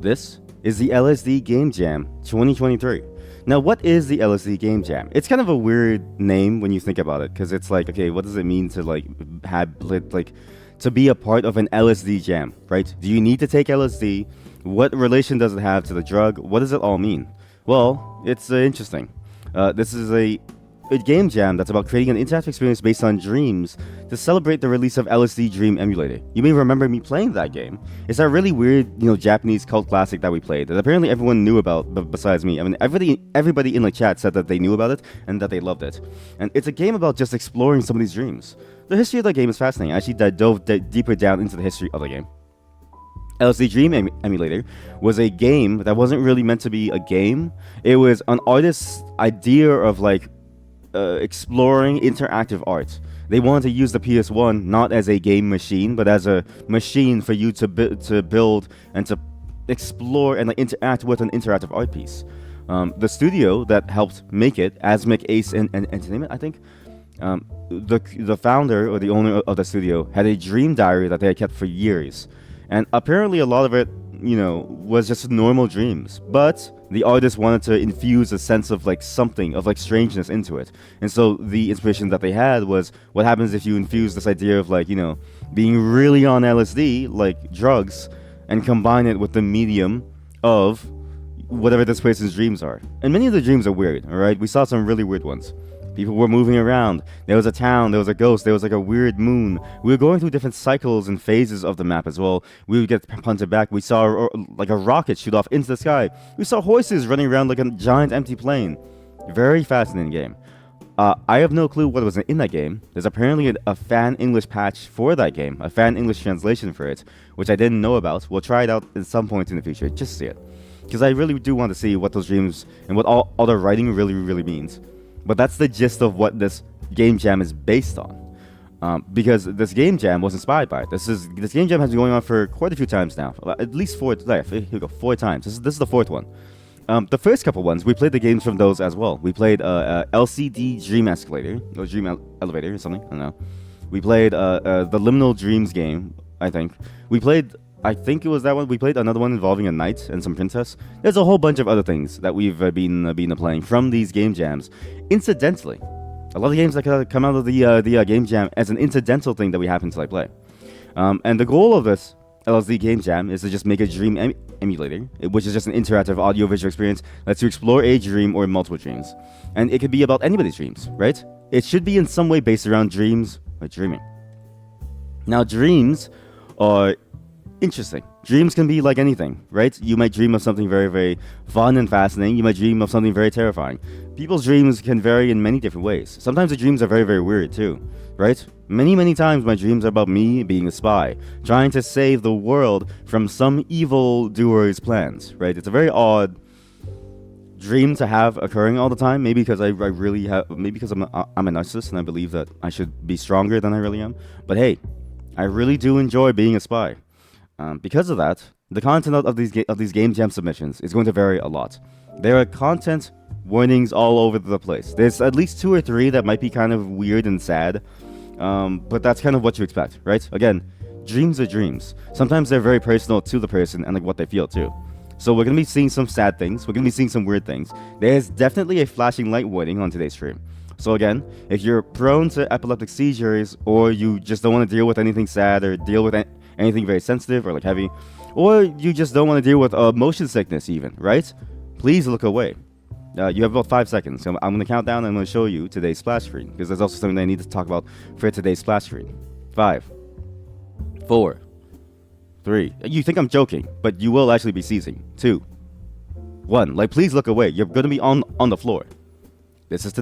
This is the LSD Game Jam 2023. Now, what is the LSD Game Jam? It's kind of a weird name when you think about it, because it's like, okay, what does it mean to to be a part of an LSD jam, right? Do you need to take LSD? What relation does it have to the drug? What does it all mean? Well, it's interesting. This is a game jam that's about creating an interactive experience based on dreams to celebrate the release of LSD Dream Emulator. You may remember me playing that game. It's that really weird, Japanese cult classic that we played that apparently everyone knew about, but besides me. I mean, everybody in the chat said that they knew about it and that they loved it. And it's a game about just exploring some of these dreams. The history of the game is fascinating. I actually dove deeper down into the history of the game. LSD Dream Emulator was a game that wasn't really meant to be a game. It was an artist's idea of exploring interactive art. They wanted to use the PS1 not as a game machine, but as a machine for you to build and to explore and interact with an interactive art piece. The studio that helped make it, Asmic Ace and Entertainment, I think, the founder or the owner of the studio had a dream diary that they had kept for years, and apparently a lot of it, was just normal dreams, but the artist wanted to infuse a sense of something of strangeness into it. And so the inspiration that they had was, what happens if you infuse this idea of being really on LSD, like drugs, and combine it with the medium of whatever this person's dreams are. And many of the dreams are weird, all right? We saw some really weird ones. People were moving around. There was a town. There was a ghost. There was a weird moon. We were going through different cycles and phases of the map as well. We would get punted back. We saw a rocket shoot off into the sky. We saw horses running around like a giant empty plane. Very fascinating game. I have no clue what was in that game. There's apparently a fan English patch for that game, a fan English translation for it, which I didn't know about. We'll try it out at some point in the future, just to see it, because I really do want to see what those dreams and what all the writing really means. But that's the gist of what this game jam is based on, because this game jam was inspired by it. This game jam has been going on for quite a few times now, at least four times. This is the fourth one. The first couple ones, we played the games from those as well. We played LCD Dream Escalator, or Dream Elevator or something, I don't know. We played the Liminal Dreams game, I think. I think it was that one. We played another one involving a knight and some princess. There's a whole bunch of other things that we've been playing from these game jams. Incidentally, a lot of games that come out of the game jam as an incidental thing that we happen to play. And the goal of this LSD game jam is to just make a dream emulator, which is just an interactive audio-visual experience that lets you explore a dream or multiple dreams. And it could be about anybody's dreams, right? It should be in some way based around dreams or dreaming. Now, dreams are interesting. Dreams can be like anything, right? You might dream of something very, very fun and fascinating. You might dream of something very terrifying. People's dreams can vary in many different ways. Sometimes the dreams are very, very weird too, right? Many times my dreams are about me being a spy, trying to save the world from some evil doer's plans, right? It's a very odd dream to have occurring all the time. Maybe because maybe because I'm a narcissist and I believe that I should be stronger than I really am. But hey, I really do enjoy being a spy. Because of that, the content of these game jam submissions is going to vary a lot. There are content warnings all over the place. There's at least 2 or 3 that might be kind of weird and sad, but that's kind of what you expect, right? Again, dreams are dreams. Sometimes they're very personal to the person and what they feel too. So we're going to be seeing some sad things. We're going to be seeing some weird things. There's definitely a flashing light warning on today's stream. So again, if you're prone to epileptic seizures, or you just don't want to deal with anything sad or deal with anything very sensitive or heavy, or you just don't want to deal with motion sickness even, right? Please look away. You have about 5 seconds. I'm going to count down and I'm going to show you today's splash screen, because there's also something that I need to talk about for today's splash screen. 5, 4, 3. You think I'm joking, but you will actually be seizing. 2, 1. Please look away. You're going to be on the floor. This is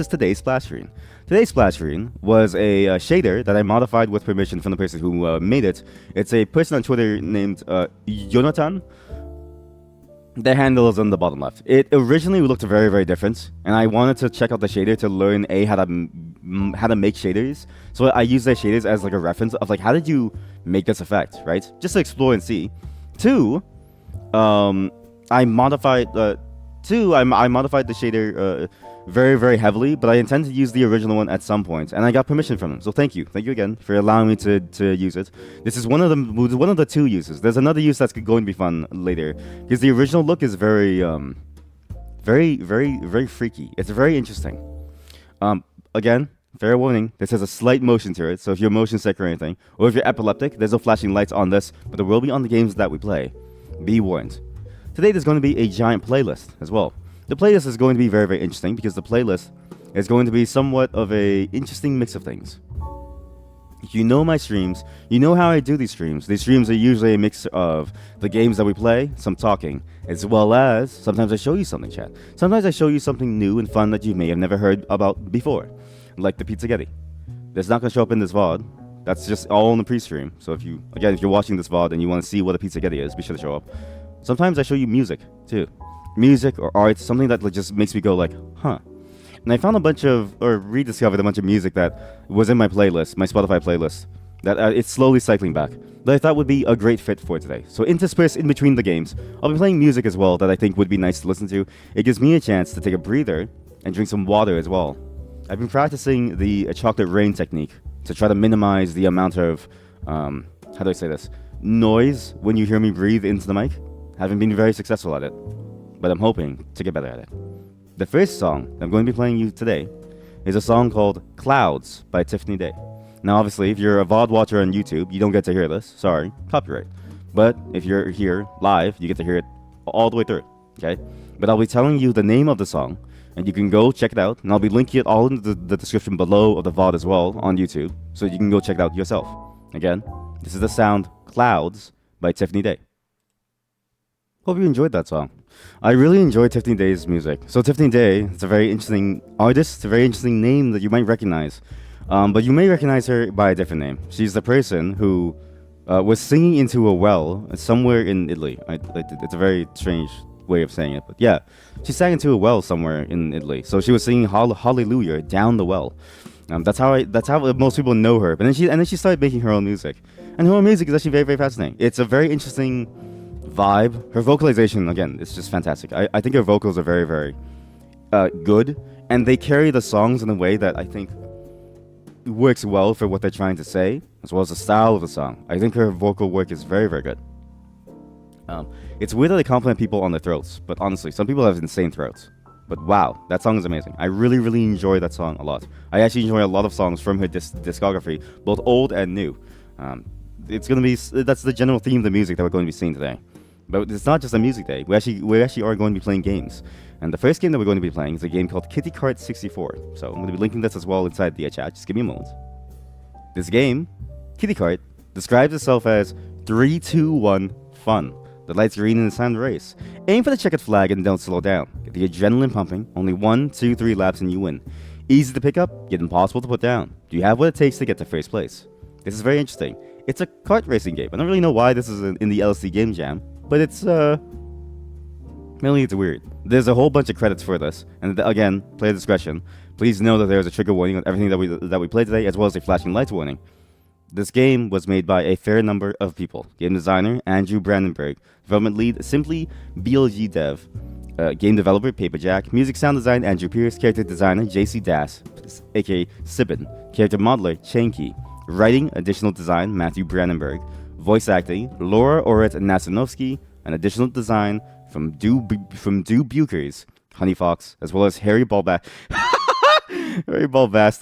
today's splash screen. Today's splash screen was a shader that I modified with permission from the person who made it. It's a person on Twitter named Jonathan. The handle is on the bottom left. It originally looked very, very different, and I wanted to check out the shader to learn how to make shaders. So I used the shaders as a reference of how did you make this effect, right? Just to explore and see. 2, I modified 2, I modified the shader very, very heavily, but I intend to use the original one at some point, and I got permission from them. So thank you again for allowing me to use it. This is one of the 2 uses. There's another use that's going to be fun later, because the original look is very very freaky. It's very interesting. Again, fair warning, this has a slight motion to it, so if you're motion sick or anything, or if you're epileptic, there's no flashing lights on this, but there will be on the games that we play. Be warned. Today there's going to be a giant playlist as well. The playlist is going to be very, very interesting because the playlist is going to be somewhat of a interesting mix of things. You know my streams, you know how I do these streams. These streams are usually a mix of the games that we play, some talking, as well as sometimes I show you something, chat. Sometimes I show you something new and fun that you may have never heard about before, like the Pizzaghetti. That's not going to show up in this VOD. That's just all in the pre-stream. So if you're watching this VOD and you want to see what a Pizzaghetti is, be sure to show up. Sometimes I show you music, too. Music or art, something that just makes me go like, huh. And I found rediscovered a bunch of music that was in my playlist, my Spotify playlist, that it's slowly cycling back, that I thought would be a great fit for today. So interspersed in between the games, I'll be playing music as well that I think would be nice to listen to. It gives me a chance to take a breather and drink some water as well. I've been practicing the chocolate rain technique to try to minimize the amount of, how do I say this, noise when you hear me breathe into the mic. Haven't been very successful at it, but I'm hoping to get better at it. The first song I'm going to be playing you today is a song called Clouds by Tiffany Day. Now obviously, if you're a VOD watcher on YouTube, you don't get to hear this. Sorry, copyright. But if you're here live, you get to hear it all the way through, okay? But I'll be telling you the name of the song, and you can go check it out, and I'll be linking it all in the description below of the VOD as well on YouTube, so you can go check it out yourself. Again, this is the sound Clouds by Tiffany Day. Hope you enjoyed that song. I really enjoy Tiffany Day's music. So Tiffany Day, it's a very interesting artist, it's a very interesting name that you might recognize. But you may recognize her by a different name. She's the person who was singing into a well somewhere in Italy. It's a very strange way of saying it, but yeah, she sang into a well somewhere in Italy. So she was singing Hallelujah down the well. That's how most people know her. But then she started making her own music, and her own music is actually very, very fascinating. It's a very interesting vibe. Her vocalization, again, it's just fantastic. I think her vocals are very, very good, and they carry the songs in a way that I think works well for what they're trying to say, as well as the style of the song. I think her vocal work is very, very good. It's weird that they compliment people on their throats, but honestly, some people have insane throats. But wow, that song is amazing. I really, really enjoy that song a lot. I actually enjoy a lot of songs from her discography, both old and new. That's the general theme of the music that we're going to be seeing today. But it's not just a music day. We actually are going to be playing games. And the first game that we're going to be playing is a game called Kart 64. So I'm going to be linking this as well inside the chat. Just give me a moment. This game, Kart, describes itself as 3, 2, 1, fun. The lights green in the time race. Aim for the checkered flag and don't slow down. Get the adrenaline pumping. Only 1, 2, 3 laps and you win. Easy to pick up, yet impossible to put down. Do you have what it takes to get to first place? This is very interesting. It's a kart racing game. I don't really know why this is in the LSD Game Jam, but it's mainly it's weird. There's a whole bunch of credits for this, and again, player discretion. Please know that there's a trigger warning on everything that we play today, as well as a flashing lights warning. This game was made by a fair number of people. Game designer Andrew Brandenburg, development lead Simply BLG Dev, game developer Paperjack, music sound design Andrew Pierce, character designer JC Das, aka Sibin, character modeler Chainky, writing additional design Matthew Brandenburg, voice acting Laura Oret Nasinovsky, and additional design from Do Bukers, Honey Fox, as well as Harry Balbastic.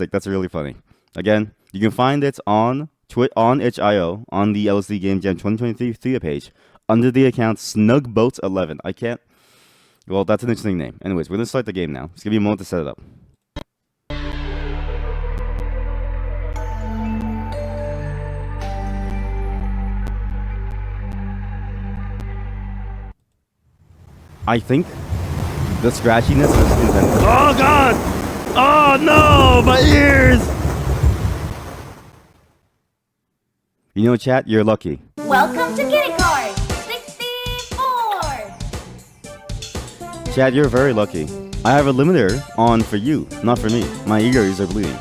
That's really funny. Again, you can find it on itch.io on the LSD Game Jam 2023 page under the account Snugboat11. Well, that's an interesting name. Anyways, we're going to start the game now. Just give me a moment to set it up. I think the scratchiness is intense. Oh god! Oh no! My ears! You know, chat, you're lucky. Welcome to Kart 64! Chat, you're very lucky. I have a limiter on for you, not for me. My ears are bleeding.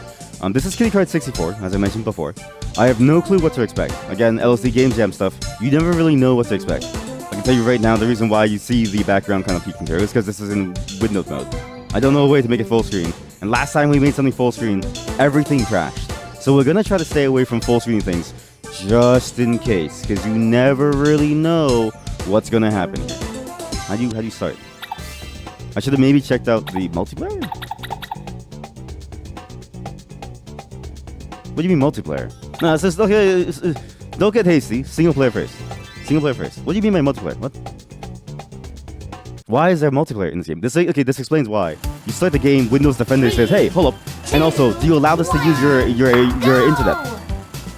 This is Kart 64, as I mentioned before. I have no clue what to expect. Again, LSD Game Jam stuff, you never really know what to expect. can tell you right now, the reason why you see the background kind of peeking through is because this is in Windows mode. I don't know a way to make it full screen. And last time we made something full screen, everything crashed. So we're gonna try to stay away from full screen things, just in case, because you never really know what's gonna happen here. How do you start? I should have maybe checked out the multiplayer. What do you mean multiplayer? No, it's just okay. Don't get hasty. Single player first. Single player first. What do you mean by multiplayer? What? Why is there multiplayer in this game? This explains why. You start the game, Windows Defender says, "Hey, hold up," and also, do you allow this to use your internet?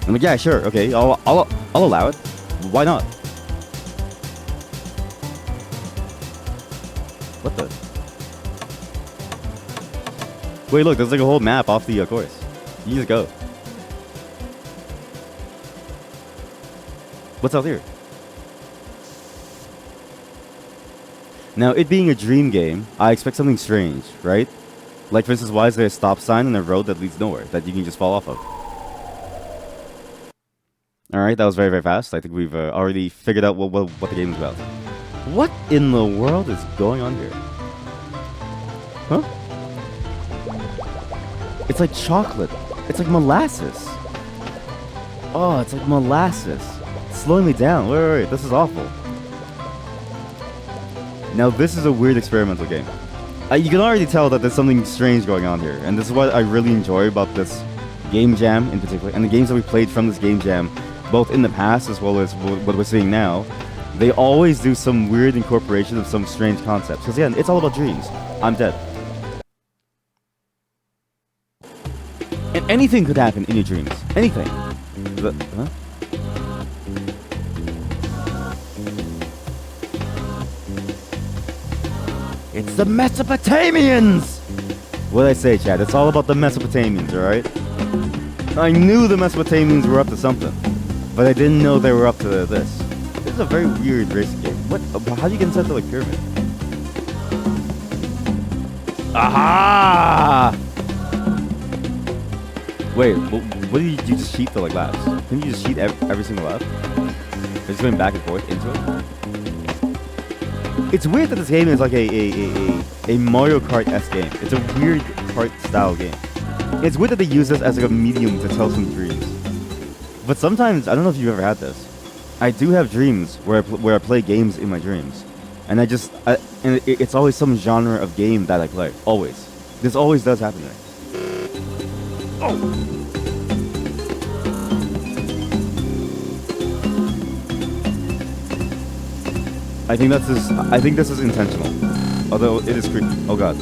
I'm like, yeah, sure, okay, I'll allow it. Why not? What the? Wait, look, there's like a whole map off the course. You just go. What's out here? Now, it being a dream game, I expect something strange, right? Like, for instance, why is there a stop sign on a road that leads nowhere that you can just fall off of? Alright, that was very, very fast. I think we've already figured out what the game is about. What in the world is going on here? Huh? It's like chocolate. It's like molasses. Oh, it's like molasses. It's slowing me down. Wait. This is awful. Now, this is a weird experimental game. You can already tell that there's something strange going on here. And this is what I really enjoy about this game jam in particular. And the games that we played from this game jam, both in the past as well as what we're seeing now, they always do some weird incorporation of some strange concepts. Because again, it's all about dreams. I'm dead. And anything could happen in your dreams. Anything. Huh? It's the Mesopotamians! What did I say, Chad? It's all about the Mesopotamians, alright? I knew the Mesopotamians were up to something, but I didn't know they were up to this. This is a very weird racing game. What? How do you get inside the like pyramid? Aha! Wait, what do you just cheat the like laps? Can you just cheat every single lap? Just going back and forth into it? It's weird that this game is like a Mario Kart-esque game. It's a weird kart-style game. It's weird that they use this as like a medium to tell some dreams. But sometimes, I don't know if you've ever had this. I do have dreams where I play games in my dreams. And it's always some genre of game that I play. Always. This always does happen to me. Oh! I think this is intentional. Although it is creepy. Oh god.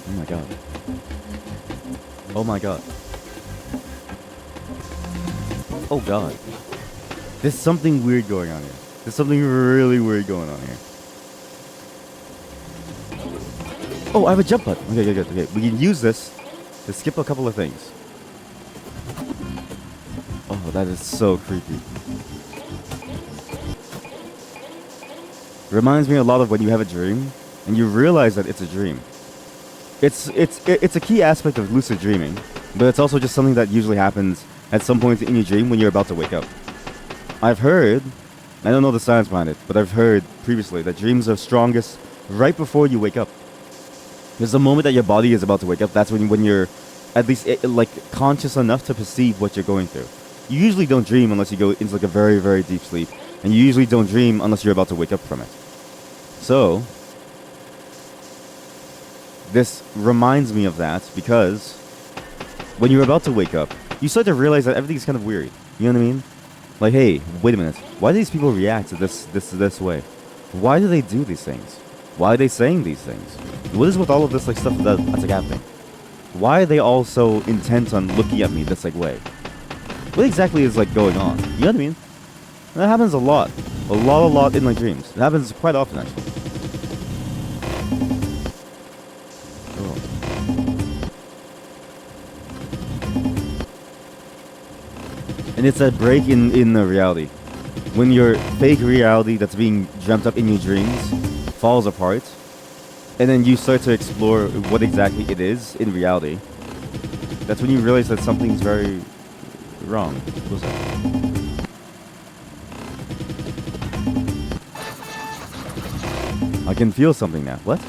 Oh my god. Oh my god. Oh god. There's something weird going on here. There's something really weird going on here. Oh, I have a jump button. Okay, good. Okay, we can use this to skip a couple of things. Oh, that is so creepy. Reminds me a lot of when you have a dream and you realize that it's a dream. It's a key aspect of lucid dreaming, but it's also just something that usually happens at some point in your dream when you're about to wake up. I've heard, I don't know the science behind it, but I've heard previously that dreams are strongest right before you wake up. There's the moment that your body is about to wake up. That's when you're at least like conscious enough to perceive what you're going through. You usually don't dream unless you go into like a very, very deep sleep. And you usually don't dream unless you're about to wake up from it. So, this reminds me of that because when you're about to wake up, you start to realize that everything's kind of weird. You know what I mean? Like, hey, wait a minute. Why do these people react to this way? Why do they do these things? Why are they saying these things? What is with all of this like stuff that's like happening? Why are they all so intent on looking at me this like way? What exactly is like going on? You know what I mean? That happens a lot. A lot in my dreams. It happens quite often, actually. Oh. And it's that break in the reality. When your fake reality that's being dreamt up in your dreams falls apart, and then you start to explore what exactly it is in reality, that's when you realize that something's very wrong. What's that? I can feel something now. What?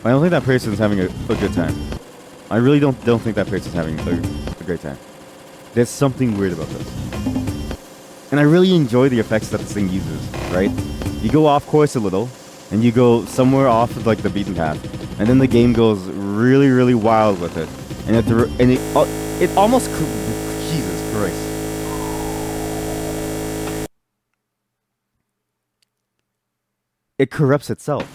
I don't think that person's having a good time. I really don't think that person's having a great time. There's something weird about this. And I really enjoy the effects that this thing uses, right? You go off course a little, and you go somewhere off of like the beaten path, and then the game goes really, really wild with it. And it almost, Jesus Christ. It corrupts itself.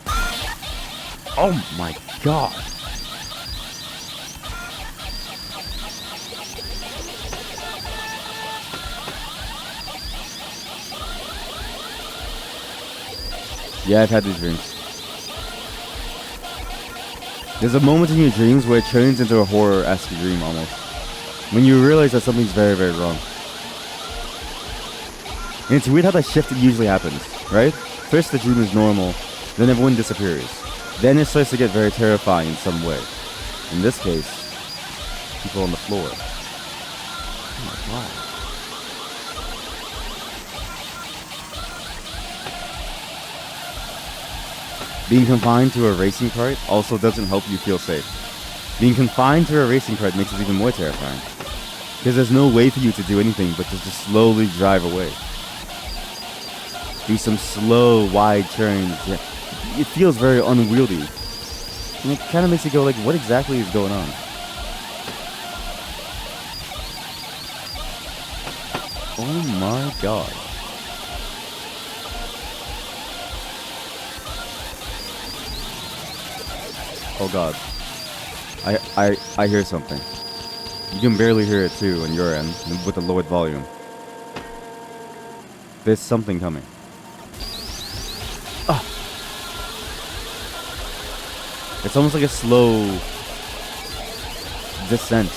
Oh my god. Yeah, I've had these dreams. There's a moment in your dreams where it turns into a horror-esque dream almost. When you realize that something's very, very wrong. And it's weird how that shift usually happens, right? First the dream is normal, then everyone disappears. Then it starts to get very terrifying in some way. In this case, people on the floor. Oh my god. Being confined to a racing cart also doesn't help you feel safe. Being confined to a racing cart makes it even more terrifying. Because there's no way for you to do anything but to just slowly drive away. Do some slow, wide turns. Yeah. It feels very unwieldy. And it kind of makes you go like, what exactly is going on? Oh my god. Oh god. I hear something. You can barely hear it too on your end with the lowered volume. There's something coming. Ah. It's almost like a slow descent.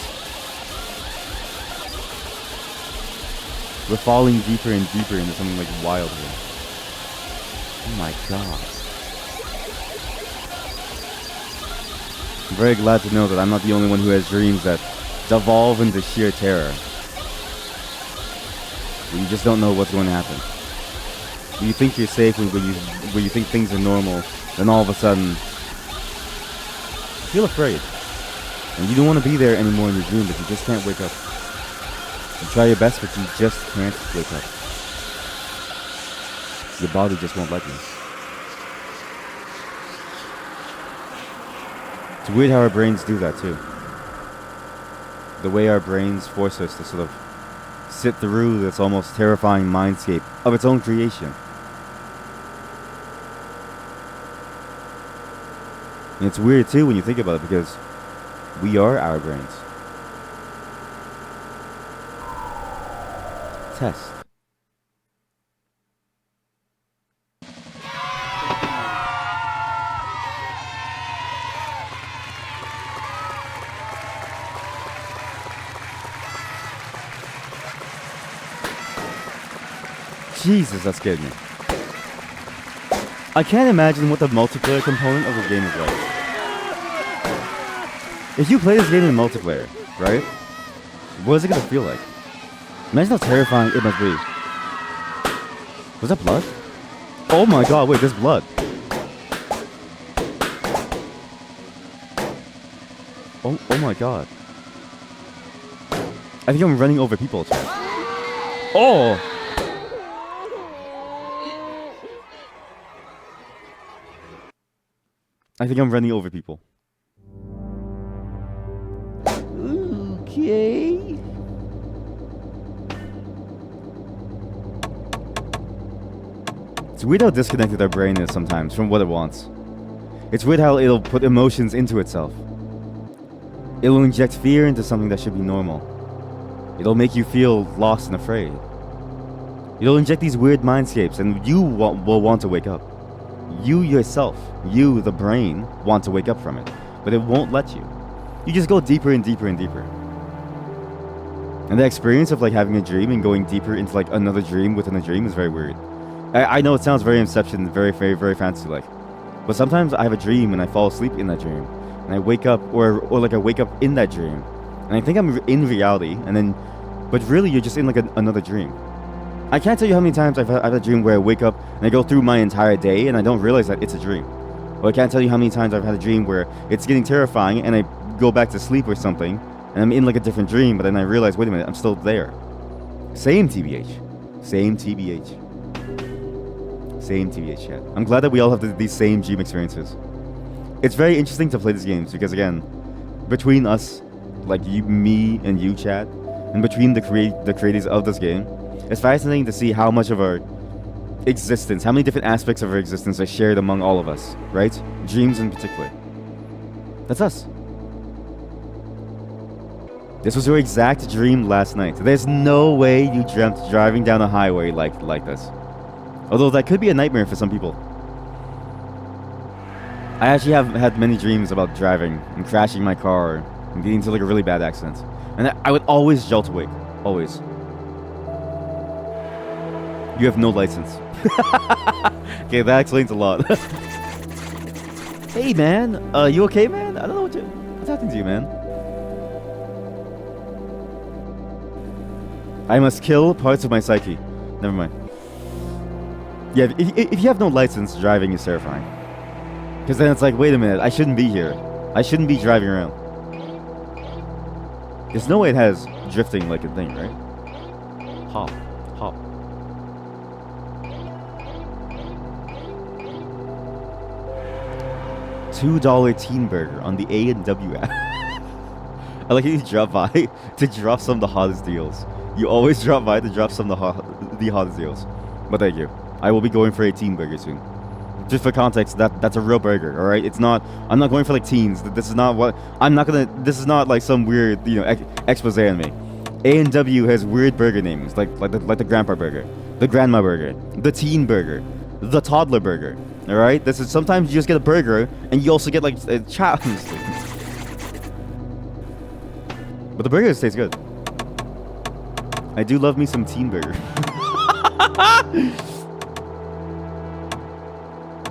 We're falling deeper and deeper into something like wild here. Oh my god. I'm very glad to know that I'm not the only one who has dreams that devolve into sheer terror. You just don't know what's going to happen. When you think you're safe, when you think things are normal, then all of a sudden, you feel afraid. And you don't want to be there anymore in your dream, but you just can't wake up. You try your best, but you just can't wake up. Your body just won't let you. It's weird how our brains do that too. The way our brains force us to sort of sit through this almost terrifying mindscape of its own creation. And it's weird too when you think about it because we are our brains. Test. Jesus, that scared me. I can't imagine what the multiplayer component of the game is like. If you play this game in multiplayer, right? What is it gonna feel like? Imagine how terrifying it must be. Was that blood? Oh my god, wait, there's blood. Oh my god. I think I'm running over people. Oh! I think I'm running over people. Okay. It's weird how disconnected our brain is sometimes from what it wants. It's weird how it'll put emotions into itself. It'll inject fear into something that should be normal. It'll make you feel lost and afraid. It'll inject these weird mindscapes and you will want to wake up. You yourself, you, the brain, want to wake up from it, but it won't let you. You just go deeper and deeper and deeper. And the experience of like having a dream and going deeper into like another dream within a dream is very weird. I know it sounds very Inception, very, very, very fancy like, but sometimes I have a dream and I fall asleep in that dream, and I wake up, or like I wake up in that dream, and I think I'm in reality, but really you're just in like another dream. I can't tell you how many times I've had a dream where I wake up and I go through my entire day and I don't realize that it's a dream. Or I can't tell you how many times I've had a dream where it's getting terrifying and I go back to sleep or something and I'm in like a different dream, but then I realize, wait a minute, I'm still there. Same TBH. Same TBH. Same TBH, chat. I'm glad that we all have these same dream experiences. It's very interesting to play these games because, again, between us, like me and you, chat, and between the creators of this game, it's fascinating to see how much of our existence, how many different aspects of our existence are shared among all of us, right? Dreams in particular. That's us. This was your exact dream last night. There's no way you dreamt driving down a highway like this. Although that could be a nightmare for some people. I actually have had many dreams about driving and crashing my car and getting into like a really bad accident. And I would always jolt awake. Always. You have no license. Okay, that explains a lot. Hey man, you okay, man? I don't know what's happening to you, man. I must kill parts of my psyche. Never mind. Yeah, if you have no license, driving is terrifying. Because then it's like, wait a minute, I shouldn't be here. I shouldn't be driving around. There's no way it has drifting like a thing, right? Hop. Hop. $2 teen burger on the A&W app. I like how you drop by to drop some of the hottest deals. You always drop by to drop some of the hottest deals. But thank you. I will be going for a teen burger soon. Just for context, that's a real burger, all right? It's not. I'm not going for like teens. This is not what. I'm not gonna. This is not like some weird, expose on me. A&W has weird burger names, like the grandpa burger, the grandma burger, the teen burger, the toddler burger. All right. This is sometimes you just get a burger and you also get like a child. But the burgers taste good. I do love me some teen burger.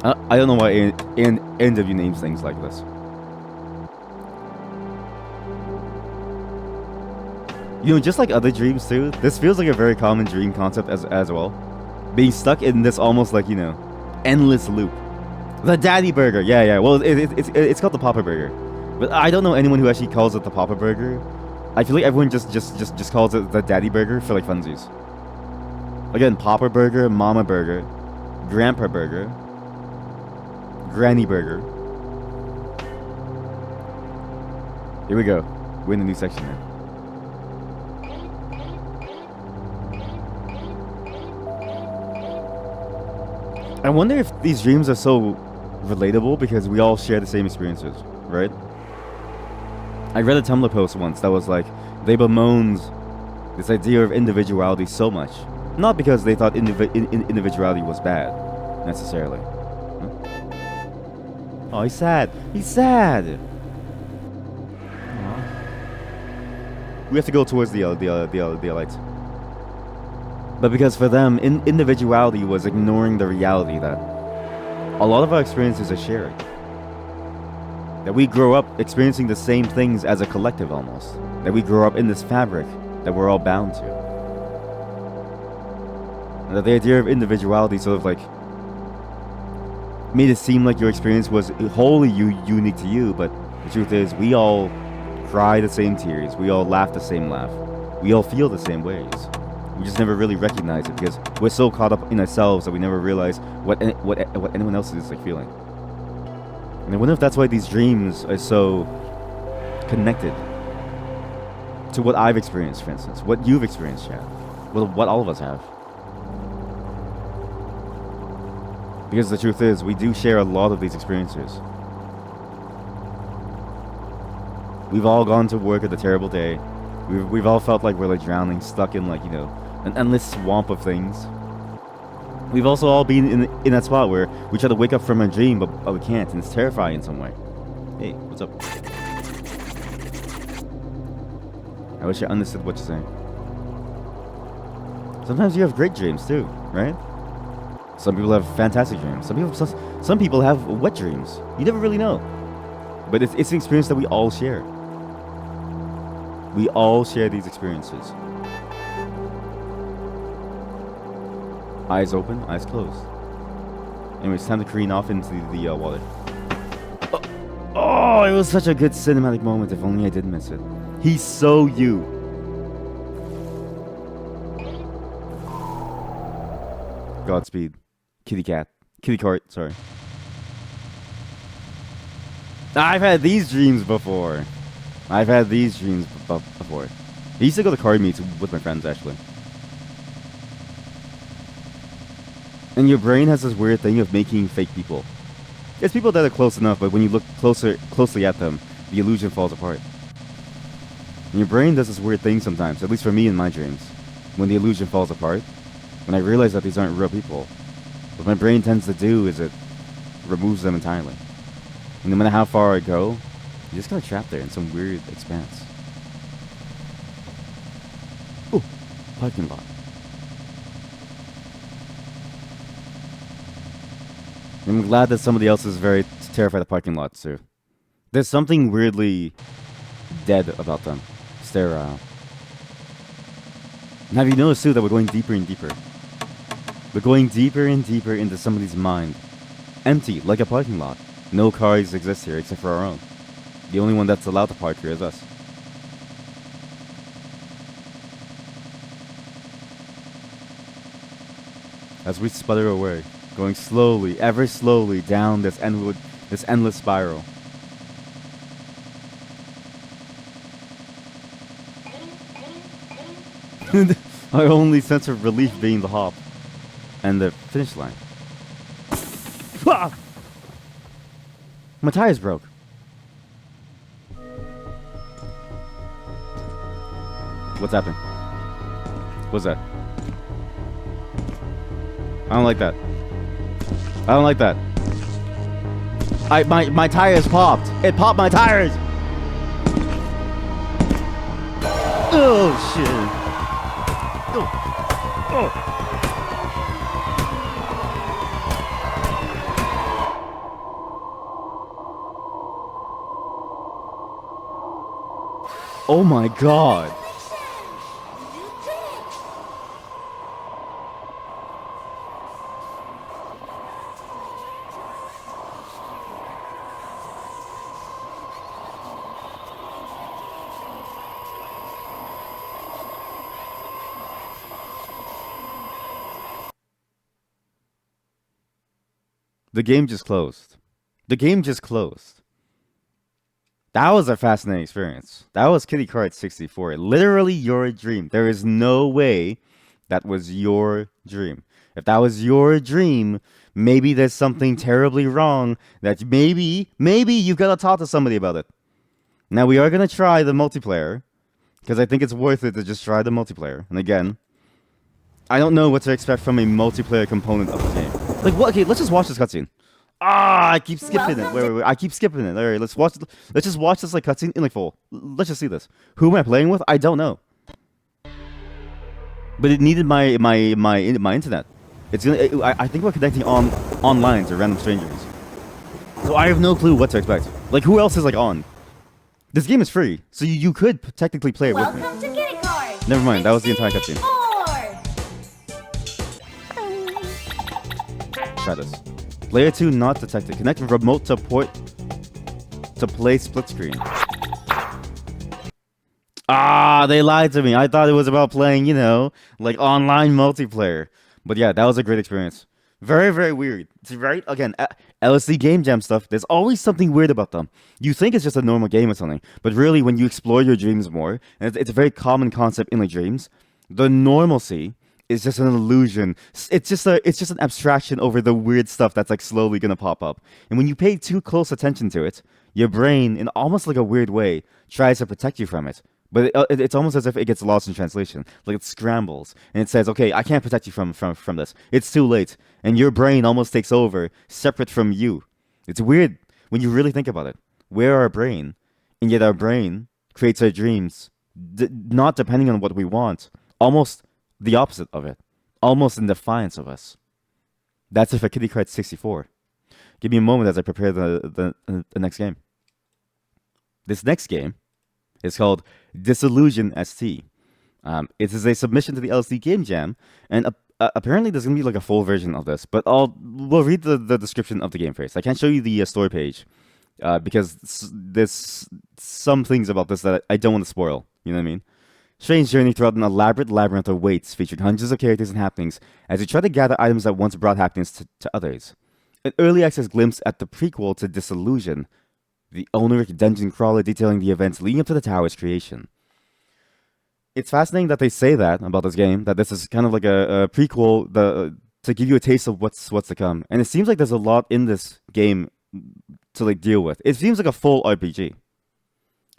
I don't know why A&W names things like this. Just like other dreams too, this feels like a very common dream concept as well. Being stuck in this almost like, endless loop. The daddy burger, yeah. Well, it's called the Papa Burger. But I don't know anyone who actually calls it the Papa Burger. I feel like everyone just calls it the daddy burger for like funsies. Again, Papa Burger, Mama Burger, Grandpa Burger, Granny Burger. Here we go. We're in the new section now. I wonder if these dreams are so relatable because we all share the same experiences, right? I read a Tumblr post once that was like, they bemoaned this idea of individuality so much. Not because they thought individuality was bad, necessarily. Oh, he's sad. He's sad. Aww. We have to go towards the lights. But because for them, individuality was ignoring the reality that a lot of our experiences are shared. That we grow up experiencing the same things as a collective almost. That we grow up in this fabric that we're all bound to. And that the idea of individuality sort of like made it seem like your experience was wholly unique to you, but the truth is we all cry the same tears, we all laugh the same laugh, we all feel the same ways. We just never really recognize it because we're so caught up in ourselves that we never realize what anyone else is like feeling. And I wonder if that's why these dreams are so connected to what I've experienced, for instance, what you've experienced, Chad, what all of us have. Because the truth is, we do share a lot of these experiences. We've all gone to work at a terrible day. We've all felt like we're like drowning, stuck in like, an endless swamp of things. We've also all been in that spot where we try to wake up from a dream, but we can't, and it's terrifying in some way. Hey, what's up? I wish I understood what you're saying. Sometimes you have great dreams too, right? Some people have fantastic dreams. Some people have wet dreams. You never really know. But it's an experience that we all share. We all share these experiences. Eyes open, eyes closed. Anyways, time to careen off into the water. Oh, it was such a good cinematic moment. If only I didn't miss it. He's so you. Godspeed. Kitty Kart, sorry. I've had these dreams before. I used to go to card meets with my friends, actually. And your brain has this weird thing of making fake people. It's people that are close enough, but when you look closely at them, the illusion falls apart. And your brain does this weird thing sometimes, at least for me in my dreams. When the illusion falls apart, when I realize that these aren't real people, what my brain tends to do is it removes them entirely. And no matter how far I go, you're just kind of trapped there in some weird expanse. Ooh, parking lot. I'm glad that somebody else is very terrified of parking lots too. There's something weirdly dead about them. Sterile. And have you noticed too that we're going deeper and deeper? We're going deeper and deeper into somebody's mind. Empty, like a parking lot. No cars exist here except for our own. The only one that's allowed to park here is us. As we sputter away, going slowly, ever slowly down this endless spiral. Our only sense of relief being the hop and the finish line. My tires broke. What's happening? What's that? I don't like that. I don't like that. My tires popped. It popped my tires. Oh shit. Oh. Oh my god. The game just closed. The game just closed. That was a fascinating experience. That was Kitty Kart 64. Literally your dream. There is no way that was your dream. If that was your dream, maybe there's something terribly wrong that maybe you've got to talk to somebody about it. Now we are going to try the multiplayer because I think it's worth it to just try the multiplayer. And again, I don't know what to expect from a multiplayer component of the game. Like what? Okay, let's just watch this cutscene. I keep skipping it. Wait. I keep skipping it. All right, let's just watch this like cutscene in like full. Let's just see this. Who am I playing with? I don't know. But it needed my internet. I think we're connecting online to random strangers. So I have no clue what to expect. Like who else is like on? This game is free, so you could technically play it with me. Welcome to Kitty Kart. Never mind. That was the entire cutscene. Try this. Layer 2 not detected. Connect remote to port to play split screen. They lied to me. I thought it was about playing, like online multiplayer. But yeah, that was a great experience. Very, very weird. Right? Again, LSD Game Jam stuff, there's always something weird about them. You think it's just a normal game or something. But really, when you explore your dreams more, and it's a very common concept in like dreams, the normalcy is just an illusion. It's just an abstraction over the weird stuff that's like slowly gonna pop up. And when you pay too close attention to it, your brain, in almost like a weird way, tries to protect you from it. But it's almost as if it gets lost in translation. Like it scrambles and it says, "Okay, I can't protect you from this. It's too late." And your brain almost takes over, separate from you. It's weird when you really think about it. We're our brain, and yet our brain creates our dreams, not depending on what we want. Almost the opposite of it, almost in defiance of us. That's it for Kitty Kart 64. Give me a moment as I prepare the next game. This next game It's called Disillusion ST. It is a submission to the LSD Game Jam, and apparently there's gonna be like a full version of this. But we'll read the description of the game first. I can't show you the story page because there's some things about this that I don't want to spoil. You know what I mean? Strange journey throughout an elaborate labyrinth of weights featuring hundreds of characters and happenings as you try to gather items that once brought happiness to others. An early access glimpse at the prequel to Disillusion, the owneric dungeon crawler detailing the events leading up to the tower's creation. It's fascinating that they say that about this game, that this is kind of like a prequel to give you a taste of what's to come. And it seems like there's a lot in this game to like deal with. It seems like a full RPG.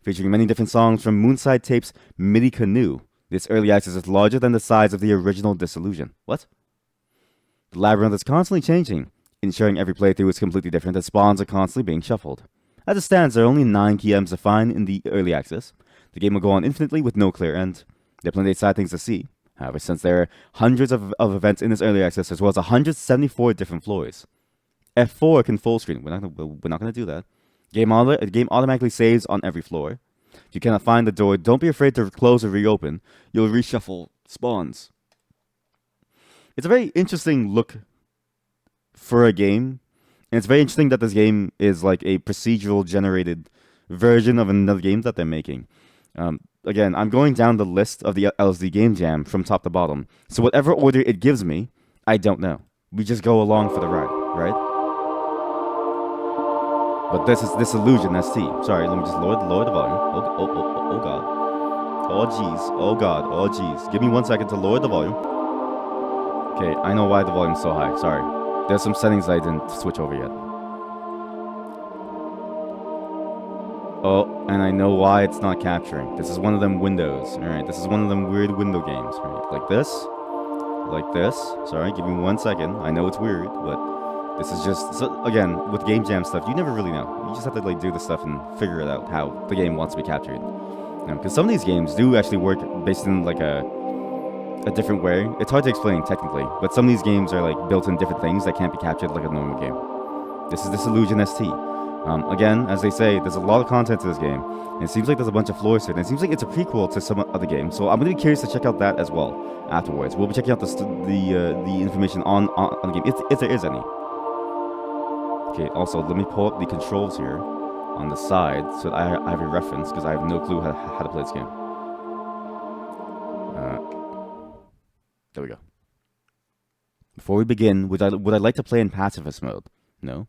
Featuring many different songs from Moonside Tape's MIDI Canoe. This early access is larger than the size of the original Disillusion. What? The labyrinth is constantly changing, ensuring every playthrough is completely different and spawns are constantly being shuffled. As it stands, there are only 9 key items to find in the early access. The game will go on infinitely with no clear end. There are plenty of side things to see. However, since there are hundreds of events in this early access, as well as 174 different floors. F4 can full screen. We're not going to do that. The game automatically saves on every floor. If you cannot find the door, don't be afraid to close or reopen. You'll reshuffle spawns. It's a very interesting look for a game. And it's very interesting that this game is like a procedural generated version of another game that they're making. Again, I'm going down the list of the LSD Game Jam from top to bottom. So whatever order it gives me, I don't know. We just go along for the ride, right? But this is Disillusion ST. Sorry, let me just lower the volume. Oh god. Oh jeez. Oh god. Oh jeez. Give me 1 second to lower the volume. Okay, I know why the volume's so high. Sorry. There's some settings I didn't switch over yet. Oh, and I know why it's not capturing. This is one of them windows. Alright, this is one of them weird window games. Right? Like this. Like this. Sorry, give me 1 second. I know it's weird, but this is just, so again, with Game Jam stuff, you never really know. You just have to like do the stuff and figure it out how the game wants to be captured. Because some of these games do actually work based in like a different way. It's hard to explain technically, but some of these games are like built in different things that can't be captured like a normal game. This is Disillusion ST. Again, as they say, there's a lot of content to this game. And it seems like there's a bunch of floors to it. And it seems like it's a prequel to some other games. So I'm going to be curious to check out that as well afterwards. We'll be checking out the information on the game, if there is any. Okay, also, let me pull up the controls here on the side so that I have a reference, because I have no clue how to play this game. There we go. Before we begin, would I like to play in pacifist mode? No?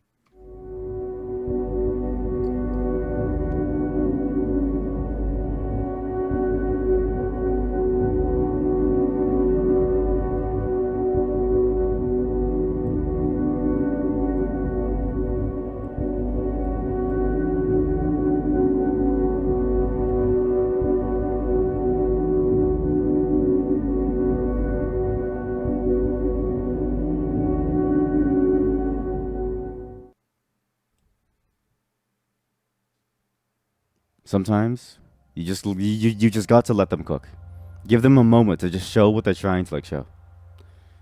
Sometimes you just got to let them cook. Give them a moment to just show what they're trying to like show.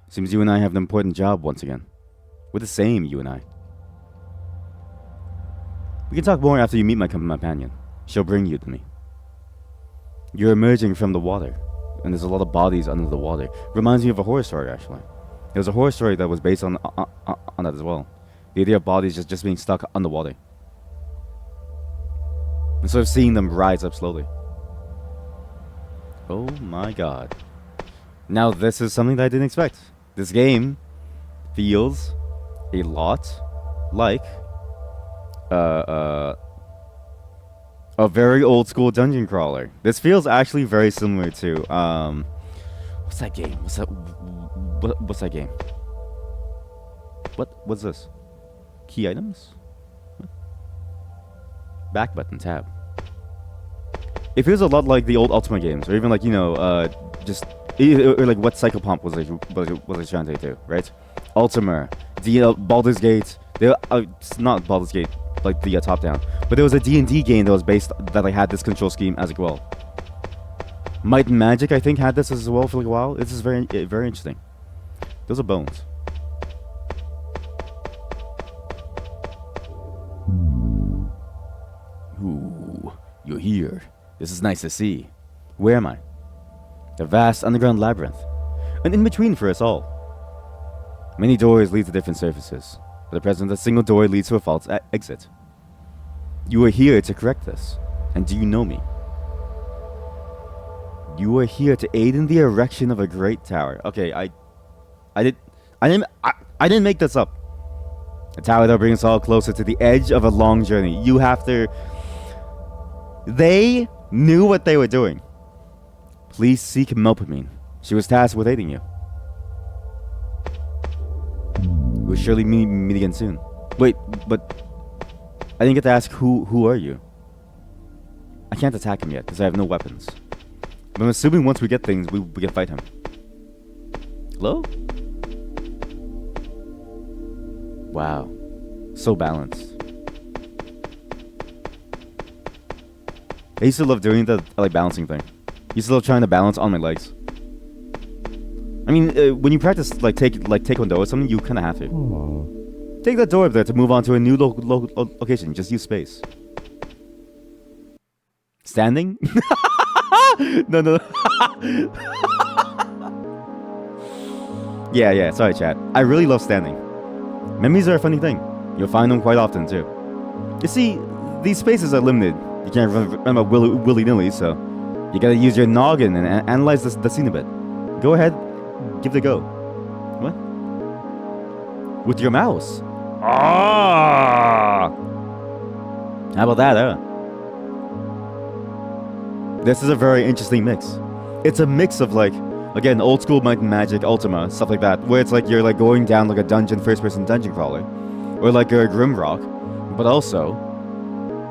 Seems you and I have an important job once again. We're the same, you and I. We can talk more after you meet my companion. She'll bring you to me. You're emerging from the water, and there's a lot of bodies under the water. Reminds me of a horror story, actually. There was a horror story that was based on that as well. The idea of bodies just being stuck underwater. And sort of seeing them rise up slowly. Oh my god. Now this is something that I didn't expect. This game feels a lot like a very old school dungeon crawler. This feels actually very similar to what's that game? What's that game? What's this? Key items? What? Back button tab. It feels a lot like the old Ultima games, or even like, you know, or like what Psychopomp was I trying to do, right? Ultima, Baldur's Gate. It's not Baldur's Gate, like the top down, but there was a D&D game that was based that had this control scheme as well. Might and Magic, I think, had this as well for like a while. This is very interesting. Those are bones. Ooh, you're here. This is nice to see. Where am I? A vast underground labyrinth. An in-between for us all. Many doors lead to different surfaces, but at present a single door leads to a false exit. You are here to correct this, and do you know me? You are here to aid in the erection of a great tower. Okay, I didn't make this up. A tower that brings us all closer to the edge of a long journey. You have to... They knew what they were doing. Please seek Melpomene. She was tasked with aiding you. We'll surely meet again soon. Wait, but... I didn't get to ask who are you? I can't attack him yet, because I have no weapons. But I'm assuming once we get things, we can fight him. Hello? Wow. So balanced. I used to love doing the balancing thing. I used to love trying to balance on my legs. I mean, when you practice taekwondo or something, you kind of have to. Aww. Take that door up there to move on to a new location. Just use space. Standing? No. Yeah. Sorry, chat. I really love standing. Memories are a funny thing. You'll find them quite often too. You see, these spaces are limited. You can't remember willy-nilly, so you gotta use your noggin and analyze the scene a bit. Go ahead, give it a go. What? With your mouse? Ah! How about that, huh? This is a very interesting mix. It's a mix of again, old school Might and Magic, Ultima, stuff like that, where it's you're going down a dungeon, first-person dungeon crawler, or a Grimrock, but also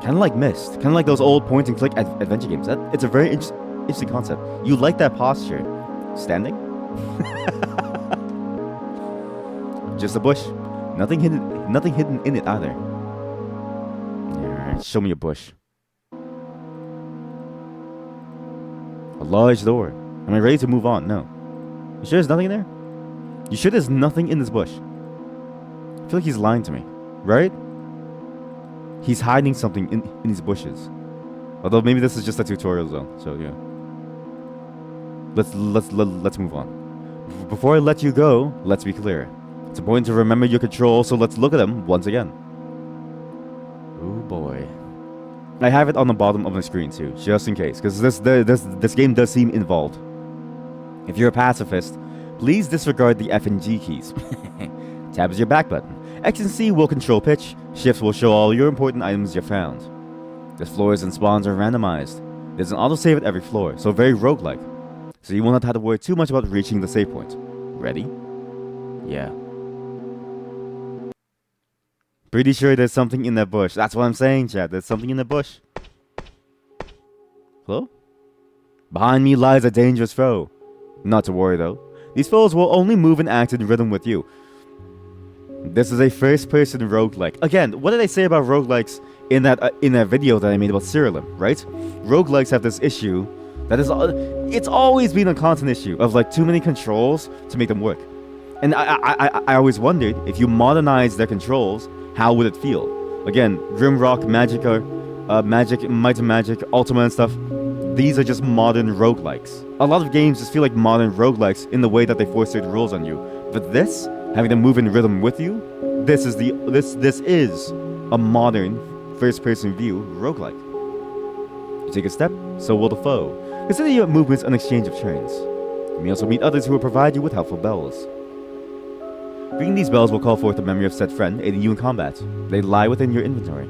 kind of like Myst, kind of like those old point-and-click adventure games. It's a very interesting concept. You like that posture, standing? Just a bush, nothing hidden in it either. Alright, show me a bush. A large door. Am I ready to move on? No. You sure there's nothing in there? You sure there's nothing in this bush? I feel like he's lying to me, right? He's hiding something in these bushes. Although maybe this is just a tutorial zone, so yeah. Let's move on. Before I let you go, let's be clear. It's important to remember your control, so let's look at them once again. Oh boy. I have it on the bottom of the screen too, just in case, because this game does seem involved. If you're a pacifist, please disregard the F and G keys. Tab is your back button. X and C will control pitch. Shift will show all your important items you found. The floors and spawns are randomized. There's an autosave at every floor, so very roguelike. So you will not have to worry too much about reaching the save point. Ready? Yeah. Pretty sure there's something in that bush. That's what I'm saying, chat. There's something in the bush. Hello? Behind me lies a dangerous foe. Not to worry though. These foes will only move and act in rhythm with you. This is a first-person roguelike. Again, what did I say about roguelikes in that video that I made about Cyrilum, right? Roguelikes have this issue that is... It's always been a constant issue of too many controls to make them work. And I always wondered, if you modernize their controls, how would it feel? Again, Grimrock, Magic, Might and Magic, Ultima and stuff. These are just modern roguelikes. A lot of games just feel like modern roguelikes in the way that they force certain rules on you. But this, having them move in rhythm with you, this is a modern first-person view roguelike. You take a step, so will the foe. Consider your movements an exchange of trains. You may also meet others who will provide you with helpful bells. Ringing these bells will call forth the memory of said friend, aiding you in combat. They lie within your inventory.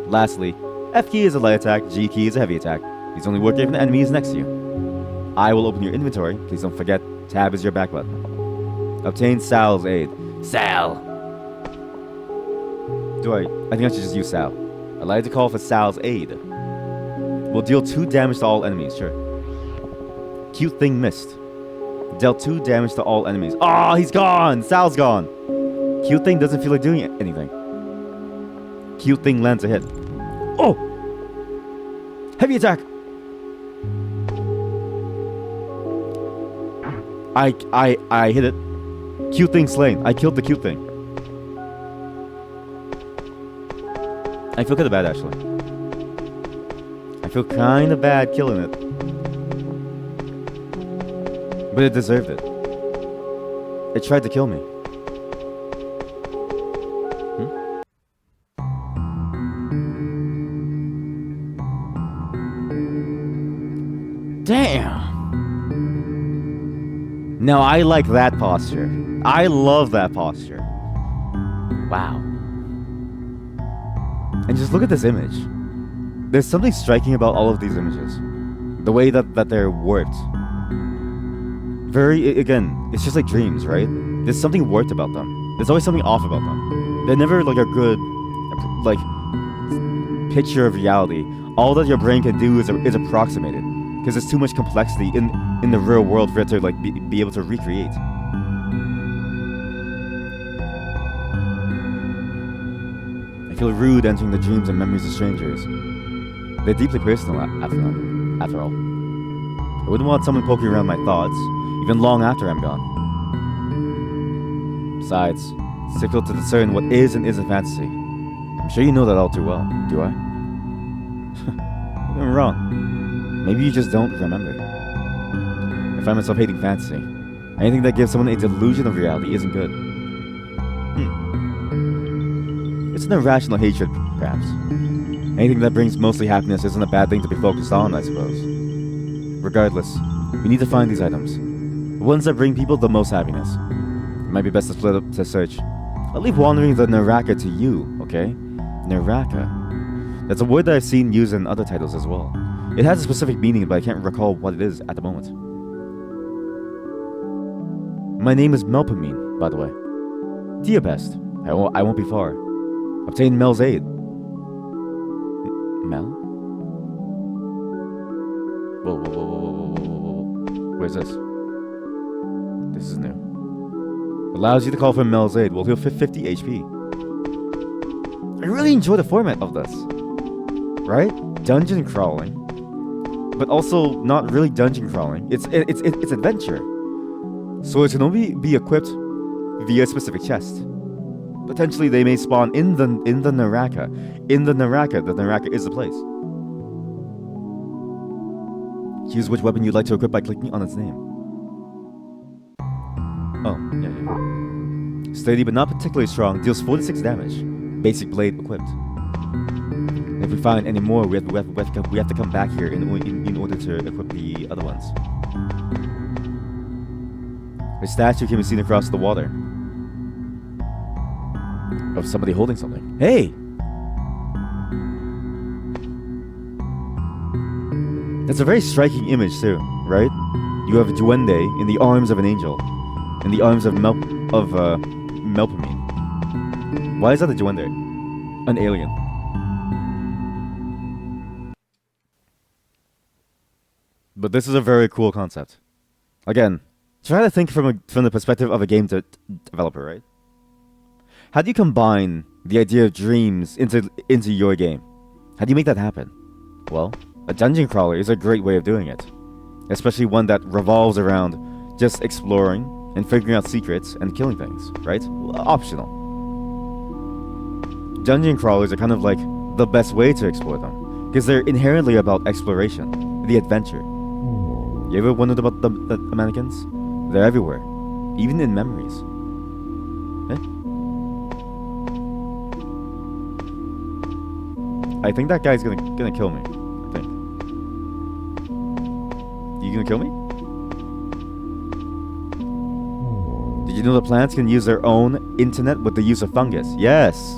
Lastly, F key is a light attack, G key is a heavy attack. These only work if an enemy is next to you. I will open your inventory. Please don't forget, tab is your back button. Obtain Sal's aid. Sal! I think I should just use Sal. I'd like to call for Sal's aid. Will deal 2 damage to all enemies, sure. Cute thing missed. Dealt 2 damage to all enemies. Oh, he's gone! Sal's gone! Cute thing doesn't feel like doing anything. Cute thing lands a hit. Oh! Heavy attack! I hit it. Cute thing slain. I killed the cute thing. I feel kind of bad, actually. I feel kind of bad killing it. But it deserved it. It tried to kill me. Damn! Now I like that posture. I love that posture. Wow. And just look at this image. There's something striking about all of these images. The way that they're warped. Again, it's just like dreams, right? There's something warped about them. There's always something off about them. They're never like a good, like, picture of reality. All that your brain can do is approximate it. Because there's too much complexity in the real world for it to like be able to recreate. I feel rude entering the dreams and memories of strangers. They're deeply personal after all. I wouldn't want someone poking around my thoughts, even long after I'm gone. Besides, it's difficult to discern what is and isn't fantasy. I'm sure you know that all too well, do I? Maybe I'm wrong. Maybe you just don't remember. I find myself hating fantasy. Anything that gives someone a delusion of reality isn't good. It's an irrational hatred, perhaps. Anything that brings mostly happiness isn't a bad thing to be focused on, I suppose. Regardless, we need to find these items. The ones that bring people the most happiness. It might be best to split up to search. I'll leave wandering the Naraka to you, okay? Naraka. That's a word that I've seen used in other titles as well. It has a specific meaning, but I can't recall what it is at the moment. My name is Melpomene, by the way. Do your best. I won't be far. Obtain Mel's aid. Mel? Whoa. Where's this? This is new. Allows you to call for Mel's aid. Will heal 50 HP. I really enjoy the format of this. Right? Dungeon crawling. But also not really dungeon crawling. It's adventure. So it can only be equipped via a specific chest. Potentially they may spawn in the Naraka. In the Naraka is the place. Choose which weapon you'd like to equip by clicking on its name. Oh, yeah. Steady but not particularly strong, deals 46 damage. Basic blade equipped. And if we find any more, we have to come back here in order to equip the other ones. A statue can be seen across the water. Of somebody holding something. Hey! That's a very striking image too, right? You have a duende in the arms of an angel. In the arms of Melpomene. Why is that a duende? An alien. But this is a very cool concept. Again, try to think from the perspective of a game developer, right? How do you combine the idea of dreams into your game? How do you make that happen? Well, a dungeon crawler is a great way of doing it. Especially one that revolves around just exploring and figuring out secrets and killing things, right? Optional. Dungeon crawlers are kind of like the best way to explore them, because they're inherently about exploration, the adventure. You ever wondered about the mannequins? They're everywhere, even in memories. Eh? I think that guy's gonna kill me. I think. You gonna kill me? Did you know that plants can use their own internet with the use of fungus? Yes.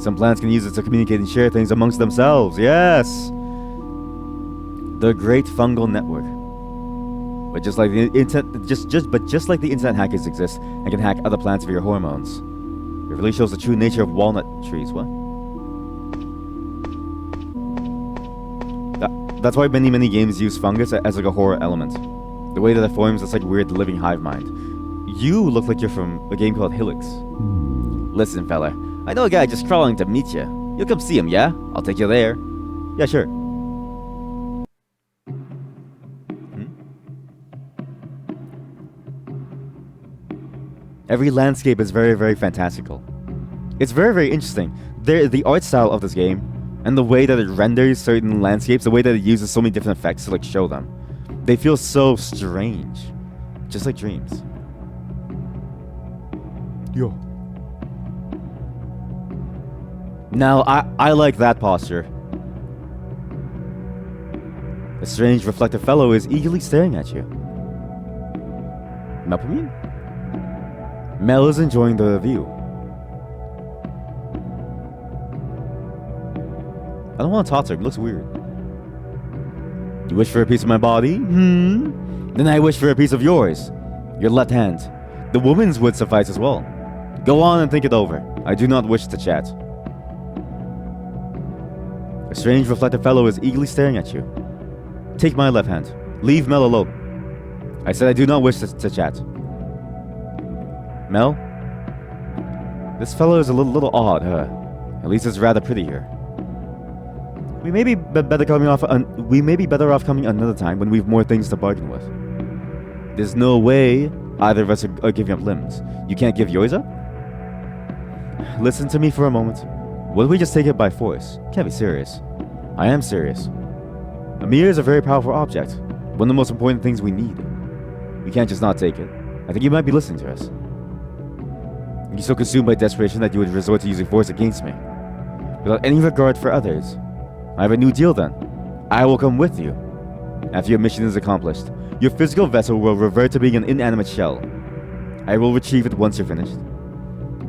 Some plants can use it to communicate and share things amongst themselves. Yes. The Great Fungal Network. But just like the internet, just like the internet hackers exist and can hack other plants via hormones, it really shows the true nature of walnut trees. What? That's why many games use fungus as like a horror element. The way that it forms this like weird living hive mind. You look like you're from a game called Helix. Listen, fella, I know a guy just crawling to meet you. You'll come see him, yeah? I'll take you there. Yeah, sure. Every landscape is very, very fantastical. It's very, very interesting. The art style of this game And the way that it renders certain landscapes, the way that it uses so many different effects to like show them, they feel so strange, just like dreams. Yo. Now I like that posture. A strange reflective fellow is eagerly staring at you. Melpomene? Mel is enjoying the view. I don't want to talk to her. It looks weird. You wish for a piece of my body? Then I wish for a piece of yours. Your left hand. The woman's would suffice as well. Go on and think it over. I do not wish to chat. A strange reflective fellow is eagerly staring at you. Take my left hand. Leave Mel alone. I said I do not wish to chat. Mel? This fellow is a little odd, huh? At least it's rather pretty here. We may be better off coming another time when we've more things to bargain with. There's no way either of us are giving up limbs. You can't give yours up? Listen to me for a moment. What if we just take it by force? Can't be serious. I am serious. A mirror is a very powerful object. One of the most important things we need. We can't just not take it. I think you might be listening to us. You're so consumed by desperation that you would resort to using force against me. Without any regard for others. I have a new deal then. I will come with you. After your mission is accomplished, your physical vessel will revert to being an inanimate shell. I will retrieve it once you're finished.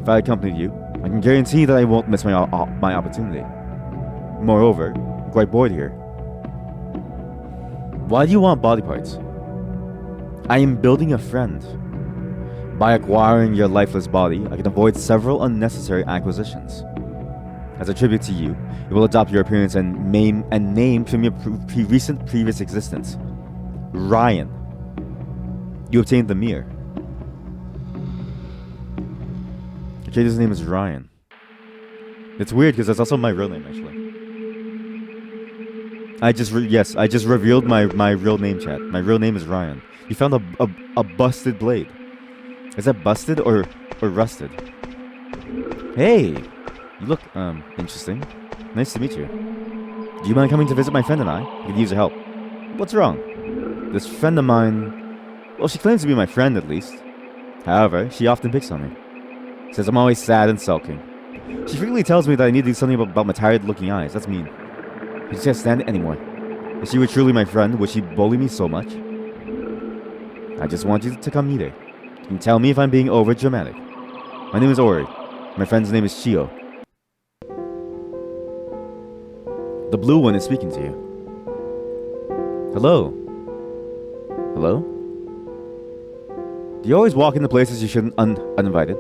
If I accompany you, I can guarantee that I won't miss my opportunity. Moreover, I'm quite bored here. Why do you want body parts? I am building a friend. By acquiring your lifeless body, I can avoid several unnecessary acquisitions. As a tribute to you, it will adopt your appearance and name from your recent previous existence. Ryan. You obtained the mirror. Okay, his name is Ryan. It's weird because that's also my real name, actually. I just revealed my real name, chat. My real name is Ryan. You found a busted blade. Is that busted or rusted? Hey! You look, interesting. Nice to meet you. Do you mind coming to visit my friend and I? We could use your help. What's wrong? This friend of mine... Well, she claims to be my friend, at least. However, she often picks on me. Says I'm always sad and sulking. She frequently tells me that I need to do something about my tired-looking eyes. That's mean. I just can't stand it anymore. If she were truly my friend, would she bully me so much? I just want you to come meet her. You can tell me if I'm being over-dramatic. My name is Ori. My friend's name is Chio. The blue one is speaking to you. Hello? Hello? Do you always walk into places you shouldn't uninvited?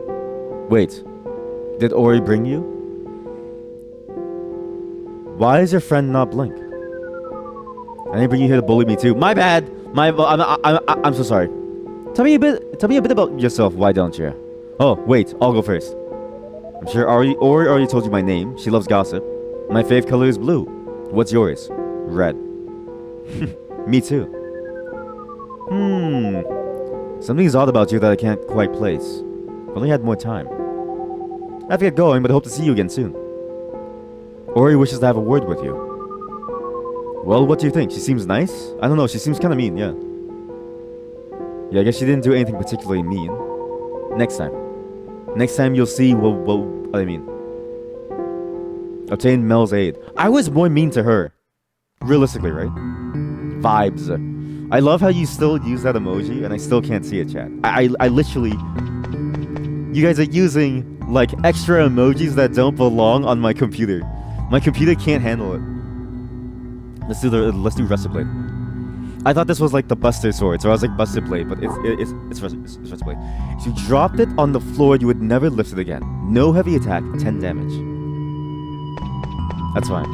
Wait, did Ori bring you? Why is your friend not blink? I didn't bring you here to bully me too. My bad. I'm so sorry. Tell me a bit about yourself. Why don't you? Oh wait, I'll go first. I'm sure Ori already told you my name. She loves gossip. My fave color is blue. What's yours? Red. Me too. Something's odd about you that I can't quite place. If only had more time. I have to get going, but I hope to see you again soon. Ori wishes to have a word with you. Well, what do you think? She seems nice? I don't know, she seems kind of mean, yeah. Yeah, I guess she didn't do anything particularly mean. Next time. Next time you'll see what I mean. Obtain Mel's aid. I was more mean to her. Realistically, right? Vibes. I love how you still use that emoji and I still can't see it, chat. I literally... You guys are using, like, extra emojis that don't belong on my computer. My computer can't handle it. Let's do Rusted Blade. I thought this was like the Buster Sword, so I was like Busted Blade, but it's Rusted Blade. If you dropped it on the floor, you would never lift it again. No heavy attack, 10 damage. That's fine.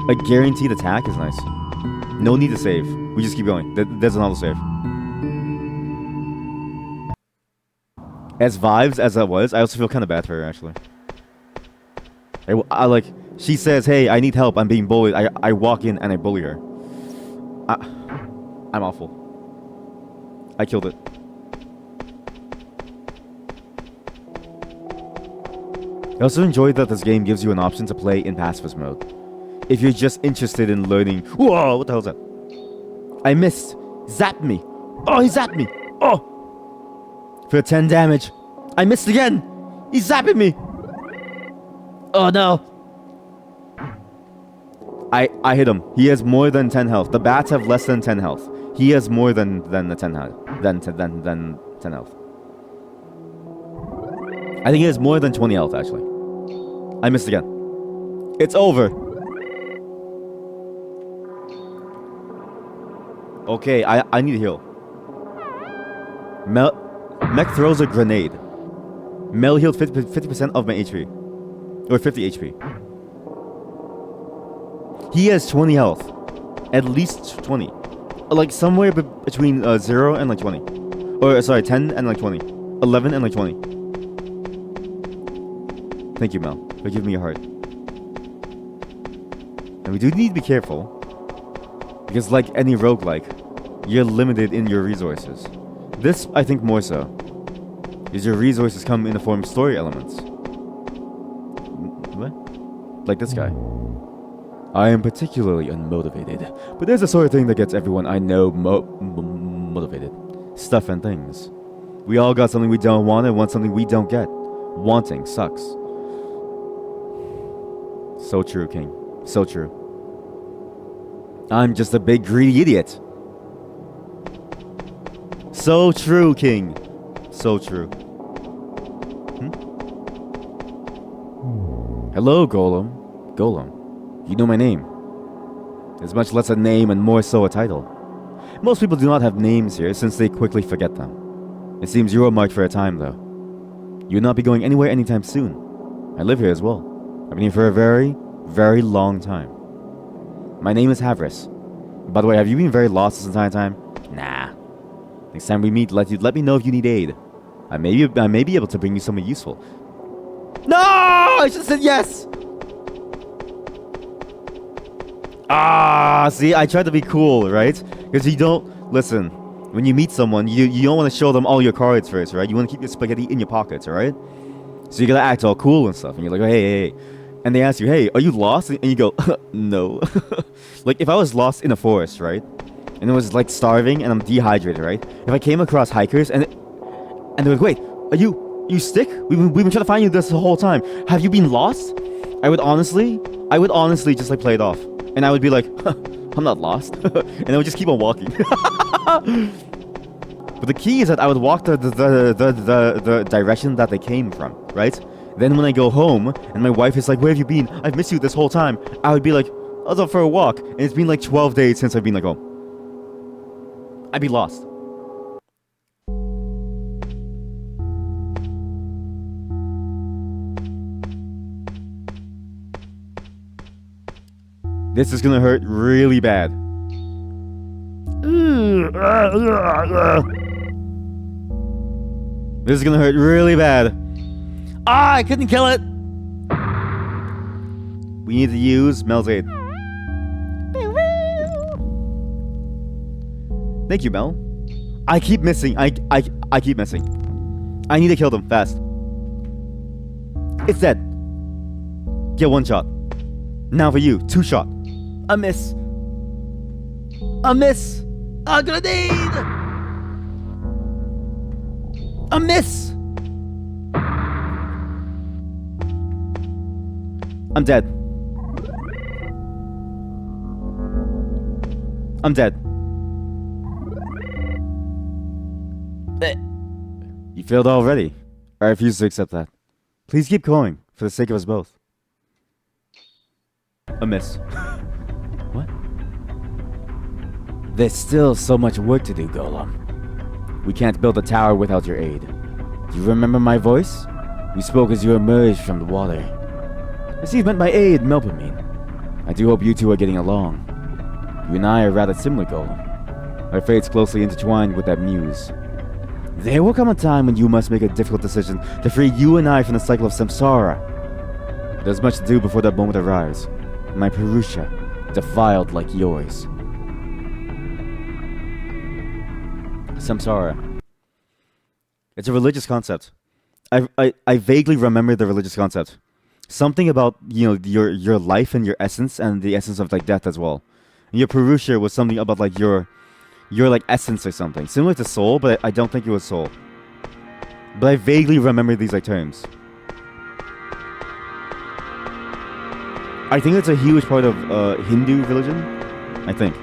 A guaranteed attack is nice. No need to save. We just keep going. There's an auto save. As vibes as that was, I also feel kind of bad for her, actually. I like... She says, hey, I need help. I'm being bullied. I walk in and I bully her. I'm awful. I killed it. I also enjoyed that this game gives you an option to play in pacifist mode. if you're just interested in learning. Whoa, what the hell is that? I missed. Zapped me. Oh, he zapped me. Oh. For 10 damage. I missed again. He's zapping me. Oh no. I hit him. He has more than 10 health. The bats have less than 10 health. He has more than the 10 health. Than 10 health. I think he has more than 20 health actually. I missed again. It's over. Okay, I need a heal. Mech throws a grenade. Mel healed 50% of my HP. Or 50 HP. He has 20 health. At least 20. Like somewhere between 0 and like 20. Or sorry, 10 and like 20. 11 and like 20. Thank you, Mel, for giving me a heart. And we do need to be careful. Because like any roguelike, you're limited in your resources. This, I think more so. Because your resources come in the form of story elements. What? Like this guy. I am particularly unmotivated, but there's a sort of thing that gets everyone I know motivated. Stuff and things. We all got something we don't want and want something we don't get. Wanting sucks. So true, King. So true. I'm just a big greedy idiot. So true, King. So true. Hello, Golem. Golem. You know my name. It's much less a name and more so a title. Most people do not have names here since they quickly forget them. It seems you are marked for a time, though. You will not be going anywhere anytime soon. I live here as well. I've been here for a very, very long time. My name is Havris. By the way, have you been very lost this entire time? Nah. Next time we meet, let me know if you need aid. I may be able to bring you something useful. No! I should have said yes! Ah, see, I tried to be cool, right? Because you don't... Listen, when you meet someone, you don't want to show them all your cards first, right? You want to keep your spaghetti in your pockets, alright? So you gotta act all cool and stuff. And you're like, oh, hey. And they ask you, hey, are you lost? And you go, no. Like, if I was lost in a forest, right? And it was, like, starving and I'm dehydrated, right? If I came across hikers and they're like, wait, are you sick? We've been trying to find you this whole time. Have you been lost? I would honestly just, like, play it off. And I would be like, I'm not lost. And I would just keep on walking. But the key is that I would walk the direction that they came from, right? Then when I go home and my wife is like, where have you been? I've missed you this whole time. I would be like, I was up for a walk. And it's been like 12 days since I've been like home. I'd be lost. This is gonna hurt really bad. This is gonna hurt really bad. Ah, I couldn't kill it. We need to use Mel's aid. Thank you, Mel. I keep missing. I keep missing. I need to kill them fast. It's dead. Get one shot. Now for you, 2 shot. A miss. A miss. A grenade. A miss. I'm dead. I'm dead. You failed already. I refuse to accept that. Please keep going, for the sake of us both. A miss. What? There's still so much work to do, Golem. We can't build a tower without your aid. Do you remember my voice? We spoke as you emerged from the water. I see you've met my aid, Melpomene. I do hope you two are getting along. You and I are rather similar, Golem. Our fates closely intertwined with that muse. There will come a time when you must make a difficult decision to free you and I from the cycle of samsara. There's much to do before that moment arrives. My Purusha, defiled like yours. Samsara. It's a religious concept. I vaguely remember the religious concept. something about your life and your essence and the essence of like death as well. And your Purusha was something about like your like essence or something similar to soul, but I don't think it was soul. But I vaguely remember these like terms. I think it's a huge part of Hindu religion, I think.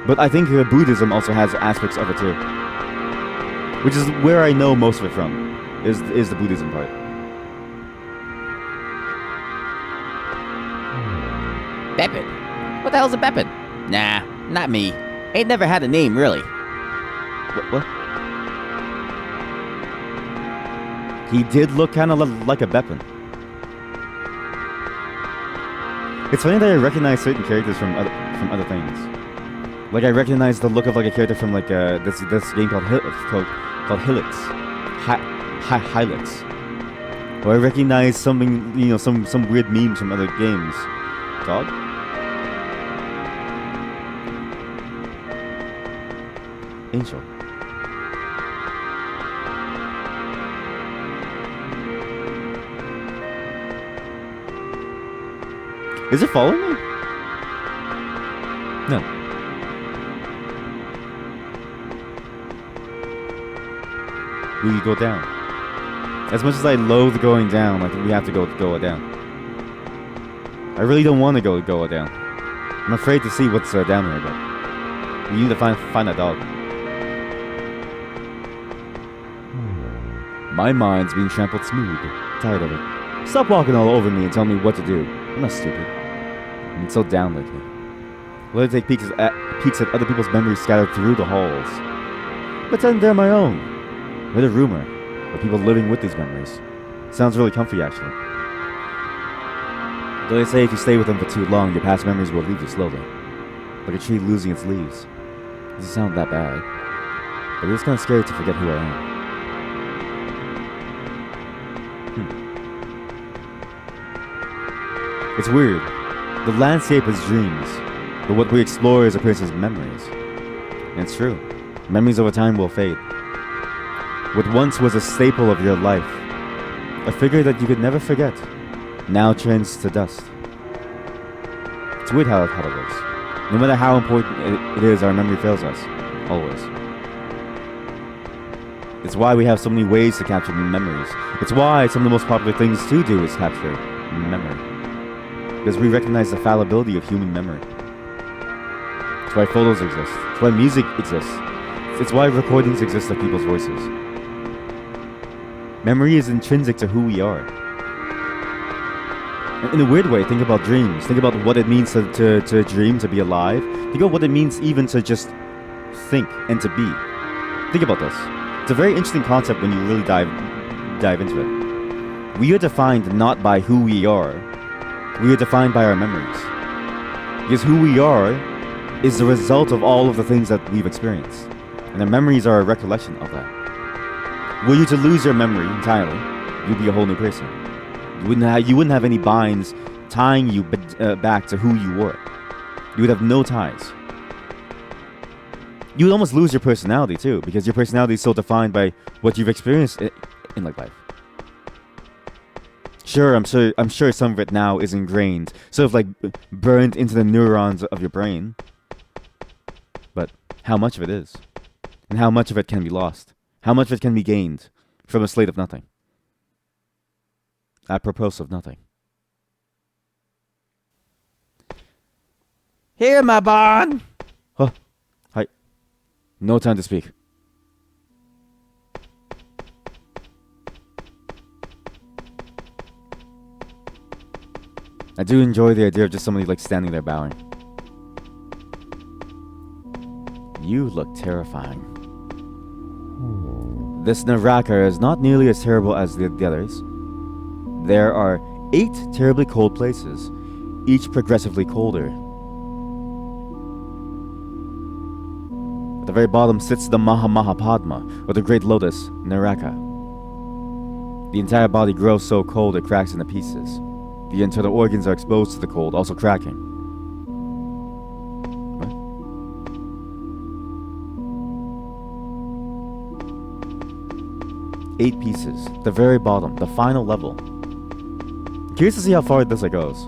But I think Buddhism also has aspects of it too, which is where I know most of it from. Is the Buddhism part. Beppin? What the hell's a Beppin? Nah, not me. Ain't never had a name, really. What? He did look kind of like a Beppin. It's funny that I recognize certain characters from other things. Like I recognize the look of like a character from like this game called Helix, Helix. Or I recognize something, some weird memes from other games. Dog? Angel. Is it following me? No. Will you go down? As much as I loathe going down, like we have to go down. I really don't want to go down. I'm afraid to see what's down here, but we need to find that dog. My mind's being trampled smooth. Tired of it. Stop walking all over me and tell me what to do. I'm not stupid. I'm so down lately. Let me take peeks at other people's memories scattered through the halls. Pretend they're my own. Heard a rumor of people living with these memories. Sounds really comfy, actually. Though they say if you stay with them for too long, your past memories will leave you slowly. Like a tree losing its leaves. Doesn't sound that bad. But it is kind of scary to forget who I am. It's weird. The landscape is dreams, but what we explore is a person's memories. And it's true. Memories over time will fade. What once was a staple of your life, a figure that you could never forget, now turns to dust. It's weird how it works. No matter how important it is, our memory fails us. Always. It's why we have so many ways to capture memories. It's why some of the most popular things to do is capture memory. Because we recognize the fallibility of human memory. It's why photos exist. It's why music exists. It's why recordings exist of people's voices. Memory is intrinsic to who we are. In a weird way, think about dreams. Think about what it means to dream, to be alive. Think about what it means even to just think and to be. Think about this. It's a very interesting concept when you really dive into it. We are defined not by who we are. We are defined by our memories. Because who we are is the result of all of the things that we've experienced. And our memories are a recollection of that. Were you to lose your memory entirely, you'd be a whole new person. You wouldn't have any binds tying you back to who you were. You would have no ties. You would almost lose your personality too, because your personality is so defined by what you've experienced in like life. Sure, I'm sure some of it now is ingrained, sort of like burned into the neurons of your brain. But how much of it is? And how much of it can be lost? How much of it can be gained from a slate of nothing? Apropos of nothing. Here, my bond. Huh. Hi. No time to speak. I do enjoy the idea of just somebody like standing there bowing. You look terrifying. This Naraka is not nearly as terrible as the others. There are 8 terribly cold places, each progressively colder. At the very bottom sits the Mahamahapadma, or the Great Lotus, Naraka. The entire body grows so cold it cracks into pieces. The internal organs are exposed to the cold, also cracking. What? 8 pieces, the very bottom, the final level. curious to see how far this goes.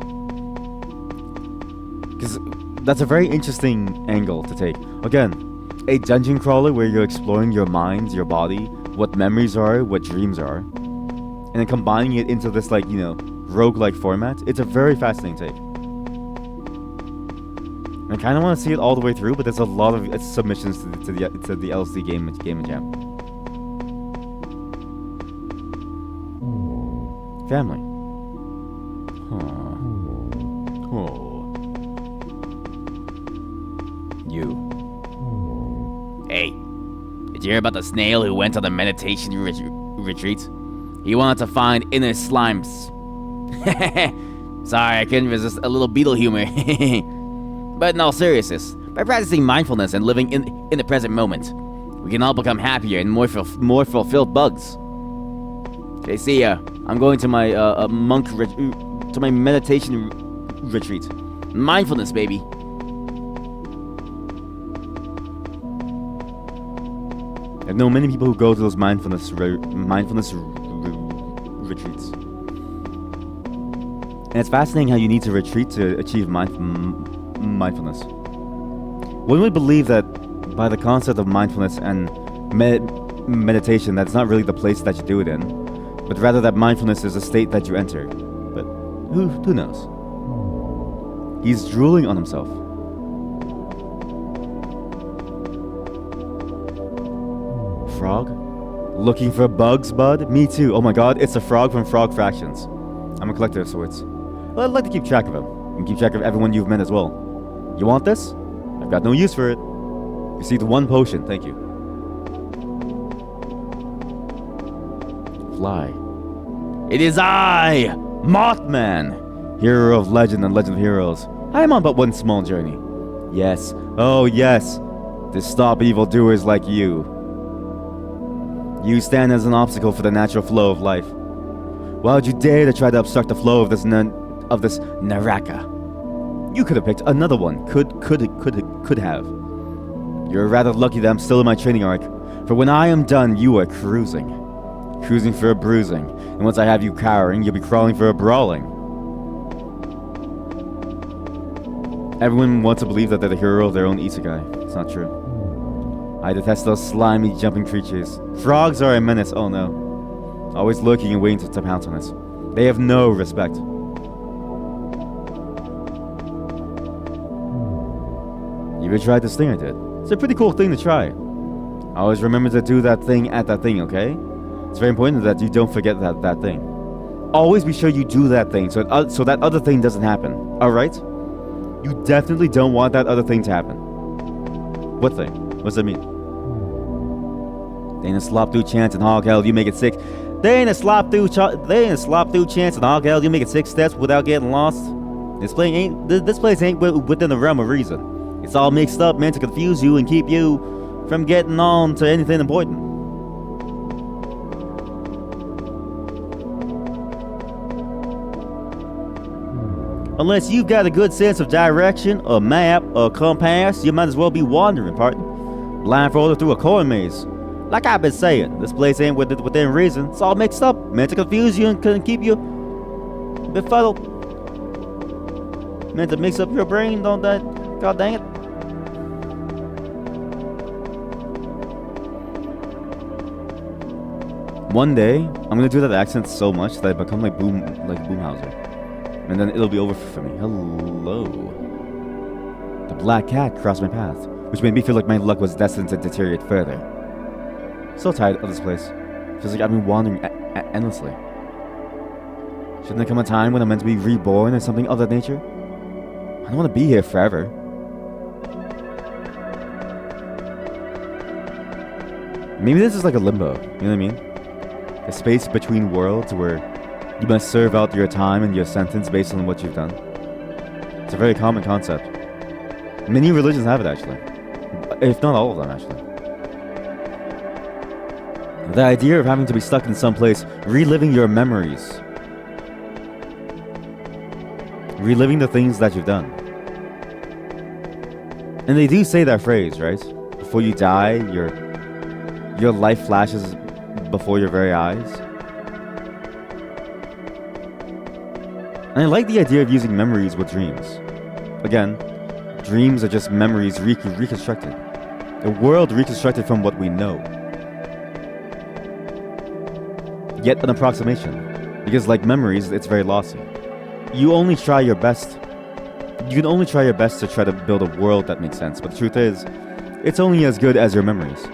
Because that's a very interesting angle to take. Again, a dungeon crawler where you're exploring your mind, your body, what memories are, what dreams are, and then combining it into this, like, you know, roguelike format. It's a very fascinating take. I kind of want to see it all the way through, but there's a lot of submissions to the LSD game and jam. Family. Oh. You. Hey, did you hear about the snail who went on the meditation retreat? He wanted to find inner slimes. Sorry, I couldn't resist a little beetle humor. But in all seriousness, by practicing mindfulness and living in the present moment, we can all become happier and more fulfilled bugs. Okay, see ya. I'm going to my to my meditation retreat. Mindfulness, baby. I've known many people who go to those mindfulness retreats. And it's fascinating how you need to retreat to achieve mindfulness. When we believe that by the concept of mindfulness and meditation, that's not really the place that you do it in, but rather that mindfulness is a state that you enter. But who knows? He's drooling on himself. Frog? Looking for bugs, bud? Me too. Oh my god, it's a frog from Frog Fractions. I'm a collector of sorts. Well, I'd like to keep track of him. And keep track of everyone you've met as well. You want this? I've got no use for it. Received 1 potion, thank you. Fly. It is I, Mothman, hero of legend and legend of heroes. I am on but one small journey. Yes, oh yes, to stop evildoers like you. You stand as an obstacle for the natural flow of life. Why would you dare to try to obstruct the flow of this Naraka? You could have picked another one. Could have. You're rather lucky that I'm still in my training arc. For when I am done, you are cruising. Cruising for a bruising. And once I have you cowering, you'll be crawling for a brawling. Everyone wants to believe that they're the hero of their own isekai. It's not true. I detest those slimy, jumping creatures. Frogs are a menace, oh no. Always lurking and waiting to pounce on us. They have no respect. You ever tried this thing I did? It's a pretty cool thing to try. Always remember to do that thing at that thing, okay? It's very important that you don't forget that thing. Always be sure you do that thing so that other thing doesn't happen, alright? You definitely don't want that other thing to happen. What thing? What's that mean? There ain't a slop through chance in hog hell, you make it 6. There ain't a slop through chance in hog hell, you make it 6 steps without getting lost. This place ain't within the realm of reason. It's all mixed up, meant to confuse you and keep you from getting on to anything important. Unless you've got a good sense of direction, a map, a compass, you might as well be wandering, partner. Blindfolded through a corn maze. Like I've been saying, this place ain't within reason. It's all mixed up, meant to confuse you and keep you befuddled. Meant to mix up your brain, don't that? God dang it. One day, I'm gonna do that accent so much that I become like Boomhauser. And then it'll be over for me. Hello. The black cat crossed my path, which made me feel like my luck was destined to deteriorate further. So tired of this place. Feels like I've been wandering endlessly. Shouldn't there come a time when I'm meant to be reborn or something of that nature? I don't want to be here forever. Maybe this is like a limbo, you know what I mean? A space between worlds where you must serve out your time and your sentence based on what you've done. It's a very common concept. Many religions have it, actually. If not all of them, actually. The idea of having to be stuck in some place, reliving your memories. Reliving the things that you've done. And they do say that phrase, right? Before you die, your life flashes before your very eyes. And I like the idea of using memories with dreams. Again, dreams are just memories reconstructed. A world reconstructed from what we know. Yet an approximation. Because like memories, it's very lossy. You can only try your best to try to build a world that makes sense. But the truth is, it's only as good as your memories.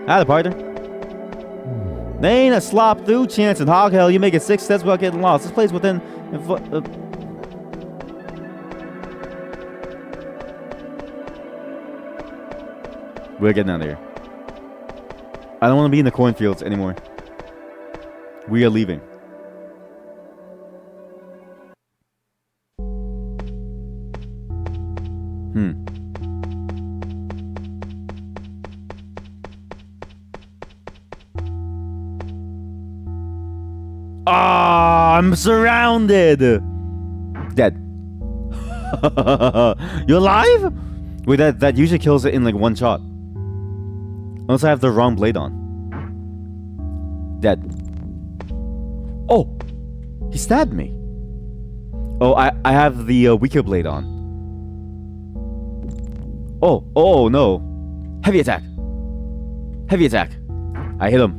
Hi, partner. There ain't a slop through chance in hog hell you make it 6 steps without getting lost. This place within... We're getting out of here. I don't want to be in the cornfields anymore. We are leaving. Ah, I'm surrounded. Dead. You alive? Wait, that usually kills it in like one shot. Unless I have the wrong blade on. Dead. Oh, he stabbed me. Oh, I have the weaker blade on. Oh no. Heavy attack. Heavy attack. I hit him.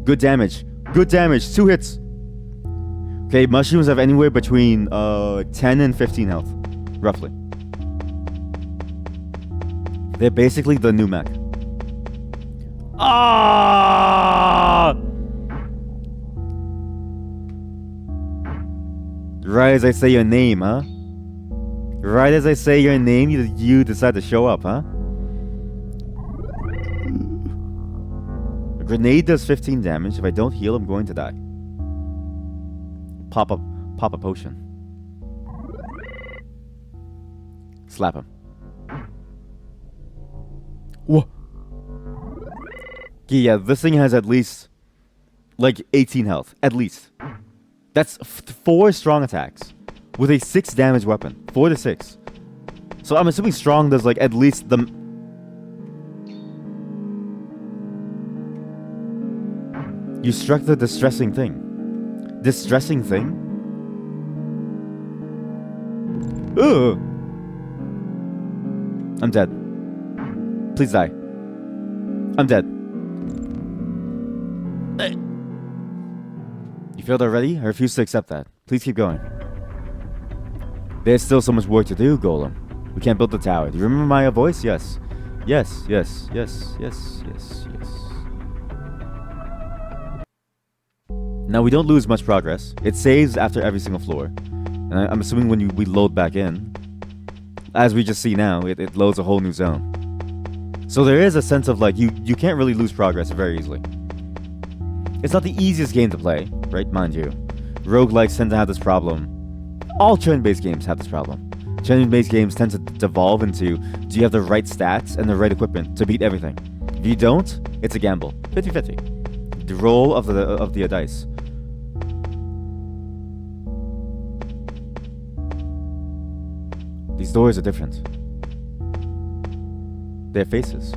Good damage. Good damage. 2 hits. Okay, mushrooms have anywhere between 10 and 15 health. Roughly. They're basically the new mech. Ah! Right as I say your name, huh? Right as I say your name, you decide to show up, huh? A grenade does 15 damage. If I don't heal, I'm going to die. Pop a potion. Slap him. Whoa. Yeah, this thing has at least like 18 health. At least. That's 4 strong attacks with a 6 damage weapon. 4 to 6. So I'm assuming strong does like at least the... You struck the distressing thing. Distressing thing? Ugh. I'm dead. Please die. I'm dead. You failed already? I refuse to accept that. Please keep going. There's still so much work to do, Golem. We can't build the tower. Do you remember my voice? Yes. Yes, yes, yes, yes, yes, yes. Now, we don't lose much progress. It saves after every single floor. And I'm assuming when we load back in, as we just see now, it loads a whole new zone. So there is a sense of like, you can't really lose progress very easily. It's not the easiest game to play, right? Mind you. Roguelikes tend to have this problem. All turn-based games have this problem. Turn-based games tend to devolve into, do you have the right stats and the right equipment to beat everything? If you don't, it's a gamble. 50-50. The roll of the dice. These doors are different. They're faces.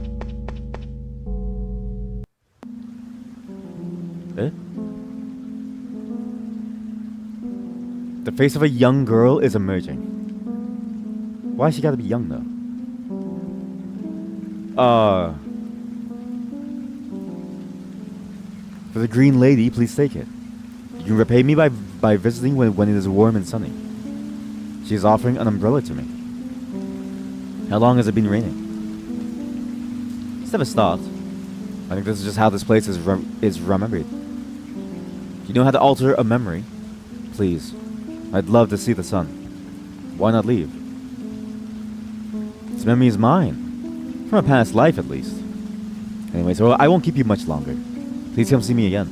Eh? The face of a young girl is emerging. Why she gotta be young though? For the green lady, please take it. You can repay me by visiting when it is warm and sunny. She is offering an umbrella to me. How long has it been raining? It's never stopped. I think this is just how this place is remembered. You know how to alter a memory? Please. I'd love to see the sun. Why not leave? This memory is mine. From a past life, at least. Anyway, so I won't keep you much longer. Please come see me again.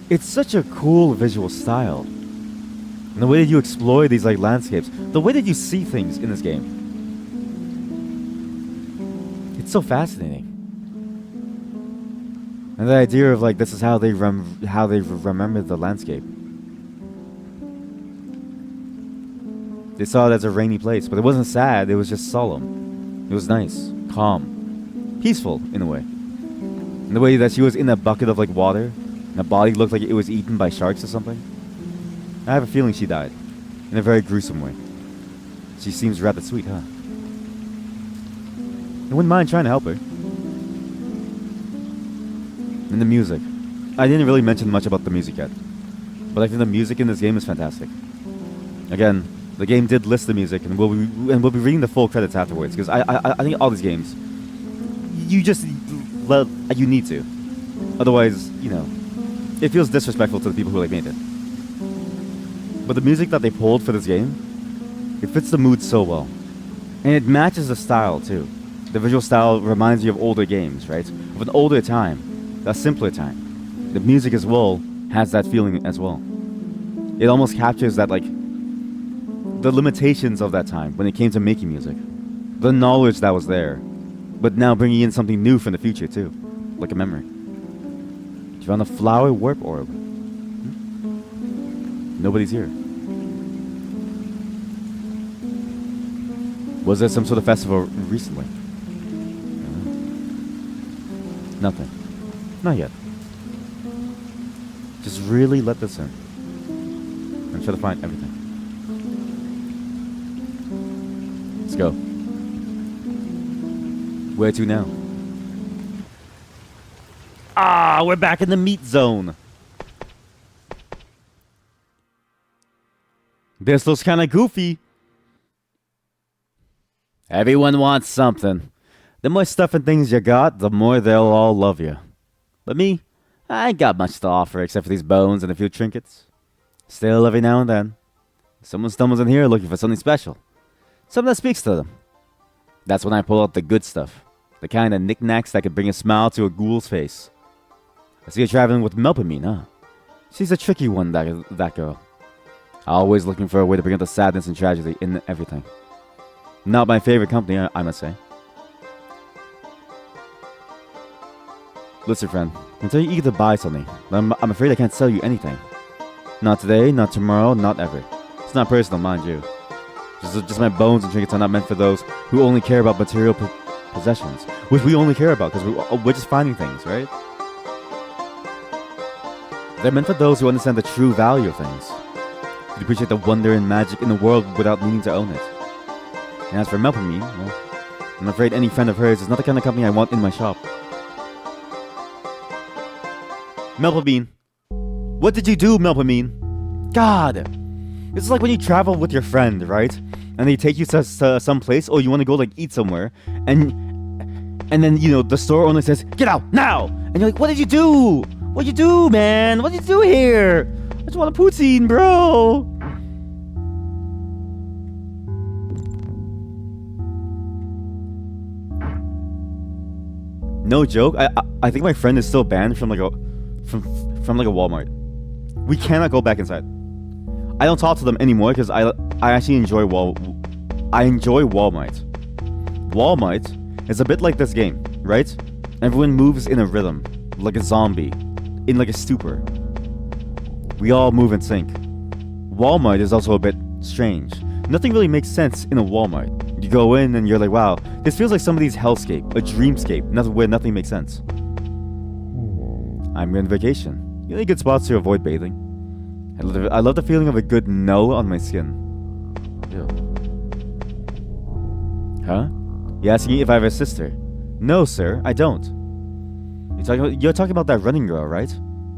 It's such a cool visual style. And the way that you explore these like landscapes, the way that you see things in this game. It's so fascinating. And the idea of like this is how they remember the landscape. They saw it as a rainy place, but it wasn't sad, it was just solemn. It was nice, calm. peaceful in a way. In the way that she was in a bucket of like water, and her body looked like it was eaten by sharks or something. I have a feeling she died in a very gruesome way. She seems rather sweet, huh? I wouldn't mind trying to help her. And the music. I didn't really mention much about the music yet, but I think the music in this game is fantastic. Again, the game did list the music, and we'll be reading the full credits afterwards. Because I think all these games, you need to. Otherwise, you know, it feels disrespectful to the people who like made it. But the music that they pulled for this game, it fits the mood so well, and it matches the style too. The visual style reminds you of older games, right? Of an older time, a simpler time. The music as well has that feeling as well. It almost captures that, like, the limitations of that time when it came to making music. The knowledge that was there, but now bringing in something new from the future too, like a memory. You found a flower warp orb. Nobody's here. Was there some sort of festival recently? Nothing. Not yet. Just really let this in. And try to find everything. Let's go. Where to now? Ah, we're back in the meat zone. This looks kind of goofy. Everyone wants something. The more stuff and things you got, the more they'll all love you. But me, I ain't got much to offer except for these bones and a few trinkets. Still, every now and then, someone stumbles in here looking for something special. Something that speaks to them. That's when I pull out the good stuff. The kind of knickknacks that could bring a smile to a ghoul's face. I see her traveling with Melpomene, huh? She's a tricky one, that girl. Always looking for a way to bring out the sadness and tragedy in everything. Not my favorite company, I must say. Listen, friend, I'm so eager to buy something, but I'm afraid I can't sell you anything. Not today, not tomorrow, not ever. It's not personal, mind you. Just my bones and trinkets are not meant for those who only care about material possessions, which we only care about because we're just finding things, right? They're meant for those who understand the true value of things, who appreciate the wonder and magic in the world without needing to own it. And as for Melpomene, well, I'm afraid any friend of hers is not the kind of company I want in my shop. Melpomene. What did you do, Melpomene? God! It's like when you travel with your friend, right? And they take you to some place, or you want to go like eat somewhere, and then, you know, the store owner says, "Get out, now!" And you're like, "What did you do? What did you do, man? What did you do here? I just want a poutine, bro!" No joke, I think my friend is still banned from like a Walmart. We cannot go back inside. I don't talk to them anymore because I actually enjoy Walmart. Walmart is a bit like this game, right? Everyone moves in a rhythm, like a zombie, in like a stupor. We all move in sync. Walmart is also a bit strange. Nothing really makes sense in a Walmart. You go in and you're like, wow, this feels like somebody's hellscape, a dreamscape, where nothing makes sense. I'm on vacation. Really good spots to avoid bathing. I love the feeling of a good no on my skin. Ew. Huh? You asking me if I have a sister? No, sir, I don't. You're talking about that running girl, right?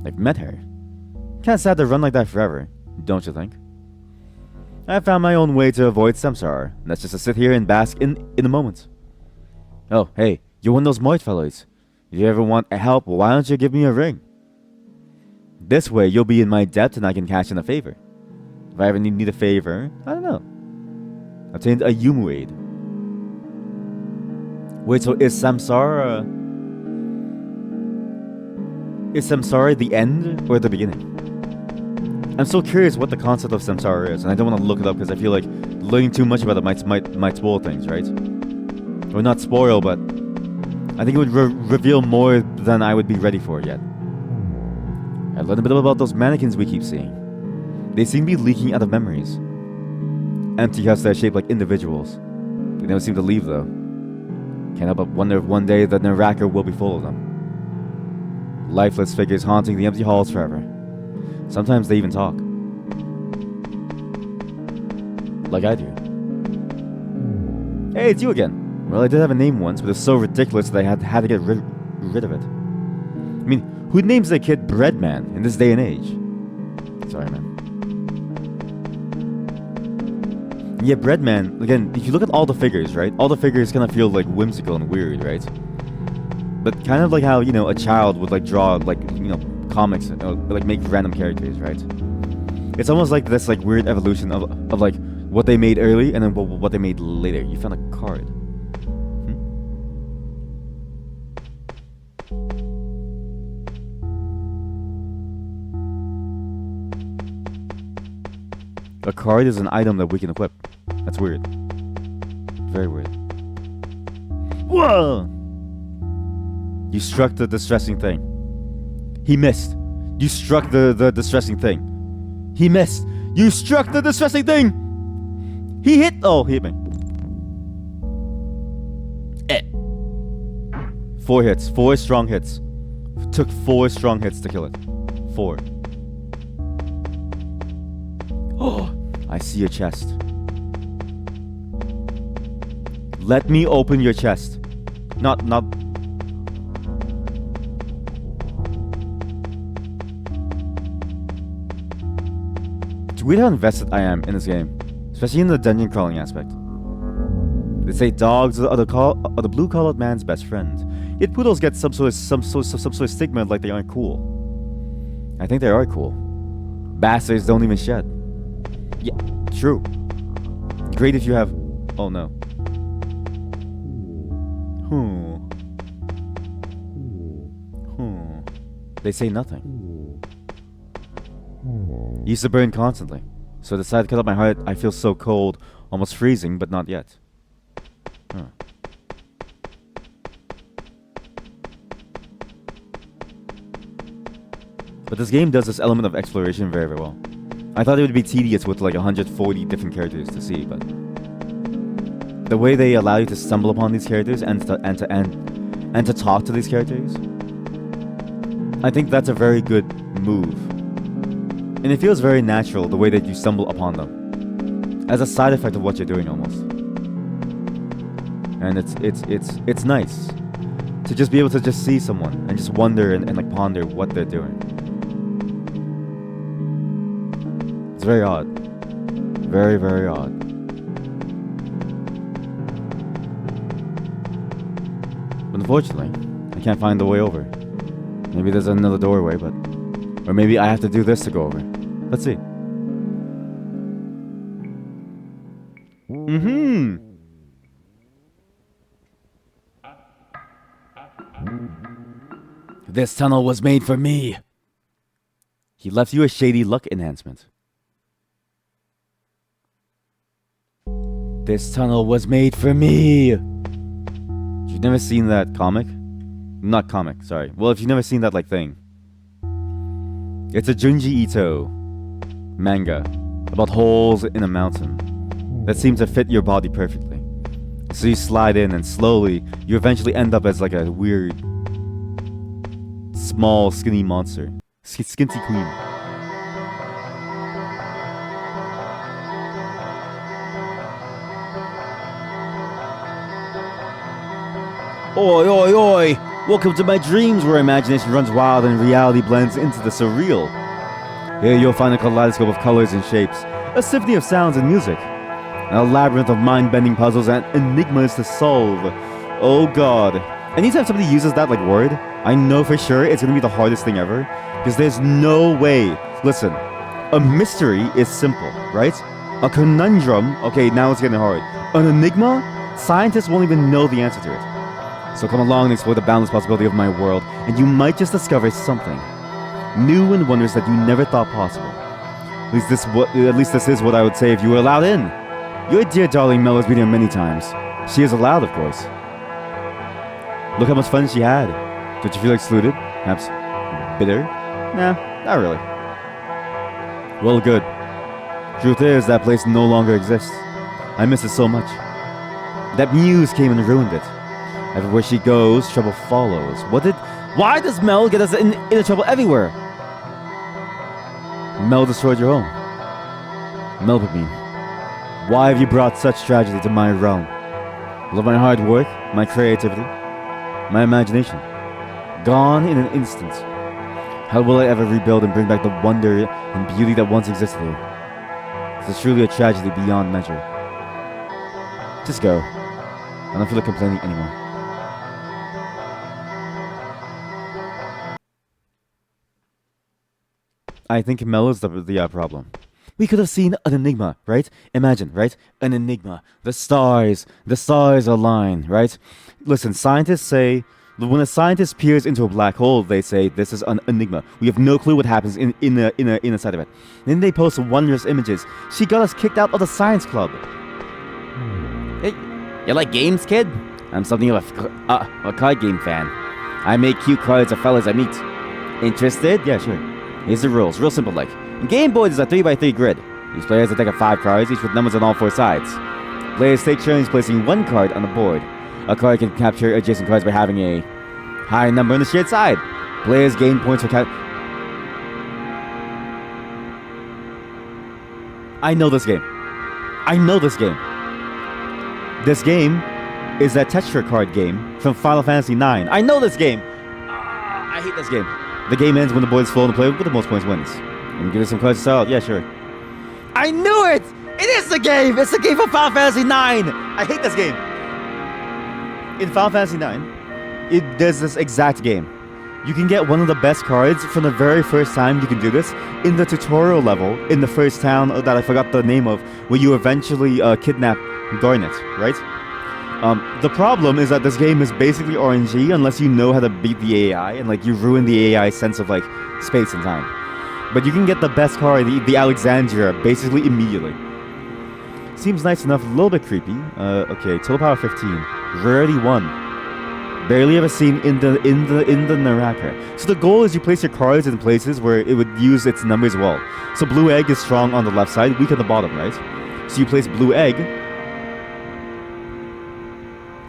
I've met her. Kinda sad to run like that forever, don't you think? I found my own way to avoid samsara. That's just to sit here and bask in the moment. Oh, hey, you're one of those Moit fellows. If you ever want help, why don't you give me a ring? This way, you'll be in my debt and I can cash in a favor. If I ever need a favor, I don't know. Obtained a Yumu aid. Wait, so is samsara the end or the beginning? I'm so curious what the concept of samsara is, and I don't want to look it up because I feel like learning too much about it might spoil things, right? Or not spoil, but I think it would reveal more than I would be ready for yet. I learned a bit about those mannequins we keep seeing. They seem to be leaking out of memories. Empty huts that are shaped like individuals. They never seem to leave, though. Can't help but wonder if one day the Naraka will be full of them. Lifeless figures haunting the empty halls forever. Sometimes they even talk. Like I do. Hey, it's you again. Well, I did have a name once, but it's so ridiculous that I had to get rid of it. I mean, who names their kid Breadman in this day and age? Sorry, man. Yeah, Breadman, again, if you look at all the figures, right? All the figures kind of feel like whimsical and weird, right? But kind of like how, you know, a child would like draw like, you know, comics, like make random characters, right? It's almost like this like weird evolution of like what they made early and then what they made later. You found a card. A card is an item that we can equip. That's weird. Very weird. Whoa! You struck the distressing thing. He missed. You struck the distressing thing. He missed. You struck the distressing thing! He hit! Oh, he hit me. 4 hits. 4 strong hits. Took 4 strong hits to kill it. 4. Oh, I see your chest. Let me open your chest. Not. It's weird how invested I am in this game, especially in the dungeon crawling aspect. They say dogs are the blue-collared man's best friend. Yet poodles get some sort of stigma like they aren't cool. I think they are cool. Bastards don't even shed. Yeah, true. Great if you have... Oh no. They say nothing. Used to burn constantly. So I decided to cut up my heart. I feel so cold, almost freezing, but not yet. Huh. But this game does this element of exploration very, very well. I thought it would be tedious with like 140 different characters to see, but the way they allow you to stumble upon these characters and to talk to these characters, I think that's a very good move. And it feels very natural the way that you stumble upon them, as a side effect of what you're doing almost. And it's nice to just be able to just see someone and just wonder and like ponder what they're doing. It's very odd. Very, very odd. But unfortunately, I can't find the way over. Maybe there's another doorway, but... Or maybe I have to do this to go over. Let's see. This tunnel was made for me. He left you a shady luck enhancement. This tunnel was made for me. You've never seen that comic? Not comic, sorry. Well, if you've never seen that like thing. It's a Junji Ito manga about holes in a mountain that seem to fit your body perfectly. So you slide in and slowly you eventually end up as like a weird, small, skinny monster. Skinty queen. Oi, oi, oi! Welcome to my dreams where imagination runs wild and reality blends into the surreal. Here you'll find a kaleidoscope of colors and shapes, a symphony of sounds and music, and a labyrinth of mind-bending puzzles and enigmas to solve. Oh god. Anytime somebody uses that like word, I know for sure it's gonna be the hardest thing ever, because there's no way. Listen, a mystery is simple, right? A conundrum, okay, now it's getting hard. An enigma, scientists won't even know the answer to it. So come along and explore the boundless possibility of my world, and you might just discover something new and wondrous that you never thought possible. At least this is what I would say if you were allowed in. Your dear darling Mel has been here many times. She is allowed, of course. Look how much fun she had. Don't you feel excluded? Perhaps bitter? Nah, not really. Well, good. Truth is, that place no longer exists. I miss it so much. That muse came and ruined it. Everywhere she goes, trouble follows. Why does Mel get us into trouble everywhere? Mel destroyed your home. Melpomene, why have you brought such tragedy to my realm? All of my hard work, my creativity, my imagination, gone in an instant. How will I ever rebuild and bring back the wonder and beauty that once existed here? This is truly a tragedy beyond measure. Just go. I don't feel like complaining anymore. I think Mel is the problem. We could have seen an enigma, right? Imagine, right? An enigma. The stars align, right? Listen, scientists say when a scientist peers into a black hole, they say this is an enigma. We have no clue what happens inside of it. Then they post wondrous images. She got us kicked out of the science club. Hey, you like games, kid? I'm something of a card game fan. I make cute cards of fellas I meet. Interested? Yeah, sure. Here's the rules, real simple like. In Game Boy, there's a 3x3 grid. Each player has a deck of 5 cards, each with numbers on all 4 sides. Players take turns placing 1 card on the board. A card can capture adjacent cards by having a high number on the shared side. Players gain points for I know this game. This game is that texture card game from Final Fantasy IX. I know this game! I hate this game. The game ends when the board is full and the player with the most points wins. And give us some cards to sell. Yeah, sure. I knew it! It is the game! It's the game from Final Fantasy IX! I hate this game. In Final Fantasy IX, there's this exact game. You can get one of the best cards from the very first time you can do this in the tutorial level in the first town that I forgot the name of, where you eventually kidnap Garnet, right? The problem is that this game is basically RNG unless you know how to beat the AI and like you ruin the AI sense of like space and time. But you can get the best card, the Alexandria, basically immediately. Seems nice enough, a little bit creepy. Okay, total power 15, rarity 1. Barely ever seen in the Naraka. So the goal is you place your cards in places where it would use its numbers well. So blue egg is strong on the left side, weak on the bottom, right? So you place blue egg.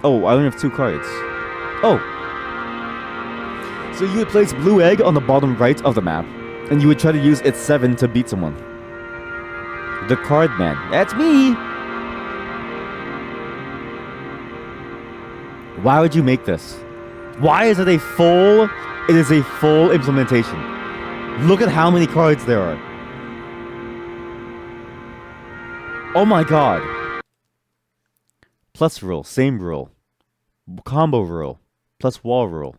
Oh, I only have 2 cards. Oh. So you would place blue egg on the bottom right of the map, and you would try to use its 7 to beat someone. The card man. That's me! Why would you make this? Why is it a full... It is a full implementation. Look at how many cards there are. Oh my god. Plus rule, same rule. Combo rule, plus wall rule.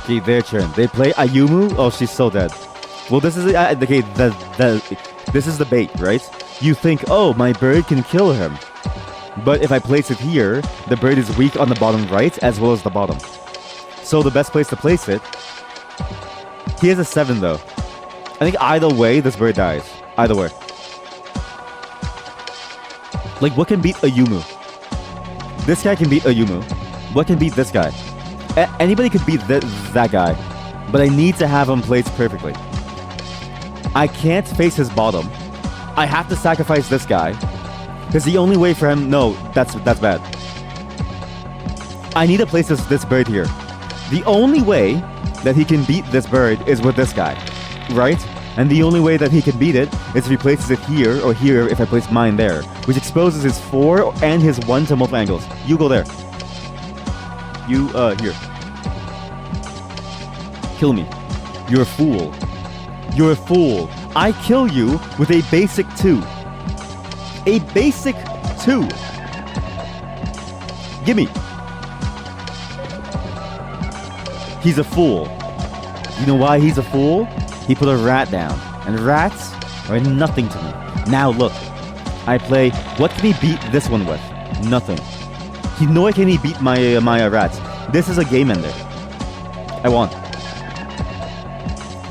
Okay, their turn. They play Ayumu. Oh, she's so dead. Well, this is okay. This is the bait, right? You think, oh, my bird can kill him, but if I place it here, the bird is weak on the bottom right as well as the bottom. So the best place to place it. He has a 7 though. I think either way, this bird dies. Either way. Like, what can beat Ayumu? This guy can beat Ayumu. What can beat this guy? Anybody could beat that guy, but I need to have him placed perfectly. I can't face his bottom. I have to sacrifice this guy, because the only way for him... No, that's bad. I need to place this bird here. The only way that he can beat this bird is with this guy, right? And the only way that he can beat it is if he places it here or here if I place mine there, which exposes his 4 and his 1 to multiple angles. You go there. You, here. Kill me. You're a fool. You're a fool. I kill you with a basic 2. A basic 2. Gimme. He's a fool. You know why he's a fool? He put a rat down, and rats are nothing to me. Now look, I play. What can he beat this one with? Nothing. Nor can he beat my rats. This is a game ender. I won.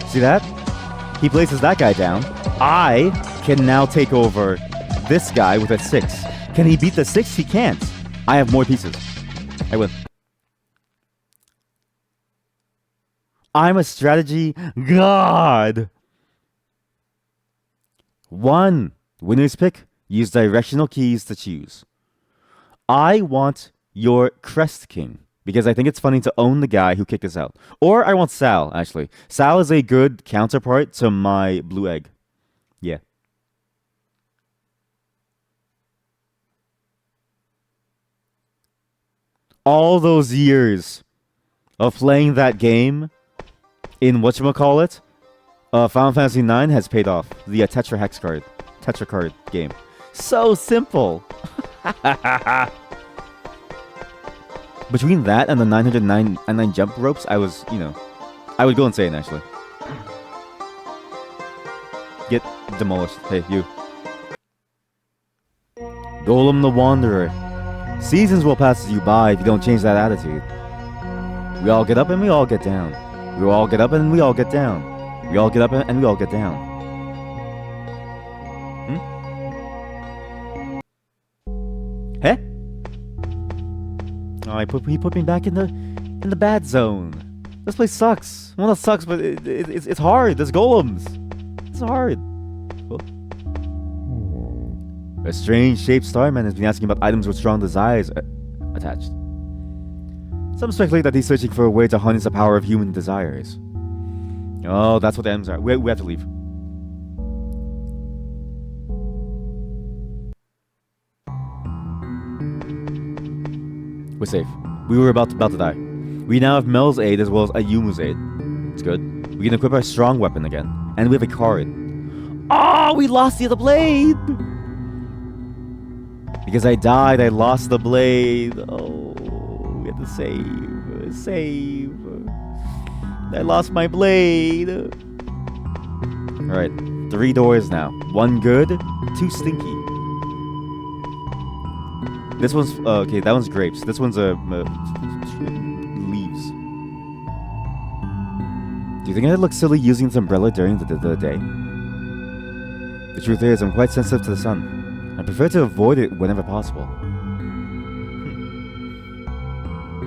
See that? He places that guy down. I can now take over this guy with a 6. Can he beat the 6? He can't. I have more pieces. I win. I'm a strategy god. 1. Winner's pick. Use directional keys to choose. I want your Crest King because I think it's funny to own the guy who kicked us out. Or I want Sal, actually. Sal is a good counterpart to my blue egg. Yeah. All those years of playing that game in whatchamacallit, Final Fantasy IX has paid off. The Tetra card game. So simple. Between that and the 909 jump ropes, I was, I would go insane, actually. Get demolished. Hey, you. Golem the Wanderer. Seasons will pass you by if you don't change that attitude. We all get up and we all get down. We all get up and we all get down. We all get up and we all get down. Huh? Oh, he put me back in the bad zone. This place sucks. Well, not sucks, but it's hard. There's golems. It's hard. Oh. A strange-shaped starman has been asking about items with strong desires attached. Some speculate that he's searching for a way to harness the power of human desires. Oh, that's what the items are. We have to leave. We're safe. We were about to die. We now have Mel's aid as well as Ayumu's aid. It's good. We can equip our strong weapon again. And we have a card. Oh, we lost the other blade! Because I died, I lost the blade. Oh, we had to save. I lost my blade. Alright, 3 doors now. 1 good, 2 stinky. This one's, okay, that one's grapes. This one's, leaves. Do you think I'd look silly using this umbrella during the day? The truth is, I'm quite sensitive to the sun. I prefer to avoid it whenever possible.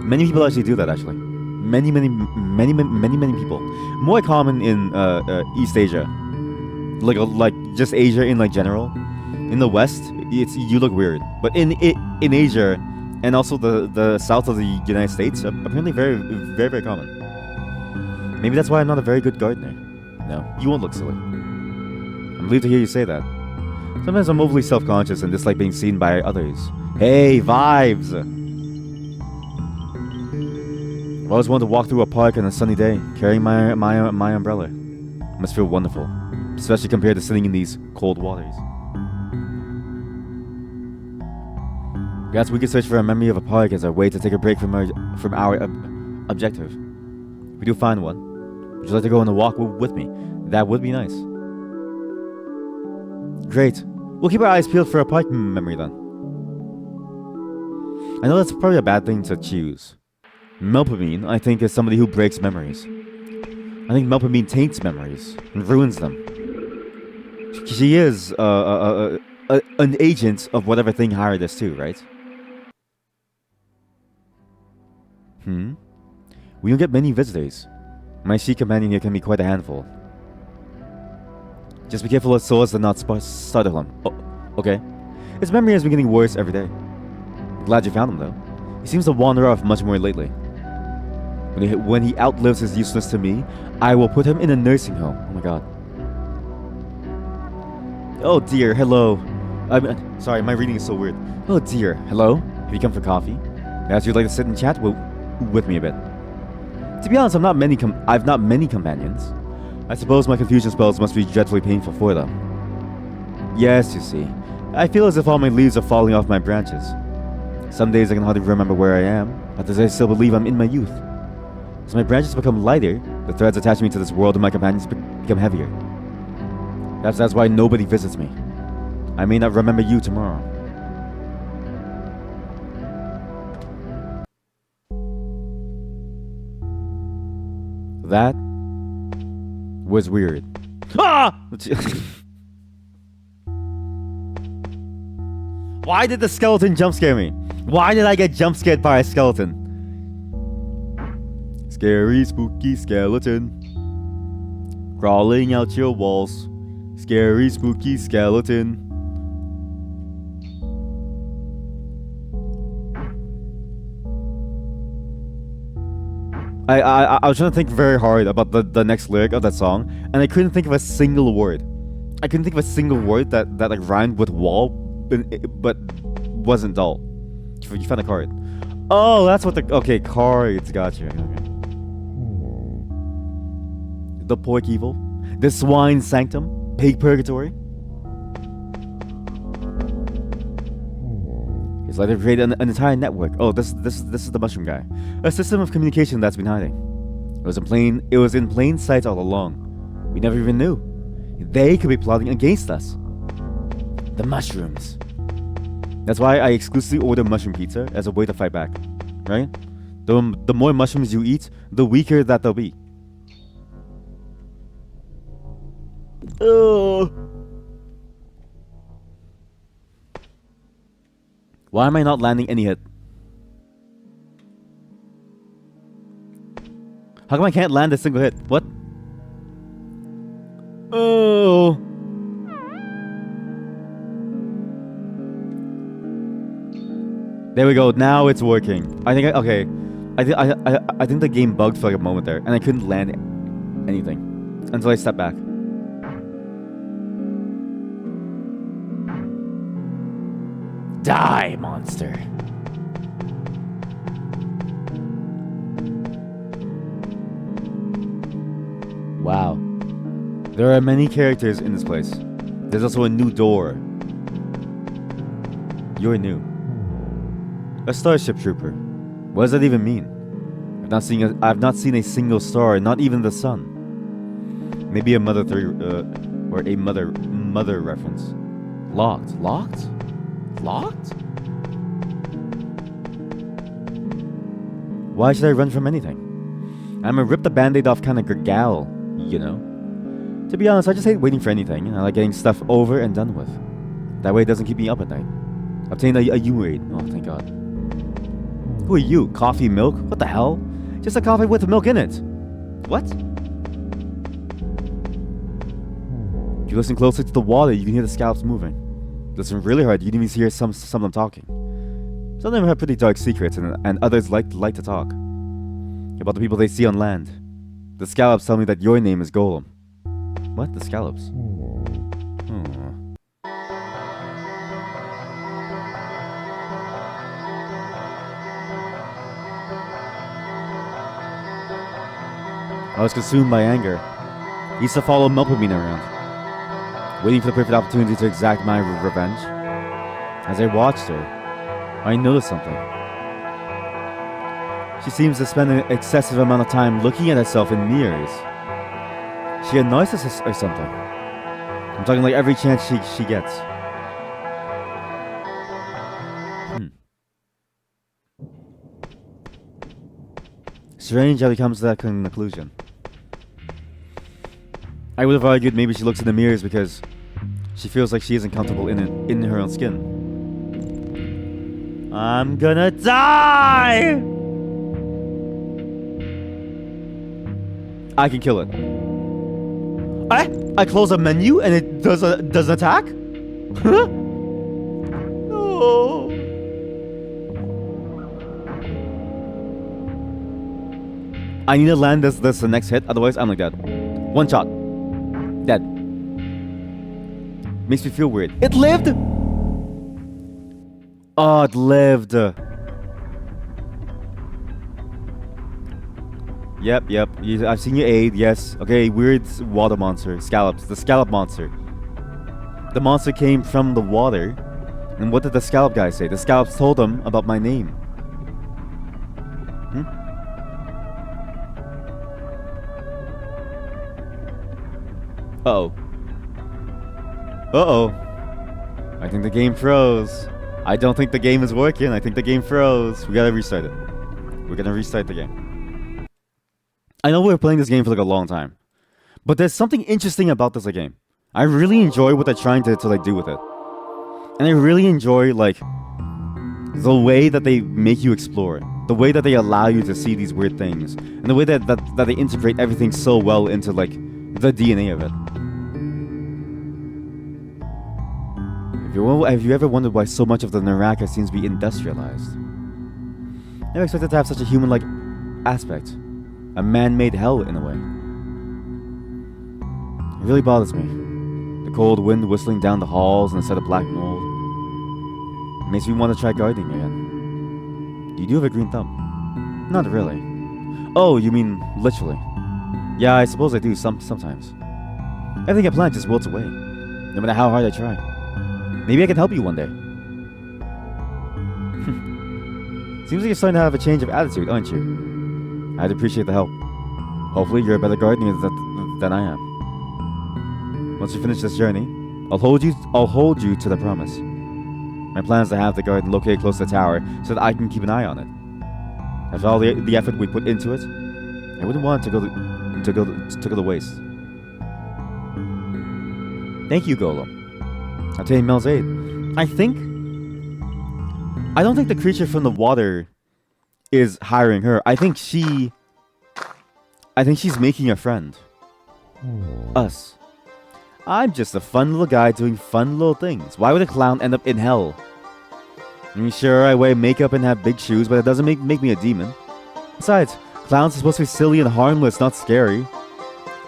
Many people actually do that, actually. Many people. More common in East Asia. Like just Asia in like general. In the West, you look weird. But in Asia and also the south of the United States, apparently very, very, very common. Maybe that's why I'm not a very good gardener. No, you won't look silly. I'm relieved to hear you say that. Sometimes I'm overly self-conscious and dislike being seen by others. Hey, vibes! I've always wanted to walk through a park on a sunny day, carrying my umbrella. It must feel wonderful, especially compared to sitting in these cold waters. Perhaps we could search for a memory of a park as a way to take a break from our objective. If we do find one, would you like to go on a walk with me? That would be nice. Great. We'll keep our eyes peeled for a park memory then. I know that's probably a bad thing to choose. Melpomene, I think, is somebody who breaks memories. I think Melpomene taints memories and ruins them. She is an agent of whatever thing hired us too, right? We don't get many visitors. My she companion here can be quite a handful. Just be careful so as to not startle him. Oh, okay. His memory has been getting worse every day. Glad you found him, though. He seems to wander off much more lately. When he outlives his uselessness to me, I will put him in a nursing home. Oh my god. Oh dear, hello. Sorry, my reading is so weird. Oh dear, hello. Have you come for coffee? Perhaps you'd like to sit and chat with me a bit. To be honest, I've not many companions. I suppose my confusion spells must be dreadfully painful for them. Yes, you see. I feel as if all my leaves are falling off my branches. Some days I can hardly remember where I am, others I still believe I'm in my youth. As my branches become lighter, the threads attaching me to this world and my companions become heavier. Perhaps that's why nobody visits me. I may not remember you tomorrow. That was weird. Ah! Why did the skeleton jump scare me? Why did I get jump scared by a skeleton? Scary, spooky skeleton crawling out your walls. Scary, spooky skeleton. I was trying to think very hard about the next lyric of that song, and I couldn't think of a single word. I couldn't think of a single word that like rhymed with wall, but wasn't dull. You found a card. Oh, that's what the okay cards. Gotcha. Okay. The pork evil, the swine sanctum, pig purgatory. It's like they've created an entire network. Oh, this is the mushroom guy. A system of communication that's been hiding. It was in plain sight all along. We never even knew. They could be plotting against us. The mushrooms. That's why I exclusively order mushroom pizza as a way to fight back. Right? The more mushrooms you eat, the weaker that they'll be. Why am I not landing any hit? How come I can't land a single hit? What? Oh. There we go. Now it's working. I think I think the game bugged for like a moment there, and I couldn't land anything until I stepped back. Die, monster. Wow. There are many characters in this place. There's also a new door. You're new. A starship trooper. What does that even mean? I've not seen a single star, not even the sun. Maybe a mother or a mother reference. Locked. Locked? Why should I run from anything? I'm a rip the band-aid off kind of gal, you know? To be honest, I just hate waiting for anything. I like getting stuff over and done with. That way it doesn't keep me up at night. Obtained a U-raid. Oh, thank God. Who are you? Coffee milk? What the hell? Just a coffee with milk in it. What? If you listen closely to the water, you can hear the scallops moving. Listen really hard, you can even hear some of them talking. Some of them have pretty dark secrets, and others like to talk about the people they see on land. The scallops tell me that your name is Golem. What? The scallops? I was consumed by anger. I used to follow Melpomene around, waiting for the perfect opportunity to exact my revenge. As I watched her, I noticed something. She seems to spend an excessive amount of time looking at herself in mirrors. She annoys us or something. I'm talking like every chance she gets. Strange how he comes to that conclusion. I would have argued maybe she looks in the mirrors because she feels like she isn't comfortable in her own skin. I'm gonna die! I can kill it. I close a menu and it does an attack? Huh? No. I need to land this the next hit, otherwise I'm like dead. One shot. Dead. Makes me feel weird. It lived! Oh, it lived. Yep. I've seen you aid, yes. Okay, weird water monster. Scallops. The scallop monster. The monster came from the water. And what did the scallop guy say? The scallops told him about my name. Uh-oh. I think the game froze. I don't think the game is working. I think the game froze. We gotta restart it. We're gonna restart the game. I know we were playing this game for like a long time, but there's something interesting about this game. I really enjoy what they're trying to like do with it. And I really enjoy like the way that they make you explore, the way that they allow you to see these weird things, and the way that they integrate everything so well into like the DNA of it. Have you ever wondered why so much of the Naraka seems to be industrialized? Never expected to have such a human-like aspect. A man-made hell, in a way. It really bothers me. The cold wind whistling down the halls and a set of black mold. It makes me want to try gardening again. You do have a green thumb. Not really. Oh, you mean literally. Yeah, I suppose I do sometimes. Everything I plant just wilts away, no matter how hard I try. Maybe I can help you one day. Seems like you're starting to have a change of attitude, aren't you? I'd appreciate the help. Hopefully you're a better gardener than I am. Once you finish this journey, I'll hold you to the promise. My plan is to have the garden located close to the tower so that I can keep an eye on it. After all the effort we put into it, I wouldn't want it to go to waste. Thank you, Golem. Obtain Mel's aid. I don't think the creature from the water is hiring her. I think she's making a friend. Us. I'm just a fun little guy doing fun little things. Why would a clown end up in hell? I mean, sure, I wear makeup and have big shoes, but it doesn't make me a demon. Besides, clowns are supposed to be silly and harmless, not scary.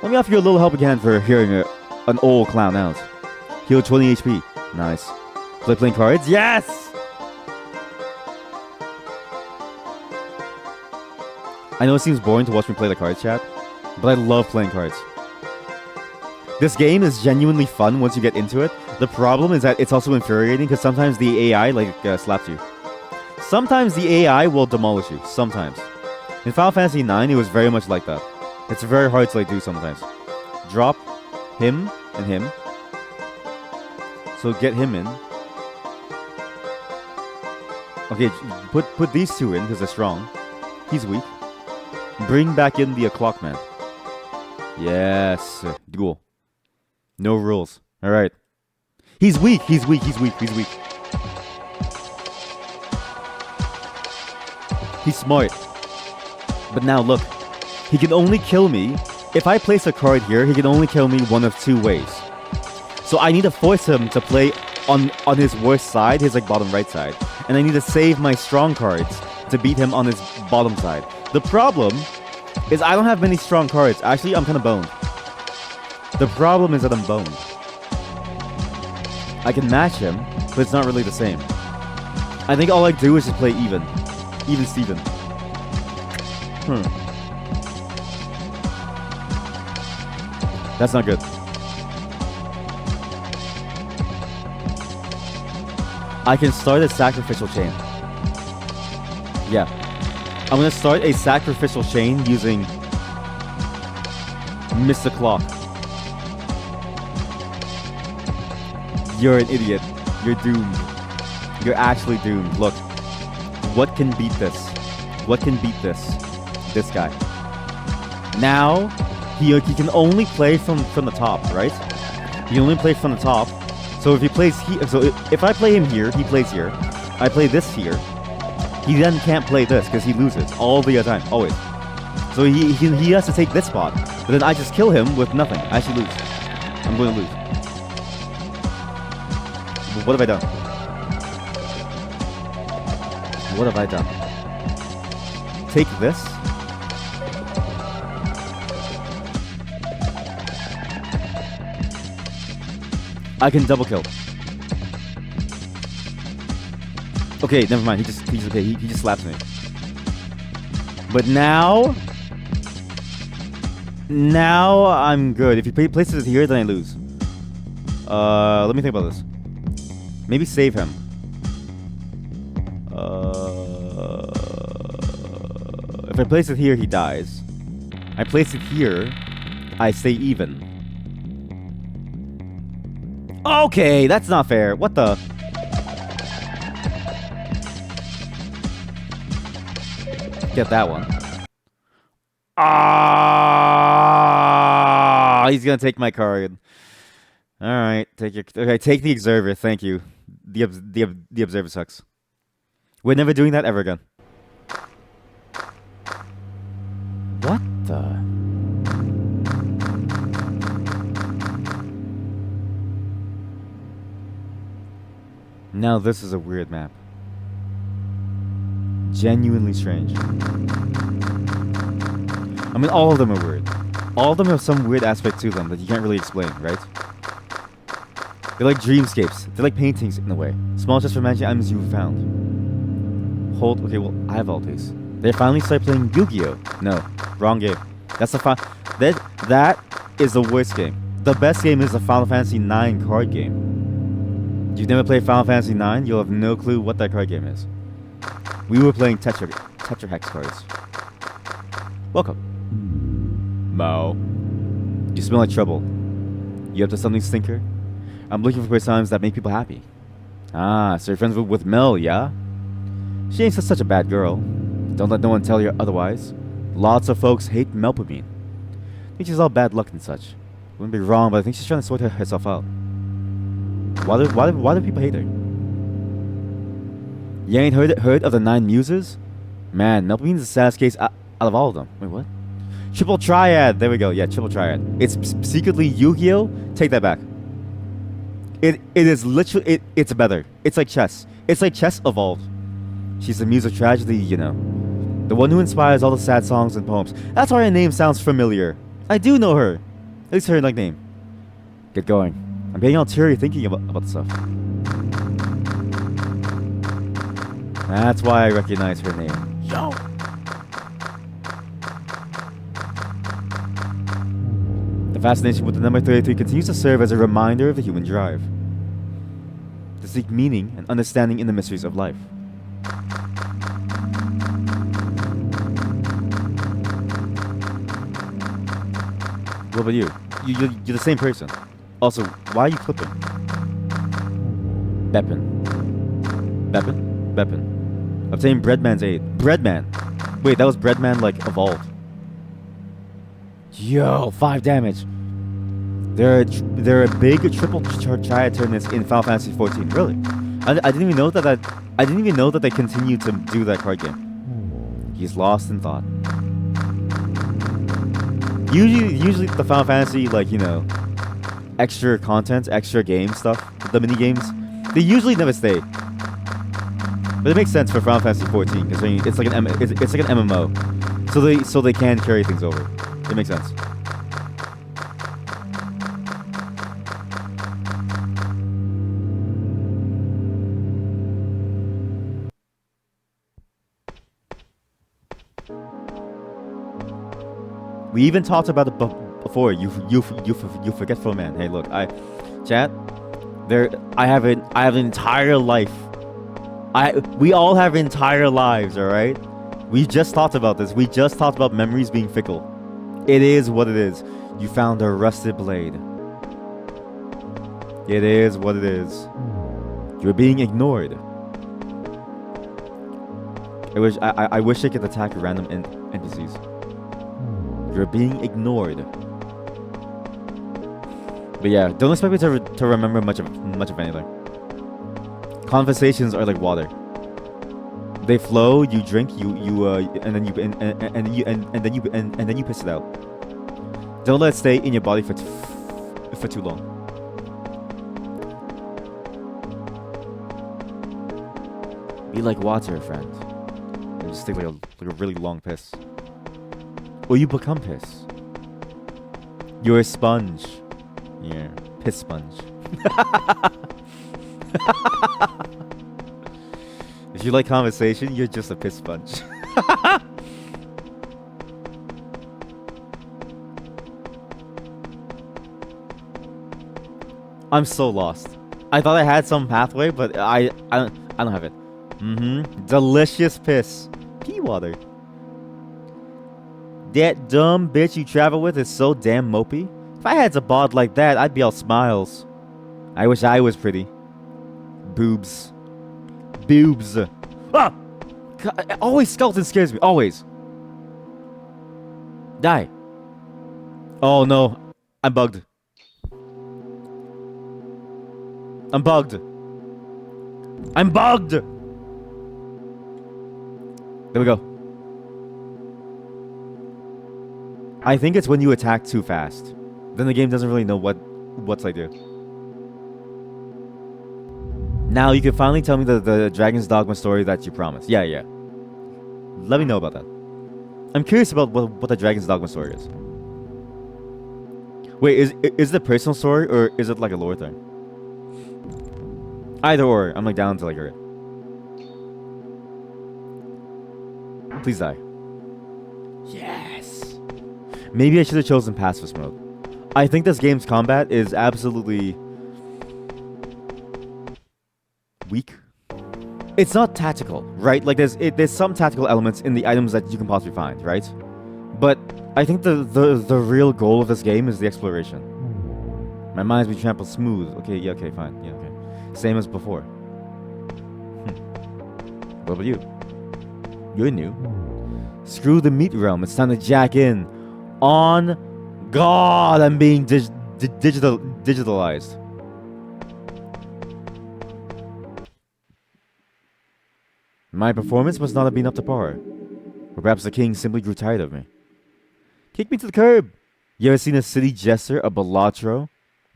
Let me offer you a little helping hand for hearing an old clown out. Heal 20 HP. Nice. Playing cards? Yes! I know it seems boring to watch me play the cards, chat, but I love playing cards. This game is genuinely fun once you get into it. The problem is that it's also infuriating because sometimes the AI slaps you. Sometimes the AI will demolish you. Sometimes. In Final Fantasy IX, it was very much like that. It's very hard to do sometimes. Drop him and him. So get him in. Okay, put these two in because they're strong. He's weak. Bring back in the Clockman. Yes. Duel. No rules. Alright. He's weak. He's weak. He's smart. But now look. He can only kill me. If I place a card here, he can only kill me one of two ways. So I need to force him to play on his worst side, his bottom right side. And I need to save my strong cards to beat him on his bottom side. The problem is I don't have many strong cards. Actually, I'm kind of boned. The problem is that I'm boned. I can match him, but it's not really the same. I think all I do is just play even. Even Steven. That's not good. I can start a sacrificial chain. Yeah. I'm gonna start a sacrificial chain using Mr. Clock. You're an idiot. You're doomed. You're actually doomed. Look. What can beat this? What can beat this? This guy. Now, he can only play from the top, right? He can only play from the top. So if he plays here, if I play him here, he plays here. I play this here. He then can't play this because he loses all the time, always. So he has to take this spot. But then I just kill him with nothing. I actually lose. I'm going to lose. What have I done? What have I done? Take this. I can double kill. Okay, never mind. He's okay. He just slaps me. But now I'm good. If he places it here, then I lose. Let me think about this. Maybe save him. If I place it here, he dies. I place it here, I stay even. Okay, that's not fair. What the? Get that one. Ah, he's gonna take my card. All right, take the observer. Thank you. The observer sucks. We're never doing that ever again. What the? Now this is a weird map. Genuinely strange. I mean, all of them are weird. All of them have some weird aspect to them that you can't really explain, right? They're like dreamscapes. They're like paintings in a way. Small just for magic items you found. Hold. Okay, well, I have all these. They finally started playing Yu-Gi-Oh! No, wrong game. That's the that is the worst game. The best game is the Final Fantasy IX card game. If you've never played Final Fantasy IX, you'll have no clue what that card game is. We were playing Tetra Hex cards. Welcome. Mo. You smell like trouble. You up to something, stinker? I'm looking for times that make people happy. Ah, so you're friends with Mel, yeah? She ain't such a bad girl. Don't let no one tell you otherwise. Lots of folks hate Melpomene. Think she's all bad luck and such. Wouldn't be wrong, but I think she's trying to sort herself out. Why do people hate her? You ain't heard of the 9 Muses? Man, Melpomene's the saddest case out of all of them. Wait, what? Triple Triad. There we go. Yeah, Triple Triad. It's secretly Yu-Gi-Oh! Take that back. It is literally it's better. It's like chess. It's like chess evolved. She's the muse of tragedy, you know. The one who inspires all the sad songs and poems. That's why her name sounds familiar. I do know her. At least her name. Get going. I'm getting all teary thinking about the stuff. That's why I recognize her name. Yo! The fascination with the number 33 continues to serve as a reminder of the human drive. To seek meaning and understanding in the mysteries of life. What about you? You're the same person. Also, why are you clipping? Beppin. Obtain Breadman's aid. Breadman! Wait, that was Breadman, like, evolved. Yo, 5 damage. There are big triple triad tournaments in Final Fantasy 14. Really? I didn't even know that I didn't even know that they continued to do that card game. He's lost in thought. Usually the Final Fantasy, like, you know, extra content, extra game stuff, the mini games, they usually never stay. But it makes sense for Final Fantasy 14 because it's like an MMO, so they can carry things over. It makes sense. We even talked about it before. You forgetful man. Hey, look, chat. I have an entire life. We all have entire lives. All right. We just talked about this. We just talked about memories being fickle. It is what it is. You found a rusted blade. It is what it is. You're being ignored. I wish I could attack random NPCs. You're being ignored. But yeah, don't expect me to remember much of anything. Conversations are like water. They flow. You drink. And then you piss it out. Don't let it stay in your body for too long. Be like water, friend. And just take like a really long piss. Or you become piss. You're a sponge. Yeah, piss sponge. If you like conversation, you're just a piss sponge. I'm so lost. I thought I had some pathway, but I don't have it. Delicious piss. Pea water. That dumb bitch you travel with is so damn mopey. If I had a bod like that, I'd be all smiles. I wish I was pretty. Boobs. Ah! Always skeleton scares me. Always. Die. Oh no. I'm bugged. There we go. I think it's when you attack too fast. Then the game doesn't really know what's I do. Now you can finally tell me the Dragon's Dogma story that you promised. Yeah. Let me know about that. I'm curious about what the Dragon's Dogma story is. Wait, is it a personal story or is it like a lore thing? Either or, I'm like down to like hear it. Please die. Yes. Maybe I should have chosen pacifist mode. I think this game's combat is absolutely weak. It's not tactical, right? Like there's some tactical elements in the items that you can possibly find, right? But I think the real goal of this game is the exploration. My mind's been trampled smooth. Okay, yeah, okay, fine. Yeah, okay. Same as before. What about you? You're new. Screw the meat realm. It's time to jack in. On God, I'm being digitalized. My performance must not have been up to par. Or perhaps the king simply grew tired of me. Kick me to the curb. You ever seen a city jester, a balatro?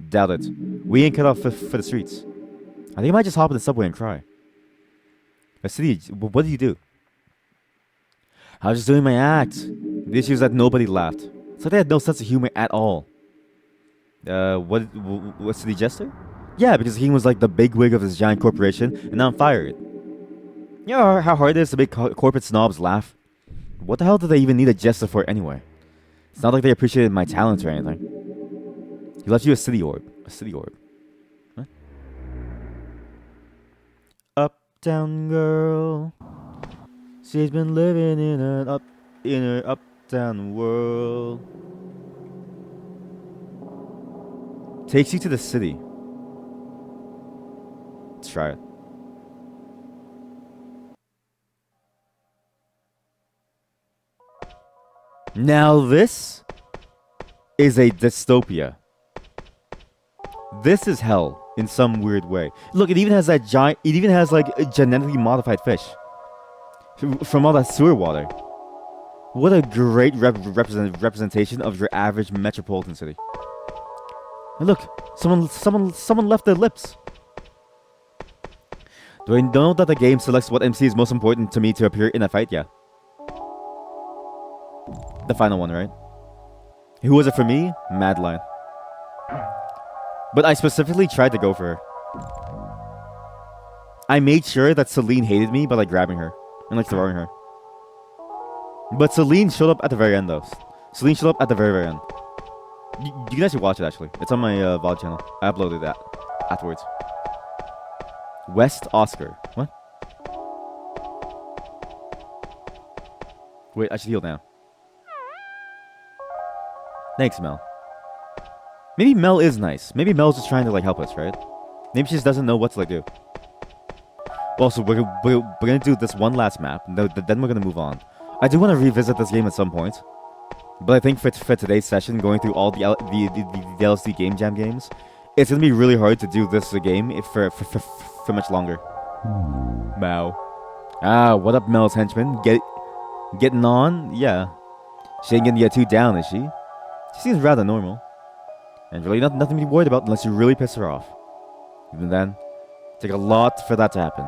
Doubt it. We ain't cut off for the streets. I think I might just hop in the subway and cry. A city, what did you do? I was just doing my act. The issue is that nobody laughed. It's like they had no sense of humor at all. What city jester? Yeah, because the king was like the bigwig of this giant corporation, and now I'm fired. You know how hard it is to make corporate snobs laugh? What the hell do they even need a jester for anyway? It's not like they appreciated my talent or anything. He left you a city orb. A city orb. Huh? Uptown girl. She's been living in her uptown world. Takes you to the city. Let's try it. Now this is a dystopia. This is hell in some weird way. Look, it even has that giant. It even has like a genetically modified fish from all that sewer water. What a great representation of your average metropolitan city. And look, someone left their lips. Do I know that the game selects what MC is most important to me to appear in a fight? Yeah. The final one, right? Who was it for me? Madeline. But I specifically tried to go for her. I made sure that Celine hated me by like grabbing her and like throwing her. But Celine showed up at the very end though. Celine showed up at the very, very end. You can actually watch it actually. It's on my VOD channel. I uploaded that afterwards. West Oscar. What? Wait, I should heal now. Thanks, Mel. Maybe Mel is nice. Maybe Mel's just trying to like help us, right? Maybe she just doesn't know what to like do. Also, we're gonna do this one last map, and then we're gonna move on. I do want to revisit this game at some point, but I think for today's session, going through all the LSD Game Jam games, it's gonna be really hard to do this game for much longer. Wow. Ah, what up, Mel's henchman? Getting on? Yeah. She ain't gonna get too down, is she? She seems rather normal. And really nothing to be worried about unless you really piss her off. Even then, take a lot for that to happen.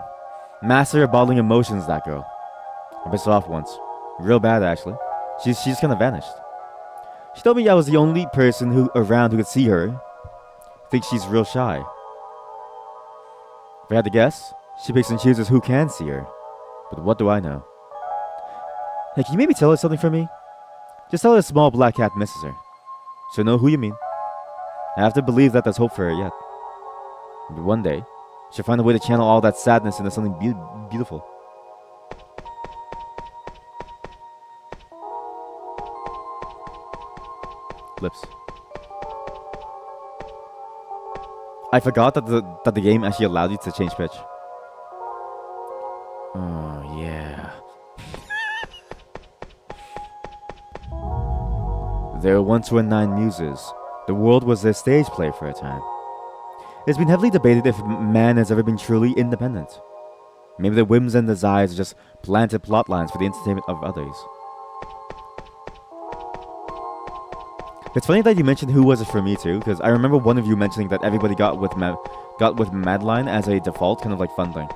Master of bottling emotions, that girl. I pissed her off once. Real bad, actually. She's just kind of vanished. She told me I was the only person around who could see her. I think she's real shy. If I had to guess, she picks and chooses who can see her. But what do I know? Hey, can you maybe tell her something for me? Just tell her a small black cat misses her. She'll know who you mean. I have to believe that there's hope for her yet. But one day, she'll find a way to channel all that sadness into something beautiful. Lips. I forgot that the game actually allowed you to change pitch. Oh, yeah. There once were 9 muses. The world was their stage play for a time. It's been heavily debated if man has ever been truly independent. Maybe their whims and desires are just planted plot lines for the entertainment of others. It's funny that you mentioned who was it for me too, because I remember one of you mentioning that everybody got with Madeline as a default kind of like fun thing.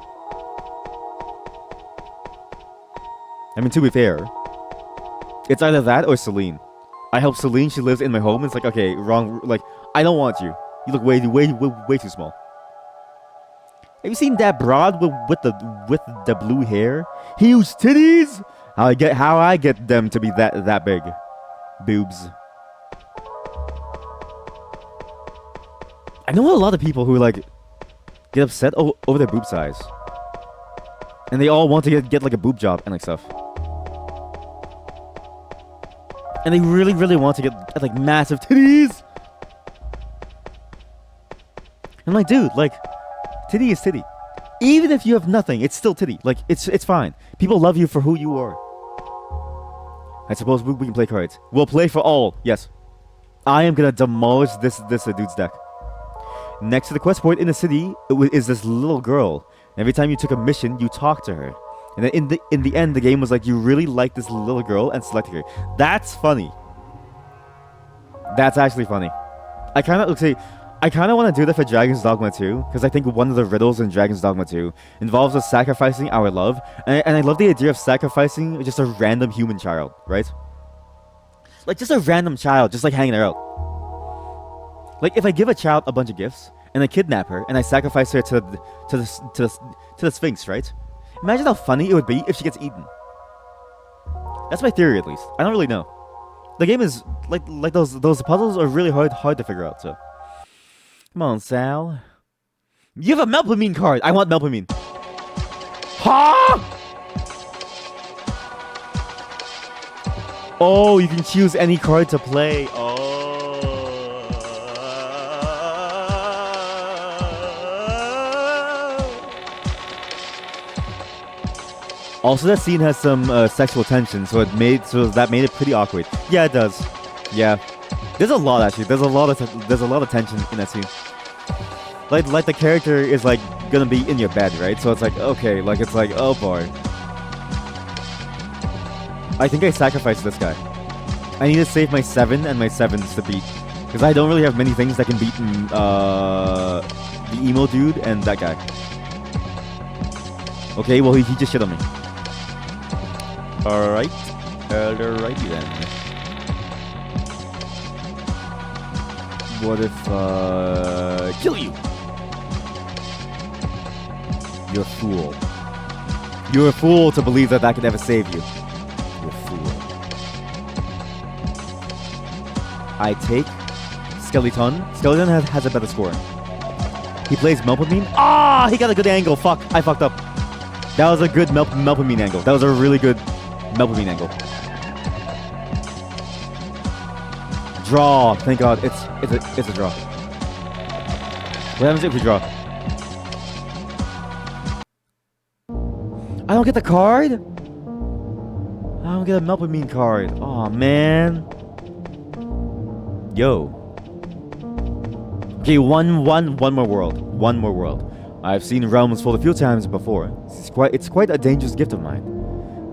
I mean, to be fair, It's either that or Celine. I help Celine. She lives in my home. It's like, okay, wrong. Like, I don't want you. You look way too small. Have you seen that broad with the blue hair, huge titties? How I get them to be that big, boobs. I know a lot of people who like get upset over their boob size, and they all want to get like a boob job and like stuff. And they really want to get like massive titties. I'm like, dude, like, titty is titty. Even if you have nothing, it's still titty. Like, it's fine. People love you for who you are. I suppose we can play cards. We'll play for all. Yes. I am gonna demolish this dude's deck. Next to the quest point in the city is this little girl. Every time you took a mission, you talked to her. And then in the end, the game was like, you really like this little girl and selected her. That's funny. That's actually funny. I kind of want to do that for Dragon's Dogma 2, because I think one of the riddles in Dragon's Dogma 2 involves us sacrificing our love, and I love the idea of sacrificing just a random human child, right? Like, just a random child, just like hanging out. Like, if I give a child a bunch of gifts, and I kidnap her, and I sacrifice her to the Sphinx, right? Imagine how funny it would be if she gets eaten. That's my theory, at least. I don't really know. The game is, like those puzzles are really hard to figure out, so... Come on, Sal. You have a Melpomene card. I want Melpomene. Huh? Oh, you can choose any card to play. Oh. Also, that scene has some sexual tension, so that made it pretty awkward. Yeah, it does. Yeah. There's a lot actually. There's a lot of tension in that scene. Like the character is like gonna be in your bed, right? So it's like, okay, like it's like, oh boy. I think I sacrificed this guy. I need to save my 7 and my 7s to beat, because I don't really have many things that can beat the emo dude and that guy. Okay, well he just shit on me. Alright. Alrighty then. What if, kill you? You're a fool. You're a fool to believe that could ever save you. You're a fool. I take Skeleton. Skeleton has a better score. He plays Melpomene. Ah, he got a good angle. Fuck, I fucked up. That was a good Melpomene angle. That was a really good Melpomene angle. Draw. Thank God. It's a draw. What happens if we draw? I don't get the card? I don't get a Melpomene card. Aw, man. Yo. Okay, one more world. One more world. I've seen realms full a few times before. It's quite a dangerous gift of mine.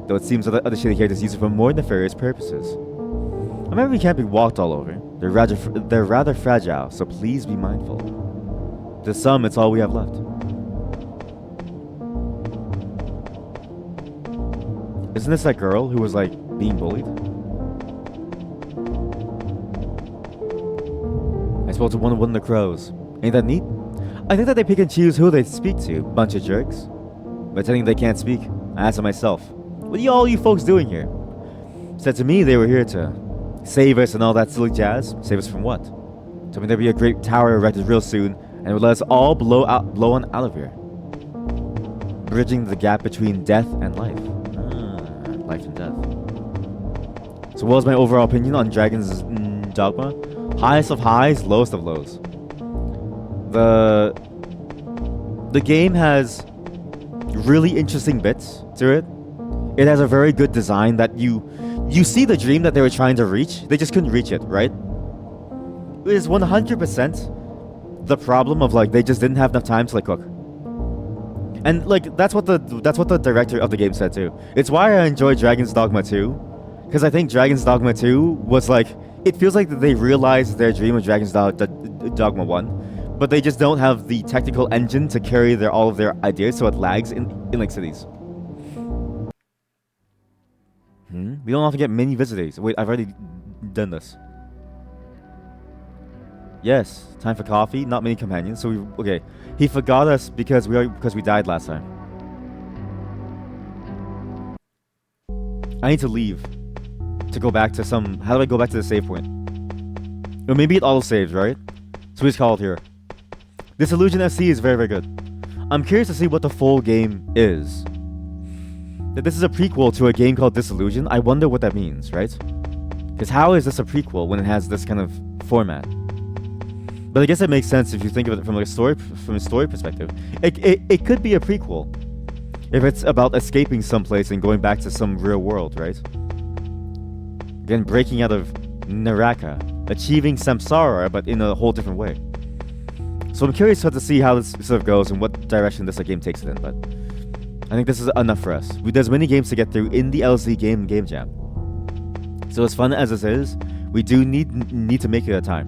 Though it seems that other shady characters use it for more nefarious purposes. Remember, we can't be walked all over. They're rather fragile, so please be mindful. To some, it's all we have left. Isn't this that girl who was, like, being bullied? I spoke to one of the crows. Ain't that neat? I think that they pick and choose who they speak to, bunch of jerks. Pretending they can't speak. I asked them myself, what are all you folks doing here? Said to me they were here to save us and all that silly jazz. Save us from what? Told me there'd be a great tower erected real soon, and it would let us all blow on out of here. Bridging the gap between death and life. Life and death. So what was my overall opinion on Dragon's Dogma? Highest of highs, lowest of lows. The game has really interesting bits to it. It has a very good design that you see the dream that they were trying to reach. They just couldn't reach it, right? It is 100% the problem of like they just didn't have enough time to like cook. And like that's what the director of the game said too. It's why I enjoy Dragon's Dogma 2, because I think Dragon's Dogma 2 was like, it feels like that they realized their dream of Dragon's Dogma 1, but they just don't have the technical engine to carry all of their ideas, so it lags in like cities. We don't often get many visitors. Wait, I've already done this. Yes, time for coffee. Not many companions. So okay. He forgot us because we died last time. I need to leave to go back to some. How do I go back to the save point? Or maybe it auto saves, right? So we just call it here. Disillusion ST is very, very good. I'm curious to see what the full game is. That this is a prequel to a game called Disillusion. I wonder what that means, right? Because how is this a prequel when it has this kind of format? But I guess it makes sense if you think of it from like a story perspective. It could be a prequel if it's about escaping someplace and going back to some real world, right? Again, breaking out of Naraka, achieving samsara, but in a whole different way. So I'm curious to see how this sort of goes and what direction this game takes it in. But I think this is enough for us. There's many games to get through in the LSD game jam. So as fun as this is, we do need to make it a time.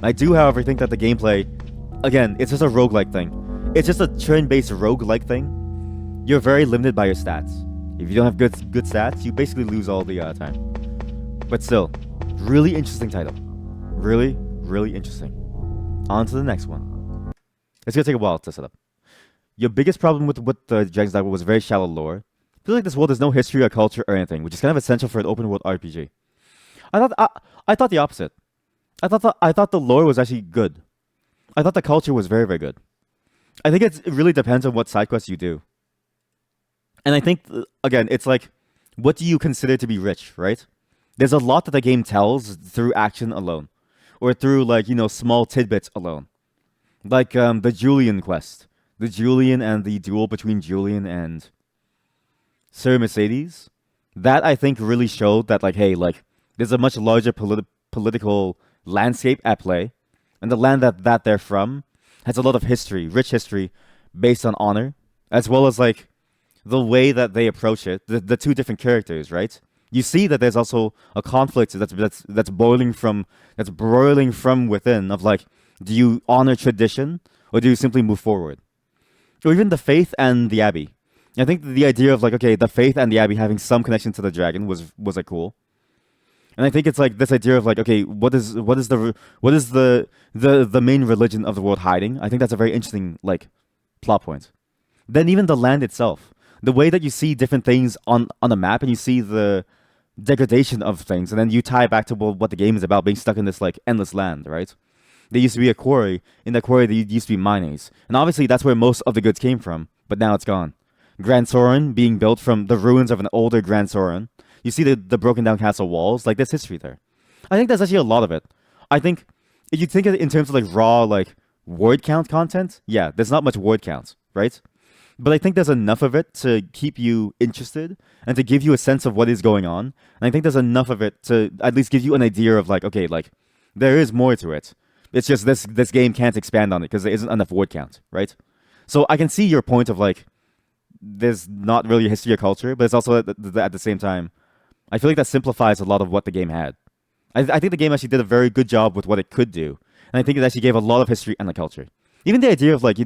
I do, however, think that the gameplay, again, it's just a roguelike thing. It's just a turn-based roguelike thing. You're very limited by your stats. If you don't have good stats, you basically lose all the time. But still, really interesting title. Really, really interesting. On to the next one. It's gonna take a while to set up. Your biggest problem with the Dragon's Dogma was very shallow lore. I feel like this world has no history or culture or anything, which is kind of essential for an open world RPG. I thought the opposite. I thought the lore was actually good. I thought the culture was very, very good. I think it really depends on what side quests you do. And I think, again, it's like, what do you consider to be rich, right? There's a lot that the game tells through action alone. Or through, like, small tidbits alone. Like the Julian quest. The Julian and the duel between Julian and Sir Mercedes. That, I think, really showed that, like, hey, like, there's a much larger political landscape at play. And the land that they're from has a lot of history, rich history, based on honor. As well as, like, the way that they approach it. The two different characters, right? You see that there's also a conflict that's broiling from within of like, do you honor tradition or do you simply move forward? Or even the Faith and the Abbey. I think the idea of like, okay, the Faith and the Abbey having some connection to the dragon was like cool. And I think it's like this idea of like, okay, what is the main religion of the world hiding? I think that's a very interesting like plot point. Then even the land itself, the way that you see different things on the map and you see the degradation of things, and then you tie it back to what the game is about, being stuck in this like endless land, right? There used to be a quarry. In that quarry, there used to be miners, and obviously that's where most of the goods came from. But now it's gone. Grand Soren being built from the ruins of an older Grand Soren. You see the broken down castle walls. Like, there's history there. I think there's actually a lot of it. I think if you think of it in terms of like raw like word count content, yeah, there's not much word count, right? But I think there's enough of it to keep you interested and to give you a sense of what is going on. And I think there's enough of it to at least give you an idea of like, okay, like there is more to it. It's just this game can't expand on it because there isn't enough word count, right? So I can see your point of like, there's not really a history or culture, but it's also at the same time, I feel like that simplifies a lot of what the game had. I think the game actually did a very good job with what it could do. And I think it actually gave a lot of history and the culture. Even the idea of like,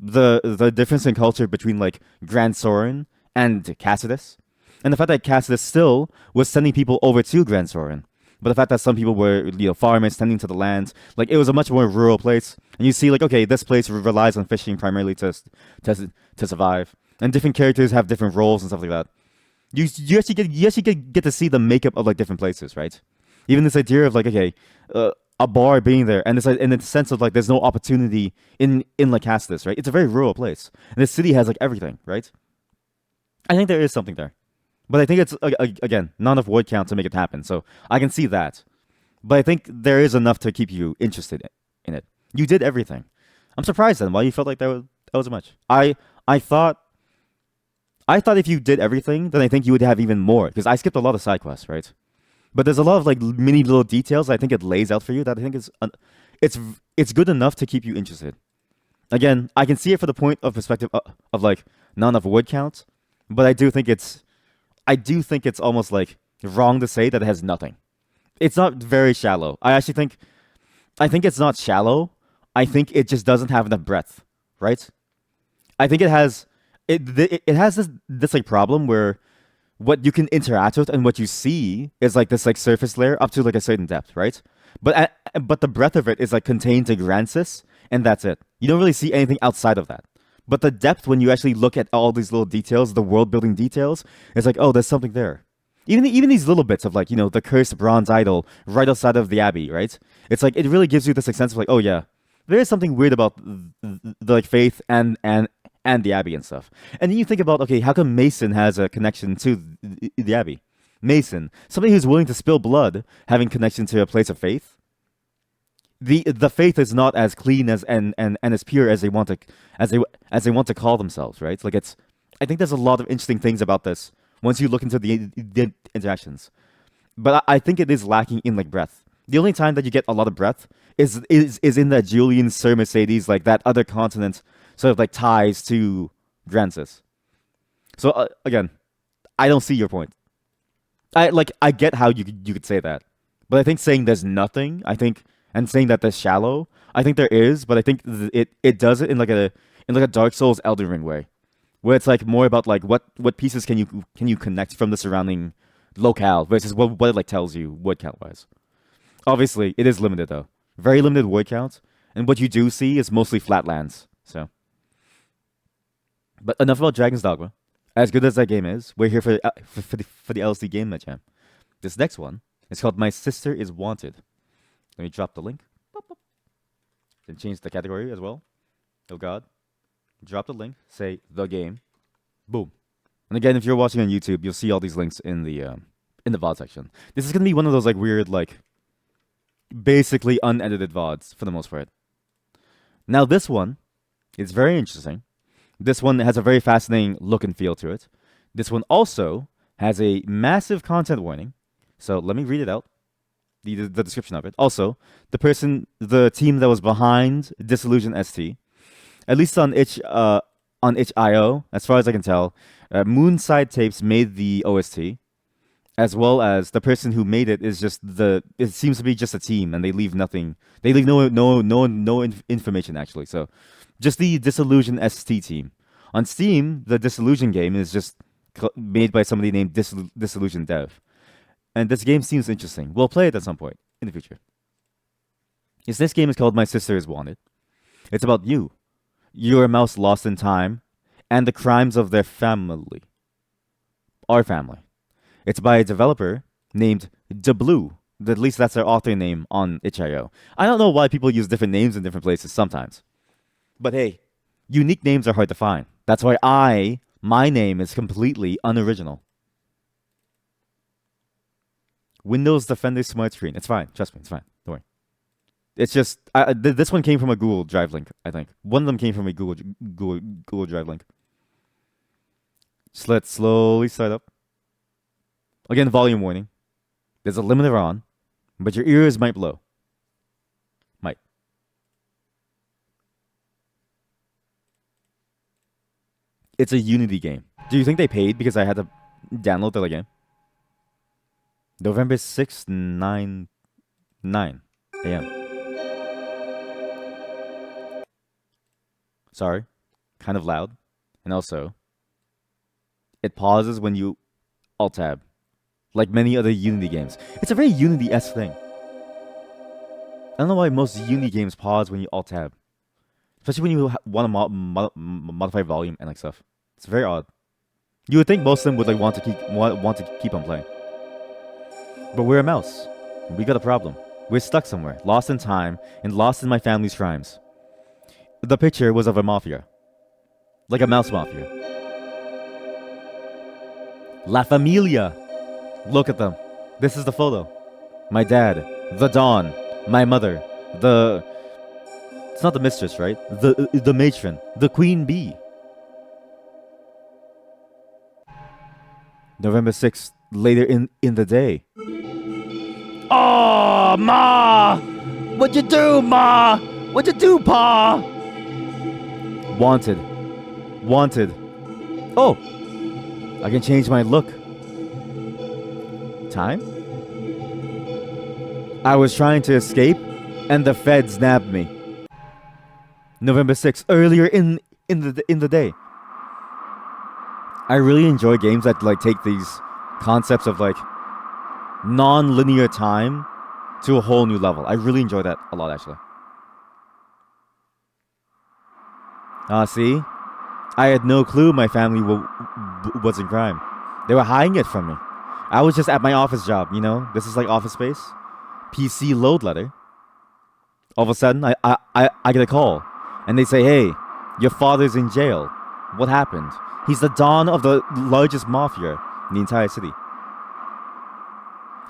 the difference in culture between like Grand Soren and Cassidus, and the fact that Cassidus still was sending people over to Grand Soren, but the fact that some people were farmers tending to the land, like it was a much more rural place, and you see like, okay, this place relies on fishing primarily to survive, and different characters have different roles and stuff like that. You actually get to see the makeup of like different places, right? Even this idea of like, okay, a bar being there, and in the sense of like there's no opportunity in like Cassidus, right? It's a very rural place, and the city has like everything, right? I think there is something there, but I think it's again not enough word count to make it happen. So I can see that, but I think there is enough to keep you interested in it. You did everything. I'm surprised then why you felt like that was much. I thought if you did everything, then I think you would have even more because I skipped a lot of side quests, right? But there's a lot of like mini little details I think it lays out for you that I think it's good enough to keep you interested. Again, I can see it from the point of perspective of like not enough word count, but I do think it's almost like wrong to say that it has nothing. It's not very shallow. I think it's not shallow. I think it just doesn't have enough breadth, right? I think it has this like problem where what you can interact with and what you see is like this like surface layer up to like a certain depth, right? But the breadth of it is like contained to Grancis, and that's it. You don't really see anything outside of that. But the depth, when you actually look at all these little details, the world building details, it's like, oh, there's something there. Even these little bits of like, you know, the cursed bronze idol right outside of the abbey, right? It's like it really gives you this like, sense of like, oh yeah, there is something weird about the like faith and the abbey and stuff. And then you think about, okay, how come Mason has a connection to the abbey? Mason, somebody who's willing to spill blood, having connection to a place of faith. The faith is not as clean as and as pure as they want to call themselves, right? Like it's, I think there's a lot of interesting things about this once you look into the interactions, but I think it is lacking in like breadth. The only time that you get a lot of breadth is in that Julian Sir Mercedes, like that other continent sort of like ties to Grancis. So again, I don't see your point. I get how you could say that, but I think saying there's nothing, and saying that there's shallow, I think there is, but I think it does it in like a Dark Souls Elden Ring way, where it's like more about like what pieces can you connect from the surrounding locale versus what it like tells you word count wise. Obviously, it is limited though, very limited word count, and what you do see is mostly flatlands. So, but enough about Dragon's Dogma. As good as that game is, we're here for the LSD game jam. This next one is called My Sister Is Wanted. Let me drop the link. Then change the category as well. Oh God. Drop the link. Say the game. Boom. And again, if you're watching on YouTube, you'll see all these links in the VOD section. This is gonna be one of those like weird, like basically unedited VODs for the most part. Now this one is very interesting. This one has a very fascinating look and feel to it. This one also has a massive content warning. So let me read it out. The description of it. Also, the team that was behind Disillusion ST, at least on itch.io, as far as I can tell, Moonside Tapes made the OST, as well as the person who made it is just it seems to be just a team, and they leave nothing. They leave no information actually. So, just the Disillusion ST team. On Steam, the Disillusion game is just made by somebody named Disillusion Dev. And this game seems interesting. We'll play it at some point in the future. This game is called My Sister Is Wanted. It's about you. You're a mouse lost in time, and the crimes of their family. Our family. It's by a developer named DeBlue. At least that's their author name on itch.io. I don't know why people use different names in different places sometimes. But hey, unique names are hard to find. That's why my name is completely unoriginal. Windows Defender Smart Screen. It's fine. Trust me, it's fine. Don't worry. It's just this one came from a Google Drive link. I think one of them came from a Google Drive link. Just let's slowly start up. Again, volume warning. There's a limiter on, but your ears might blow. Might. It's a Unity game. Do you think they paid because I had to download the game? November 6th, 9 a.m. Sorry. Kind of loud. And also, it pauses when you Alt-Tab. Like many other Unity games. It's a very Unity-esque thing. I don't know why most Unity games pause when you Alt-Tab. Especially when you want to modify volume and like stuff. It's very odd. You would think most of them would like want to keep on playing. But we're a mouse. We got a problem. We're stuck somewhere, lost in time, and lost in my family's crimes. The picture was of a mafia. Like a mouse mafia. La Familia. Look at them. This is the photo. My dad. The Dawn. My mother. It's not the mistress, right? The matron. The queen bee. November 6th, later in the day. Oh, Ma! What'd you do, Ma? What'd you do, Pa? Wanted. Oh! I can change my look. Time? I was trying to escape, and the feds nabbed me. November 6th, earlier in the day. I really enjoy games that like take these concepts of like non-linear time to a whole new level. I really enjoy that a lot, actually. See? I had no clue my family was in crime. They were hiding it from me. I was just at my office job, you know? This is like Office Space. PC load letter. All of a sudden, I get a call. And they say, hey, your father's in jail. What happened? He's the don of the largest mafia in the entire city.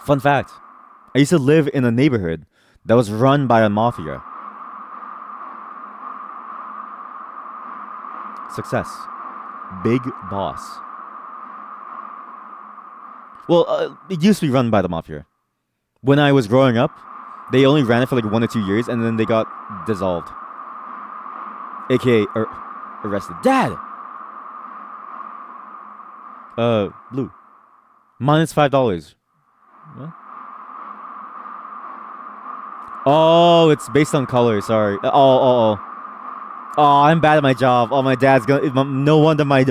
Fun fact. I used to live in a neighborhood that was run by a mafia. Success. Big boss. Well, it used to be run by the mafia. When I was growing up, they only ran it for like 1 or 2 years and then they got dissolved. AKA arrested. Dad! Blue. Minus $5. What? Oh, it's based on color. Sorry. Oh, I'm bad at my job. Oh, my dad's gonna. No wonder my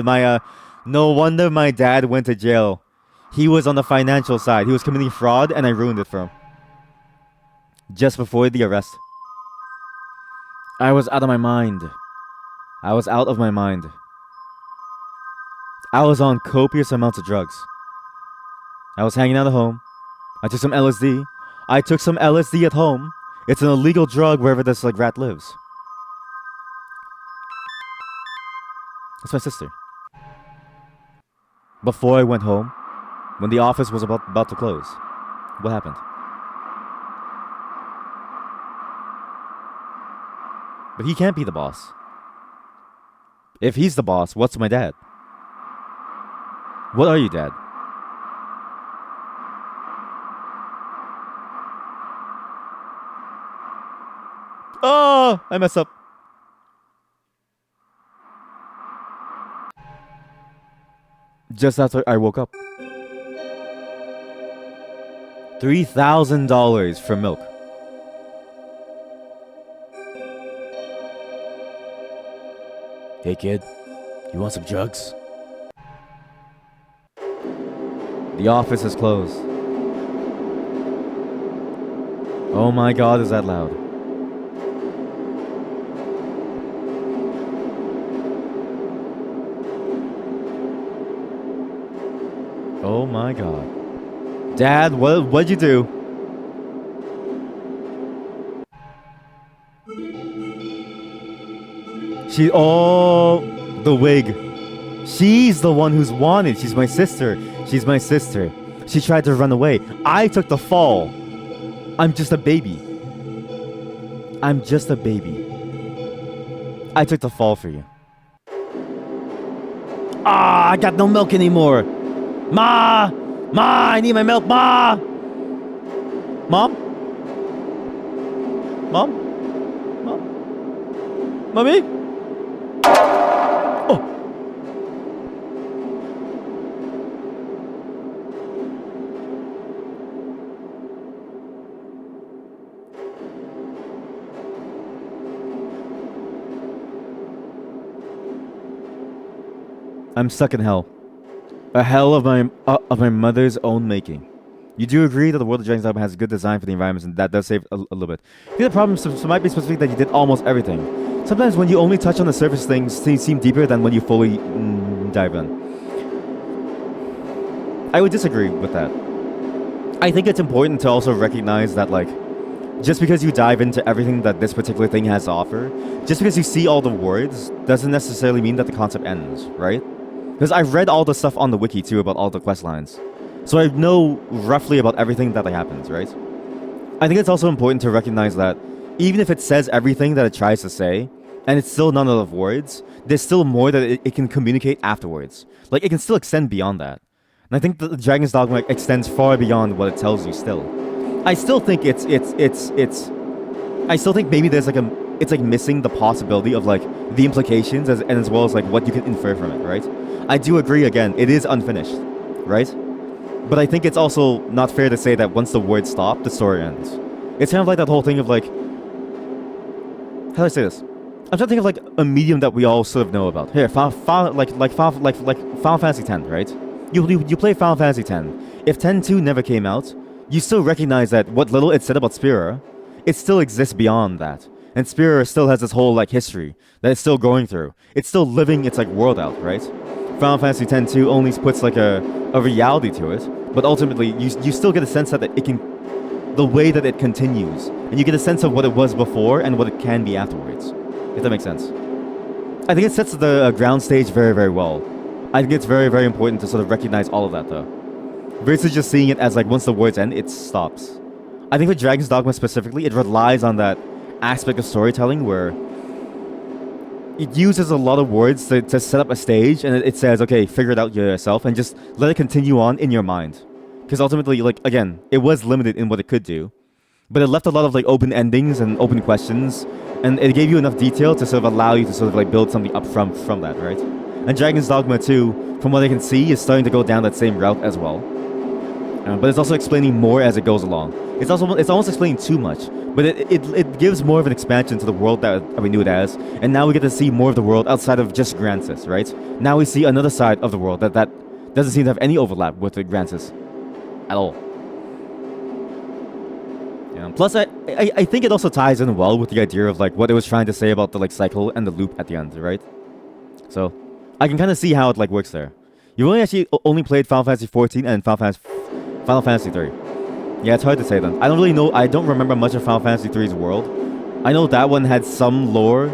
dad went to jail. He was on the financial side. He was committing fraud, and I ruined it for him. Just before the arrest, I was out of my mind. I was out of my mind. I was on copious amounts of drugs. I was hanging out at home. I took some LSD. I took some LSD at home. It's an illegal drug wherever this like rat lives. That's my sister. Before I went home, when the office was about to close, what happened? But he can't be the boss. If he's the boss, what's my dad? What are you, Dad? Oh, I messed up. Just after I woke up. $3,000 for milk. Hey kid, you want some drugs? The office is closed. Oh my god, is that loud? Oh my god. Dad, what'd you do? The wig. She's the one who's wanted. She's my sister. She's my sister. She tried to run away. I took the fall. I'm just a baby. I'm just a baby. I took the fall for you. Ah, I got no milk anymore. Ma! Ma, I need my milk, Ma! Mom? Mom? Mom? Mommy? Oh! I'm stuck in hell. A hell of my mother's own making. You do agree that the World of Dragons album has good design for the environments, and that does save a little bit. I think the problem might be specific that you did almost everything. Sometimes when you only touch on the surface, things seem deeper than when you fully dive in. I would disagree with that. I think it's important to also recognize that, like, just because you dive into everything that this particular thing has to offer, just because you see all the words, doesn't necessarily mean that the concept ends, right? Because I've read all the stuff on the wiki too about all the quest lines. So I know roughly about everything that happens, right? I think it's also important to recognize that even if it says everything that it tries to say, and it's still none of the words, there's still more that it can communicate afterwards. Like, it can still extend beyond that. And I think the Dragon's Dogma extends far beyond what it tells you still. I still think I still think maybe there's like it's like missing the possibility of like the implications as well as like what you can infer from it, right? I do agree, again, it is unfinished, right? But I think it's also not fair to say that once the words stop, the story ends. It's kind of like that whole thing of like, how do I say this? I'm trying to think of like a medium that we all sort of know about. Here, Final Fantasy X, right? You play Final Fantasy X. If 10-2 never came out, you still recognize that what little it said about Spira, it still exists beyond that. And Spira still has this whole like history that it's still going through. It's still living its like world out, right? Final Fantasy X-2 only puts like a reality to it, but ultimately you still get a sense that it can, the way that it continues, and you get a sense of what it was before and what it can be afterwards. If that makes sense. I think it sets the ground stage very, very well. I think it's very, very important to sort of recognize all of that though. Versus just seeing it as like once the words end, it stops. I think for Dragon's Dogma specifically, it relies on that aspect of storytelling where it uses a lot of words to set up a stage, and it says, okay, figure it out yourself and just let it continue on in your mind. Because ultimately, like, again, it was limited in what it could do, but it left a lot of like open endings and open questions, and it gave you enough detail to sort of allow you to sort of like build something up from that, right? And Dragon's Dogma 2, from what I can see, is starting to go down that same route as well. But it's also explaining more as it goes along. It's almost explaining too much, but it gives more of an expansion to the world that we knew it as, and now we get to see more of the world outside of just Grancis, right? Now we see another side of the world that doesn't seem to have any overlap with the Grancis at all. Yeah. Plus, I think it also ties in well with the idea of like what it was trying to say about the like cycle and the loop at the end, right? So I can kind of see how it like works there. You've only played Final Fantasy 14 and Final Fantasy 3. Yeah, it's hard to say then. I don't really know. I don't remember much of Final Fantasy 3's world. I know that one had some lore,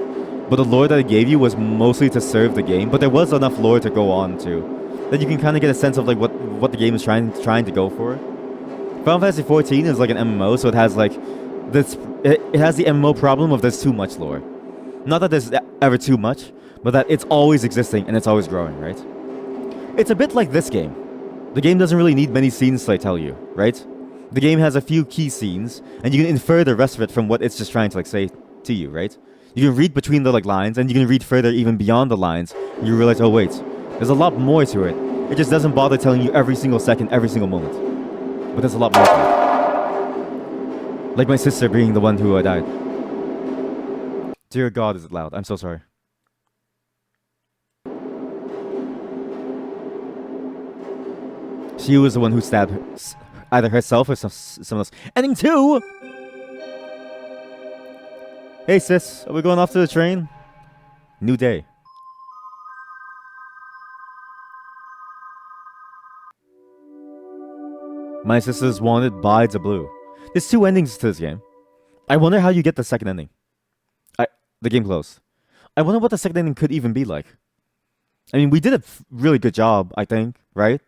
but the lore that it gave you was mostly to serve the game. But there was enough lore to go on to that you can kind of get a sense of like what the game is trying to go for. Final Fantasy 14 is like an MMO, so it has like this. It has the MMO problem of there's too much lore. Not that there's ever too much, but that it's always existing and it's always growing, right? It's a bit like this game. The game doesn't really need many scenes to tell you, right? The game has a few key scenes, and you can infer the rest of it from what it's just trying to like say to you, right? You can read between the like lines, and you can read further even beyond the lines, and you realize, oh wait, there's a lot more to it. It just doesn't bother telling you every single second, every single moment. But there's a lot more to it. Like my sister being the one who died. Dear God, is it loud? I'm so sorry. She was the one who stabbed either herself or someone else. Ending 2! Hey sis, are we going off to the train? New day. My sister's wanted by the blue. There's 2 endings to this game. I wonder how you get the second ending. The game closed. I wonder what the second ending could even be like. I mean, we did a really good job, I think, right?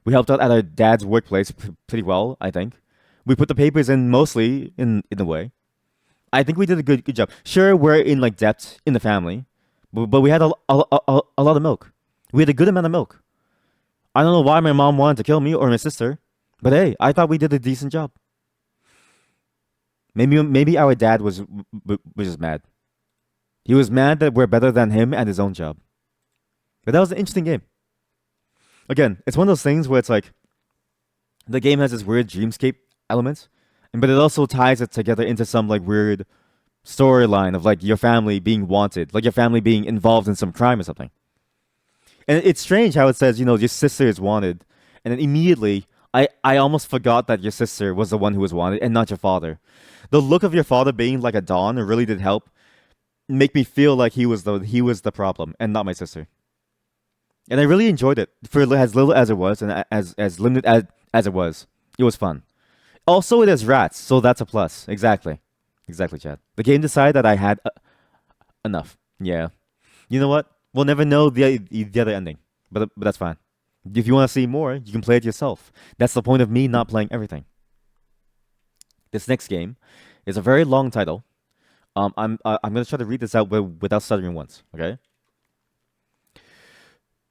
We helped out at our dad's workplace pretty well, I think. We put the papers in mostly in a way. I think we did a good job. Sure, we're in like debt in the family, but we had a lot of milk. We had a good amount of milk. I don't know why my mom wanted to kill me or my sister, but hey, I thought we did a decent job. Maybe our dad was just mad. He was mad that we're better than him at his own job. But that was an interesting game. Again, it's one of those things where it's like the game has this weird dreamscape element, but it also ties it together into some like weird storyline of like your family being wanted, like your family being involved in some crime or something. And it's strange how it says, you know, your sister is wanted, and then immediately I almost forgot that your sister was the one who was wanted and not your father. The look of your father being like a Don really did help make me feel like he was the problem and not my sister. And I really enjoyed it for as little as it was and as limited as it was. It was fun. Also, it has rats, so that's a plus. Exactly, Chad. The game decided that I had enough. Yeah. You know what? We'll never know the other ending, but that's fine. If you want to see more, you can play it yourself. That's the point of me not playing everything. This next game is a very long title. I'm gonna try to read this out without stuttering once. Okay.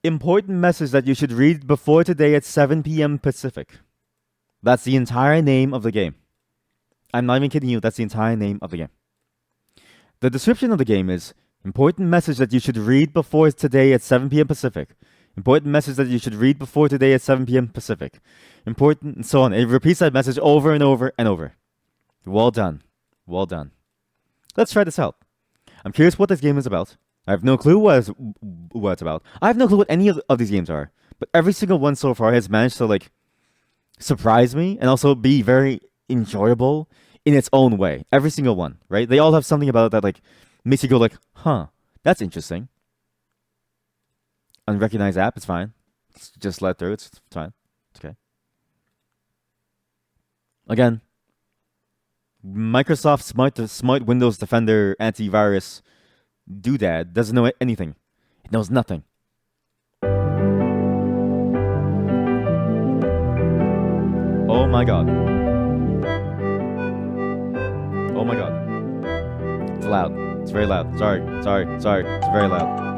Important message that you should read before today at 7 p.m. Pacific. That's the entire name of the game. I'm not even kidding you. That's the entire name of the game. The description of the game is important message that you should read before today at 7 p.m. Pacific. Important message that you should read before today at 7 p.m. Pacific. Important, and so on. It repeats that message over and over and over. Well done. Well done. Let's try this out. I'm curious what this game is about. I have no clue what it's about. I have no clue what any of these games are. but every single one so far has managed to like surprise me and also be very enjoyable in its own way. Every single one, right? They all have something about it that like makes you go like, huh, that's interesting. Unrecognized app, it's fine. Just let through, it's fine. It's okay. Again, Microsoft Smart Windows Defender antivirus doodad doesn't know anything. It knows nothing. Oh my god. Oh my god. It's loud. It's very loud. Sorry. It's very loud.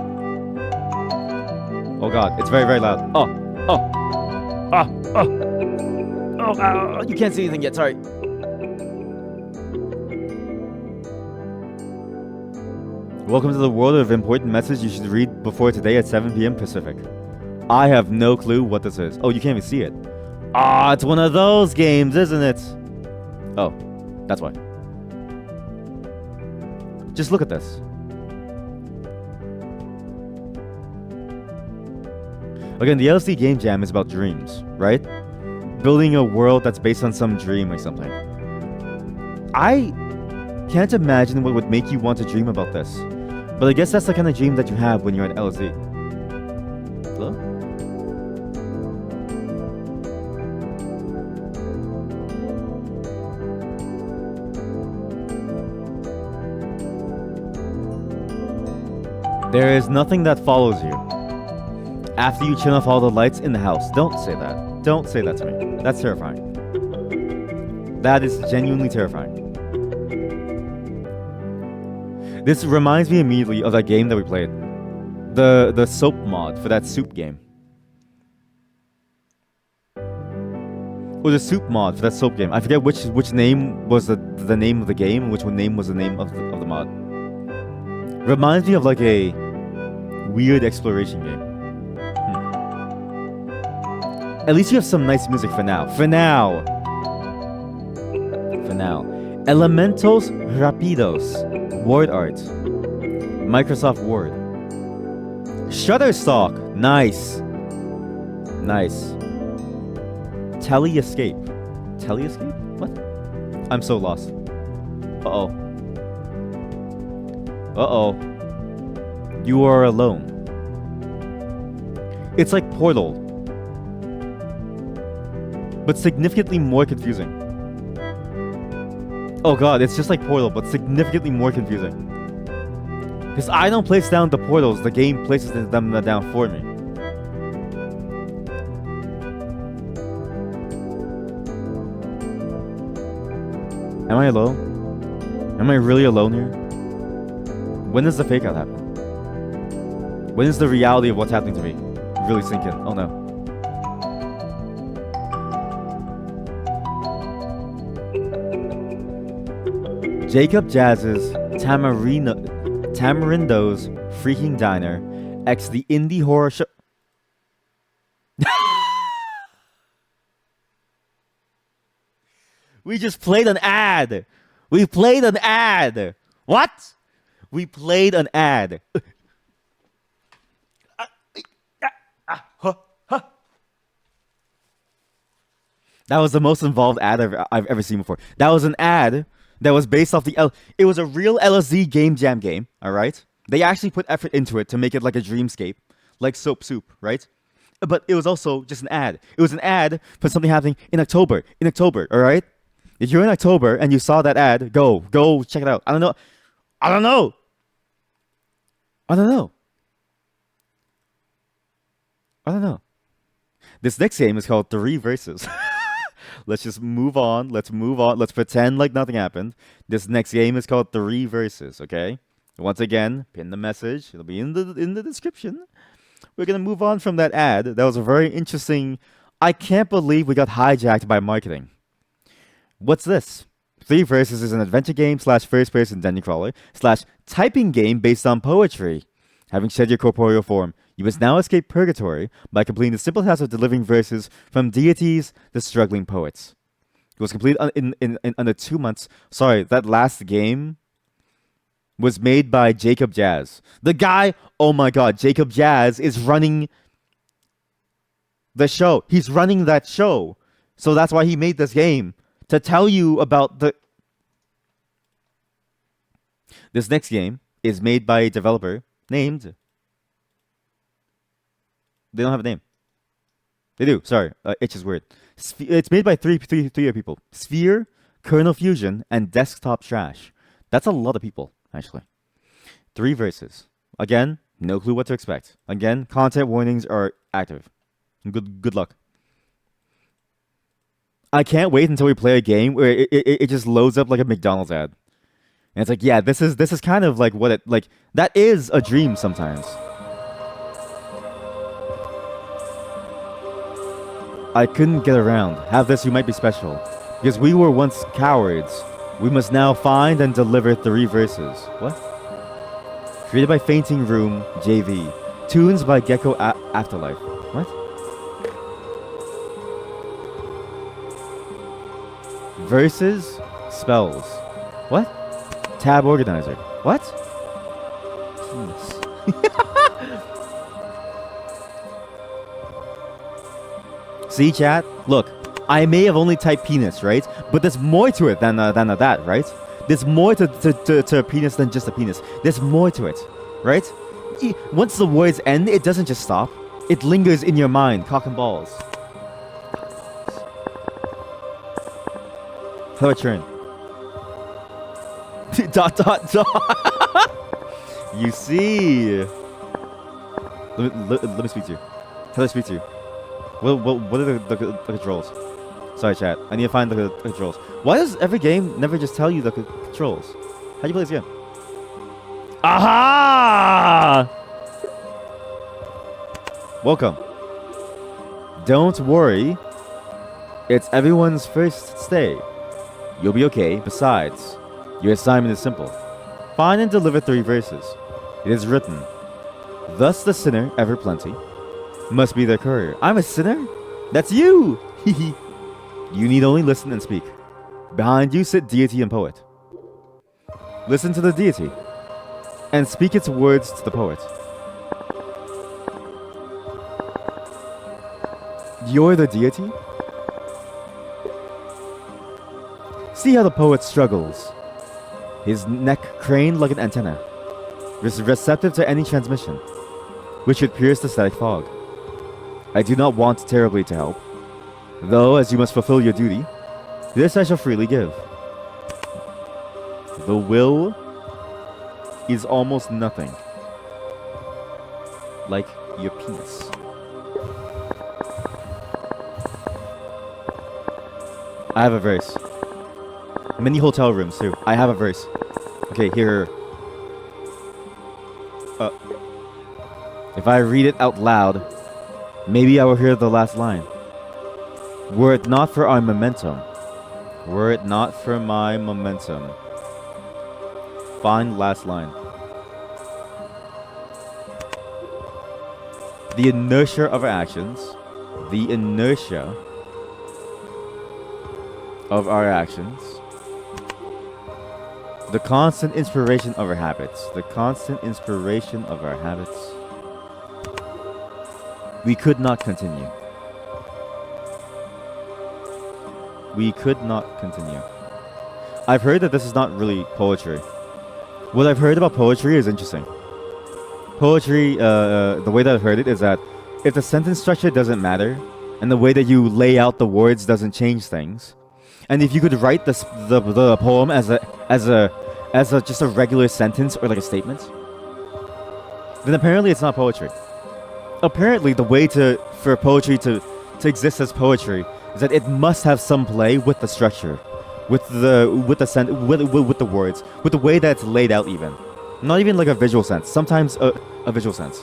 Oh god, it's very, very loud. Oh. You can't see anything yet, sorry. Welcome to the world of important message you should read before today at 7 p.m. Pacific. I have no clue what this is. Oh, you can't even see it. Ah, it's one of those games, isn't it? Oh, that's why. Just look at this. Again, the LSD Game Jam is about dreams, right? Building a world that's based on some dream or something. I can't imagine what would make you want to dream about this. But I guess that's the kind of dream that you have when you're at LSD. Hello? There is nothing that follows you after you turn off all the lights in the house. Don't say that. Don't say that to me. That's terrifying. That is genuinely terrifying. This reminds me immediately of that game that we played. The soap mod for that soup game. Or the soup mod for that soap game. I forget which name was the name of the game and which one name was the name of the mod. Reminds me of like a weird exploration game. At least you have some nice music for now. For now. Elementos Rapidos. Word art. Microsoft Word. Shutterstock. Nice. Telescape. What? I'm so lost. Uh-oh. You are alone. It's like Portal, but significantly more confusing. Oh god, it's just like Portal, but significantly more confusing. Because I don't place down the portals, the game places them down for me. Am I alone? Am I really alone here? When does the fake out happen? When is the reality of what's happening to me really sink in? Oh no. Jacob Jazz's Tamarindo's Freaking Diner X the indie horror show. We just played an ad. We played an ad. What? We played an ad. That was the most involved ad I've ever seen before. That was an ad that was based off it was a real LSD Game Jam game, all right? They actually put effort into it to make it like a dreamscape, like Soap Soup, right? But it was also just an ad. It was an ad for something happening in October, all right? If you're in October and you saw that ad, go check it out. I don't know. This next game is called Three Verses. Let's just move on. Let's pretend like nothing happened. This next game is called Three Verses, okay? Once again, pin the message. It'll be in the description. We're going to move on from that ad. That was a very interesting... I can't believe we got hijacked by marketing. What's this? Three Verses is an adventure game / first-person dungeon crawler / typing game based on poetry. Having shed your corporeal form, you must now escape purgatory by completing the simple task of delivering verses from deities to struggling poets. It was completed in under 2 months. Sorry, that last game was made by Jacob Jazz. The guy, oh my god, Jacob Jazz is running The show. He's running that show. So that's why he made this game. To tell you about the... This next game is made by a developer named... They don't have a name. They do. Sorry. It's just weird. It's made by three people. Sphere, Kernel Fusion, and Desktop Trash. That's a lot of people, actually. 3 verses. Again, no clue what to expect. Again, content warnings are active. Good luck. I can't wait until we play a game where it just loads up like a McDonald's ad. And it's like, yeah, this is kind of like what it like that is a dream sometimes. I couldn't get around. Have this, you might be special. Because we were once cowards. We must now find and deliver 3 verses. What? Created by Fainting Room, JV. Tunes by Gecko Afterlife. What? Verses, spells. What? Tab organizer. What? Jeez. See, chat? Look, I may have only typed penis, right? But there's more to it than that, right? There's more to a penis than just a penis. There's more to it, right? Once the words end, it doesn't just stop. It lingers in your mind, cock and balls. How about churn? dot. You see. Let me speak to you. How do I speak to you? What are the controls? Sorry, chat. I need to find the controls. Why does every game never just tell you the controls? How do you play this game? Aha! Welcome. Don't worry. It's everyone's first stay. You'll be okay. Besides, your assignment is simple. Find and deliver 3 verses. It is written, thus the sinner, ever plenty, must be their courier. I'm a sinner? That's you! You need only listen and speak. Behind you sit deity and poet. Listen to the deity and speak its words to the poet. You're the deity? See how the poet struggles. His neck craned like an antenna, receptive to any transmission, which would pierce the static fog. I do not want terribly to help, though as you must fulfill your duty, this I shall freely give. The will is almost nothing, like your penis. I have a verse. Many hotel rooms too. I have a verse. Okay, here. If I read it out loud, maybe I will hear the last line. Were it not for our momentum. Were it not for my momentum. Find last line. The inertia of our actions. The inertia of our actions. The constant inspiration of our habits. The constant inspiration of our habits. We could not continue. We could not continue. I've heard that this is not really poetry. What I've heard about poetry is interesting. Poetry, the way that I've heard it is that if the sentence structure doesn't matter, and the way that you lay out the words doesn't change things, and if you could write the poem as just a regular sentence or like a statement, then apparently it's not poetry. Apparently, the way for poetry to exist as poetry is that it must have some play with the structure, with the words, with the way that it's laid out. Even not even like a visual sense. Sometimes a visual sense,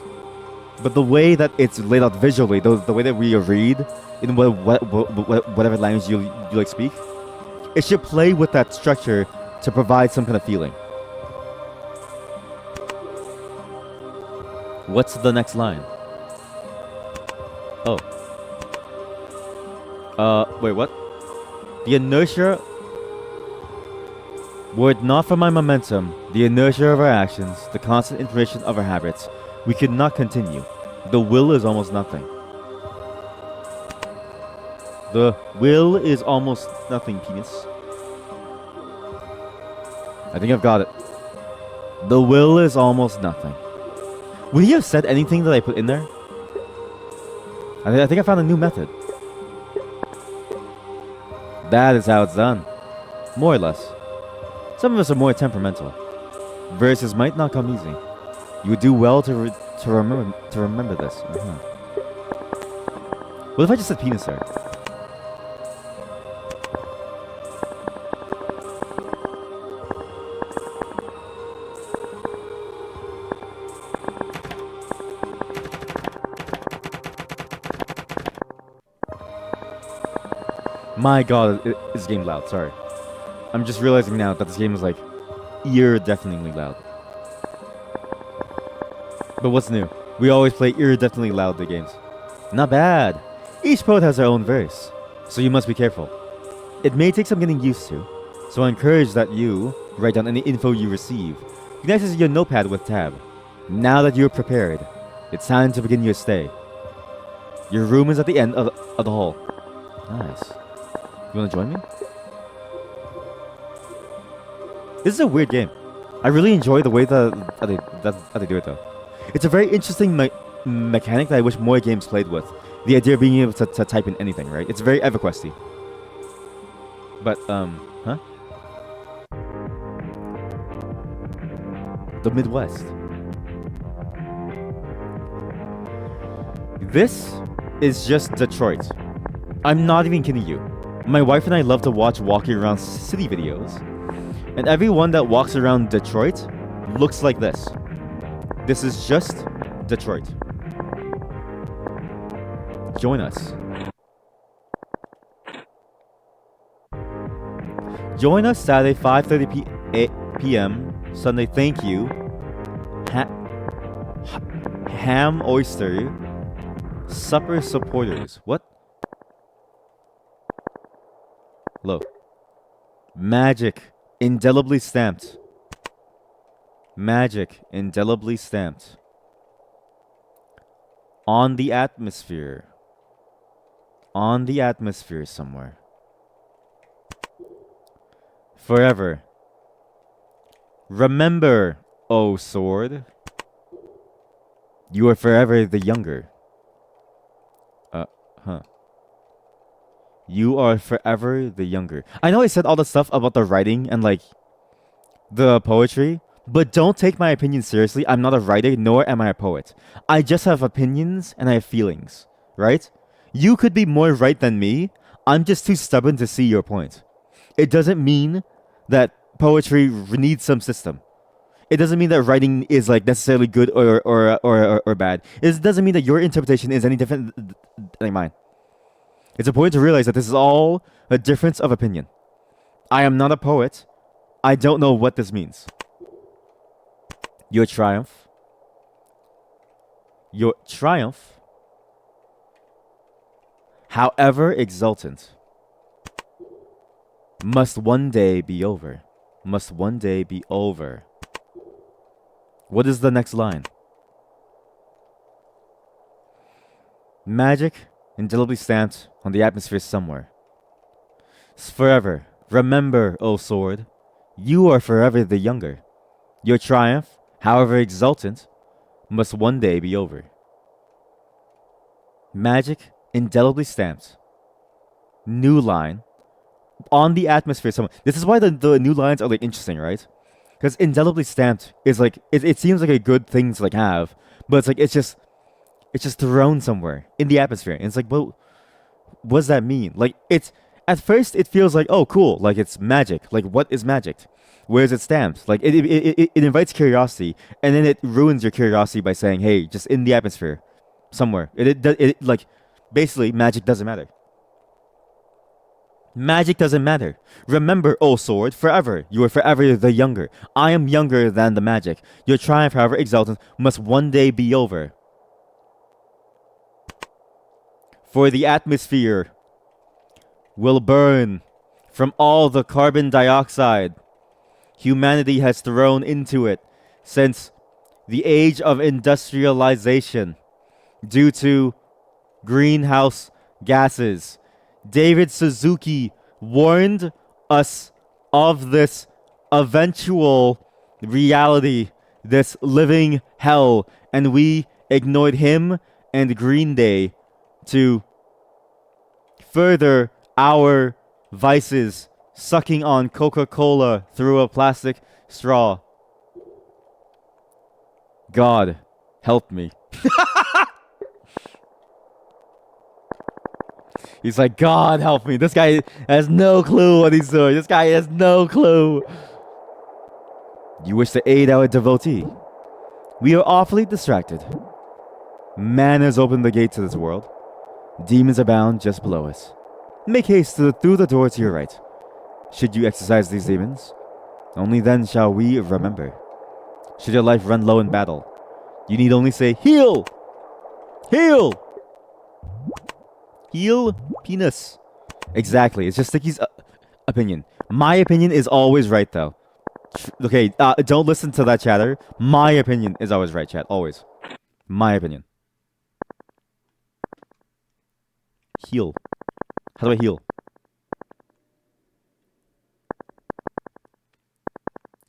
but the way that it's laid out visually, the way that we read in whatever language you like speak, it should play with that structure to provide some kind of feeling. What's the next line? Oh. Wait, what? The inertia. Were it not for my momentum, the inertia of our actions, the constant information of our habits, we could not continue. The will is almost nothing. The will is almost nothing, penis. I think I've got it. The will is almost nothing. Would he have said anything that I put in there? I think I found a new method. That is how it's done. More or less. Some of us are more temperamental. Verses might not come easy. You would do well to remember this. What if I just said penis there? My god, this game loud, sorry. I'm just realizing now that this game is like ear-deafeningly loud. But what's new? We always play ear-deafeningly loud the games. Not bad. Each poet has their own verse, so you must be careful. It may take some getting used to, so I encourage that you write down any info you receive. Vignettes is your notepad with tab. Now that you're prepared, it's time to begin your stay. Your room is at the end of the hall. Nice. You wanna join me? This is a weird game. I really enjoy the way that they do it though. It's a very interesting mechanic that I wish more games played with. The idea of being able to type in anything, right? It's very EverQuesty. But, huh? The Midwest. This is just Detroit. I'm not even kidding you. My wife and I love to watch walking around city videos. And everyone that walks around Detroit looks like this. This is just Detroit. Join us. Join us Saturday 5:30 p.m. Sunday. Thank you. Ham oyster supper supporters. What? Hello. Magic indelibly stamped. Magic indelibly stamped. On the atmosphere. On the atmosphere somewhere. Forever. Remember, O sword. You are forever the younger. You are forever the younger. I know I said all the stuff about the writing and like the poetry, but don't take my opinion seriously. I'm not a writer, nor am I a poet. I just have opinions and I have feelings, right? You could be more right than me. I'm just too stubborn to see your point. It doesn't mean that poetry needs some system. It doesn't mean that writing is like necessarily good or bad. It doesn't mean that your interpretation is any different than mine. It's important to realize that this is all a difference of opinion. I am not a poet. I don't know what this means. Your triumph, however exultant, must one day be over. Must one day be over. What is the next line? Magic indelibly stamped on the atmosphere somewhere. Forever. Remember, O sword, you are forever the younger. Your triumph, however exultant, must one day be over. Magic indelibly stamped. New line. On the atmosphere somewhere. This is why the new lines are like interesting, right? Because indelibly stamped is like it seems like a good thing to like have, but it's like it's just thrown somewhere in the atmosphere. And it's like, well, what does that mean? Like it's at first it feels like, oh cool, like it's magic. Like what is magic? Where is it stamped? Like it invites curiosity, and then it ruins your curiosity by saying, hey, just in the atmosphere somewhere. It like basically magic doesn't matter. Magic doesn't matter. Remember, O sword, forever. You are forever the younger. I am younger than the magic. Your triumph, however exultant, must one day be over. For the atmosphere will burn from all the carbon dioxide humanity has thrown into it since the age of industrialization due to greenhouse gases David Suzuki warned us of this eventual reality, this living hell, and we ignored him and Green Day to further our vices, sucking on Coca-Cola through a plastic straw. God, help me. He's like, God, help me. This guy has no clue what he's doing. This guy has no clue. You wish to aid our devotee. We are awfully distracted. Man has opened the gate to this world. Demons abound just below us. Make haste through the door to your right. Should you exorcise these demons, only then shall we remember. Should your life run low in battle, you need only say, heal! Heal! Heal penis. Exactly. It's just Sticky's opinion. My opinion is always right, though. Okay, don't listen to that chatter. My opinion is always right, chat. Always. My opinion. Heal. How do I heal?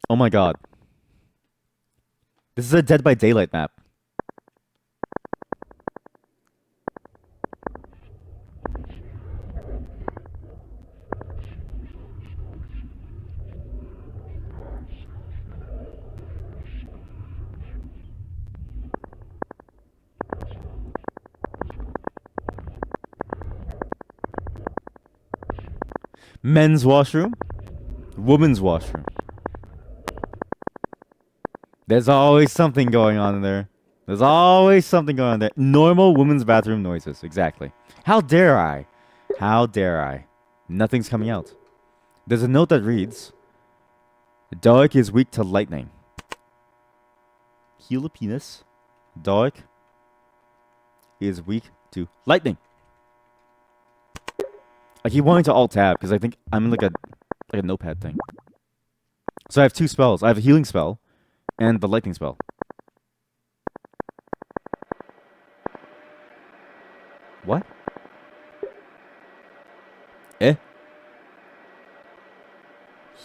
Oh my god. This is a Dead by Daylight map. Men's washroom, women's washroom. There's always something going on in there. There's always something going on there. Normal women's bathroom noises, exactly. How dare I? How dare I? Nothing's coming out. There's a note that reads, Dark is weak to lightning. Heal the penis. Dark is weak to lightning. I keep wanting to alt-tab because I think I'm in like a notepad thing. So I have two spells. I have a healing spell and the lightning spell. What?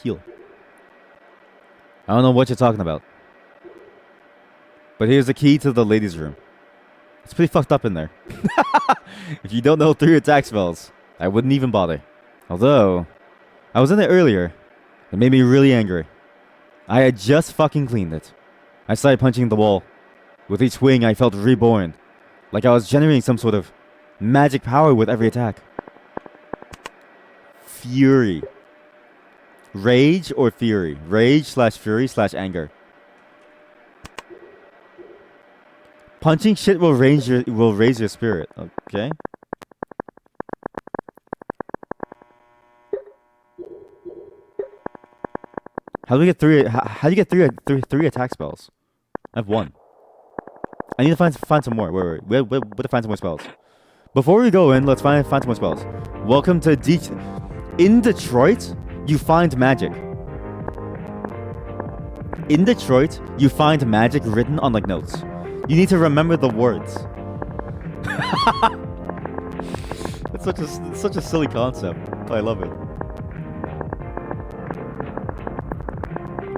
Heal. I don't know what you're talking about. But here's the key to the ladies' room. It's pretty fucked up in there. If you don't know 3 attack spells, I wouldn't even bother. Although, I was in there earlier. It made me really angry. I had just fucking cleaned it. I started punching the wall. With each swing, I felt reborn. Like I was generating some sort of magic power with every attack. Fury. Rage or fury? Rage / fury / anger. Punching shit will raise your spirit. Okay. How do we get 3? How do you get three attack spells? I have 1. I need to find some more. Wait. We have to find some more spells. Before we go in, let's find some more spells. Welcome to in Detroit, you find magic. In Detroit, you find magic written on like notes. You need to remember the words. It's such a silly concept. I love it.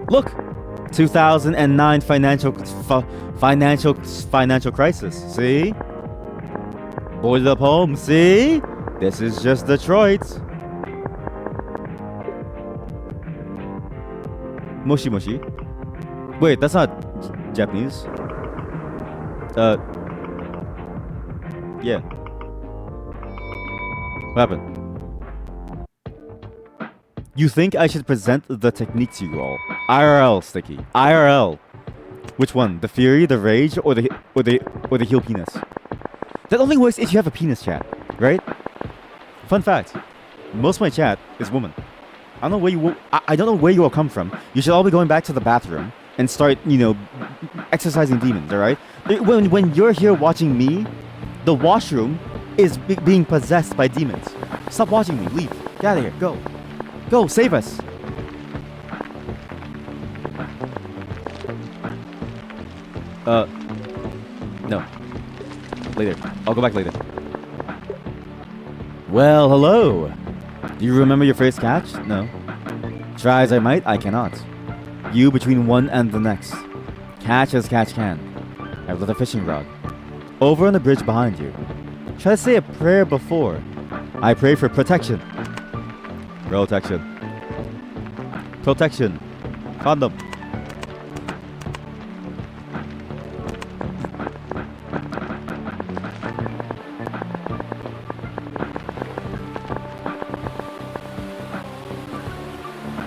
Look, 2009 financial crisis. See, boarded up home. See, this is just Detroit. Moshi moshi. Wait, that's not Japanese. Yeah. What happened? You think I should present the technique to you all? IRL, Sticky. IRL. Which one? The fury, the rage, or the heal penis? That only works if you have a penis chat, right? Fun fact: most of my chat is woman. I don't know where you will come from. You should all be going back to the bathroom and start, exercising demons. All right? When you're here watching me, the washroom is being possessed by demons. Stop watching me. Leave. Get out of here. Go. Go, save us. No. Later. I'll go back later. Well, hello. Do you remember your first catch? No. Try as I might, I cannot. You between one and the next. Catch as catch can. I've lit a fishing rod. Over on the bridge behind you. Try to say a prayer before. I pray for protection. Protection. Protection. Condom.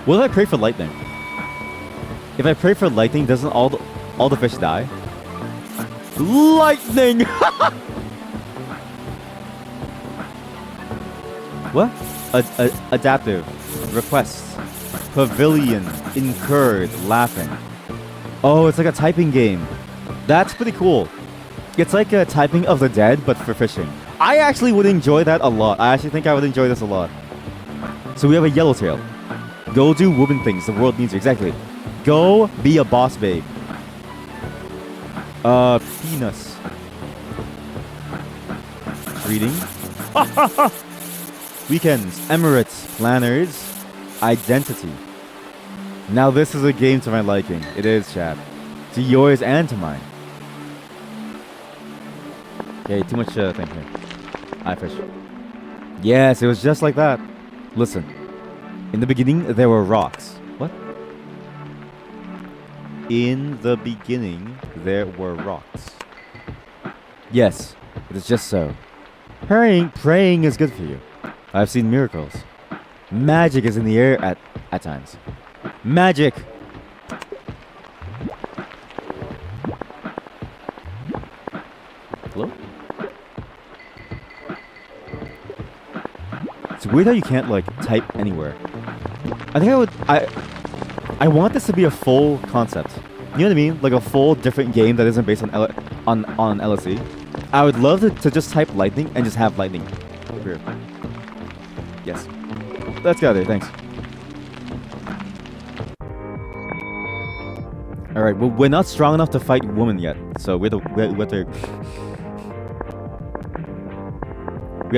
What if I pray for lightning? If I pray for lightning, doesn't all the fish die? Lightning! What? Adaptive. Requests. Pavilion. Incurred. Laughing. Oh, it's like a typing game. That's pretty cool. It's like a typing of the dead, but for fishing. I actually would enjoy that a lot. I actually think I would enjoy this a lot. So we have a yellowtail. Go do woman things. The world needs you. Exactly. Go be a boss babe. Penis. Reading. Weekends. Emirates. Planners. Identity. Now this is a game to my liking. It is, chat. To yours and to mine. Okay, too much thing here. I fish. Yes, it was just like that. Listen. In the beginning, there were rocks. What? In the beginning, there were rocks. Yes, it is just so. Praying is good for you. I've seen miracles. Magic is in the air at times. Magic! Hello? It's weird how you can't, like, type anywhere. I think I want this to be a full concept. You know what I mean? Like a full different game that isn't based on LSD. I would love to just type lightning and just have lightning appear. Yes. Let's get out of there. Thanks. Alright, well, we're not strong enough to fight women yet. So we have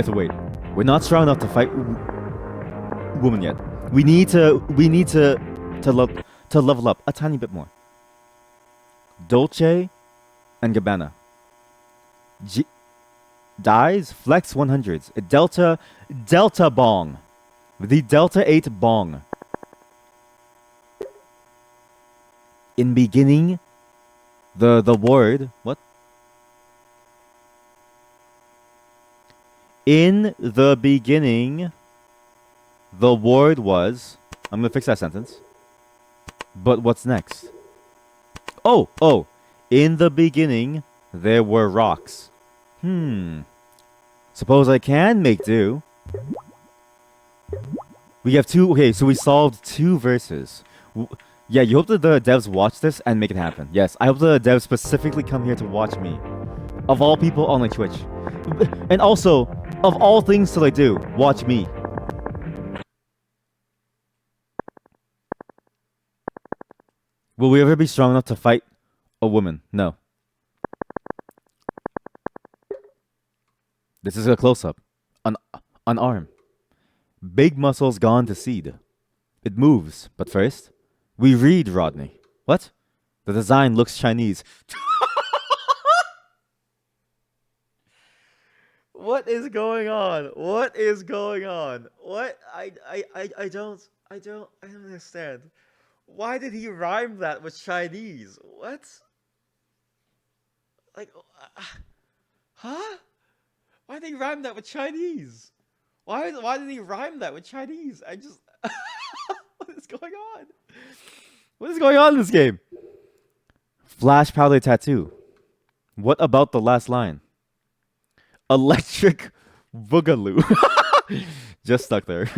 to wait. We're not strong enough to fight women yet. We need to level up a tiny bit more. Dolce and Gabbana. Dies flex 100s. Delta bong. The Delta 8 bong. In beginning, the word what? In the beginning, the word was. I'm gonna fix that sentence. But what's next? Oh. In the beginning, there were rocks. Suppose I can make do. We have two. Okay, so we solved two verses. Yeah, you hope that the devs watch this and make it happen. Yes, I hope the devs specifically come here to watch me. Of all people on like Twitch. And also, of all things to like do, watch me. Will we ever be strong enough to fight a woman? No. This is a close-up. An arm. Big muscles gone to seed. It moves, but first, we read Rodney. What? The design looks Chinese. What is going on? What is going on? What? I don't understand. Why did he rhyme that with Chinese? What? Like, huh? Why did he rhyme that with Chinese? Why did he rhyme that with Chinese? I just... What is going on? What is going on in this game? Flash powder tattoo. What about the last line? Electric boogaloo. Just stuck there.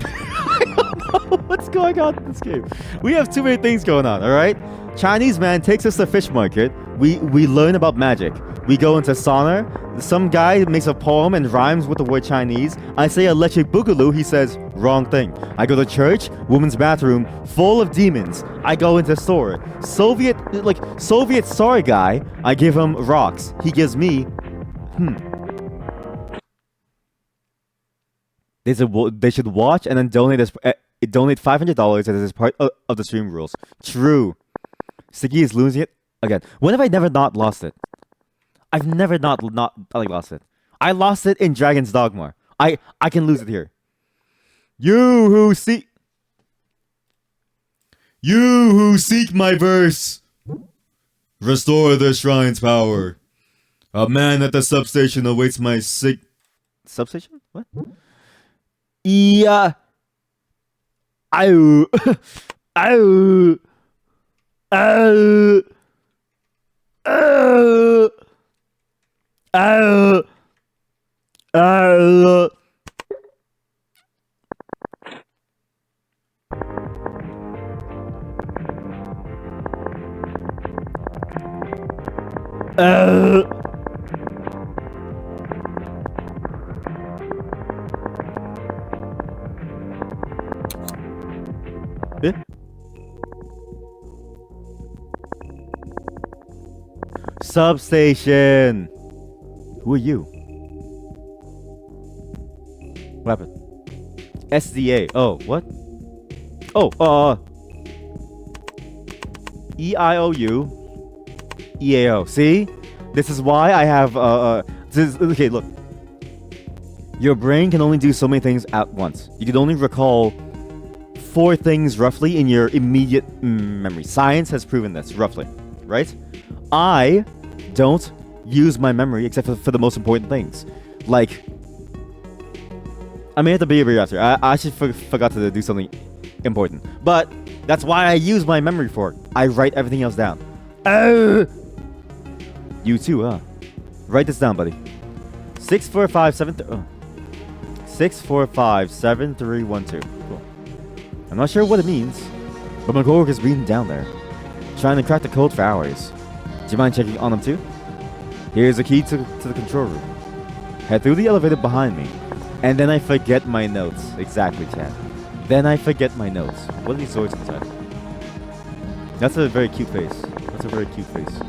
I don't know what's going on in this game. We have too many things going on, alright? Chinese man takes us to fish market. We learn about magic. We go into sauna. Some guy makes a poem and rhymes with the word Chinese. I say electric boogaloo. He says wrong thing. I go to church, woman's bathroom, full of demons. I go into store. Soviet sorry guy. I give him rocks. He gives me They should watch and then donate $500 as is part of the stream rules. True. Sticky is losing it again. When have I never not lost it? I've never not lost it. I lost it in Dragon's Dogma. I can lose it here. You who seek my verse, restore the shrine's power. A man at the substation awaits my substation? What? Yeah. Ow. Ow. Ow. Ow. Ow. Ow. Substation. Who are you? What happened? SDA. Oh, what? Oh, EIOU. EAO. See? This is why I have okay, look. Your brain can only do so many things at once. You can only recall 4 things roughly in your immediate memory. Science has proven this, roughly. Right? I don't use my memory except for the most important things. Like, I may have to be a after. I actually forgot to do something important. But that's why I use my memory for it. I write everything else down. You too, huh? Write this down, buddy. 6457312. Cool. I'm not sure what it means, but my coworker's been down there, trying to crack the code for hours. Do you mind checking on them too? Here's the key to the control room. Head through the elevator behind me, and then I forget my notes. Exactly, Chad. Then I forget my notes. What are these zoids inside? That's a very cute face. That's a very cute face.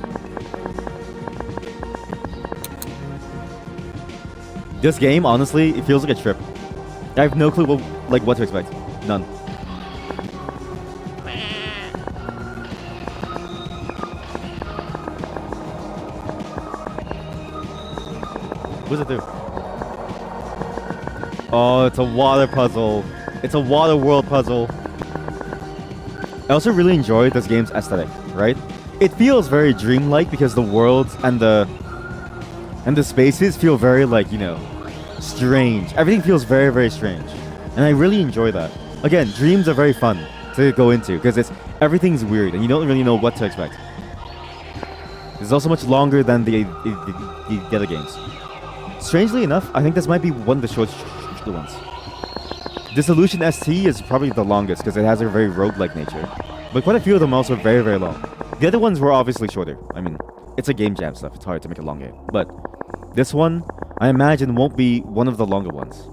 This game, honestly, it feels like a trip. I have no clue what to expect. None. What does it do? Oh, it's a water puzzle. It's a water world puzzle. I also really enjoy this game's aesthetic, right? It feels very dreamlike because the worlds and the spaces feel very, like, you know, strange. Everything feels very, very strange. And I really enjoy that. Again, dreams are very fun to go into because everything's weird and you don't really know what to expect. It's also much longer than the other games. Strangely enough, I think this might be one of the short ones. Disillusion ST is probably the longest because it has a very roguelike nature. But quite a few of them are also very, very long. The other ones were obviously shorter. I mean, it's a game jam stuff. It's hard to make a long game. But this one, I imagine, won't be one of the longer ones.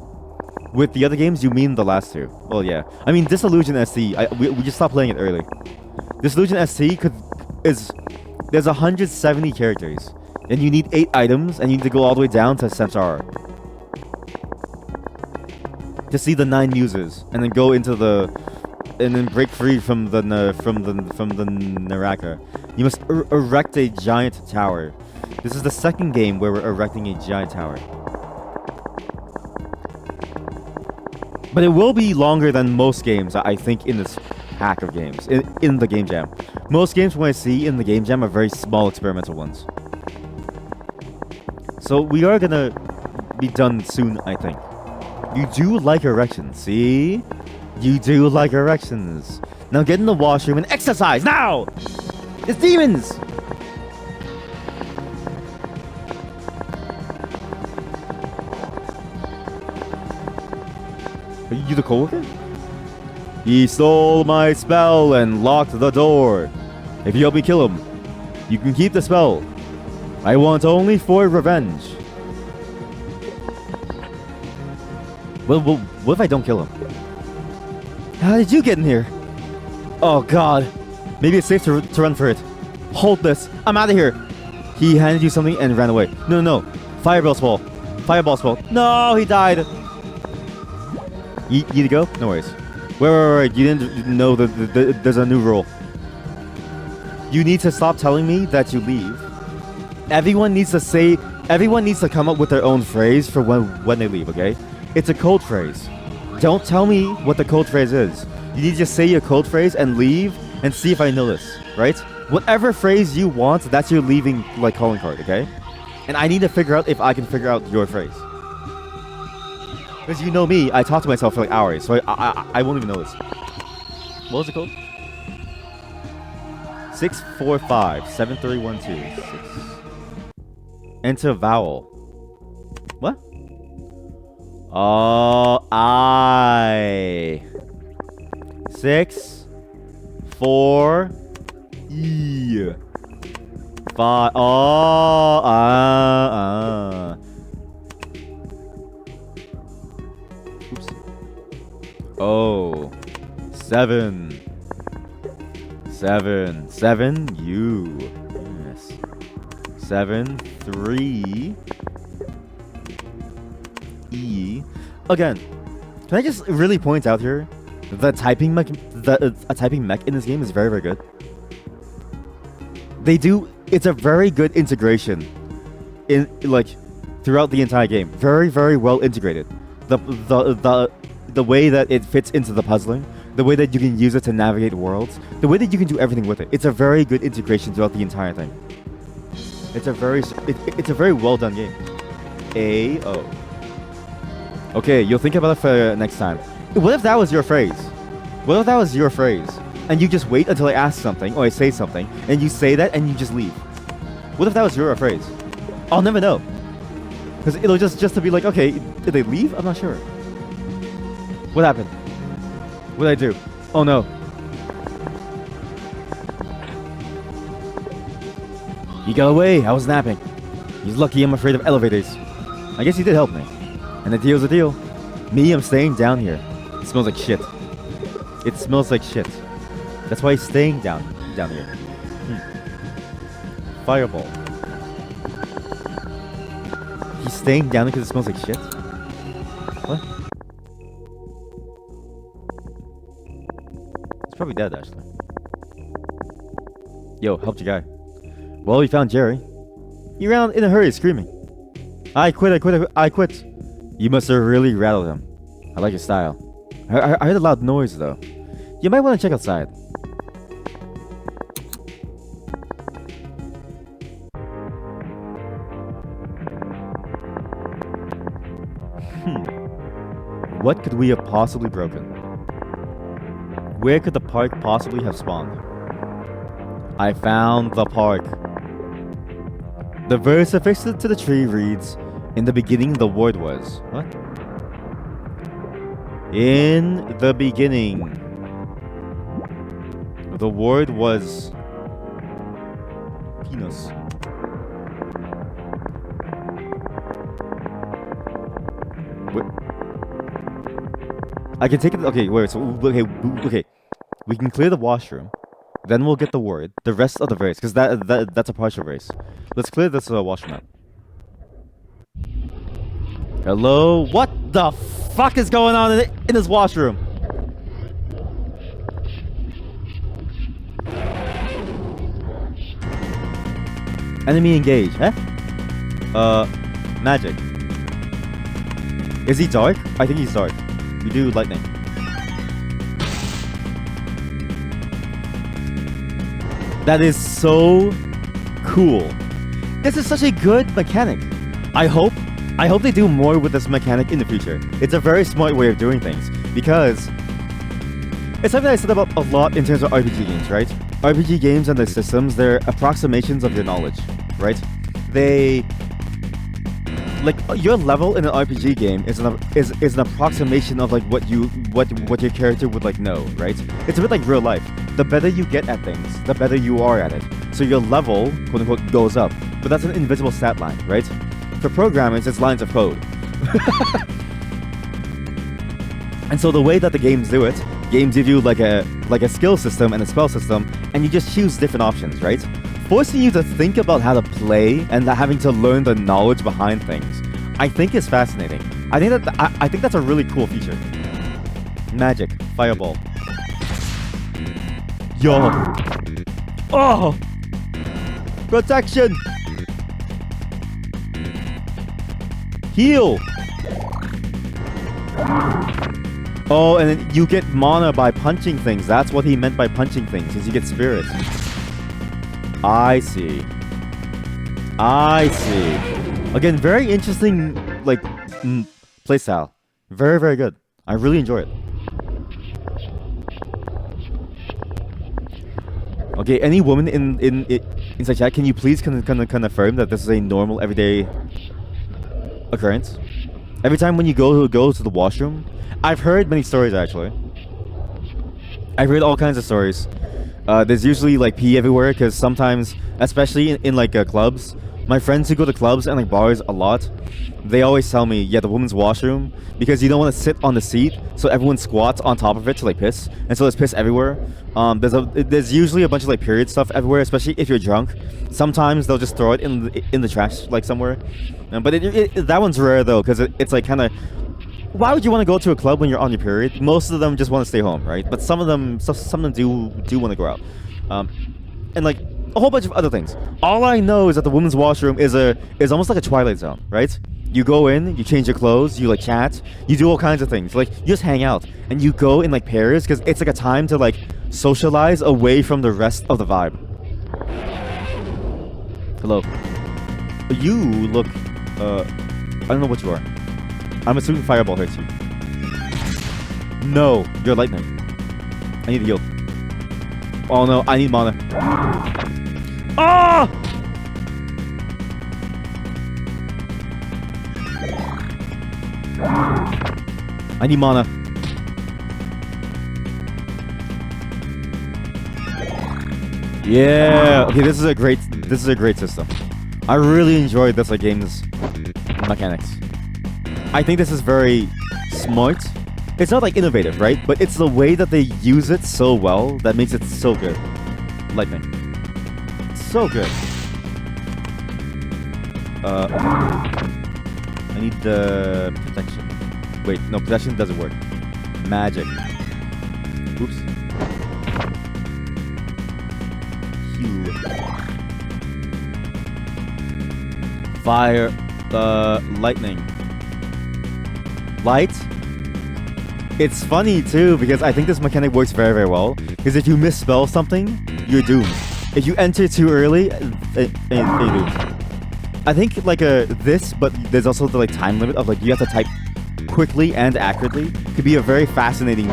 With the other games, you mean the last two. Well, yeah. I mean, Disillusion ST, we just stopped playing it early. Disillusion ST there's 170 characters. And you need 8 items, and you need to go all the way down to Samsara to see the 9 muses, and then go into and then break free from the Naraka. You must erect a giant tower. This is the second game where we're erecting a giant tower. But it will be longer than most games, I think, in this pack of games, in the Game Jam. Most games when I see in the Game Jam are very small experimental ones. So we are gonna be done soon, I think. You do like erections, see? You do like erections. Now get in the washroom and exercise, now! It's demons! Are you the coworker? He stole my spell and locked the door. If you help me kill him, you can keep the spell. I want only for revenge. Well, what if I don't kill him? How did you get in here? Oh god. Maybe it's safe to run for it. Hold this. I'm out of here. He handed you something and ran away. No. Fireball spell. Fireball spell. No, he died. You need to go? No worries. Wait. You didn't know that there's a new rule. You need to stop telling me that you leave. Everyone needs to come up with their own phrase for when they leave, okay? It's a code phrase. Don't tell me what the code phrase is. You need to just say your code phrase and leave and see if I know this, right? Whatever phrase you want, that's your leaving like calling card, okay? And I need to figure out if I can figure out your phrase. Because you know me, I talk to myself for like hours, so I won't even know this. What was it called? 645-7312. Enter vowel. What? Oh, I. 6, 4, E. 5. Oh, Oops. Oh. 7. 7. U. Yes. 7, 3. E. Again, can I just really point out here the typing mech in this game is very, very good. It's a very good integration in like throughout the entire game. Very, very well integrated. The way that it fits into the puzzling, the way that you can use it to navigate worlds, the way that you can do everything with it. It's a very good integration throughout the entire thing. It's a very well done game. A-O. Okay, you'll think about it for next time. What if that was your phrase? What if that was your phrase? And you just wait until I ask something or I say something, and you say that and you just leave. What if that was your phrase? I'll never know. Because it'll just to be like, okay, did they leave? I'm not sure. What happened? What did I do? Oh no. He got away. I was napping. He's lucky I'm afraid of elevators. I guess he did help me. And the deal's a deal. Me, I'm staying down here. It smells like shit. It smells like shit. That's why he's staying down here. Fireball. He's staying down because it smells like shit? What? He's probably dead, actually. Yo, helped your guy. Well, we found Jerry. He ran in a hurry, screaming. I quit. You must have really rattled him. I like your style. I heard a loud noise, though. You might want to check outside. What could we have possibly broken? Where could the park possibly have spawned? I found the park. The verse affixed to the tree reads, "In the beginning the word was..." What? In the beginning, the word was penis. Wait. I can take it. Okay, wait. So okay. We can clear the washroom. Then we'll get the word. The rest of the verse, because that's a partial verse. Let's clear this washroom out. Hello? What the fuck is going on in this washroom? Enemy engaged, huh? Magic. Is he dark? I think he's dark. We do lightning. That is so cool. This is such a good mechanic. I hope they do more with this mechanic in the future. It's a very smart way of doing things, because it's something I said about a lot in terms of RPG games, right? RPG games and their systems, they're approximations of your knowledge, right? They... like, your level in an RPG game is an approximation of like what your character would like know, right? It's a bit like real life. The better you get at things, the better you are at it. So your level, quote unquote, goes up but that's an invisible stat line, right? For programmers, it's lines of code. And so the way that the games do it, games give you like a skill system and a spell system, and you just choose different options, right? Forcing you to think about how to play and having to learn the knowledge behind things, I think is fascinating. I think that's a really cool feature. Magic, fireball. Yo. Oh. Protection. Heal. Oh, and then you get mana by punching things. That's what he meant by punching things, is you get spirits. I see. I see. Again, very interesting, like, playstyle. Very, very good. I really enjoy it. Okay, any woman inside chat, can you please confirm that this is a normal, everyday occurrence? Every time when you go to the washroom, I've heard many stories actually. I've heard all kinds of stories. There's usually like pee everywhere because sometimes, especially in like clubs, my friends who go to clubs and like bars a lot, they always tell me, yeah, the women's washroom, because you don't want to sit on the seat, so everyone squats on top of it to like piss, and so there's piss everywhere. There's usually a bunch of like period stuff everywhere, especially if you're drunk. Sometimes they'll just throw it in the trash like somewhere, but that one's rare though, because it's like kind of. Why would you want to go to a club when you're on your period? Most of them just want to stay home, right? But some of them do want to go out, and like a whole bunch of other things. All I know is that the women's washroom is almost like a Twilight Zone, right? You go in, you change your clothes, you like chat, you do all kinds of things. Like you just hang out and you go in like pairs because it's like a time to like socialize away from the rest of the vibe. Hello. You look. I don't know what you are. I'm assuming fireball hurts you. No, you're lightning. I need to heal. Oh no, I need mana. Ah! I need mana. Yeah. Okay, this is a great system. I really enjoyed this like game's mechanics. I think this is very smart. It's not like innovative, right? But it's the way that they use it so well that makes it so good. Lightning. So good. I need the protection. Wait, no, protection doesn't work. Magic. Oops. Heal. Fire. Lightning. Light. It's funny too because I think this mechanic works very, very well. Because if you misspell something, you're doomed. If you enter too early, you're doomed. I think like this, but there's also the like time limit of like you have to type quickly and accurately. Could be a very fascinating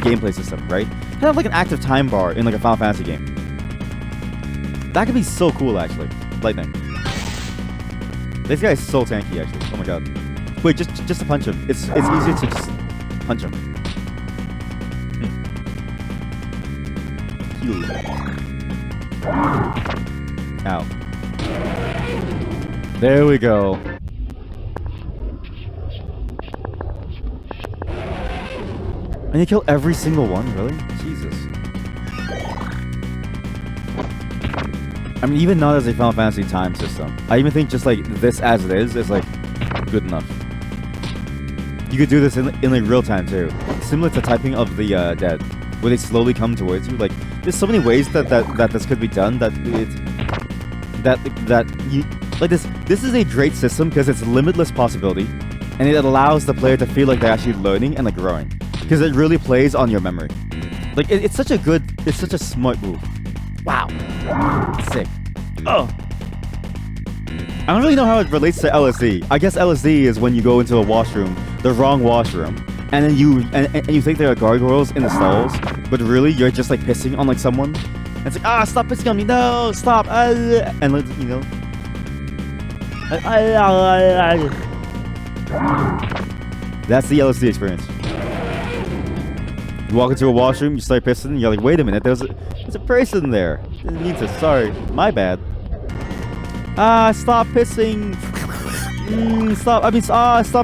gameplay system, right? Kind of like an active time bar in like a Final Fantasy game. That could be so cool, actually. Lightning. This guy is so tanky, actually. Oh my god. Wait, just to punch him. It's easier to just punch him. Heal. Ow. There we go. And you kill every single one, really? Jesus. I mean, even not as a Final Fantasy time system. I even think just like this as it is like good enough. You could do this in like real time too, similar to typing of the dead, where they slowly come towards you. Like, there's so many ways that this could be done. That you like this. This is a great system because it's limitless possibility, and it allows the player to feel like they're actually learning and like growing, because it really plays on your memory. Like it's such a smart move. Wow, sick. Oh. I don't really know how it relates to LSD. I guess LSD is when you go into a washroom, the wrong washroom, and then you think there are gargoyles in the stalls, but really you're just like pissing on like someone. And it's like, stop pissing on me, no, stop, and like, you know. That's the LSD experience. You walk into a washroom, you start pissing, and you're like, wait a minute, there's a person there. Didn't mean to. Sorry, my bad. Stop pissing. Stop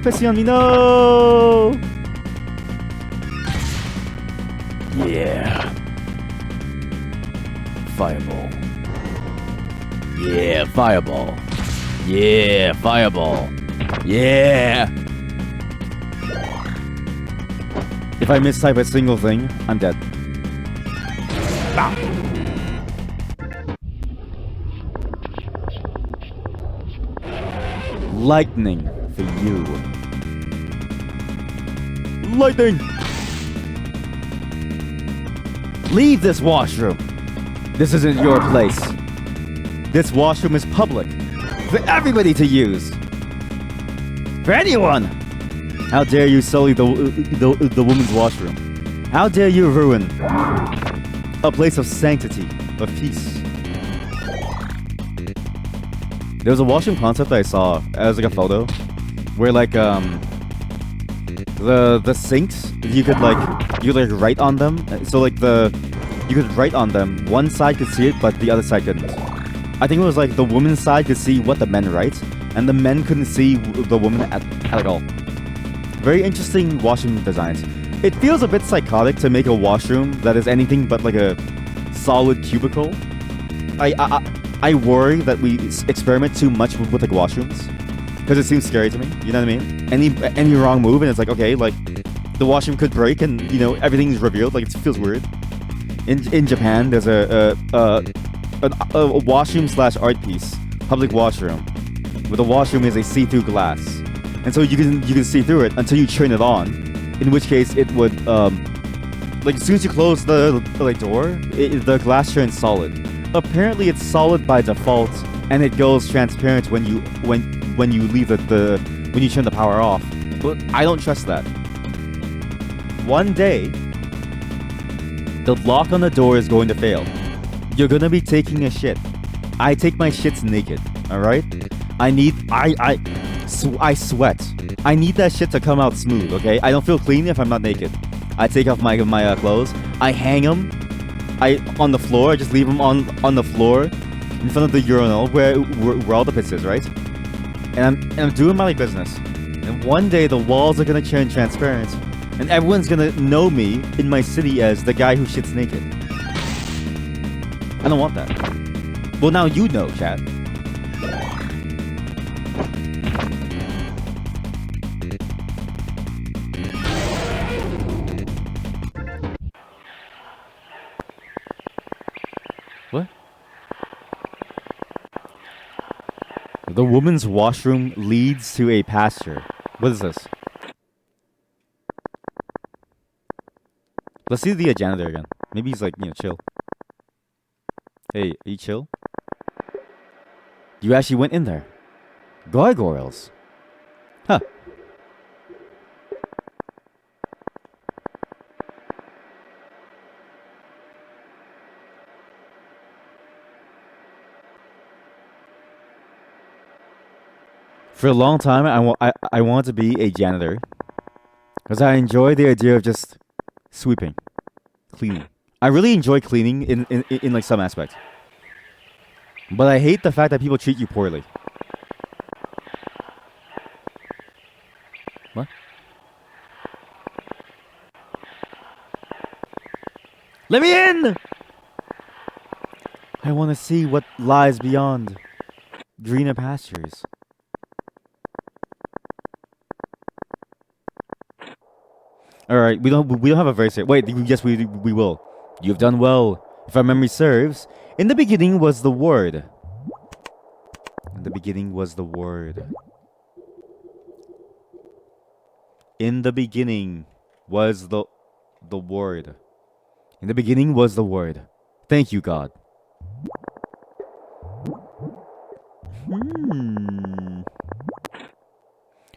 pissing on me. No. Yeah. Fireball. Yeah, fireball. Yeah, fireball. Yeah. If I mistype a single thing, I'm dead. Bah. Lightning for you. Lightning! Leave this washroom. This isn't your place. This washroom is public. For everybody to use. For anyone! How dare you sully the woman's washroom? How dare you ruin a place of sanctity, of peace? There was a washroom concept that I saw as like a photo, where like the sinks you could write on them. So like you could write on them. One side could see it, but the other side couldn't. I think it was like the woman's side could see what the men write, and the men couldn't see the woman at all. Very interesting washroom designs. It feels a bit psychotic to make a washroom that is anything but like a solid cubicle. I worry that we experiment too much with like washrooms, because it seems scary to me. You know what I mean? Any wrong move and it's like, okay, like the washroom could break and everything's revealed. Like it feels weird. In Japan, there's a washroom / art piece, public washroom, where the washroom is a see-through glass, and so you can see through it until you turn it on. In which case, it would like as soon as you close the door, the glass turns solid. Apparently, it's solid by default, and it goes transparent when you leave when you turn the power off. But I don't trust that. One day, the lock on the door is going to fail. You're gonna be taking a shit. I take my shits naked. All right. I sweat. I need that shit to come out smooth. Okay. I don't feel clean if I'm not naked. I take off my clothes. I hang them. On the floor. I just leave them on the floor in front of the urinal where all the piss is, right? And I'm doing my business. And one day the walls are gonna turn transparent, and everyone's gonna know me in my city as the guy who shits naked. I don't want that. Well, now you know, chat. What? The woman's washroom leads to a pasture. What is this? Let's see the janitor again. Maybe he's like, chill. Hey, are you chill? You actually went in there. Gargoyles. Huh. For a long time, I wanted to be a janitor, because I enjoy the idea of just sweeping, cleaning. I really enjoy cleaning in like some aspect, but I hate the fact that people treat you poorly. What? Let me in! I want to see what lies beyond greener pastures. All right, we don't have a verse here. Wait, yes, we will. You've done well. If our memory serves, in the beginning was the Word. In the beginning was the Word. In the beginning was the Word. In the beginning was the Word. Thank you, God.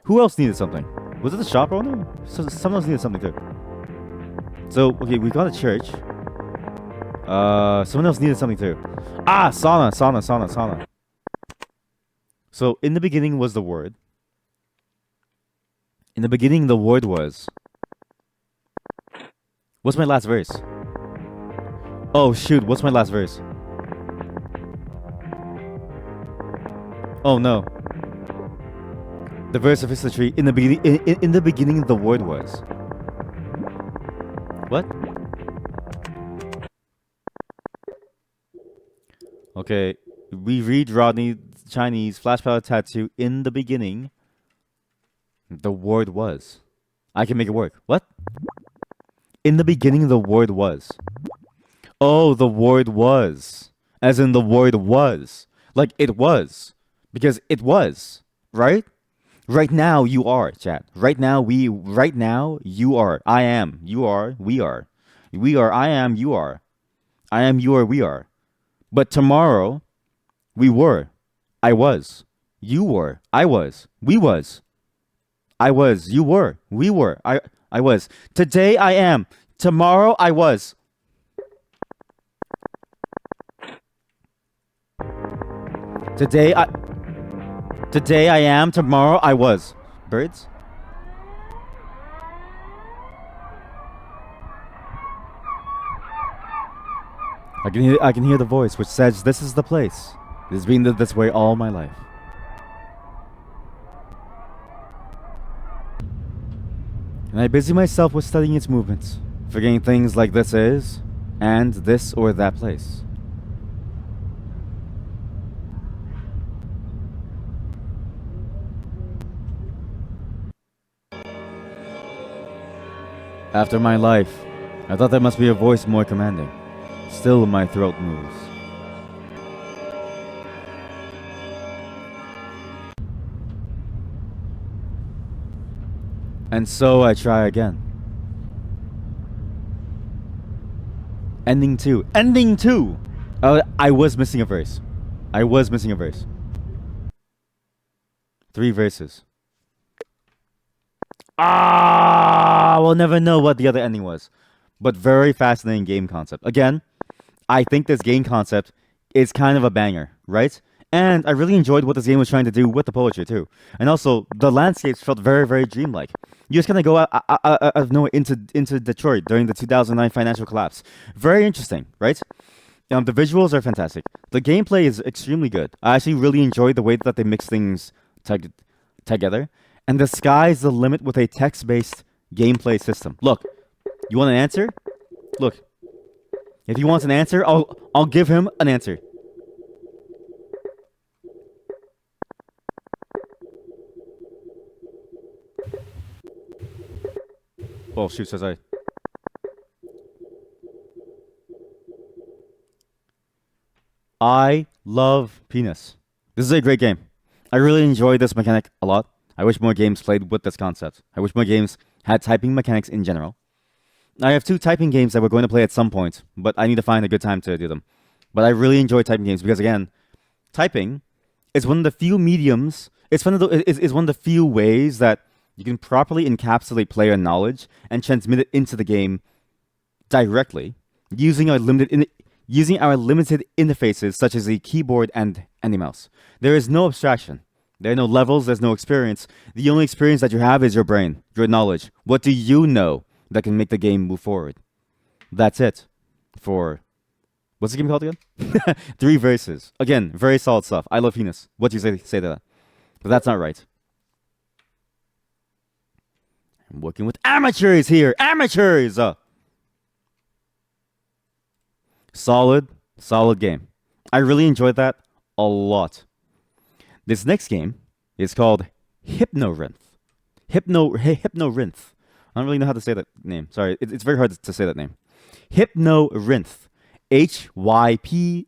Who else needed something? Was it the shop owner? Someone else needed something too. So, okay, we got a church. Someone else needed something too. Sauna. So, in the beginning was the Word. In the beginning, the Word was. What's my last verse? Oh, shoot, what's my last verse? Oh no. The verse of history in the beginning. In the beginning, the word was. What? Okay, we read Rodney Chinese flash powder tattoo. In the beginning, the word was. I can make it work. What? In the beginning, the word was. Oh, the word was. As in the word was. Like it was. Because it was. Right? Right now, you are, chat. Right now, you are. I am. You are. We are. We are. I am. You are. I am. You are. We are. But tomorrow, we were. I was. You were. I was. We was. I was. You were. We were. I was. Today, I am. Tomorrow, I was. Today, I am. Tomorrow, I was. Birds? I can hear the voice which says, "This is the place. It has been this way all my life." And I busy myself with studying its movements, forgetting things like this is, and this or that place. After my life, I thought there must be a voice more commanding. Still my throat moves. And so I try again. Ending 2. Ending 2! I was missing a verse. 3 verses. We'll never know what the other ending was. But very fascinating game concept. Again, I think this game concept is kind of a banger, right? And I really enjoyed what this game was trying to do with the poetry too. And also, the landscapes felt very, very dreamlike. You just kind of go out of nowhere into Detroit during the 2009 financial collapse. Very interesting, right? The visuals are fantastic. The gameplay is extremely good. I actually really enjoyed the way that they mix things together. And the sky's the limit with a text-based gameplay system. Look, you want an answer? Look, if he wants an answer, I'll give him an answer. Oh shoot, so sorry. I love penis. This is a great game. I really enjoy this mechanic a lot. I wish more games played with this concept. I wish more games had typing mechanics in general. I have 2 typing games that we're going to play at some point, but I need to find a good time to do them. But I really enjoy typing games because, again, typing is one of the few mediums. It's one of the few ways that you can properly encapsulate player knowledge and transmit it into the game directly using our limited interfaces such as the keyboard and the mouse. There is no abstraction. There are no levels. There's no experience. The only experience that you have is your brain, your knowledge. What do you know that can make the game move forward? That's it. For what's the game called again? 3 verses. Again, very solid stuff. I love penis. What do you say to that? But that's not right. I'm working with amateurs here. Amateurs. Solid game. I really enjoyed that a lot. This next game is called Hypnorynth. Hypnorynth. I don't really know how to say that name. Sorry, it's very hard to say that name. Hypnorynth. Hypnorynt.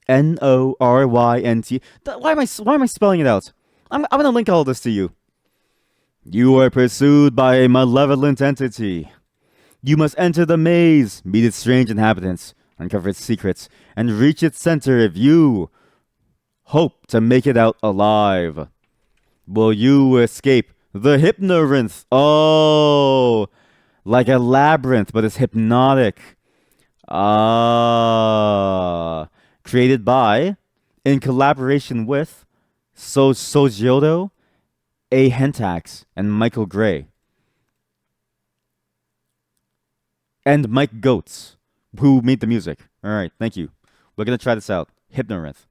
Why am I spelling it out? I'm gonna link all this to you. You are pursued by a malevolent entity. You must enter the maze, meet its strange inhabitants, uncover its secrets, and reach its center if you hope to make it out alive. Will you escape the Hypnorynth? Oh, like a labyrinth, but it's hypnotic. Created by, in collaboration with, Sojiodo, A. Hentax, and Michael Gray. And Mike Goetz, who made the music. All right, thank you. We're going to try this out. Hypnorynth.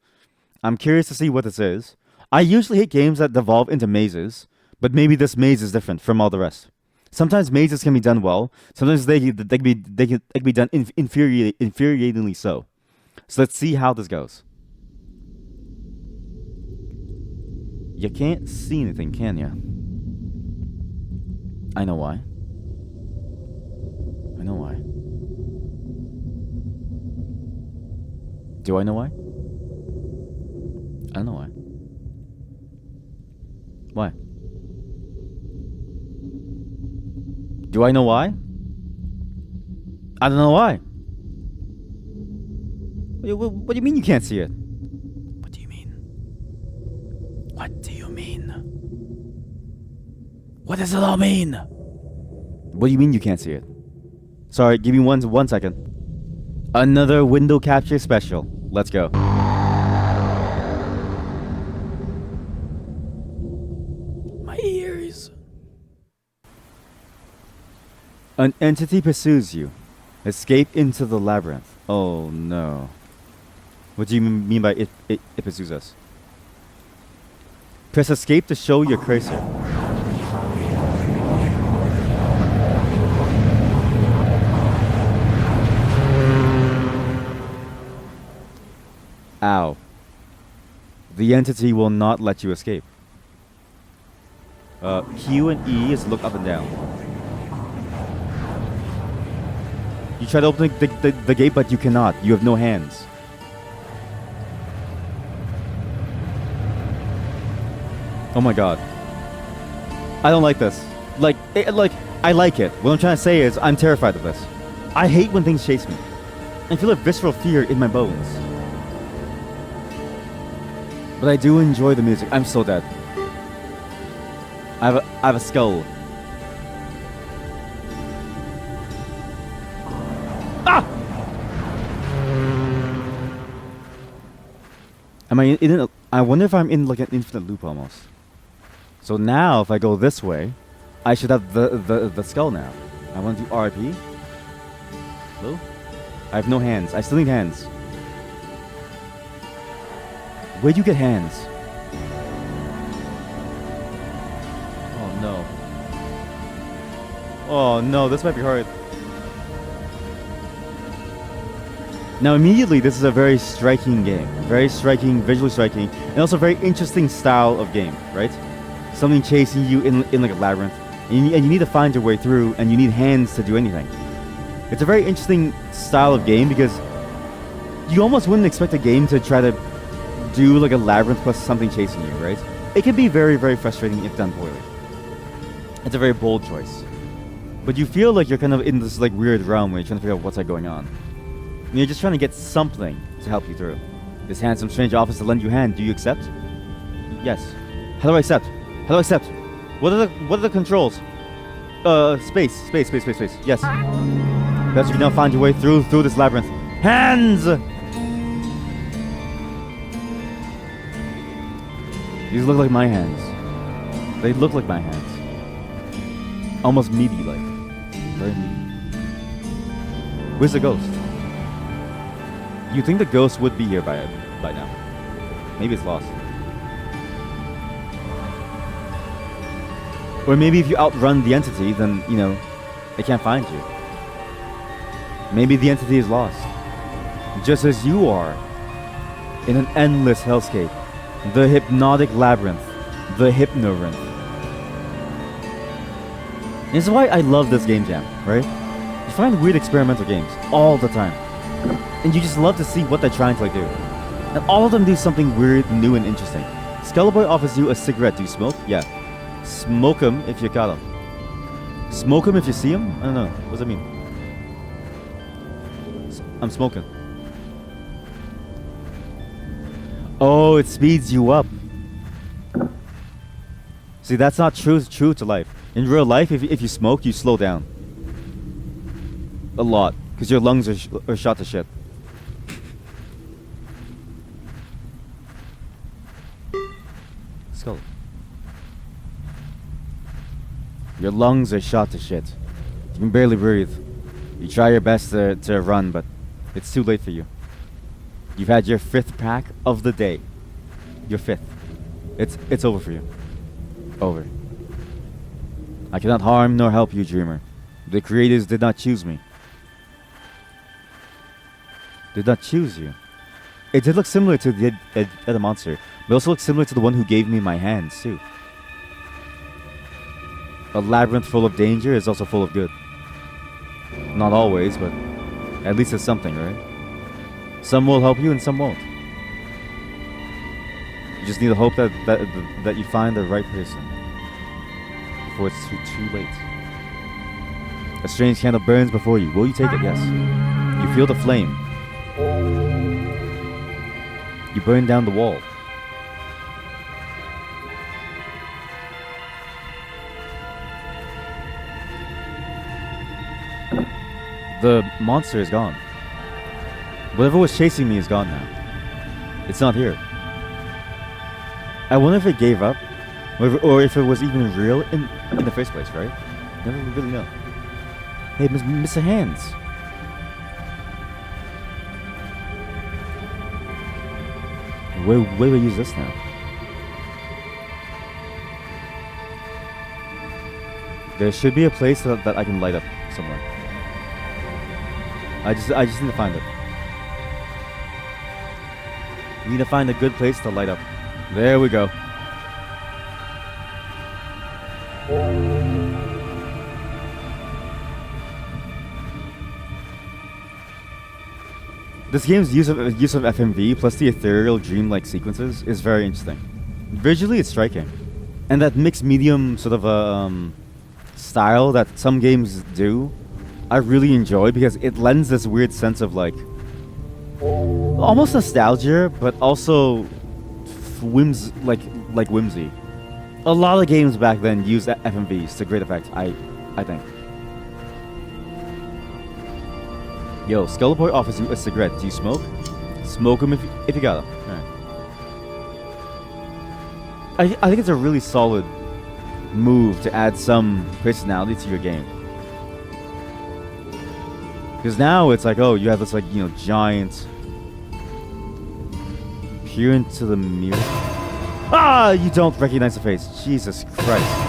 I'm curious to see what this is. I usually hate games that devolve into mazes, but maybe this maze is different from all the rest. Sometimes mazes can be done well. Sometimes they can be done infuriatingly so. So let's see how this goes. You can't see anything, can you? I know why. I know why. Do I know why? I don't know why. Why? Do I know why? I don't know why. What do you mean you can't see it? What do you mean? What do you mean? What does it all mean? What do you mean you can't see it? Sorry, give me one second. Another window capture special. Let's go. My ears. An entity pursues you. Escape into the labyrinth. Oh no. What do you mean by it pursues us? Press escape to show your cursor. Ow. The entity will not let you escape. Q and E is look up and down. You try to open the gate, but you cannot. You have no hands. Oh my god. I don't like this. I like it. What I'm trying to say is, I'm terrified of this. I hate when things chase me. I feel a visceral fear in my bones. But I do enjoy the music. I'm so dead. I have a skull. Ah! Am I in I wonder if I'm in like an infinite loop almost. So now if I go this way, I should have the skull now. I want to do RIP. Hello? I have no hands. I still need hands. Where'd you get hands? Oh no. Oh no, this might be hard. Now immediately this is a very striking game. Very striking, visually striking, and also very interesting style of game, right? Something chasing you in like a labyrinth. And you need to find your way through, and you need hands to do anything. It's a very interesting style of game because you almost wouldn't expect a game to try to do like a labyrinth plus something chasing you, right? It can be very, very frustrating if done poorly. It's a very bold choice. But you feel like you're kind of in this like weird realm where you're trying to figure out what's like going on. And you're just trying to get something to help you through. This handsome stranger offers to lend you a hand. Do you accept? Yes. How do I accept? How do I accept? What are the controls? Space. Yes. Best you can now find your way through this labyrinth. Hands! These look like my hands. They look like my hands. Almost meaty-like. Very meaty. Where's the ghost? You'd think the ghost would be here by now. Maybe it's lost. Or maybe if you outrun the entity, then, you know, it can't find you. Maybe the entity is lost. Just as you are. In an endless hellscape. The hypnotic labyrinth. The Hypnorynth. This is why I love this game jam, right? You find weird experimental games all the time. And you just love to see what they're trying to like do. And all of them do something weird, new, and interesting. Skullboy offers you a cigarette. Do you smoke? Yeah. Smoke him if you got him. Smoke him if you see him? I don't know. What does that mean? I'm smoking. Oh, it speeds you up. See, that's not true to life. In real life, if you smoke, you slow down. A lot. Because your lungs are shot to shit. Skull. Your lungs are shot to shit. You can barely breathe. You try your best to run, but it's too late for you. You've had your 5th pack of the day. Your 5th. It's over for you. Over. I cannot harm nor help you, dreamer. The creators did not choose me. Did not choose you. It did look similar to the other monster, but also looks similar to the one who gave me my hands too. A labyrinth full of danger is also full of good. Not always, but at least it's something, right? Some will help you and some won't. You just need to hope that you find the right person before it's too late. A strange candle burns before you. Will you take it? Yes. You feel the flame. You burn down the wall. The monster is gone. Whatever was chasing me is gone now. It's not here. I wonder if it gave up, or if it was even real in the first place, right? Never really know. Hey, Mr. Hands. Where do we use this now? There should be a place that I can light up somewhere. I just need to find it. We need to find a good place to light up. There we go. This game's use of FMV plus the ethereal dreamlike sequences is very interesting. Visually, it's striking, and that mixed medium sort of style that some games do, I really enjoy because it lends this weird sense of like almost nostalgia, but also whimsy. A lot of games back then used FMVs to great effect. I think. Yo, Skullboy offers you a cigarette. Do you smoke? Smoke them if you got them. Right. I think it's a really solid move to add some personality to your game. Because now it's like, oh, you have this like, you know, giant peer into the mirror. Ah, you don't recognize the face. Jesus Christ.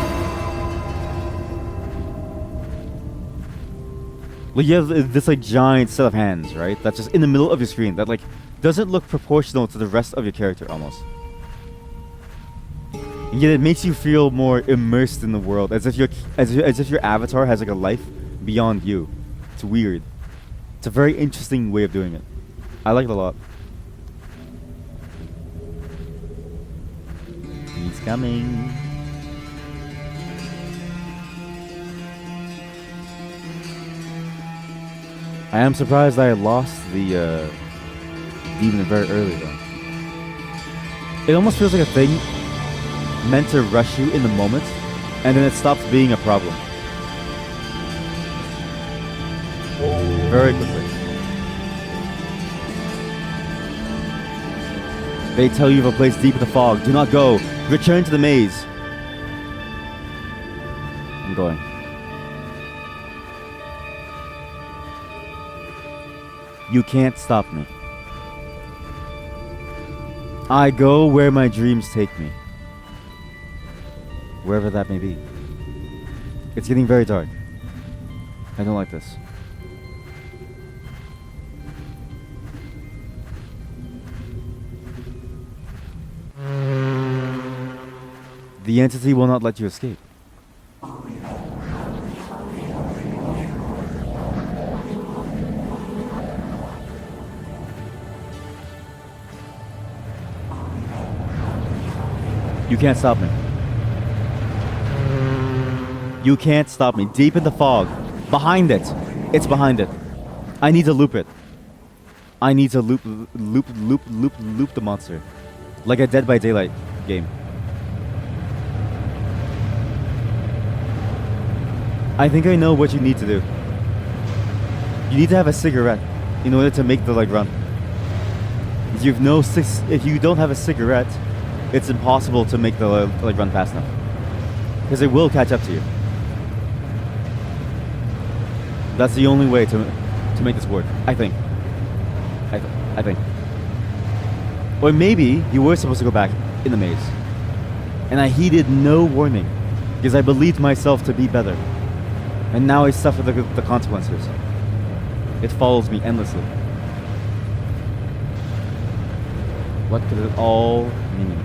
Like you have this like giant set of hands, right? That's just in the middle of your screen. That like doesn't look proportional to the rest of your character almost. And yet it makes you feel more immersed in the world, as if your avatar has like a life beyond you. It's weird. It's a very interesting way of doing it. I like it a lot. He's coming. I am surprised I lost the demon very early though. It almost feels like a thing meant to rush you in the moment, and then it stops being a problem. Very quickly. They tell you of a place deep in the fog. Do not go. Return to the maze. I'm going. You can't stop me. I go where my dreams take me. Wherever that may be. It's getting very dark. I don't like this. The entity will not let you escape. You can't stop me. You can't stop me. Deep in the fog. Behind it. It's behind it. I need to loop it. I need to loop the monster. Like a Dead by Daylight game. I think I know what you need to do. You need to have a cigarette in order to make the like run. If you don't have a cigarette, it's impossible to make the like run fast enough. Because it will catch up to you. That's the only way to make this work, I think. I think. Or maybe you were supposed to go back in the maze. And I heeded no warning because I believed myself to be better. And now I suffer the consequences. It follows me endlessly. What could it all mean?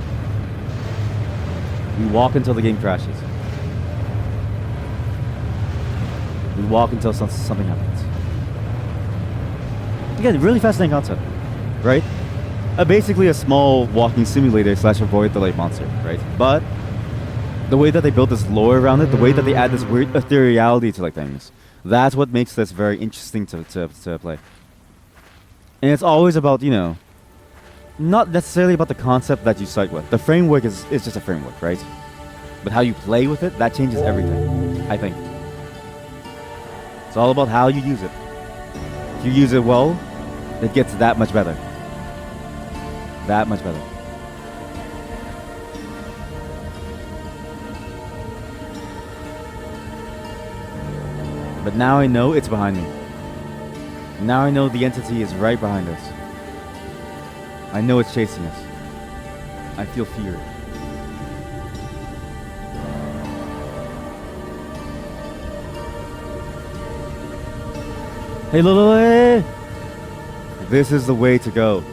We walk until the game crashes. We walk until something happens. Again, really fascinating concept, right? Basically a small walking simulator / avoid the light monster, right? But the way that they built this lore around it, the way that they add this weird ethereality to like things, that's what makes this very interesting to play. And it's always about, you know, not necessarily about the concept that you start with. The framework is just a framework, right? But how you play with it, that changes everything, I think. It's all about how you use it. If you use it well, it gets that much better. That much better. But now I know it's behind me. Now I know the entity is right behind us. I know it's chasing us. I feel fear. Hey, Lily! This is the way to go.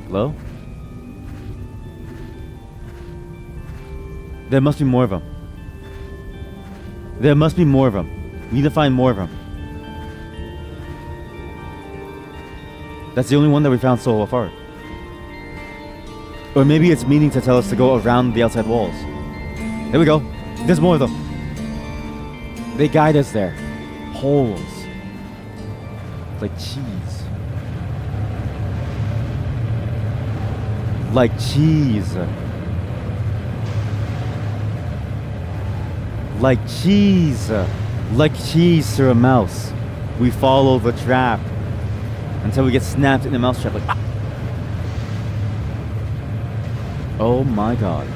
Hello? There must be more of them. There must be more of them. We need to find more of them. That's the only one that we found so far. Or maybe it's meaning to tell us to go around the outside walls. There we go. There's more of them. They guide us there. Holes. Like cheese. Like cheese. Like cheese. Like cheese through a mouse. We follow the trap until we get snapped in the mouse trap. Like, ah! Oh my god.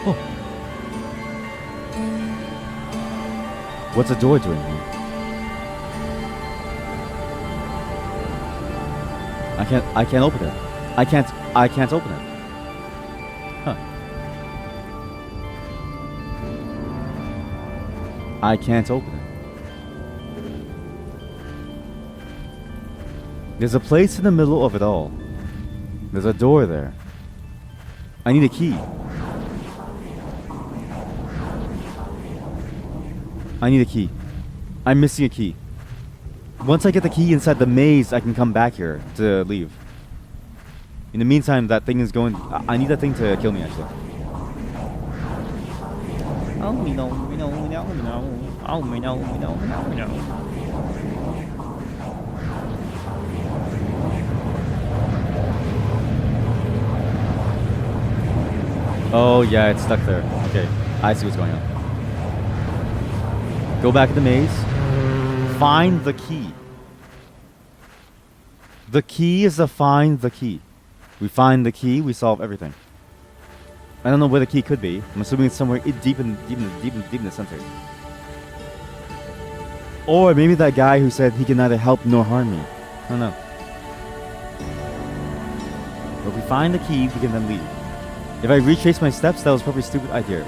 Oh. What's the door doing here? I can't open it. I can't open it. Huh. I can't open it. There's a place in the middle of it all. There's a door there. I need a key. I need a key. I'm missing a key. Once I get the key inside the maze, I can come back here to leave. In the meantime, that thing is going... I need that thing to kill me, actually. Oh, we know. Oh, we know. Oh, yeah, it's stuck there. Okay, I see what's going on. Go back to the maze. Find the key. The key is to find the key. We find the key, we solve everything. I don't know where the key could be. I'm assuming it's somewhere deep in the center. Or maybe that guy who said he can neither help nor harm me. I don't know. But if we find the key, we can then leave. If I retrace my steps, that was probably a stupid idea.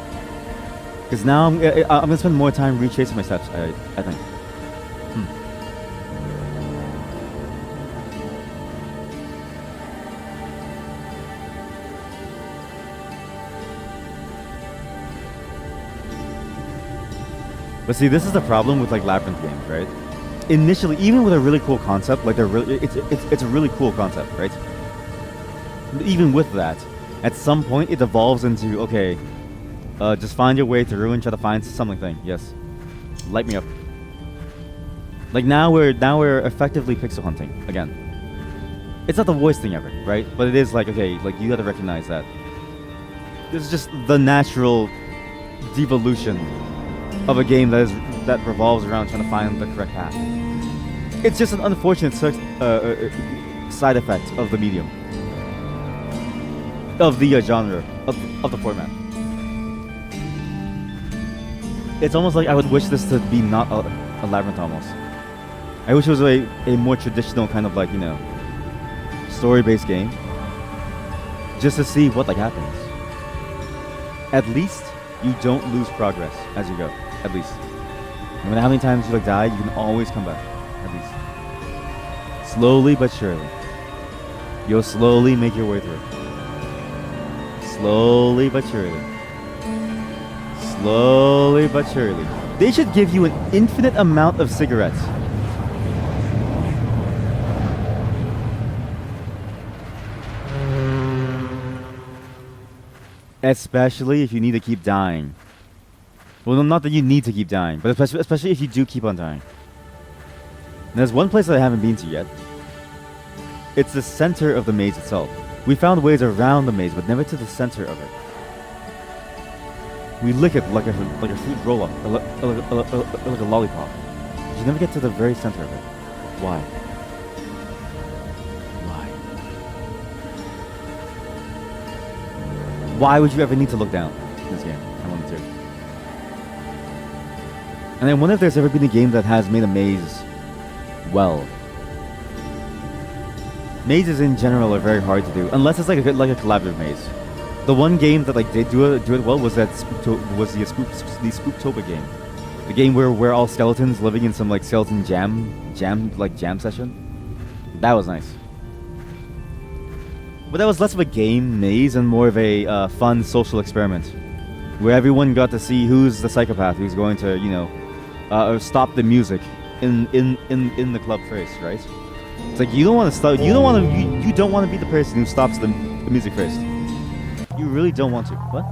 Because now I'm going to spend more time retracing my steps, I think. But see, this is the problem with like Labyrinth games, right? Initially, even with a really cool concept, like it's a really cool concept, right? Even with that, at some point it evolves into, okay, just find your way through and try to find something. Yes, light me up. Like now we're effectively pixel hunting again. It's not the worst thing ever, right? But it is like, okay, like you got to recognize that this is just the natural devolution of a game that revolves around trying to find the correct path. It's just an unfortunate side effect of the medium, of the genre, of the format. It's almost like I would wish this to be not a labyrinth almost. I wish it was a more traditional kind of like, you know, story-based game. Just to see what like happens. At least you don't lose progress as you go. At least. No matter how many times you like die, you can always come back. At least. Slowly but surely. You'll slowly make your way through. Slowly but surely. Slowly but surely. They should give you an infinite amount of cigarettes. Especially if you need to keep dying. Well, not that you need to keep dying, but especially if you do keep on dying. And there's one place that I haven't been to yet. It's the center of the maze itself. We found ways around the maze, but never to the center of it. We lick it like a fruit roll-up, like a lollipop. But you never get to the very center of it. Why? Why would you ever need to look down in this game? I wonder too. And I wonder if there's ever been a game that has made a maze well. Mazes in general are very hard to do, unless it's like a collaborative maze. The one game that like did do it well was the Spooktober game. The game where we're all skeletons living in some like skeleton jam session. That was nice. But that was less of a game maze and more of a fun social experiment, where everyone got to see who's the psychopath who's going to, you know, stop the music in the club first, right? It's like you don't want to stop. You don't want to be the person who stops the music first. You really don't want to. What?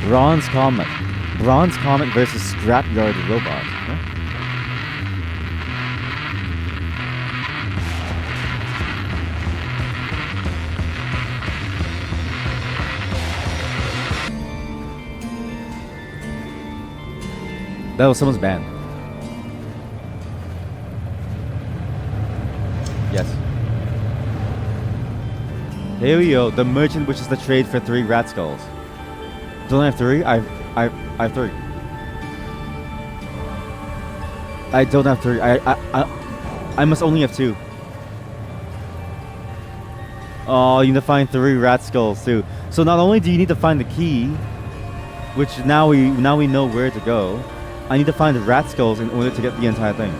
Bronze Comet versus Scrapyard Robot. Huh? That was someone's band. Yes. Here we go. The merchant wishes to trade for 3 rat skulls. Don't I have 3? I have 3. I don't have 3. I must only have 2. Oh, you need to find 3 rat skulls too. So not only do you need to find the key, which now we know where to go. I need to find the rat skulls in order to get the entire thing.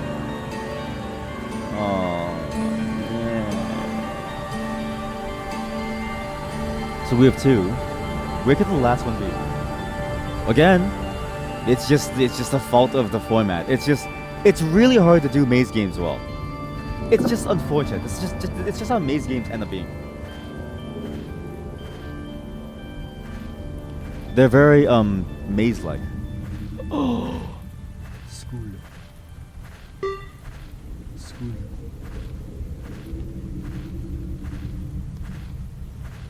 Oh, yeah. So we have 2. Where could the last one be? Again, it's just a fault of the format. It's really hard to do maze games well. It's just unfortunate. It's just how maze games end up being. They're very maze-like. Oh. School.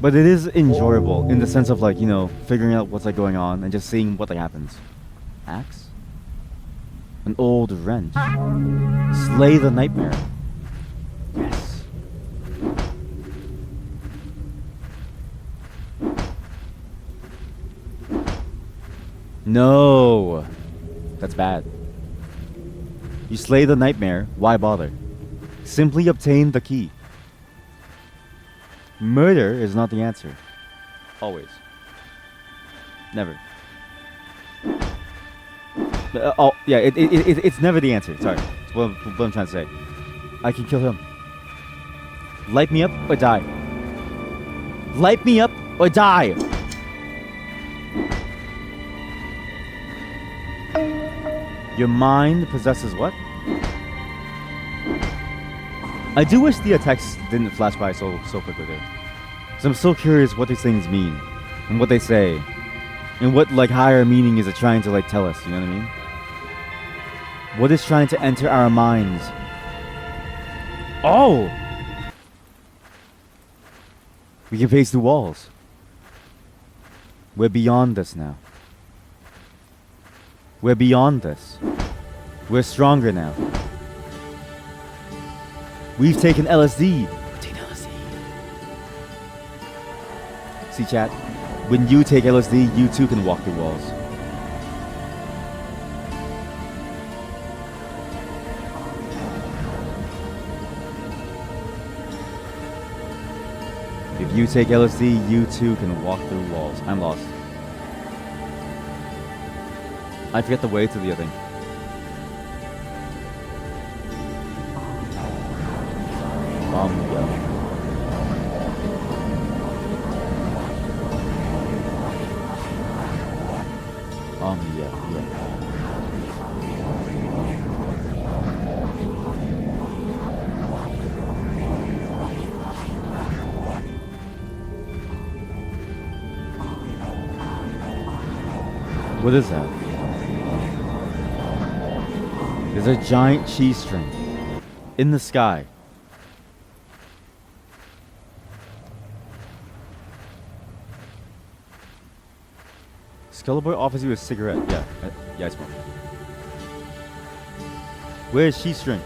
But it is enjoyable in the sense of like, you know, figuring out what's like going on and just seeing what like happens. Axe? An old wrench. Slay the nightmare. Yes. No. That's bad. You slay the nightmare, why bother? Simply obtain the key. Murder is not the answer. Always. Never. Yeah, it's never the answer. Sorry. That's what I'm trying to say. I can kill him. Light me up or die. Light me up or die. Your mind possesses what? I do wish the text didn't flash by so quickly there. So I'm so curious what these things mean. And what they say. And what like higher meaning is it trying to like tell us, you know what I mean? What is trying to enter our minds? Oh! We can pace through walls. We're beyond this now. We're beyond this. We're stronger now. We've taken LSD. See, chat? When you take LSD, you too can walk through walls. If you take LSD, you too can walk through walls. I'm lost. I forget the way to the other thing. Yeah. Yeah. What is that? There's a giant cheese string in the sky. Skullboy offers you a cigarette. Yeah, I smoke. Where's cheese string?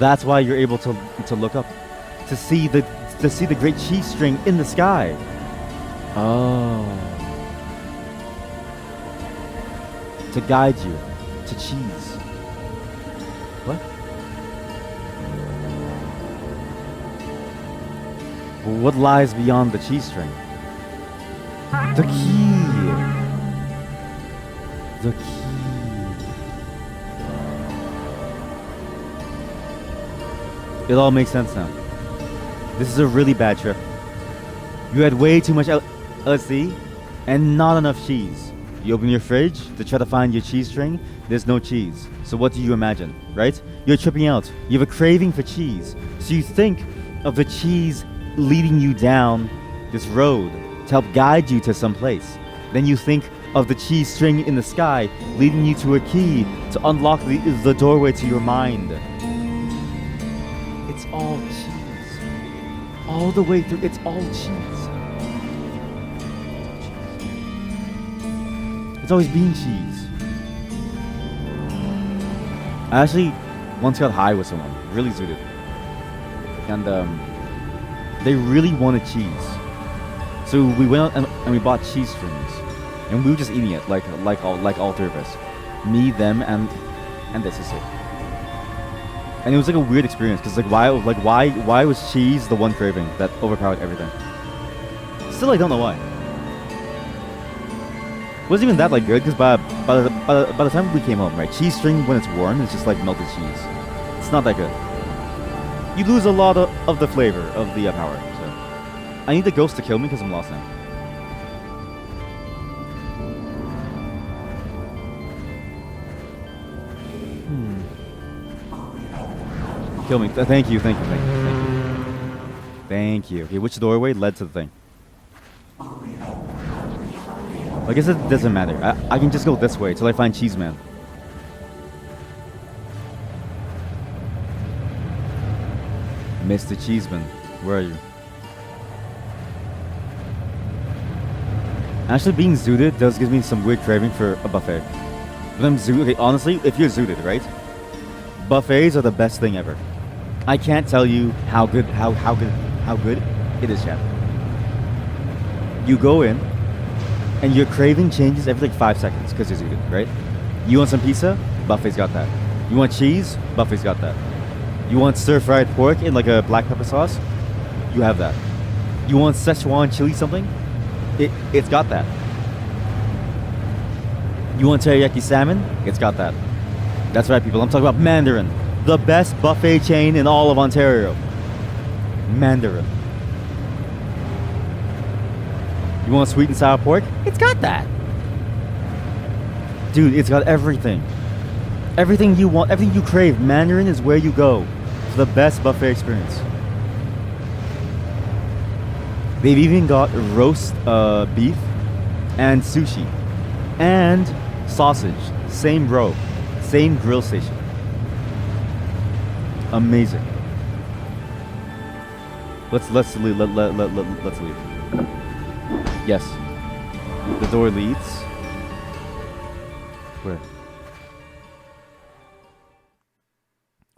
That's why you're able to look up, to see the great cheese string in the sky. Oh. To guide you to cheese. What? What lies beyond the cheese string? The key. The key. It all makes sense now. This is a really bad trip. You had way too much LSD and not enough cheese. You open your fridge to try to find your cheese string. There's no cheese. So what do you imagine, right? You're tripping out. You have a craving for cheese. So you think of the cheese leading you down this road to help guide you to some place. Then you think of the cheese string in the sky leading you to a key to unlock the doorway to your mind. It's all cheese. All the way through, it's all cheese. It's always been cheese. I actually once got high with someone, really zooted. And they really wanted cheese. So we went out and we bought cheese strings. And we were just eating it, like all three of us. Me, them, and this is it. And it was like a weird experience, because why was cheese the one craving that overpowered everything? Still, I don't know why. It wasn't even that good, because by the time we came home, right, cheese string when it's warm is just like melted cheese. It's not that good. You lose a lot of the flavor of the power. So I need the ghost to kill me because I'm lost now. Kill me. Thank you. Thank you. Okay, which doorway led to the thing? I guess it doesn't matter. I can just go this way till I find Cheese Man. Mr. Cheeseman, where are you? Actually, being zooted does give me some weird craving for a buffet. When I'm zooted, okay, honestly, if you're zooted, right? Buffets are the best thing ever. I can't tell you how good it is, chat. You go in, and your craving changes every 5 seconds because you're zooted, right? You want some pizza? Buffet's got that. You want cheese? Buffet's got that. You want stir-fried pork in a black pepper sauce? You have that. You want Szechuan chili something? It's got that. You want teriyaki salmon? It's got that. That's right, people. I'm talking about Mandarin, the best buffet chain in all of Ontario. Mandarin. You want sweet and sour pork? It's got that. Dude, it's got everything. Everything you want, everything you crave. Mandarin is where you go for the best buffet experience. They've even got roast beef and sushi and sausage. Same row, same grill station. Amazing. Let's leave. Let's leave. Yes. The door leads. Where?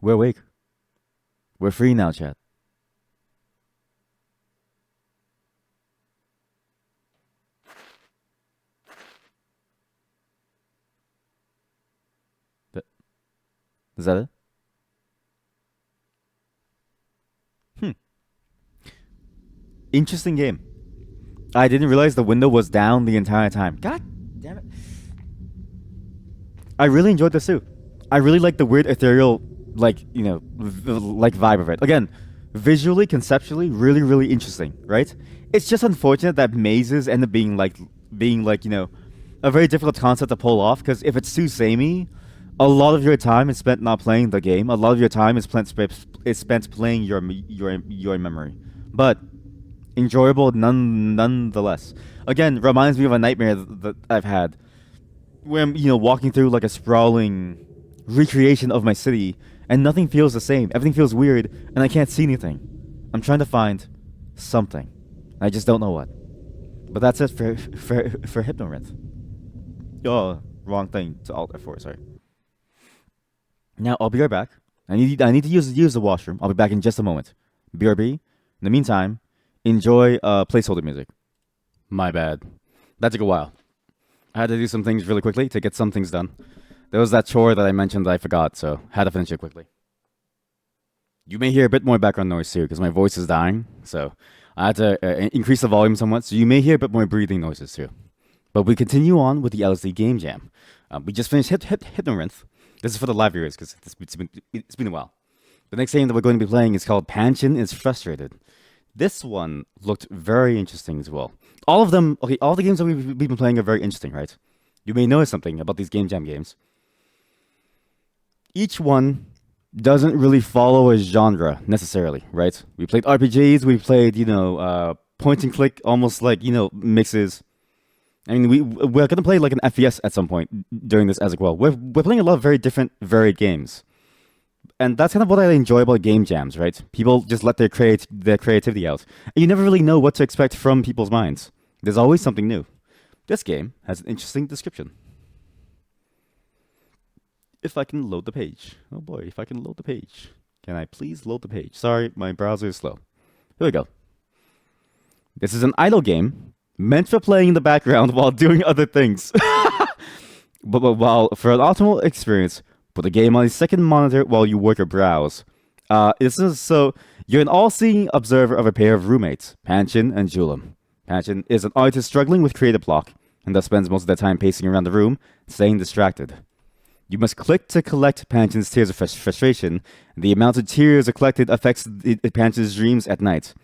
We're awake. We're free now, chat. Is that it? Interesting game. I didn't realize the window was down the entire time. God damn it. I really enjoyed this too. I really like the weird ethereal, like, like vibe of it. Again, visually, conceptually, really, really interesting, right? It's just unfortunate that mazes end up being like, a very difficult concept to pull off, because if it's too samey, a lot of your time is spent not playing the game. A lot of your time is spent playing your memory. But enjoyable nonetheless. Again, reminds me of a nightmare that I've had, where I'm walking through like a sprawling recreation of my city, and nothing feels the same. Everything feels weird, and I can't see anything. I'm trying to find something. I just don't know what. But that's it for Hypnorynth. Oh, wrong thing to Alt F4. Sorry. Now I'll be right back. I need to use the washroom. I'll be back in just a moment. BRB. In the meantime, enjoy placeholder music. My bad. That took a while. I had to do some things really quickly to get some things done. There was that chore that I mentioned that I forgot, so had to finish it quickly. You may hear a bit more background noise too, because my voice is dying, so I had to increase the volume somewhat, so you may hear a bit more breathing noises too. But we continue on with the LSD Game Jam. We just finished Hypnorynth. This is for the live viewers, because it's been a while. The next game that we're going to be playing is called Panchin is Frustrated. This one looked very interesting as well. All of them, okay, all the games that we've been playing are very interesting, right? You may notice something about these Game Jam games. Each one doesn't really follow a genre necessarily, right? We played RPGs, we played, point and click, almost like, mixes. I mean, we're going to play like an FPS at some point during this as well. We're playing a lot of very different, varied games. And that's kind of what I enjoy about game jams, right? People just let their creativity out. And you never really know what to expect from people's minds. There's always something new. This game has an interesting description. If I can load the page. Oh boy, if I can load the page. Can I please load the page? Sorry, my browser is slow. Here we go. This is an idle game meant for playing in the background while doing other things. but while for an optimal experience, put the game on a second monitor while you work or browse. This is so you're an all-seeing observer of a pair of roommates, Panchin and Julim. Panchin is an artist struggling with creative block, and thus spends most of their time pacing around the room, staying distracted. You must click to collect Panchin's tears of frustration. The amount of tears collected affects Panchin's dreams at night.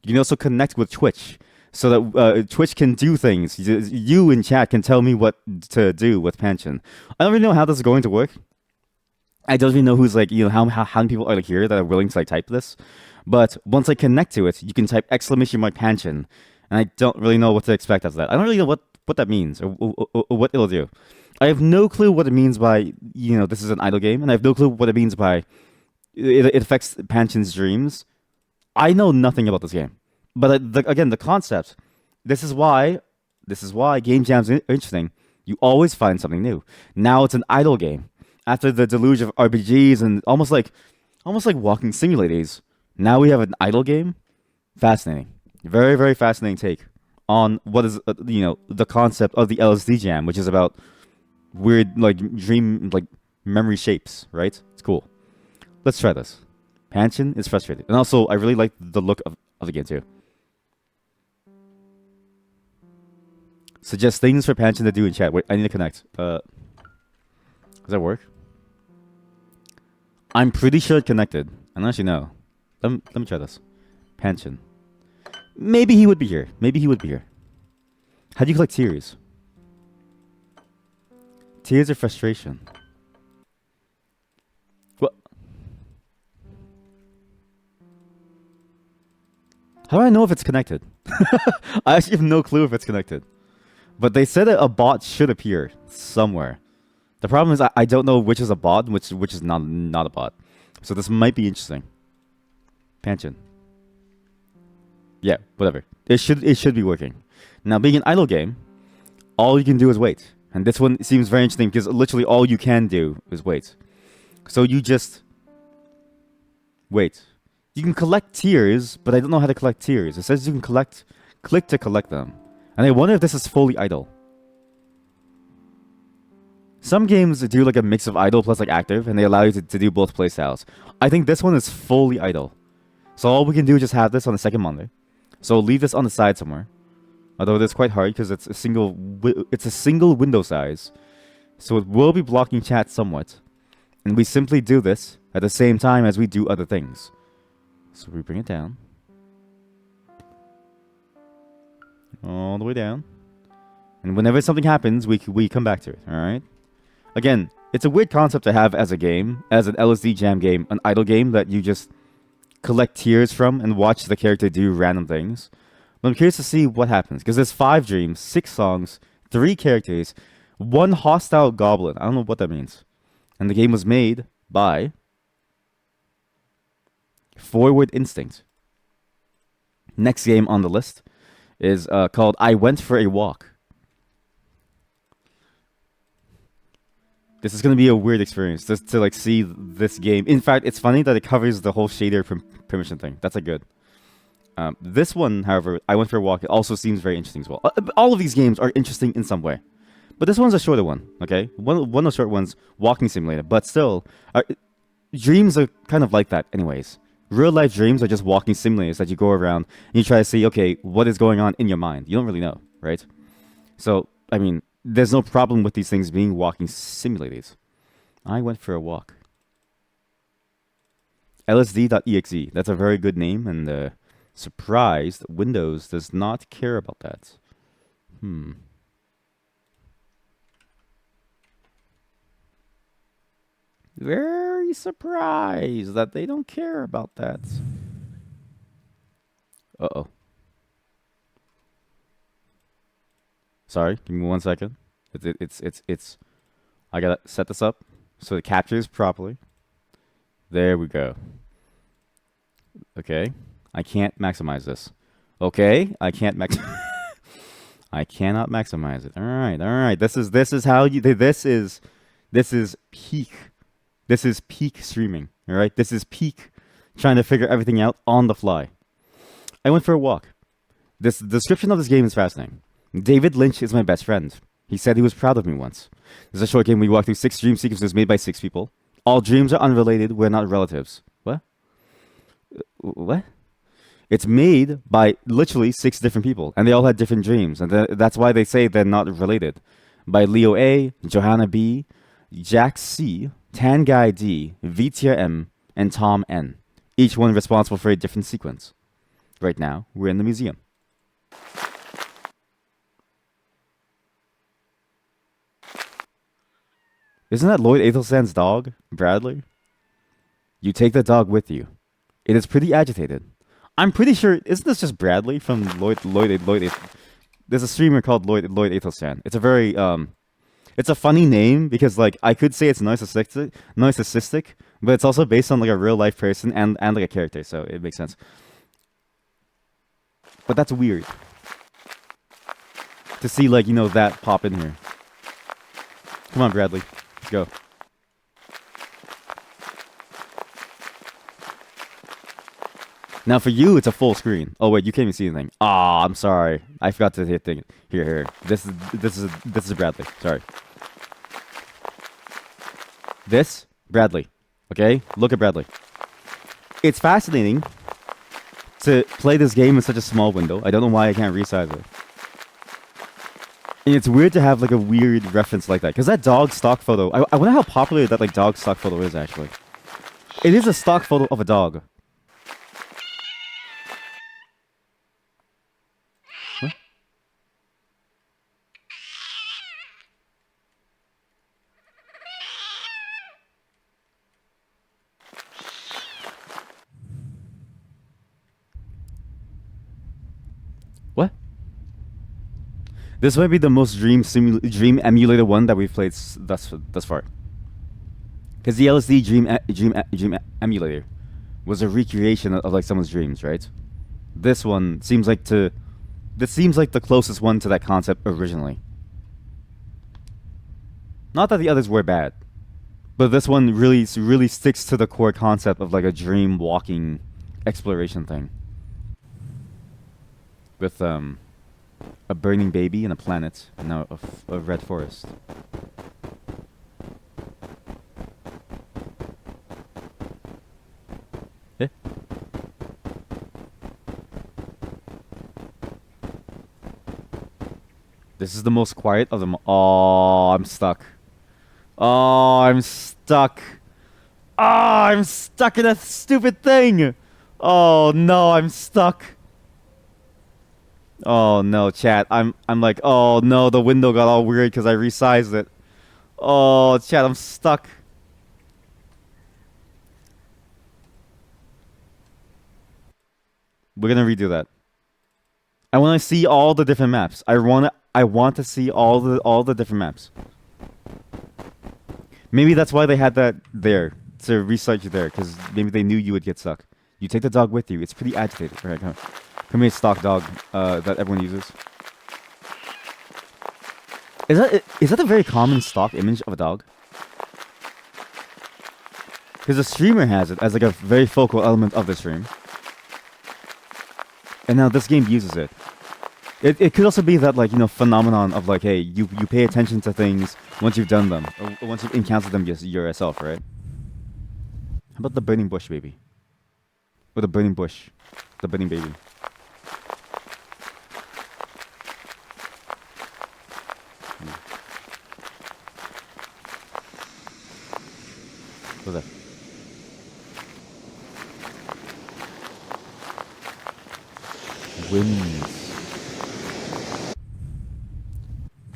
You can also connect with Twitch, so that Twitch can do things. You in chat can tell me what to do with Panchin. I don't really know how this is going to work. I don't even know who's like, how many people are like here that are willing to like type this. But once I connect to it, you can type exclamation mark Panchin. And I don't really know what to expect after that. I don't really know what that means or what it'll do. I have no clue what it means by, this is an idle game. And I have no clue what it means by it affects Panchin's dreams. I know nothing about this game. But again, the concept, this is why game jams are interesting. You always find something new. Now it's an idle game. After the deluge of RPGs and almost like walking simulators, now we have an idle game. Fascinating, very very fascinating take on what is the concept of the LSD jam, which is about weird like dream like memory shapes. Right? It's cool. Let's try this. Panchin is frustrated, and also I really like the look of the game too. Suggest things for Panchin to do in chat. Wait, I need to connect. Does that work? I'm pretty sure it connected. I don't actually know. Let me try this. Panchin. Maybe he would be here. How do you collect tears? Tears of frustration. What? How do I know if it's connected? I actually have no clue if it's connected. But they said that a bot should appear somewhere. The problem is I don't know which is a bot and which is not a bot. So this might be interesting. Panchin. Yeah, whatever. It should be working. Now, being an idle game, all you can do is wait. And this one seems very interesting because literally all you can do is wait. So you just wait. You can collect tears, but I don't know how to collect tears. It says you can click to collect them. And I wonder if this is fully idle. Some games do like a mix of idle plus like active, and they allow you to do both playstyles. I think this one is fully idle. So all we can do is just have this on the second monitor. So leave this on the side somewhere. Although that's quite hard because it's a single window size. So it will be blocking chat somewhat. And we simply do this at the same time as we do other things. So we bring it down. All the way down. And whenever something happens, we come back to it, alright? Again, it's a weird concept to have as a game, as an LSD Jam game, an idle game that you just collect tears from and watch the character do random things. But I'm curious to see what happens, because there's 5 dreams, 6 songs, 3 characters, 1 hostile goblin. I don't know what that means. And the game was made by Forward Instinct. Next game on the list is called I Went for a Walk. This is going to be a weird experience just to like see this game. In fact, it's funny that it covers the whole shader permission thing. That's a good. This one, however, I Went for a Walk, it also seems very interesting as well. All of these games are interesting in some way. But this one's a shorter one, okay? One of the short ones, Walking Simulator. But still, dreams are kind of like that anyways. Real life dreams are just walking simulators that you go around and you try to see, okay, what is going on in your mind? You don't really know, right? So, I mean, there's no problem with these things being walking simulators. I Went for a Walk. LSD.exe. That's a very good name, and surprised Windows does not care about that. Very surprised that they don't care about that. Uh-oh. Sorry, give me 1 second. It's I gotta set this up so it captures properly. There we go. Okay. I can't maximize this. Okay, I can't max I cannot maximize it. Alright. This is how you this is peak. This is peak streaming. Alright? This is peak trying to figure everything out on the fly. I Went for a Walk. This description of this game is fascinating. David Lynch is my best friend. He said he was proud of me once. This is a short game we walk through 6 dream sequences made by 6 people. All dreams are unrelated. We're not relatives. What? What? It's made by literally 6 different people, and they all had different dreams, and that's why they say they're not related. By Leo A, Johanna B, Jack C, Tan Guy D, Vitia M, and Tom N. Each one responsible for a different sequence. Right now, we're in the museum. Isn't that Lloyd Athelson's dog, Bradley? You take the dog with you. It is pretty agitated. I'm pretty sure, isn't this just Bradley from Lloyd? There's a streamer called Lloyd Athelstan. It's a very, it's a funny name because like I could say it's narcissistic, but it's also based on like a real life person and like a character, so it makes sense. But that's weird to see like, you know, that pop in here. Come on, Bradley. Let's go. Now for you, it's a full screen. Oh wait, you can't even see anything. Ah, I'm sorry. I forgot to hit thing. Here. This is Bradley. Sorry. This Bradley. Okay, look at Bradley. It's fascinating to play this game in such a small window. I don't know why I can't resize it. And it's weird to have like a weird reference like that, because that dog stock photo. I wonder how popular that like dog stock photo is actually. It is a stock photo of a dog. What? What? This might be the most dream emulator one that we've played thus far. Because the LSD dream emulator was a recreation of like someone's dreams, right? This one seems like the closest one to that concept originally. Not that the others were bad, but this one really sticks to the core concept of like a dream walking exploration thing. With a burning baby and a planet, and now a red forest. Eh? This is the most quiet of them. Oh, I'm stuck. Oh, I'm stuck. Oh, I'm stuck in that stupid thing. Oh no, I'm stuck. Oh no, chat. I'm like, oh no, the window got all weird because I resized it. Oh, chat, I'm stuck. We're gonna redo that. I want to see all the different maps. I want to see all the different maps. Maybe that's why they had that there to research there, because maybe they knew you would get stuck. You take the dog with you. It's pretty agitated. Right, come here, stock dog that everyone uses. Is that a very common stock image of a dog? Because the streamer has it as like a very focal element of the stream. And now this game uses it. It could also be that, like, you know, phenomenon of like, hey, you pay attention to things once you've done them, or once you've encountered them yourself, right? How about the burning bush, baby? Or the burning bush, the burning baby. What's that? Winds.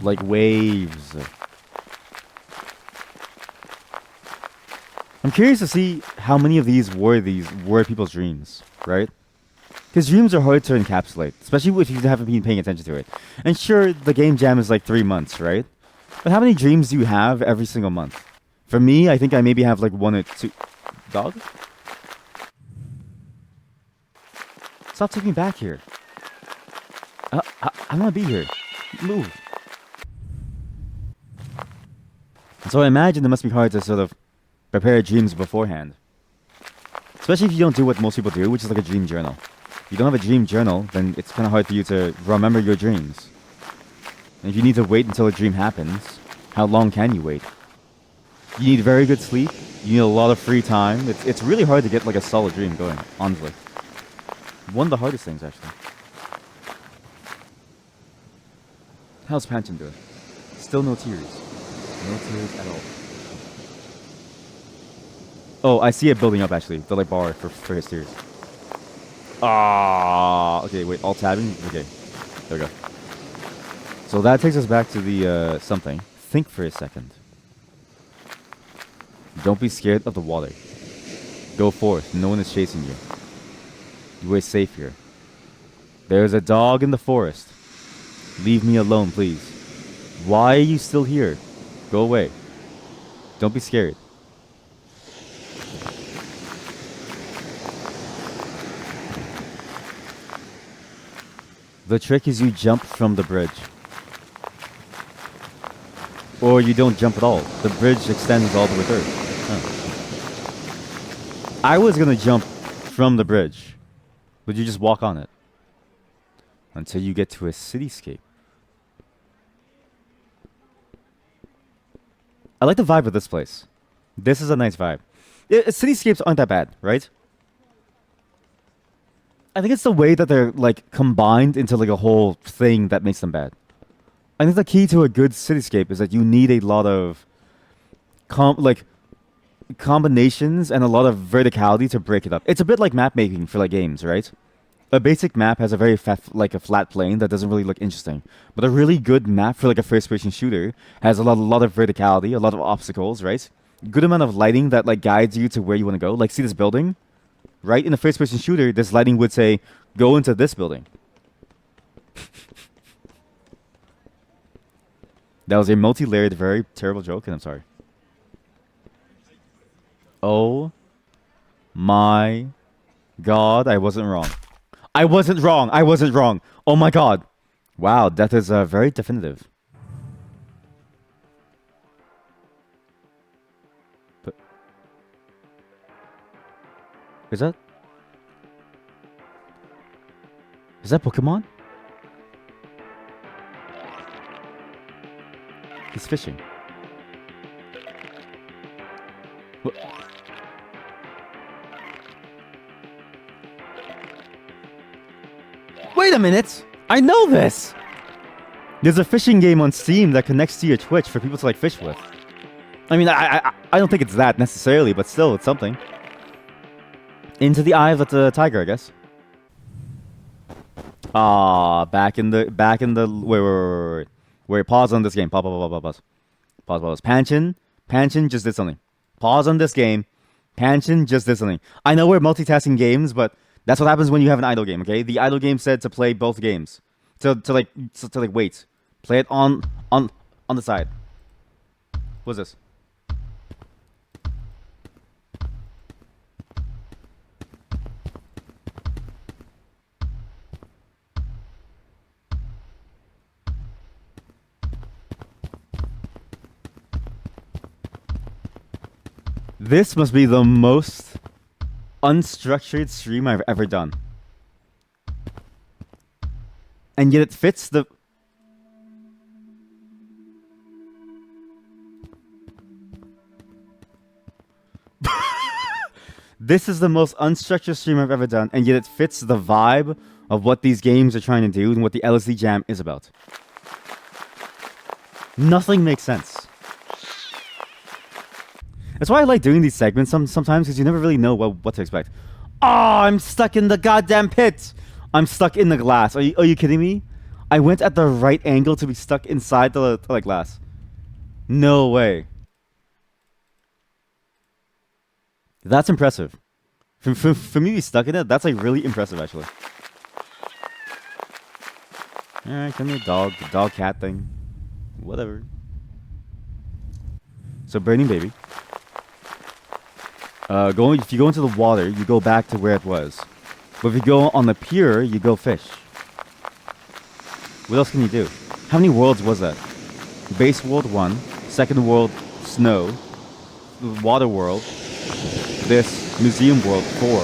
Like waves. I'm curious to see how many of these were people's dreams, right? Because dreams are hard to encapsulate, especially if you haven't been paying attention to it. And sure, the game jam is like 3 months, right? But how many dreams do you have every single month? For me, I think I maybe have like 1 or 2. Dog? Stop taking me back here. I want to be here. Move. So I imagine it must be hard to sort of prepare dreams beforehand. Especially if you don't do what most people do, which is like a dream journal. If you don't have a dream journal, then it's kind of hard for you to remember your dreams. And if you need to wait until a dream happens, how long can you wait? You need very good sleep. You need a lot of free time. It's really hard to get like a solid dream going, honestly. One of the hardest things, actually. How's Panchin doing? Still no tears. No tears at all. Oh, I see it building up, actually. The like bar for his tears. Ah, okay, wait, all tabbing? Okay, there we go. So that takes us back to the something. Think for a second. Don't be scared of the water. Go forth, no one is chasing you. You are safe here. There's a dog in the forest. Leave me alone, please. Why are you still here? Go away. Don't be scared. The trick is you jump from the bridge. Or you don't jump at all. The bridge extends all the way through. Huh. I was gonna jump from the bridge. Would you just walk on it? Until you get to a cityscape. I like the vibe of this place. This is a nice vibe. Cityscapes aren't that bad, right? I think it's the way that they're like combined into like a whole thing that makes them bad. I think the key to a good cityscape is that you need a lot of combinations and a lot of verticality to break it up. It's a bit like map making for like games, right? A basic map has a very flat plane that doesn't really look interesting. But a really good map for like a first-person shooter has a lot of verticality, a lot of obstacles, right? Good amount of lighting that like guides you to where you want to go. Like, see this building? Right? In a first-person shooter, this lighting would say, go into this building. That was a multi-layered, very terrible joke, and I'm sorry. Oh my God, I wasn't wrong. I wasn't wrong. I wasn't wrong. Oh my God. Wow, that is very definitive. But is that Pokemon? He's fishing. Wait a minute! I know this! There's a fishing game on Steam that connects to your Twitch for people to like fish with. I mean, I don't think it's that necessarily, but still, it's something. Into the Eye of the Tiger, I guess. Back in the wait. Pause on this game. Pause. Panchin just did something. Pause on this game. Panchin just did something. I know we're multitasking games, but that's what happens when you have an idle game. Okay, the idle game said to play both games. To wait. Play it on the side. What's this? This must be the most unstructured stream I've ever done. And yet it fits the... This is the most unstructured stream I've ever done, and yet it fits the vibe of what these games are trying to do and what the LSD Jam is about. Nothing makes sense. That's why I like doing these segments sometimes, because you never really know what to expect. Oh, I'm stuck in the goddamn pit! I'm stuck in the glass. Are you kidding me? I went at the right angle to be stuck inside the glass. No way. That's impressive. For me to be stuck in it, that's like really impressive actually. Alright, come here, dog. The dog cat thing. Whatever. So Burning Baby. If you go into the water, you go back to where it was. But if you go on the pier, you go fish. What else can you do? How many worlds was that? Base World 1, Second World Snow, Water World, this Museum World 4,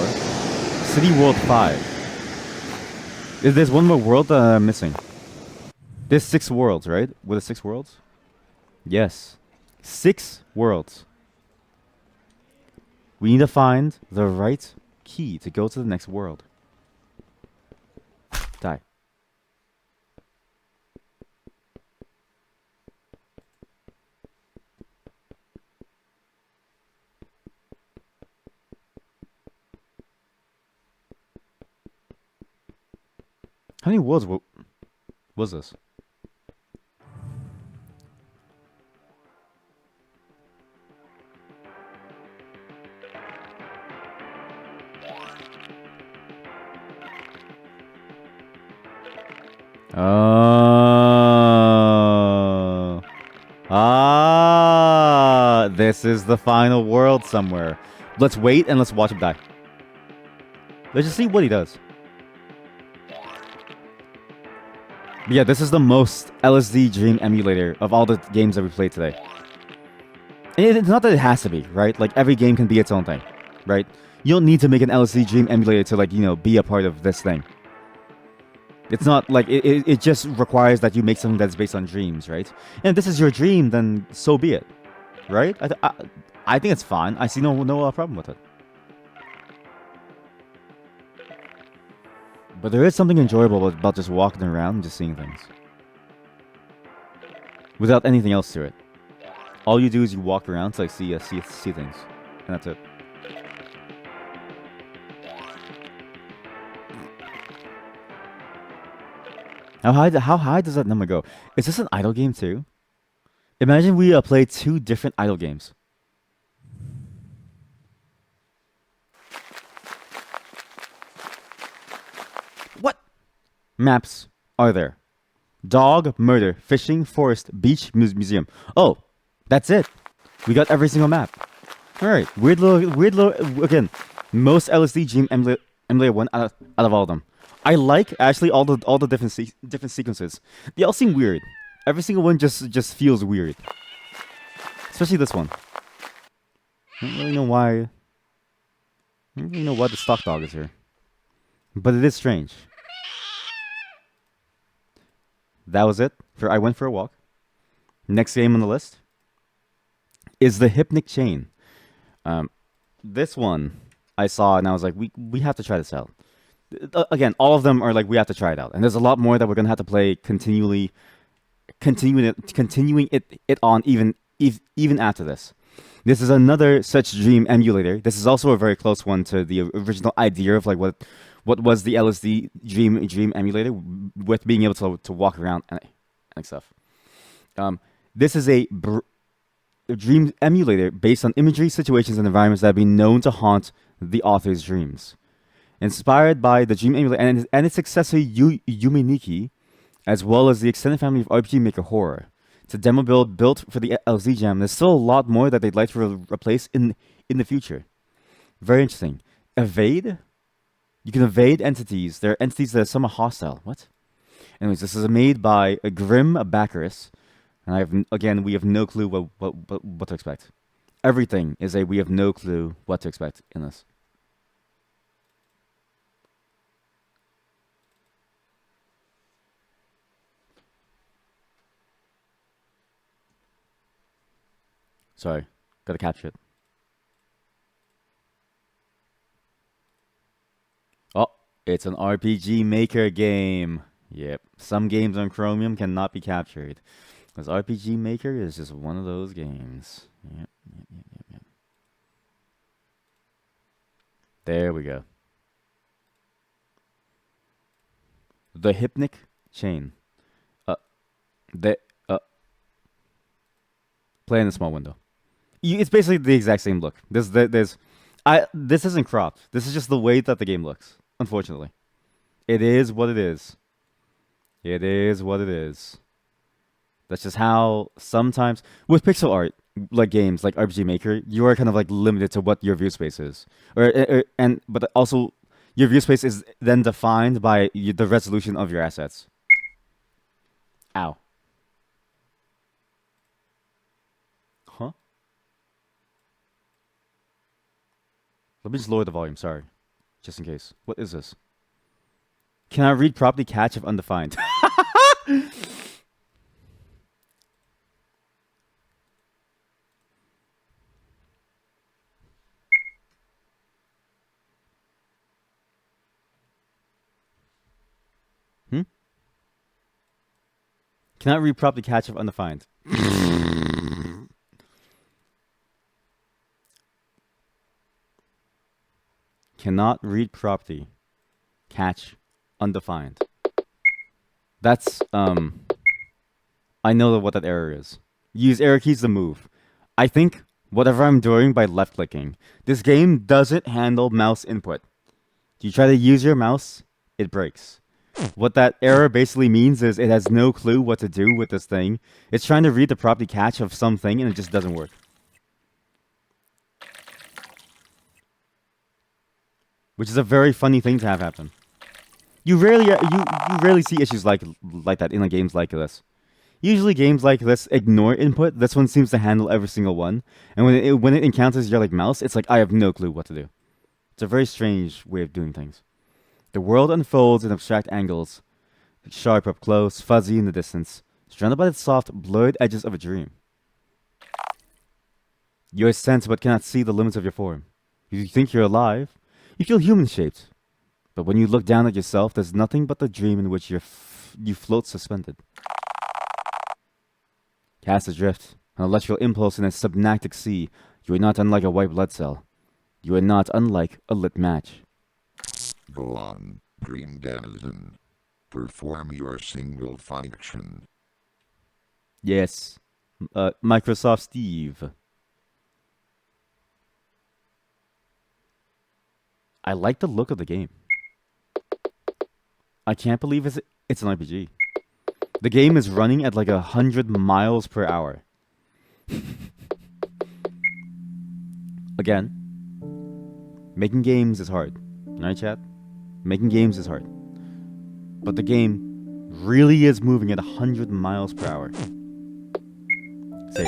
City World 5. There's one more world that I'm missing. There's 6 worlds, right? Were there 6 worlds? Yes. 6 worlds. We need to find the right key to go to the next world. Die. How many worlds was this? This is the final world somewhere. Let's wait and let's watch him die. Let's just see what he does. But yeah, this is the most LSD Dream emulator of all the games that we played today. And it's not that it has to be, right? Like, every game can be its own thing, right? You don't need to make an LSD Dream emulator to, like, you know, be a part of this thing. It's not like, it just requires that you make something that's based on dreams, right? And if this is your dream, then so be it, right? I think it's fine. I see no problem with it. But there is something enjoyable about just walking around and just seeing things. Without anything else to it. All you do is you walk around to like see things. And that's it. How high does that number go? Is this an idle game too? Imagine we play 2 different idle games. What maps are there? Dog, murder, fishing, forest, beach, museum. Oh, that's it. We got every single map. All right, weird little. Again, most LSD Dream emulator one out of all of them. I like actually all the different sequences. They all seem weird. Every single one just feels weird. Especially this one. I don't really know why. I don't really know why the stock dog is here. But it is strange. That was it. I went for a walk. Next game on the list is the Hypnic Chain. This one I saw and I was like, we have to try this out. Again, all of them are like we have to try it out, and there's a lot more that we're gonna have to play continually, continuing it on even after this. This is another such dream emulator. This is also a very close one to the original idea of like what was the LSD dream emulator with being able to walk around and stuff. This is a dream emulator based on imagery, situations, and environments that have been known to haunt the author's dreams. Inspired by the dream emulator and its successor Yuminiki, as well as the extended family of RPG Maker Horror. It's a demo build built for the LSD Jam. There's still a lot more that they'd like to replace in the future. Very interesting. Evade? You can evade entities. There are entities that are somewhat hostile. What? Anyways, this is made by a Grim Baccharis. And we have no clue what to expect. Everything is we have no clue what to expect in this. Sorry, gotta capture it. Oh, it's an RPG Maker game. Yep, some games on Chromium cannot be captured. Because RPG Maker is just one of those games. Yep. There we go. The Hypnic Chain. Play in a small window. It's basically the exact same look. This isn't cropped. This is just the way that the game looks. Unfortunately, it is what it is. It is what it is. That's just how sometimes with pixel art, like games like RPG Maker, you are kind of like limited to what your view space is, but also your view space is then defined by the resolution of your assets. Ow. Huh? Let me just lower the volume, sorry. Just in case. What is this? Can I read properly catch if undefined? Cannot read properly catch if undefined. Cannot read property. Catch undefined. That's I know what that error is. Use arrow keys to move. I think whatever I'm doing by left clicking. This game doesn't handle mouse input. You try to use your mouse, it breaks. What that error basically means is it has no clue what to do with this thing. It's trying to read the property catch of something and it just doesn't work. Which is a very funny thing to have happen. You rarely see issues like that in games like this. Usually games like this ignore input. This one seems to handle every single one. And when it encounters your mouse, it's like I have no clue what to do. It's a very strange way of doing things. The world unfolds in abstract angles, sharp up close, fuzzy in the distance, surrounded by the soft, blurred edges of a dream. You sense but cannot see the limits of your form. You think you're alive. You feel human-shaped. But when you look down at yourself, there's nothing but the dream in which you float suspended. Cast adrift, an electrical impulse in a subnactic sea, you are not unlike a white blood cell. You are not unlike a lit match. Go on, Dream Denizen. Perform your single function. Yes. Microsoft Steve. I like the look of the game. I can't believe it's an RPG. The game is running at like 100 miles per hour. Again, making games is hard. Right, chat? Making games is hard. But the game really is moving at 100 miles per hour. Save.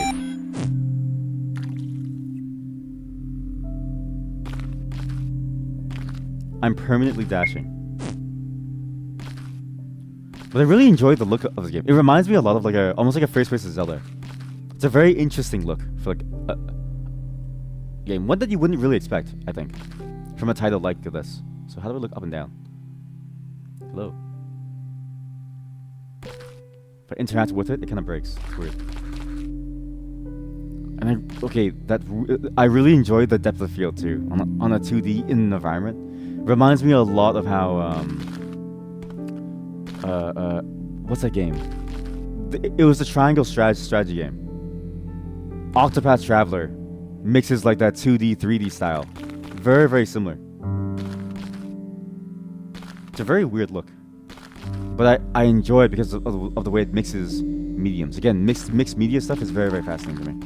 I'm permanently dashing. But I really enjoyed the look of this game. It reminds me a lot of almost like a first-person Zelda. It's a very interesting look for a game. One that you wouldn't really expect, I think, from a title like this. So how do we look up and down? Hello. If I interact with it, it kind of breaks. It's weird. And I really enjoyed the depth of field too on a 2D in an environment. Reminds me a lot of how what's that game? It was the triangle strategy game. Octopath Traveler mixes like that 2D 3D style. Very, very similar. It's a very weird look, but I enjoy it because of the way it mixes mediums. Again, mixed media stuff is very, very fascinating to me.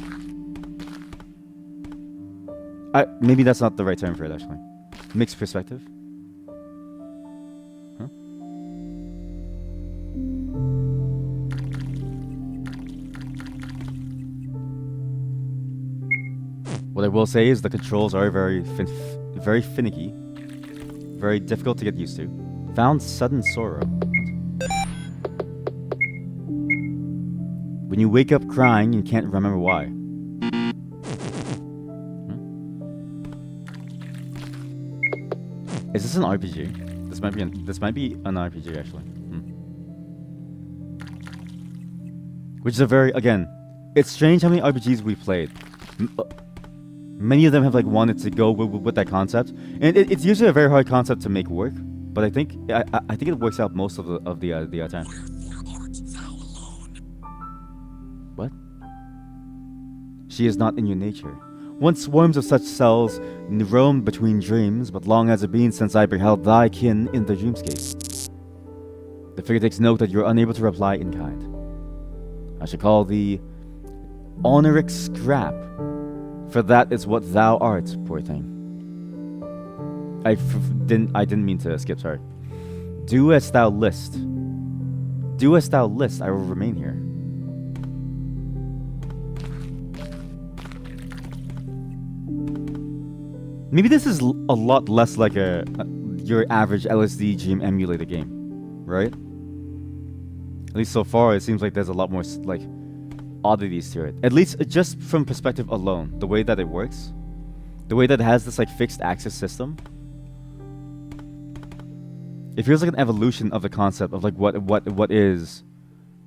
Maybe that's not the right term for it, actually. Mixed perspective? Huh? What I will say is the controls are very finicky, very difficult to get used to. Found sudden sorrow. When you wake up crying and can't remember why. Is this an RPG? This might be an RPG actually. Which is a very, again, it's strange how many RPGs we played. Many of them have like wanted to go with that concept, and it's usually a very hard concept to make work. But I think it works out most of the time. What? She is not in your nature. Once swarms of such cells roam between dreams, but long has it been since I beheld thy kin in the dreamscape. The figure takes note that you are unable to reply in kind. I shall call thee Honoric Scrap, for that is what thou art, poor thing. I didn't mean to skip, sorry. Do as thou list. Do as thou list, I will remain here. Maybe this is a lot less like your average LSD dream emulator game, right? At least so far, it seems like there's a lot more like oddities to it. At least just from perspective alone, the way that it works, the way that it has this like fixed access system. It feels like an evolution of the concept of like what is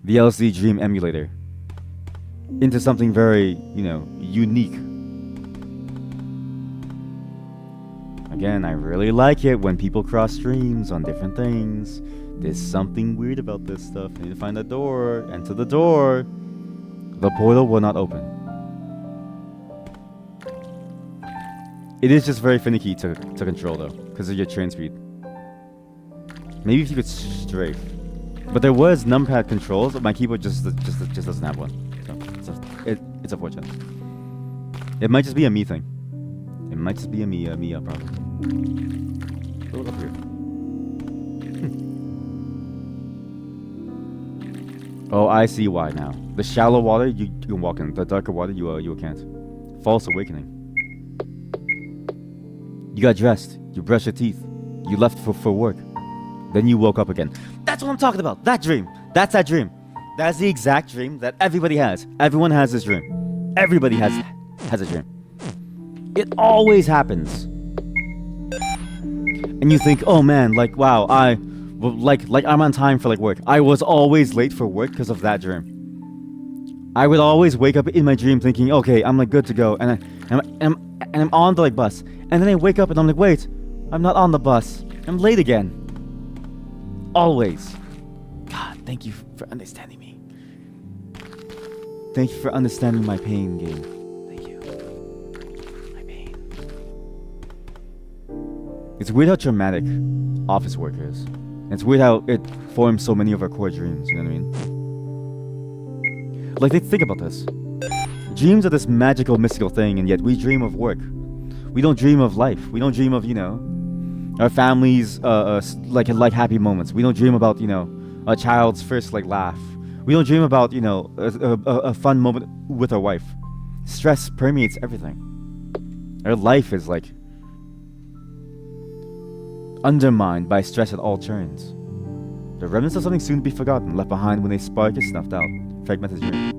the LSD dream emulator into something very, unique. Again, I really like it when people cross streams on different things. There's something weird about this stuff. I need to find a door. Enter the door. The portal will not open. It is just very finicky to control though, because of your train speed. Maybe if you could strafe. But there was numpad controls, but my keyboard just doesn't have one. So it's unfortunate. It might just be a me thing. It might just be a me problem. Look up here. Oh, I see why now. The shallow water you can walk in. The darker water you can't. False awakening. You got dressed. You brushed your teeth. You left for work. Then you woke up again. That's what I'm talking about. That dream. That's that dream. That's the exact dream that everybody has. Everyone has this dream. Everybody has a dream. It always happens. And you think, oh man, like wow, like I'm on time for like work. I was always late for work because of that dream. I would always wake up in my dream thinking, okay, I'm like good to go, and I'm on the like bus, and then I wake up and I'm like, wait, I'm not on the bus. I'm late again. Always. God, thank you for understanding me. Thank you for understanding my pain, game. Thank you. My pain. It's weird how traumatic office work is. And it's weird how it forms so many of our core dreams, you know what I mean? Like, think about this. Dreams are this magical, mystical thing, and yet we dream of work. We don't dream of life. We don't dream of, our families, like happy moments. We don't dream about, a child's first like laugh. We don't dream about, a fun moment with our wife. Stress permeates everything. Our life is like undermined by stress at all turns. The remnants of something soon to be forgotten, left behind when a spark is snuffed out. Fragmented dream.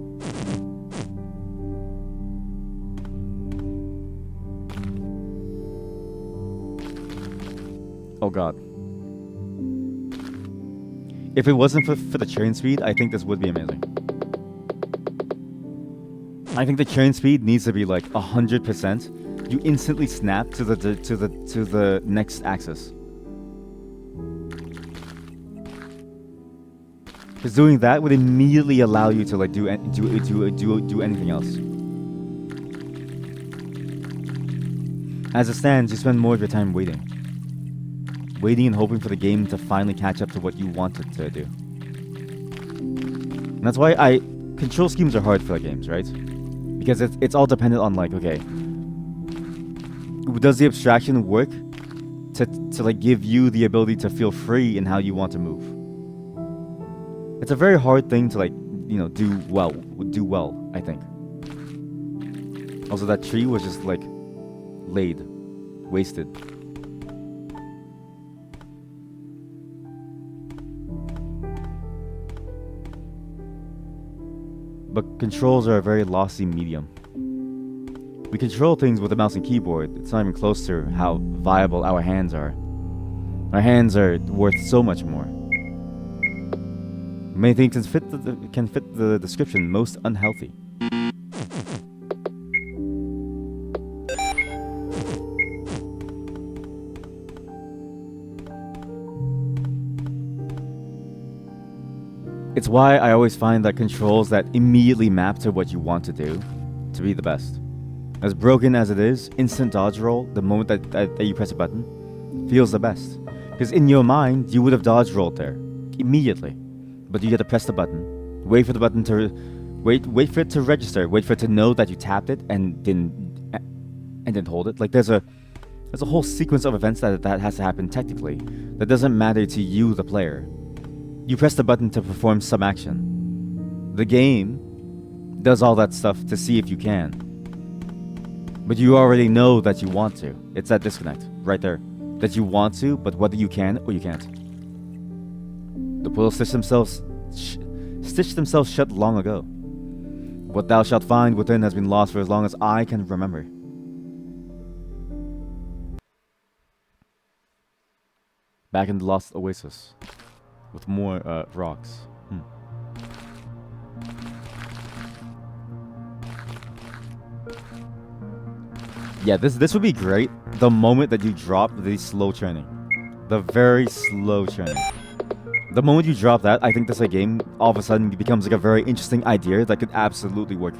Oh god. If it wasn't for the chain speed, I think this would be amazing. I think the chain speed needs to be like 100%. You instantly snap to the next axis. Because doing that would immediately allow you to like do anything else. As it stands, you spend more of your time waiting and hoping for the game to finally catch up to what you want it to do. And that's why control schemes are hard for games, right? Because it's all dependent on like, okay, does the abstraction work to like give you the ability to feel free in how you want to move? It's a very hard thing to like, do well, I think. Also, that tree was just like wasted. But controls are a very lossy medium. We control things with a mouse and keyboard. It's not even close to how viable our hands are. Our hands are worth so much more. Many things can fit the description most unhealthy. It's why I always find that controls that immediately map to what you want to do to be the best. As broken as it is, instant dodge roll, the moment that you press a button, feels the best. Because in your mind, you would have dodge rolled there immediately. But you get to press the button, wait for the button to wait for it to register, wait for it to know that you tapped it and didn't hold it. Like there's a whole sequence of events that has to happen technically that doesn't matter to you, the player. You press the button to perform some action. The game does all that stuff to see if you can. But you already know that you want to. It's that disconnect right there. That you want to, but whether you can or you can't. The portals stitched themselves shut long ago. What thou shalt find within has been lost for as long as I can remember. Back in the lost oasis. With more rocks. Yeah, this would be great the moment that you drop the slow training. The very slow training. The moment you drop that, I think this game all of a sudden becomes like a very interesting idea that could absolutely work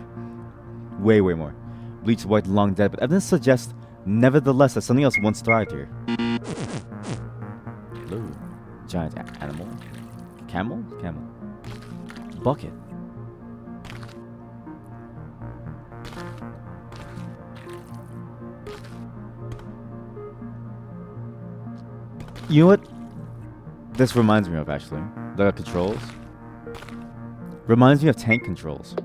way more. Bleach White long dead, but evidence suggests nevertheless that something else once thrived here. Hello. Giant animal. Camel? Camel. Bucket. You know what this reminds me of, actually? The controls. Reminds me of tank controls.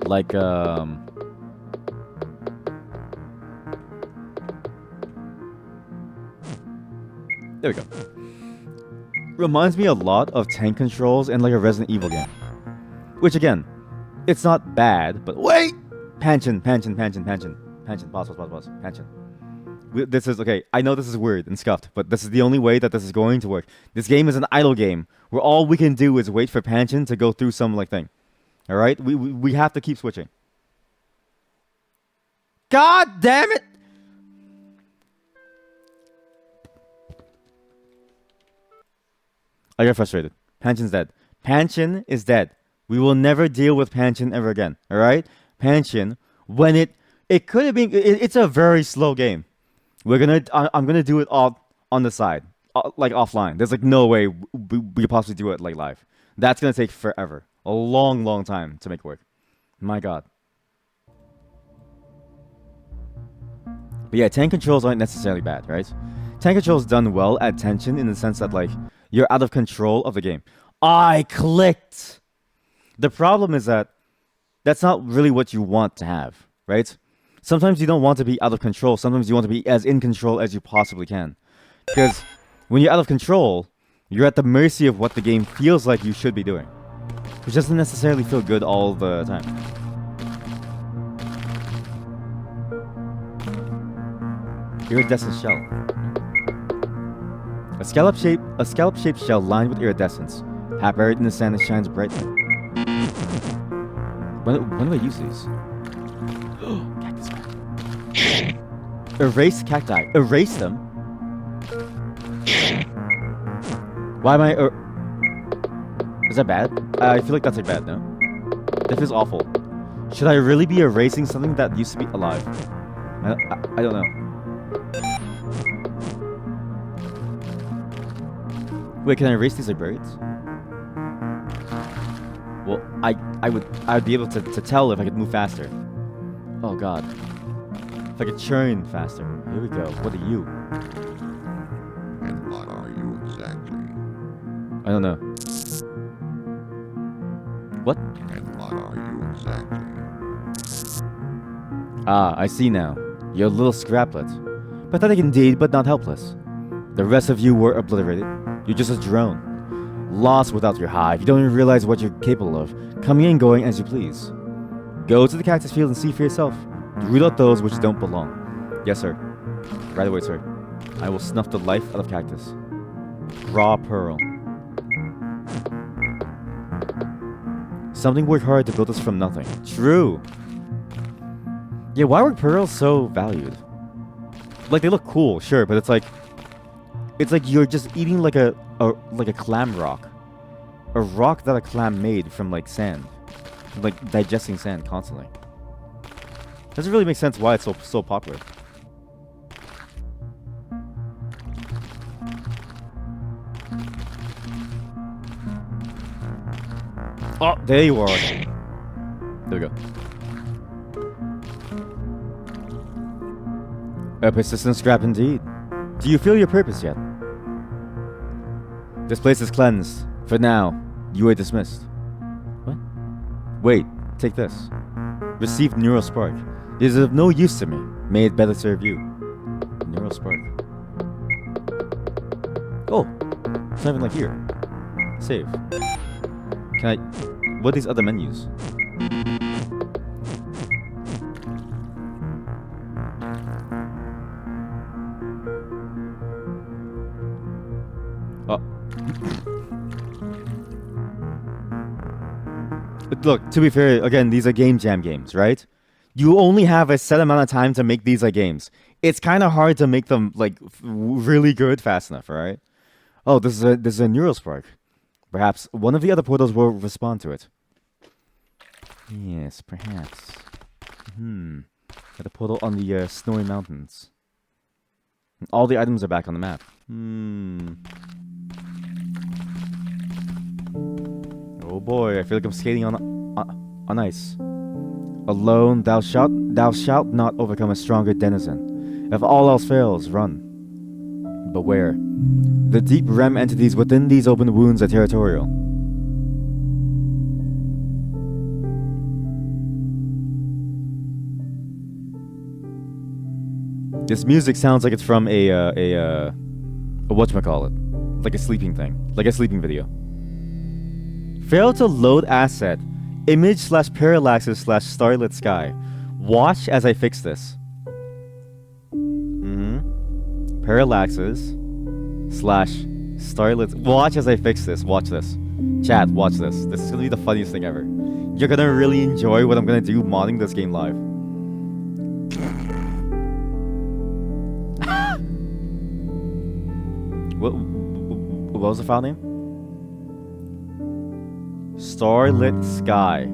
Like, there we go. Reminds me a lot of tank controls in like a Resident Evil game. Which again, it's not bad, but wait! Panchin. Pause. Panchin. This is, okay, I know this is weird and scuffed, but this is the only way that this is going to work. This game is an idle game, where all we can do is wait for Panchin to go through some like thing. Alright? We have to keep switching. God damn it! I get frustrated. Panchin's dead. Panchin is dead. We will never deal with Panchin ever again. Alright? Panchin, when it could have been, it's a very slow game. I'm gonna do it all on the side, like offline. There's like no way we could possibly do it like live. That's gonna take forever, a long time to make work. My God. But yeah, tank controls aren't necessarily bad, right? Tank controls done well add tension in the sense that like you're out of control of the game. I clicked. The problem is that that's not really what you want to have, right? Sometimes you don't want to be out of control. Sometimes you want to be as in control as you possibly can. Because when you're out of control, you're at the mercy of what the game feels like you should be doing. Which doesn't necessarily feel good all the time. Iridescent shell. A scallop-shaped shell lined with iridescence. Half buried in the sand, it shines brightly. When do I use these? Cactus man. Erase cacti. Erase them? Why am I... Is that bad? I feel like that's like bad, no? That feels awful. Should I really be erasing something that used to be alive? I don't know. Wait, can I erase these like birds? Well, I'd be able to tell if I could move faster. Oh god. If I could churn faster. Here we go. What are you? And what are you exactly? I don't know. What? And what are you exactly? Ah, I see now. You're a little scraplet. Pathetic indeed, but not helpless. The rest of you were obliterated. You're just a drone. Lost without your hive. You don't even realize what you're capable of. Coming and going as you please. Go to the cactus field and see for yourself. Root out those which don't belong. Yes, sir. Right away, sir. I will snuff the life out of cactus. Raw pearl. Something worked hard to build this from nothing. True. Yeah, why were pearls so valued? Like, they look cool, sure, but it's like you're just eating like a clam rock. A rock that a clam made from like sand. Like digesting sand constantly. Doesn't really make sense why it's so popular. Oh, there you are. There we go. A persistent scrap indeed. Do you feel your purpose yet? This place is cleansed. For now, you are dismissed. What? Wait, take this. Receive Neural Spark. It is of no use to me. May it better serve you. Neural Spark. Oh, it's not even like here. Save. Can I... What are these other menus? Oh. Look, to be fair, again, these are Game Jam games, right? You only have a set amount of time to make these like games. It's kind of hard to make them like really good fast enough, right? Oh, this is a Neural Spark. Perhaps one of the other portals will respond to it. Yes, perhaps. At the portal on the snowy mountains. All the items are back on the map. Oh boy, I feel like I'm skating on ice. Alone, thou shalt not overcome a stronger denizen. If all else fails, run. Beware. The deep REM entities within these open wounds are territorial. This music sounds like it's from a whatchamacallit, like a sleeping thing, like a sleeping video. Fail to load asset, image/parallaxes/starlit sky. Watch as I fix this. Parallaxes/starlit. Watch as I fix this. Watch this. Chat, watch this. This is gonna be the funniest thing ever. You're gonna really enjoy what I'm gonna do modding this game live. What was the file name? Starlit Sky.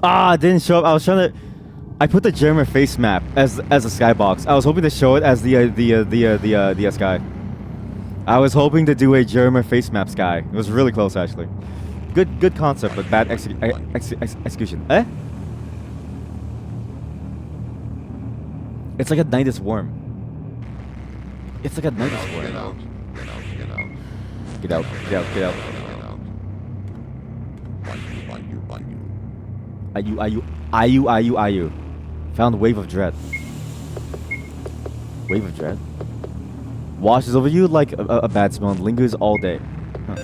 Ah, it didn't show up. I was trying to. I put the German face map as a skybox. I was hoping to show it as the sky. I was hoping to do a German face map sky. It was really close actually. Good concept, but bad execution. Eh? It's like a night is warm. It's like a night is warm. Get out. Ayu. Found Wave of Dread. Wave of Dread? Washes over you like a bad smell and lingers all day. Huh.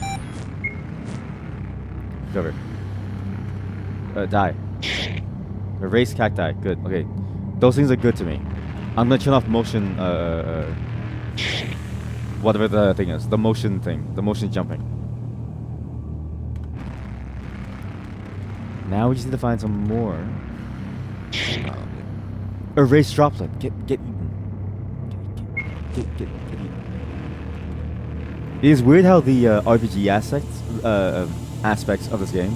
Cover. Die. Erase cacti. Good. Okay. Those things are good to me. I'm gonna turn off motion. Whatever the thing is, the motion thing, the motion jumping. Now we just need to find some more. Erase droplet. Get eaten. Get eaten. It is weird how the RPG aspects of this game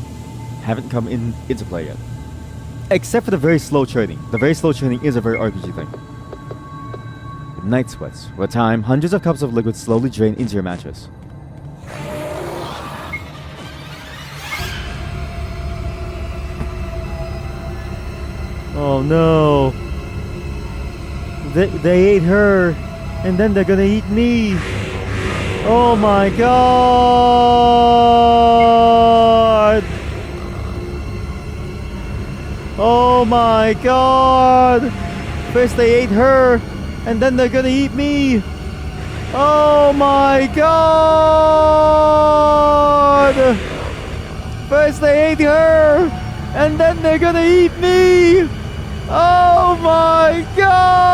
haven't come into play yet. Except for the very slow churning. The very slow churning is a very RPG thing. Night sweats. With time, hundreds of cups of liquid slowly drain into your mattress. Oh no. They ate her, and then they're gonna eat me. Oh my god. Oh my god. First they ate her, and then they're gonna eat me. Oh my god. First they ate her, and then they're gonna eat me. Oh my god!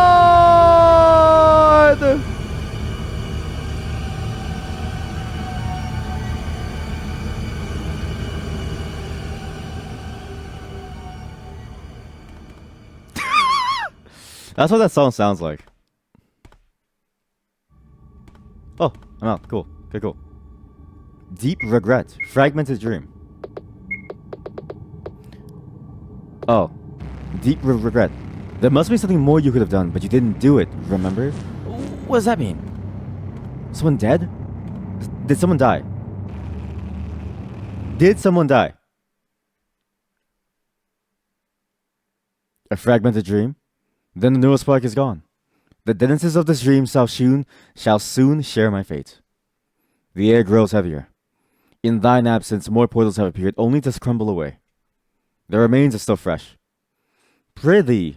That's what that song sounds like. Oh, I'm out. Cool. Okay, cool. Deep regret. Fragmented dream. Oh. Deep regret. There must be something more you could have done, but you didn't do it, remember? What does that mean? Someone dead? Did someone die? Did someone die? A fragmented dream? Then the neural spark is gone. The denizens of this dream shall soon share my fate. The air grows heavier. In thine absence, more portals have appeared, only to crumble away. Their remains are still fresh. Prithee,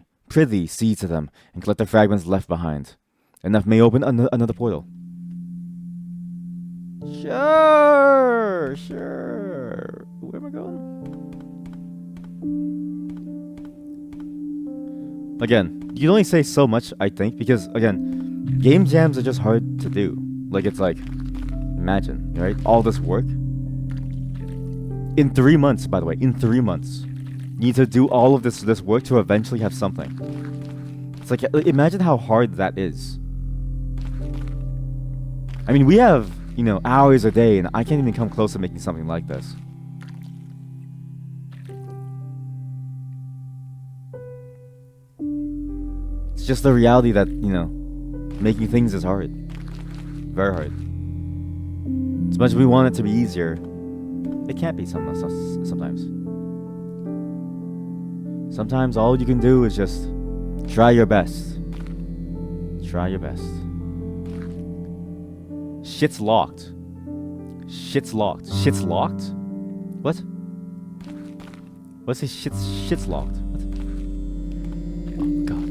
see to them, and collect the fragments left behind. Enough may open another portal. Sure. Where am I going? Again, you can only say so much, I think, because, again, game jams are just hard to do. Like, it's like, imagine, right? All this work. In 3 months, by the way, in 3 months. You need to do all of this work to eventually have something. It's like, imagine how hard that is. I mean, we have, hours a day, and I can't even come close to making something like this. It's just the reality that, making things is hard. Very hard. As much as we want it to be easier, it can't be sometimes. Sometimes all you can do is just try your best. Try your best. Shit's locked. Shit's locked. Shit's locked? What? What's this? Shit's locked. What? Oh, God.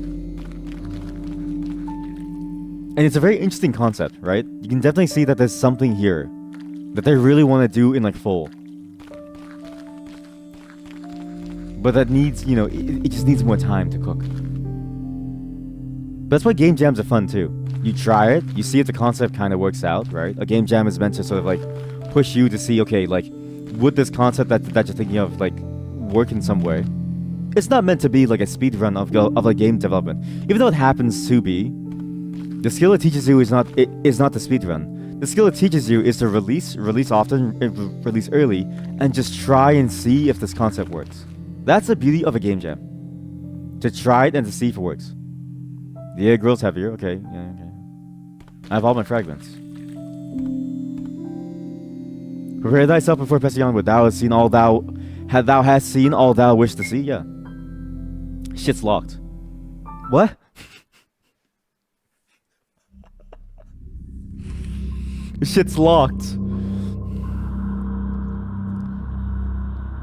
And it's a very interesting concept, right? You can definitely see that there's something here that they really want to do in like full. But that needs, it just needs more time to cook. But that's why game jams are fun too. You try it, you see if the concept kind of works out, right? A game jam is meant to sort of like push you to see, okay, like, would this concept that you're thinking of like work in some way? It's not meant to be like a speed run of like game development, even though it happens to be. The skill it teaches you is not the speed run. The skill it teaches you is to release often, release early, and just try and see if this concept works. That's the beauty of a game jam. To try it and to see if it works. The air grows heavier. Okay, yeah, okay. I have all my fragments. Prepare thyself before pressing on, thou hast seen all thou wish to see. Yeah. Shit's locked. What? Shit's locked.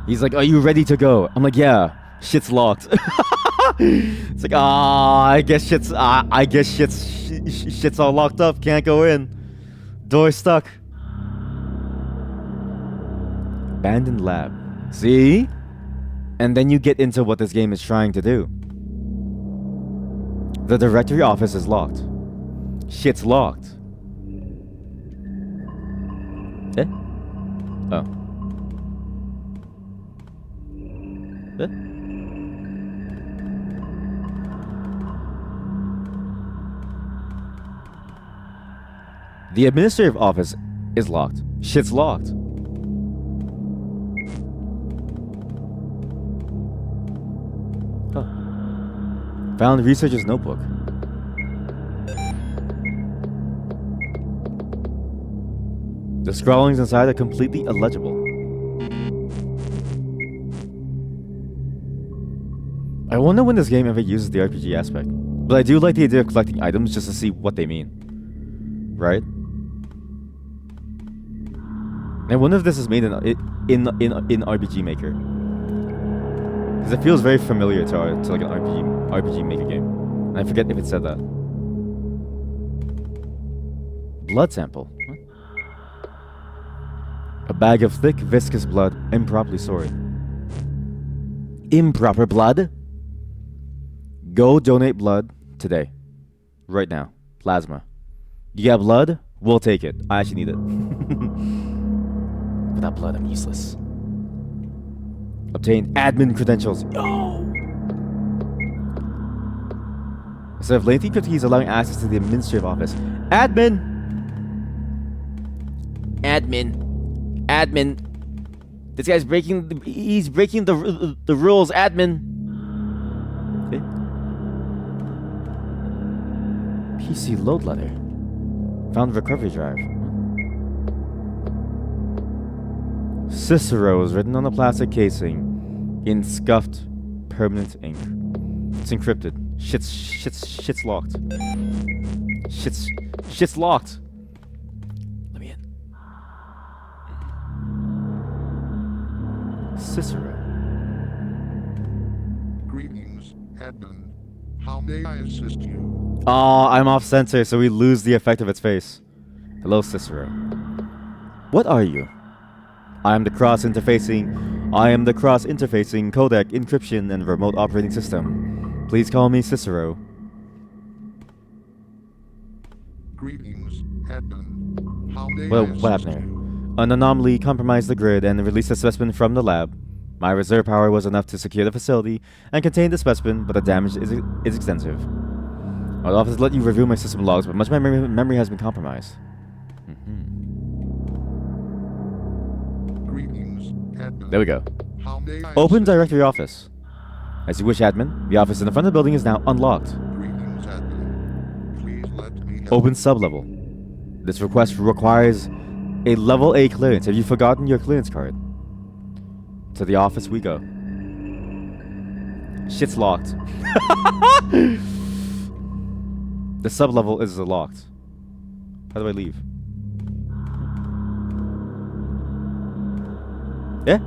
He's like, are you ready to go? I'm like, yeah. Shit's locked. It's like, I guess shit's all locked up. Can't go in. Door stuck. Abandoned lab. See? And then you get into what this game is trying to do. The directory office is locked. Shit's locked. Eh? Oh. Eh? The administrative office is locked. Shit's locked. Huh. Found researcher's notebook. The scrawlings inside are completely illegible. I wonder when this game ever uses the RPG aspect. But I do like the idea of collecting items just to see what they mean. Right? I wonder if this is made in RPG Maker. Because it feels very familiar to like an RPG Maker game. And I forget if it said that. Blood sample. What? A bag of thick, viscous blood, improperly stored. Improper blood? Go donate blood today. Right now. Plasma. You got blood? We'll take it. I actually need it. Without blood, I'm useless. Obtain admin credentials. Yo! Instead of lengthy cookies allowing access to the administrative office. Admin! Admin. This guy's breaking the rules, admin. Okay. PC load letter. Found recovery drive. Cicero is written on the plastic casing in scuffed permanent ink. It's encrypted. Shit's locked. Shit's locked. Let me in. Cicero. Greetings, admin. How may I assist you? Aw, I'm off center, so we lose the effect of its face. Hello, Cicero. What are you? I am the cross-interfacing codec, encryption, and remote operating system. Please call me Cicero. Greetings, admin. How may I Well, assist what happened here? you? An anomaly compromised the grid and released a specimen from the lab. My reserve power was enough to secure the facility and contain the specimen, but the damage is extensive. My office let you review my system logs, but much of my memory has been compromised. Greetings, admin. There we go. How may I Open assist directory office. As you wish, admin. The office in the front of the building is now unlocked. you? Greetings, admin. Please let me help. Open sublevel. This request requires a level A clearance. Have you forgotten your clearance card? To the office we go. Shit's locked. The sublevel is locked. How do I leave? Yeah?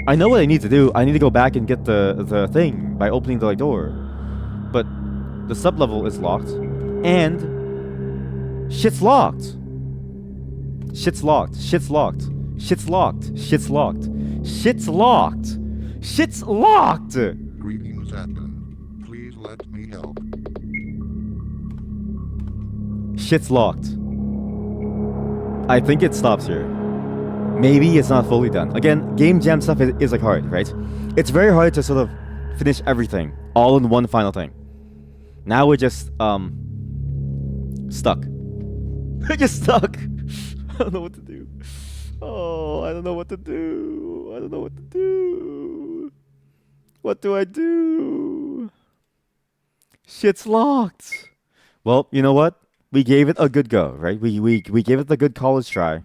I know what I need to do. I need to go back and get the thing by opening the door. But the sublevel is locked. And shit's locked. Shit's locked. Shit's locked. Shit's locked. Shit's locked. Shit's locked. Shit's locked. Greetings, admin. Please let me help. Shit's locked. I think it stops here. Maybe it's not fully done. Again, game jam stuff is like hard, right? It's very hard to sort of finish everything all in one final thing. Now we're just stuck. We're just stuck. I don't know what to do. Oh, I don't know what to do. I don't know what to do. What do I do? Shit's locked. Well, you know what? We gave it a good go, right? We gave it the good college try.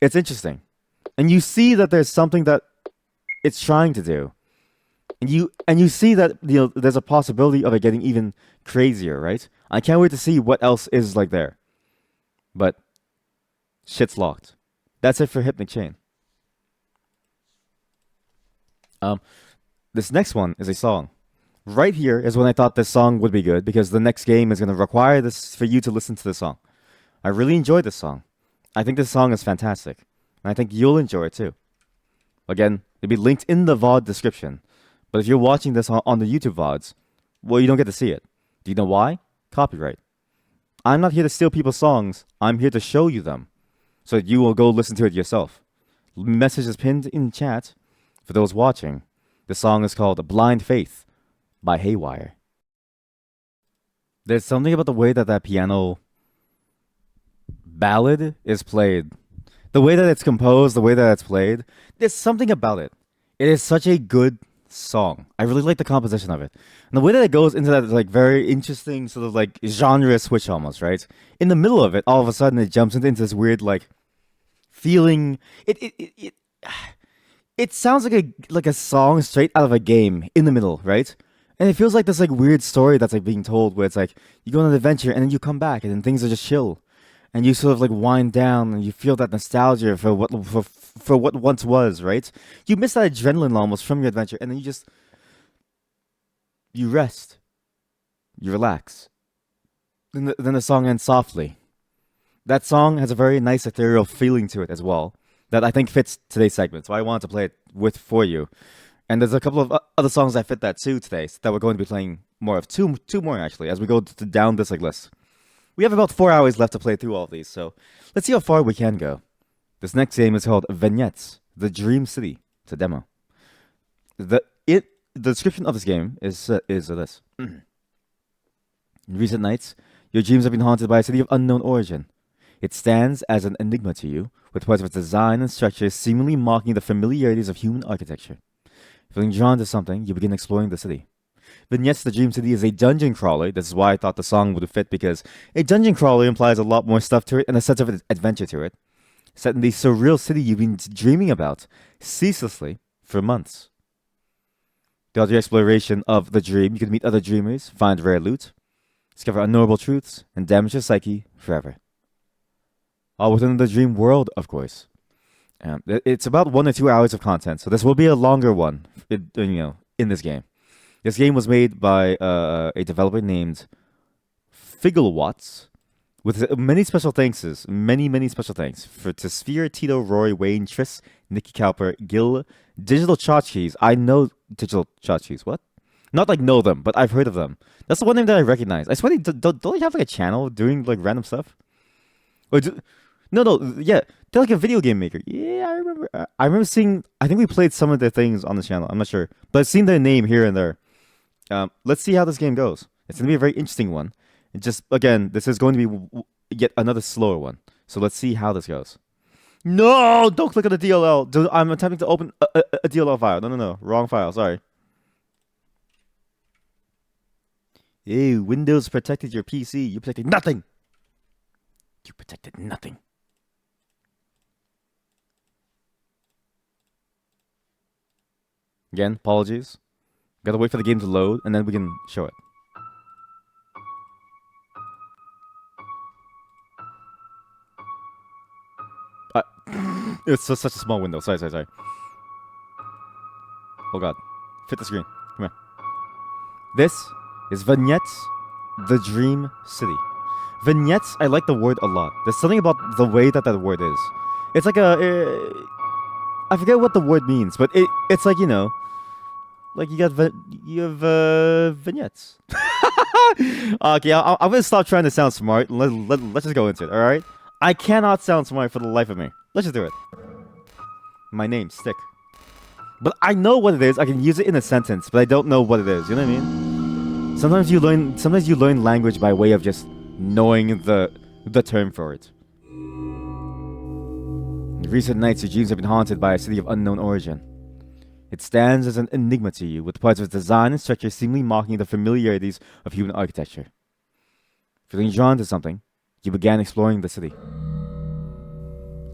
It's interesting. And you see that there's something that it's trying to do. And you see that there's a possibility of it getting even crazier, right? I can't wait to see what else is like there. But shit's locked. That's it for Hypnic Chain. This next one is a song Right here is when I thought this song would be good because the next game is going to require this for you to listen to the song. I really enjoyed this song. I think this song is fantastic. And I think you'll enjoy it too. Again, it'll be linked in the VOD description. But if you're watching this on the YouTube VODs, well, you don't get to see it. Do you know why? Copyright. I'm not here to steal people's songs. I'm here to show you them so that you will go listen to it yourself. Message is pinned in chat for those watching. The song is called Blind Faith by Haywire. There's something about the way that piano ballad is played. The way that it's composed, the way that it's played, there's something about it. It is such a good song. I really like the composition of it. And the way that it goes into that like very interesting sort of like genre switch almost, right? In the middle of it, all of a sudden it jumps into this weird like feeling. It sounds like a song straight out of a game in the middle, right? And it feels like this like weird story that's like being told where it's like you go on an adventure and then you come back and then things are just chill. And you sort of like wind down and you feel that nostalgia for what once was, right? You miss that adrenaline almost from your adventure and then you rest. You relax. Then the song ends softly. That song has a very nice ethereal feeling to it as well that I think fits today's segment. So I wanted to play it for you. And there's a couple of other songs that fit that too today that we're going to be playing more of. Two more actually as we go down this like list. We have about 4 hours left to play through all of these, so let's see how far we can go. This next game is called Vignettes, The Dream City. It's a demo. The description of this game is this. In recent nights, your dreams have been haunted by a city of unknown origin. It stands as an enigma to you, with parts of its design and structure seemingly mocking the familiarities of human architecture. Feeling drawn to something, you begin exploring the city. Vignettes The Dream City is a dungeon crawler. This is why I thought the song would fit, because a dungeon crawler implies a lot more stuff to it and a sense of adventure to it. Set in the surreal city you've been dreaming about ceaselessly for months. Throughout your exploration of the dream, you can meet other dreamers, find rare loot, discover unknowable truths, and damage your psyche forever. All within the dream world, of course. It's about 1 or 2 hours of content, so this will be a longer one, in this game. This game was made by a developer named Figglewatts, with many special thanks to Sphere, Tito, Roy, Wayne, Triss, Nikki Cowper, Gil, Digital Tchotchkes. I know Digital Tchotchkes. What? Not like know them, but I've heard of them. That's the one name that I recognize. I swear, don't they have like a channel doing like random stuff? Yeah, they're like a video game maker. Yeah, I remember seeing. I think we played some of their things on the channel. I'm not sure, but I've seen their name here and there. Let's see how this game goes. It's going to be a very interesting one. And just, again, this is going to be yet another slower one. So let's see how this goes. No! Don't click on the DLL. I'm attempting to open a DLL file. No. Wrong file. Sorry. Hey, Windows protected your PC. You protected nothing. You protected nothing. Again, apologies. Gotta wait for the game to load, and then we can show it. It's such a small window. Sorry. Oh god. Fit the screen. Come here. This is Vignettes, The Dream City. Vignettes, I like the word a lot. There's something about the way that word is. It's like I forget what the word means, but it's like, like you have vignettes. Okay, I'm gonna stop trying to sound smart. Let's just go into it. All right. I cannot sound smart for the life of me. Let's just do it. My name, Stick. But I know what it is. I can use it in a sentence, but I don't know what it is. You know what I mean? Sometimes you learn language by way of just knowing the term for it. In recent nights, your dreams have been haunted by a city of unknown origin. It stands as an enigma to you, with parts of its design and structure seemingly mocking the familiarities of human architecture. Feeling drawn to something, you began exploring the city.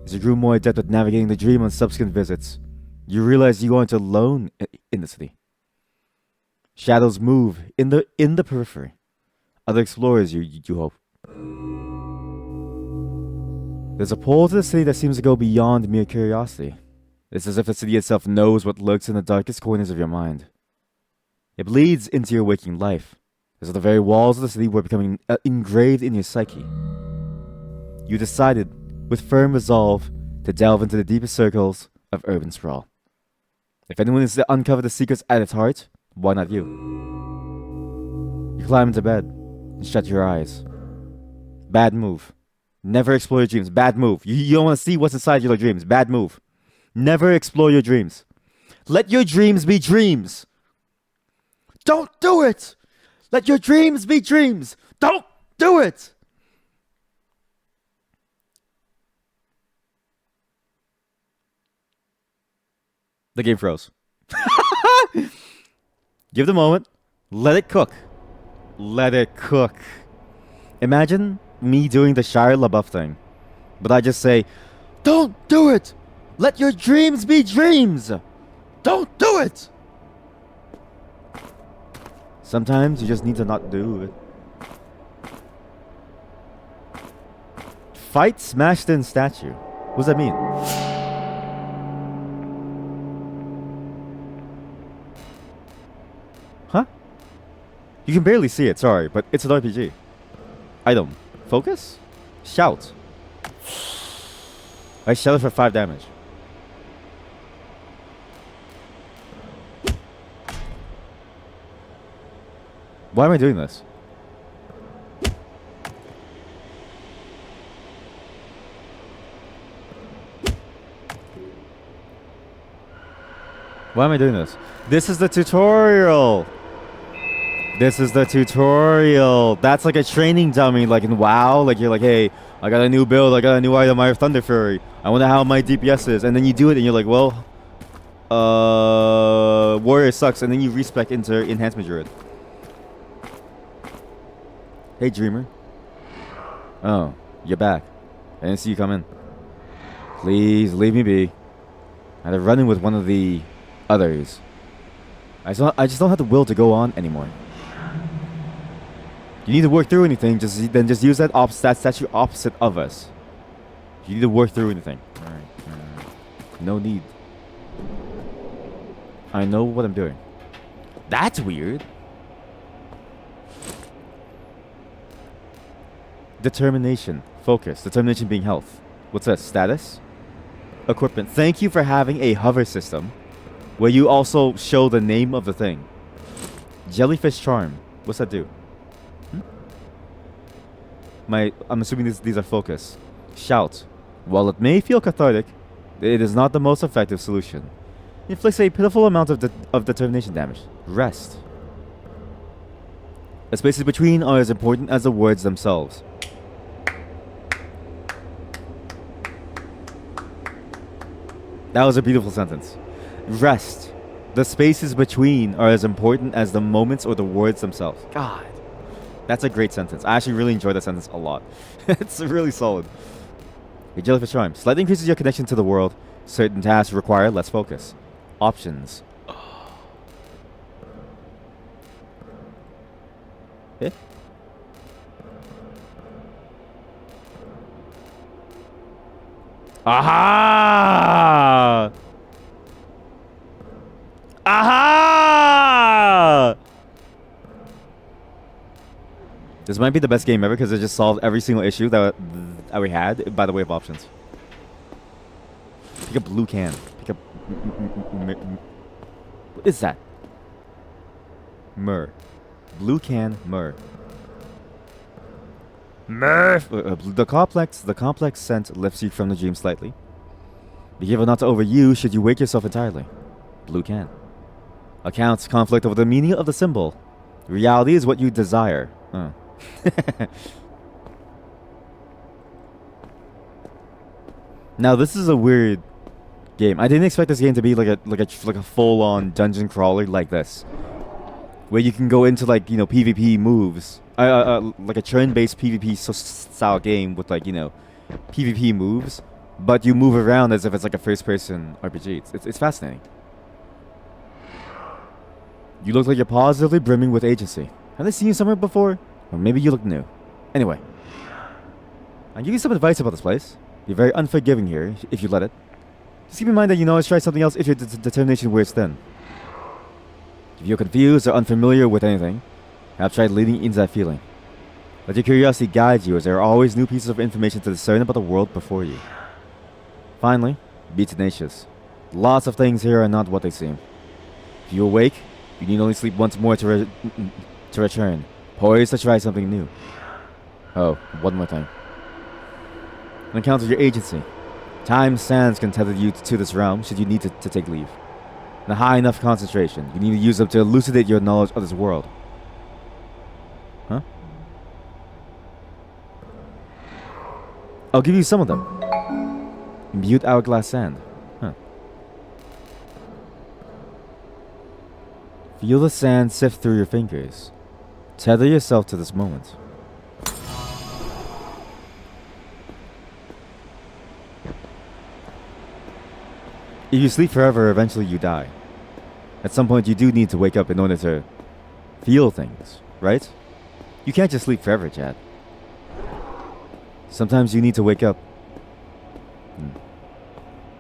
As you grew more adept at navigating the dream on subsequent visits, you realized you weren't alone in the city. Shadows move in the periphery. Other explorers, you hope. There's a pull to the city that seems to go beyond mere curiosity. It's as if the city itself knows what lurks in the darkest corners of your mind. It bleeds into your waking life, as though the very walls of the city were becoming engraved in your psyche. You decided, with firm resolve, to delve into the deepest circles of urban sprawl. If anyone is to uncover the secrets at its heart, why not you? You climb into bed and shut your eyes. Bad move. Never explore your dreams. Bad move. You don't want to see what's inside your dreams. Bad move. Never explore your dreams. Let your dreams be dreams. Don't do it. Let your dreams be dreams. Don't do it. The game froze. Give the moment. Let it cook. Let it cook. Imagine me doing the Shia LaBeouf thing, but I just say, don't do it. Let your dreams be dreams. Don't do it. Sometimes you just need to not do it. Fight smashed in statue. What does that mean? Huh? You can barely see it, sorry, but it's an RPG. Item. Focus? Shout. I shouted for 5 damage. Why am I doing this? Why am I doing this? This is the tutorial. This is the tutorial. That's like a training dummy, like in WoW. Like you're like, hey, I got a new build. I got a new item. I have Thunder Fury. I wonder how my DPS is. And then you do it and you're like, well, Warrior sucks. And then you respec into Enhancement Druid. Hey, Dreamer. Oh, you're back. I didn't see you come in. Please leave me be. I had to run in with one of the others. I just don't have the will to go on anymore. You need to work through anything, just use that statue opposite of us. You need to work through anything. Alright. No need. I know what I'm doing. That's weird. Determination. Focus. Determination being health. What's that? Status? Equipment. Thank you for having a hover system where you also show the name of the thing. Jellyfish Charm. What's that do? I'm assuming these are focus. Shout. While it may feel cathartic, it is not the most effective solution. Inflicts a pitiful amount of determination damage. Rest. The spaces between are as important as the words themselves. That was a beautiful sentence. Rest. The spaces between are as important as the moments or the words themselves. God. That's a great sentence. I actually really enjoyed that sentence a lot. It's really solid. A jellyfish charm. Slightly increases your connection to the world. Certain tasks require less focus. Options. Okay. Aha! Aha! This might be the best game ever because it just solved every single issue that we had by the way of options. Pick a blue can. Pick a... What is that? Myrrh. Blue can, myrrh. Myrrh! The complex scent lifts you from the dream slightly. Be careful not to overuse should you wake yourself entirely. Blue can. Accounts conflict over the meaning of the symbol. Reality is what you desire. Now this is a weird game. I didn't expect this game to be like a full-on dungeon crawler like this, where you can go into like PvP moves, like a turn-based PvP style game with like PvP moves, but you move around as if it's like a first-person RPG. It's fascinating. You look like you're positively brimming with agency. Have they seen you somewhere before? Or maybe you look new. Anyway, I'll give you some advice about this place. You're very unforgiving here if you let it. Just keep in mind that you always try something else if your determination wears thin. If you're confused or unfamiliar with anything, have tried leading into that feeling. Let your curiosity guide you, as there are always new pieces of information to discern about the world before you. Finally, be tenacious. Lots of things here are not what they seem. If you awake, you need only sleep once more to return, poised to try something new. Oh, one more thing. Encounter your agency. Time sands can tether you to this realm should you need to take leave. In a high enough concentration, you need to use them to elucidate your knowledge of this world. Huh? I'll give you some of them. Imbued hourglass sand. Huh. Feel the sand sift through your fingers. Tether yourself to this moment. If you sleep forever, eventually you die. At some point, you do need to wake up in order to feel things, right? You can't just sleep forever, Chad. Sometimes you need to wake up.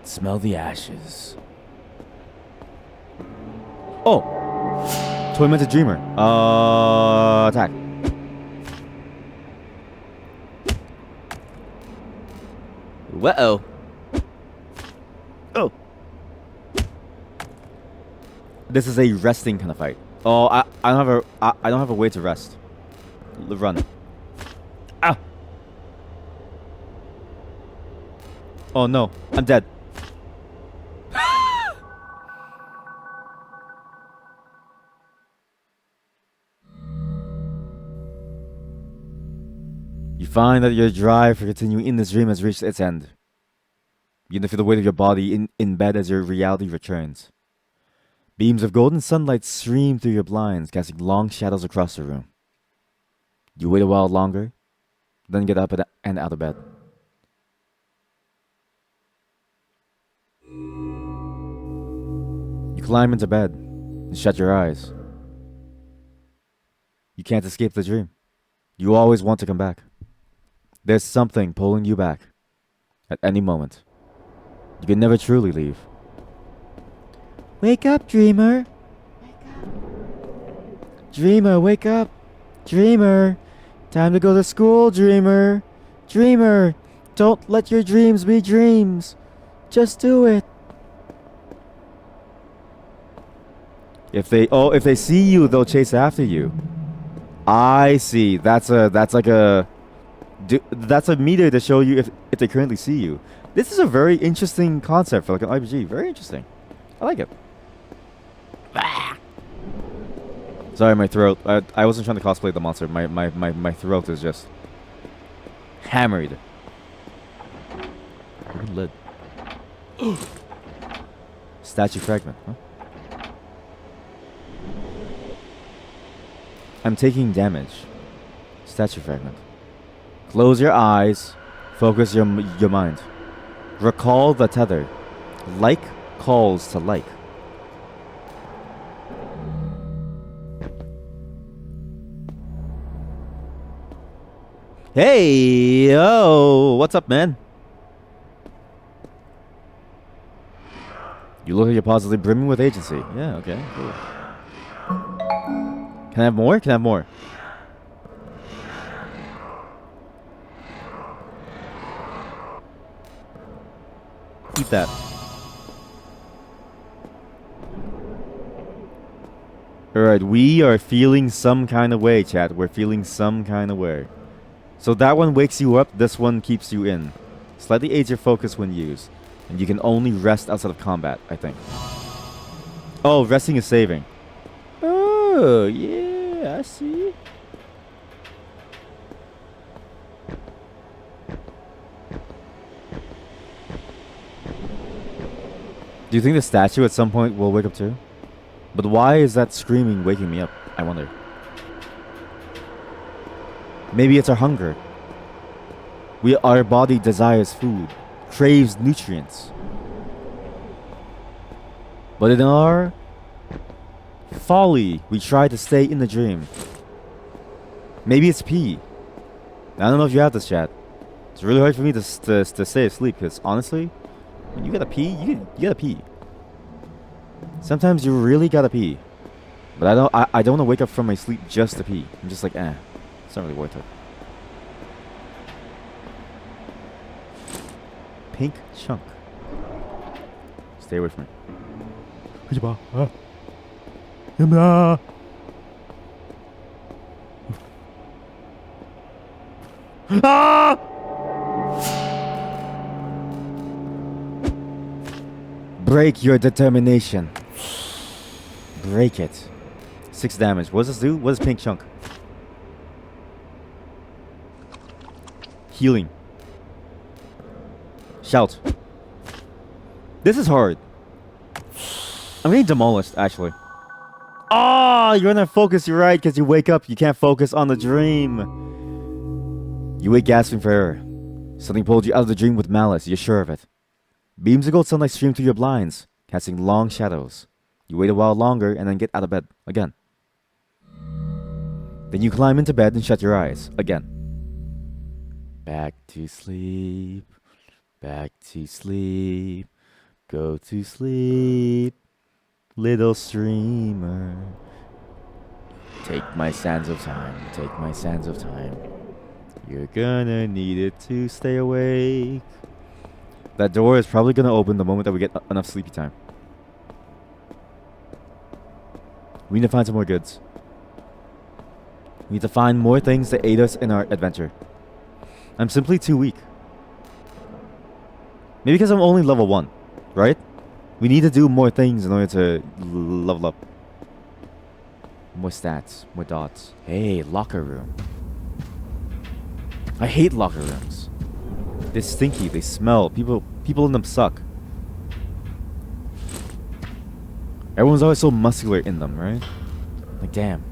Smell the ashes. Oh! Tormented Dreamer. Attack. Whoa. Oh! This is a resting kind of fight. Oh, I don't have a way to rest. Run. Ow! Oh no, I'm dead. You find that your drive for continuing in this dream has reached its end. You can feel the weight of your body in bed as your reality returns. Beams of golden sunlight stream through your blinds, casting long shadows across the room. You wait a while longer, then get up and out of bed. You climb into bed and shut your eyes. You can't escape the dream. You always want to come back. There's something pulling you back at any moment. You can never truly leave. Wake up, dreamer. Dreamer, wake up. Dreamer. Time to go to school, dreamer. Dreamer, don't let your dreams be dreams. Just do it. If they see you, they'll chase after you. I see. That's a meter to show you if they currently see you. This is a very interesting concept for like an RPG. Very interesting. I like it. Sorry, my throat. I wasn't trying to cosplay the monster. My throat is just hammered. Open lid. Statue fragment. Huh? I'm taking damage. Statue fragment. Close your eyes. Focus your mind. Recall the tether. Like calls to like. Hey, yo, what's up, man? You look like you're positively brimming with agency. Yeah, okay, cool. Can I have more? Can I have more? Eat that. Alright, we are feeling some kind of way, chat. We're feeling some kind of way. So that one wakes you up, this one keeps you in. Slightly aids your focus when used. And you can only rest outside of combat, I think. Oh, resting is saving. Oh, yeah, I see. Do you think the statue at some point will wake up too? But why is that screaming waking me up, I wonder? Maybe it's our hunger. Our body desires food, craves nutrients. But in our folly, we try to stay in the dream. Maybe it's pee. I don't know if you have this, chat. It's really hard for me to stay asleep because honestly, when you gotta pee, you gotta pee. Sometimes you really gotta pee. But I don't want to wake up from my sleep just to pee. I'm just like, it's not really worth it. Pink chunk. Stay away from me. Ah! Break your determination. Break it. 6 damage. What does this do? What is pink chunk? Healing. Shout. This is hard. I'm getting demolished, actually. Ah, you're not focused. You're right, because you wake up. You can't focus on the dream. You wake gasping for air. Something pulled you out of the dream with malice. You're sure of it. Beams of gold sunlight stream through your blinds, casting long shadows. You wait a while longer and then get out of bed again. Then you climb into bed and shut your eyes again. Back to sleep. Back to sleep. Go to sleep. Little streamer. Take my sands of time. Take my sands of time. You're gonna need it to stay awake. That door is probably gonna open the moment that we get enough sleepy time. We need to find some more goods. We need to find more things to aid us in our adventure. I'm simply too weak. Maybe because I'm only level 1, right? We need to do more things in order to level up. More stats, more dots. Hey, locker room. I hate locker rooms. They're stinky, they smell. People in them suck. Everyone's always so muscular in them, right? Like, damn.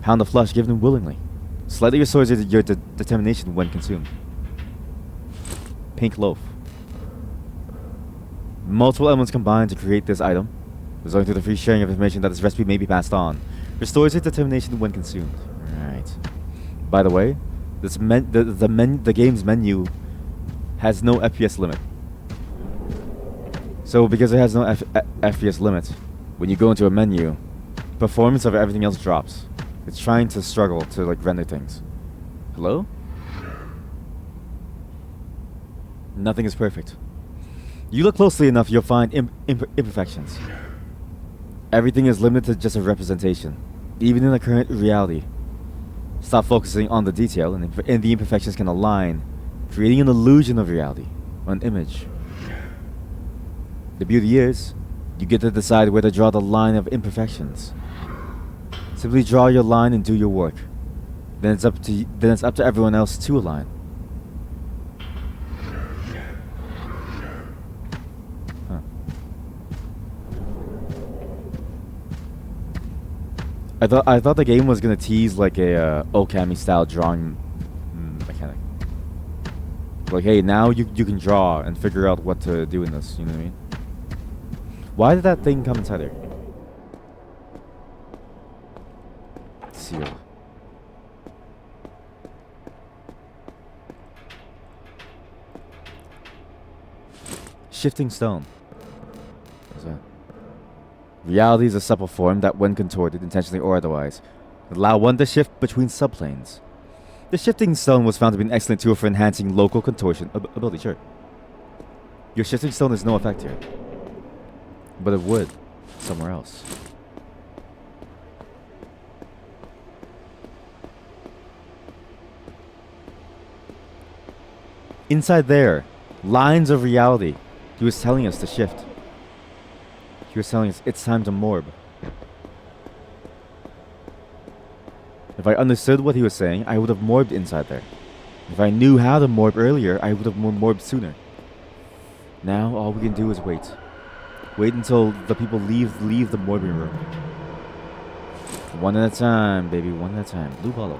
Pound the flesh given willingly. Slightly restores your determination when consumed. Pink loaf. Multiple elements combine to create this item. Resulting through the free sharing of information that this recipe may be passed on. Restores your determination when consumed. Alright. By the way, the game's menu has no FPS limit. So because it has no FPS limit, when you go into a menu, performance of everything else drops. It's trying to struggle to like render things. Hello? Nothing is perfect. You look closely enough, you'll find imperfections. Everything is limited to just a representation, even in the current reality. Stop focusing on the detail, and the imperfections can align, creating an illusion of reality, or an image. The beauty is, you get to decide where to draw the line of imperfections. Simply draw your line and do your work. Then it's up to everyone else to align. Huh. I thought the game was gonna tease like a Okami style drawing mechanic. Like, hey, now you can draw and figure out what to do in this. You know what I mean? Why did that thing come inside there? Seal. Shifting stone. What's that? Reality is a supple form that, when contorted, intentionally or otherwise, allow one to shift between subplanes. The shifting stone was found to be an excellent tool for enhancing local contortion ability. Sure. Your shifting stone has no effect here, but it would somewhere else. Inside there, lines of reality. He was telling us to shift. He was telling us it's time to morb. If I understood what he was saying, I would have morbed inside there. If I knew how to morb earlier, I would have morbed sooner. Now all we can do is wait. Wait until the people leave the morbing room. One at a time, baby, one at a time. Blue bottle.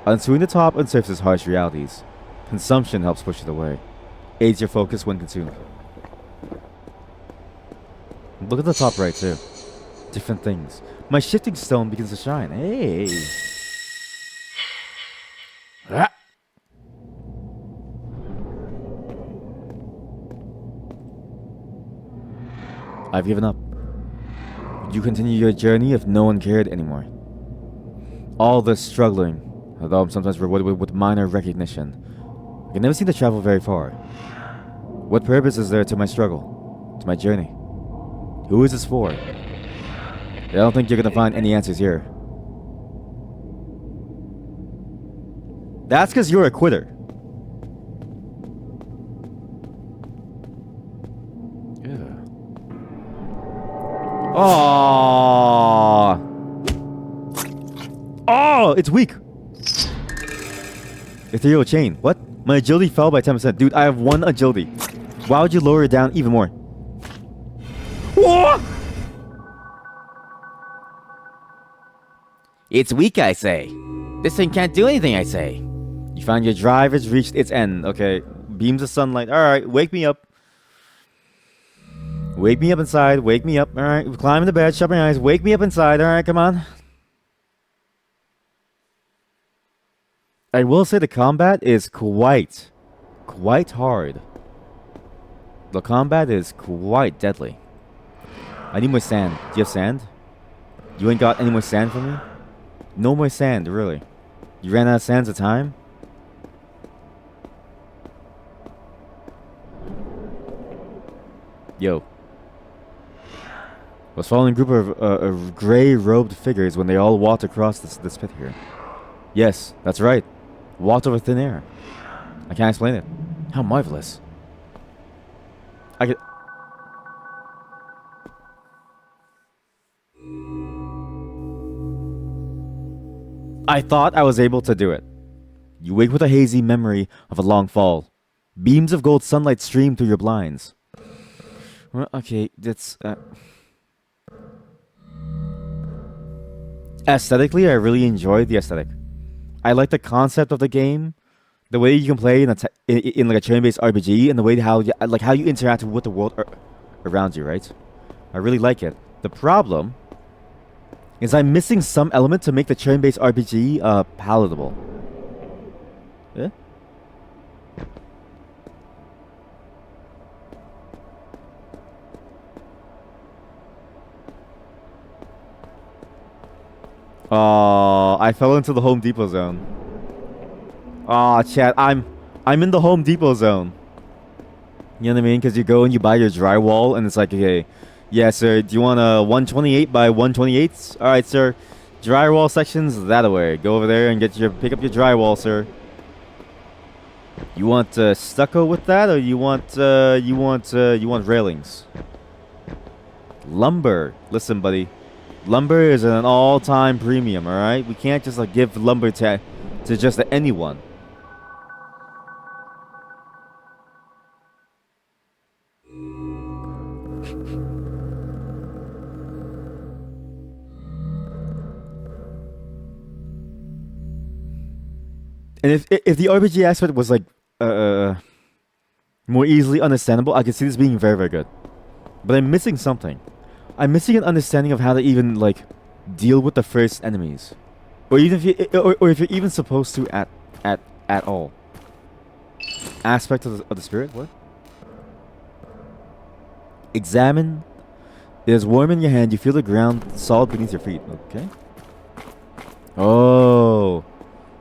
Unsewing the top and surface harsh realities. Consumption helps push it away. Aids your focus when consumed. Look at the top right too. Different things. My shifting stone begins to shine. Hey. Ah. I've given up. you continue your journey if no one cared anymore? All this struggling, although I'm sometimes rewarded with minor recognition, I can never seem to travel very far. What purpose is there to my struggle, to my journey? Who is this for? I don't think you're gonna find any answers here. That's because you're a quitter. Oh, it's weak. Ethereal chain. What? My agility fell by 10%. Dude, I have 1 agility. Why would you lower it down even more? Whoa! It's weak, I say. This thing can't do anything, I say. You found your drive has reached its end. Okay. Beams of sunlight. Alright, wake me up. Wake me up inside. Wake me up. Alright, climb in the bed. Shut my eyes. Wake me up inside. Alright, come on. I will say the combat is quite hard. The combat is quite deadly. I need more sand. Do you have sand? You ain't got any more sand for me? No more sand, really. You ran out of sands of time? Yo. Was following a group of gray-robed figures when they all walked across this pit here. Yes, that's right. Walked over thin air. I can't explain it. How marvelous. I thought I was able to do it. You wake with a hazy memory of a long fall. Beams of gold sunlight stream through your blinds. Well, okay, that's... Aesthetically, I really enjoyed the aesthetic. I like the concept of the game, the way you can play in like a turn-based RPG, and the way how you interact with the world around you, right? I really like it. The problem is I'm missing some element to make the turn-based RPG palatable. Eh? I fell into the Home Depot zone. Chat, I'm in the Home Depot zone. You know what I mean? Because you go and you buy your drywall, and it's like, okay, yeah, sir, do you want a 128 by 128? All right, sir. Drywall sections that way. Go over there and pick up your drywall, sir. You want stucco with that, or you want railings? Lumber. Listen, buddy. Lumber is an all-time premium, all right? We can't just like give lumber to just anyone. And if the RPG aspect was like more easily understandable, I could see this being very, very good. But I'm missing something. I'm missing an understanding of how to even like deal with the first enemies, or even if you're even supposed to at all. Aspect of the spirit. What? Examine. It is warm in your hand. You feel the ground solid beneath your feet. Okay. Oh,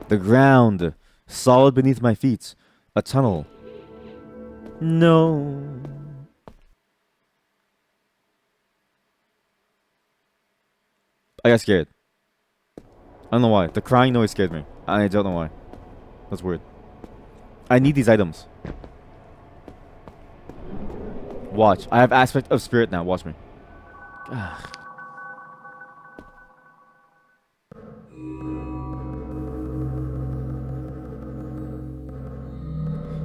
the ground solid beneath my feet. A tunnel. No. I got scared. I don't know why. The crying noise scared me. I don't know why. That's weird. I need these items. Watch. I have aspect of spirit now. Watch me.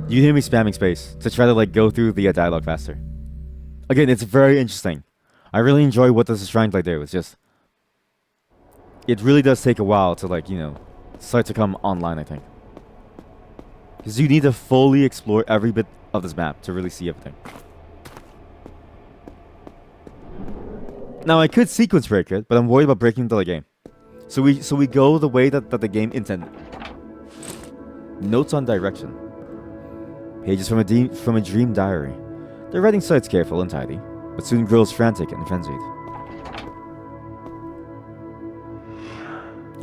You hear me spamming space to try to like go through the dialogue faster. Again, it's very interesting. I really enjoy what this is trying to do. It's just... It really does take a while to like, you know, start to come online, I think. Because you need to fully explore every bit of this map to really see everything. Now, I could sequence break it, but I'm worried about breaking the game. So we go the way that the game intended. Notes on direction. Pages from a dream diary. The writing starts careful and tidy, but soon grows frantic and frenzied.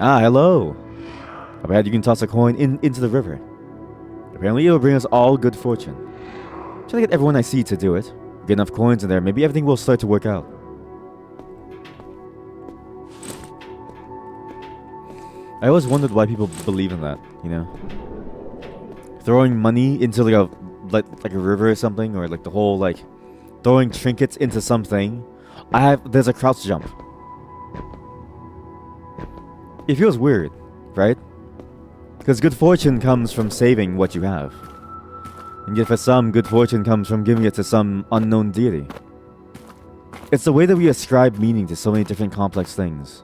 Ah, hello. I bet you can toss a coin into the river. Apparently it will bring us all good fortune. Try to get everyone I see to do it. Get enough coins in there, maybe everything will start to work out. I always wondered why people believe in that, you know? Throwing money into like a river or something, or like the whole like throwing trinkets into something. There's a crouch jump. It feels weird, right? Because good fortune comes from saving what you have. And yet for some, good fortune comes from giving it to some unknown deity. It's the way that we ascribe meaning to so many different complex things.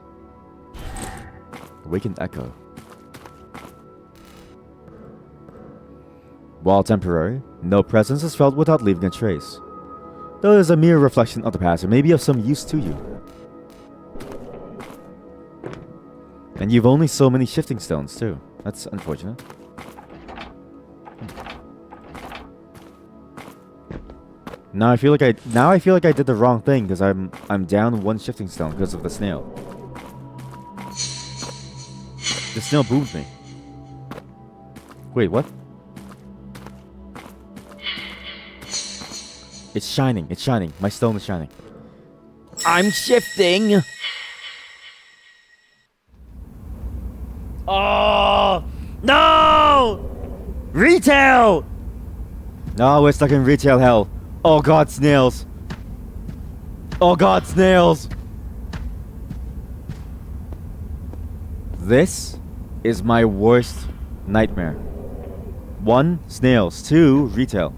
Awakened Echo. While temporary, no presence is felt without leaving a trace. Though it is a mere reflection of the past, or maybe of some use to you. And you've only so many shifting stones too. That's unfortunate. Now I feel like I did the wrong thing because I'm down one shifting stone because of the snail. The snail boomed me. Wait, what? It's shining. It's shining. My stone is shining. I'm shifting. Oh no! Retail! No, we're stuck in retail hell. Oh god, snails. Oh god, snails. This is my worst nightmare. 1, snails. 2, retail.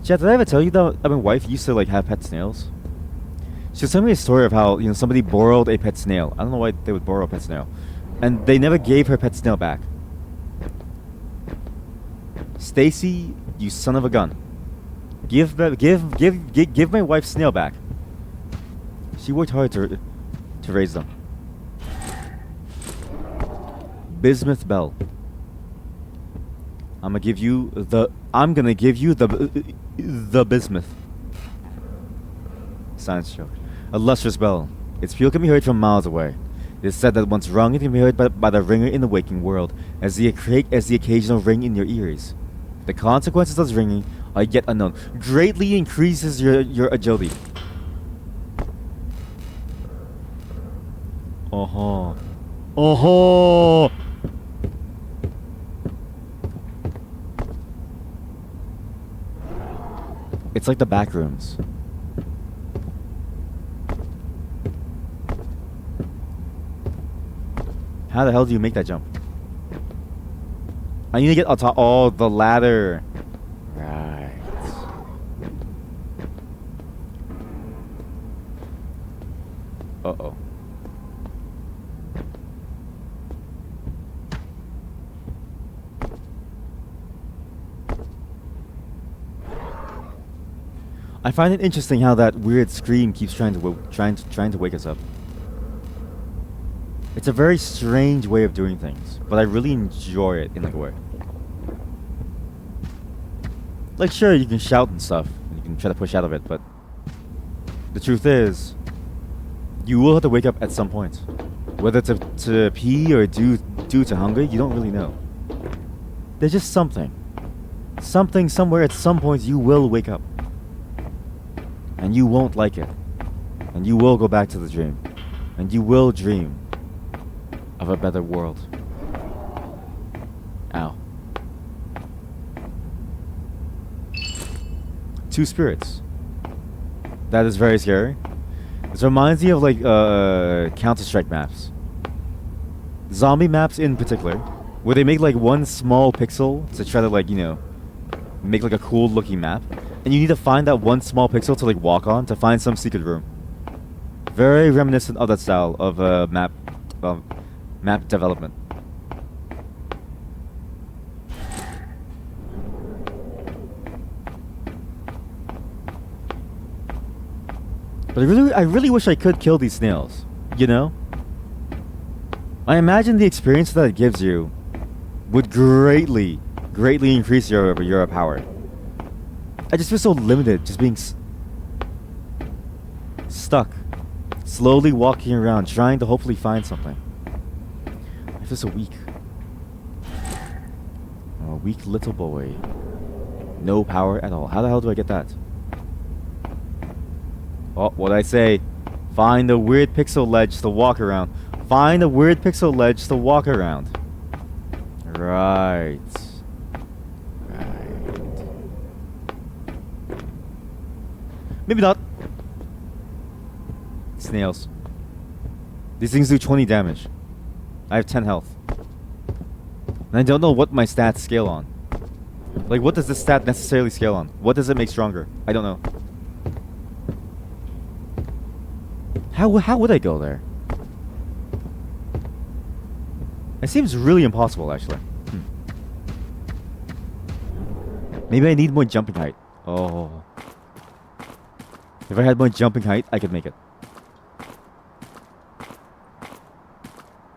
Chat, did I ever tell you that my wife used to like have pet snails? She was telling me a story of how, you know, somebody borrowed a pet snail. I don't know why they would borrow a pet snail. And they never gave her pet snail back. Stacy, you son of a gun. Give my wife snail back. She worked hard to raise them. Bismuth Bell. I'm gonna give you the bismuth. Science joke. A lustrous bell. Its peal can be heard from miles away. It is said that once rung, it can be heard by the ringer in the waking world, as the occasional ring in your ears. The consequences of this ringing are yet unknown. Greatly increases your agility. Oh-ho. Oh-ho! It's like the back rooms. How the hell do you make that jump? I need to get on top. Oh, the ladder. Right. Uh-oh. I find it interesting how that weird scream keeps trying to wake us up. It's a very strange way of doing things, but I really enjoy it in like a way. Like, sure, you can shout and stuff, and you can try to push out of it, but the truth is, you will have to wake up at some point. Whether to pee or due to hunger, you don't really know. There's just something. Something somewhere at some point you will wake up. And you won't like it. And you will go back to the dream. And you will dream of a better world. Ow. 2 spirits. That is very scary. This reminds me of like Counter-Strike maps. Zombie maps in particular. Where they make like one small pixel to try to like, you know, make like a cool looking map. And you need to find that one small pixel to like walk on to find some secret room. Very reminiscent of that style of map development. But I really wish I could kill these snails. You know? I imagine the experience that it gives you would greatly increase your power. I just feel so limited, just being stuck slowly walking around, trying to hopefully find something. I'm just a weak little boy. No power at all. How the hell do I get that? Oh, what'd I say? Find a weird pixel ledge to walk around. Find a weird pixel ledge to walk around. Right. Maybe not. Snails. These things do 20 damage. I have 10 health. And I don't know what my stats scale on. Like, what does this stat necessarily scale on? What does it make stronger? I don't know. How would I go there? It seems really impossible, actually. Maybe I need more jumping height. Oh. If I had more jumping height, I could make it.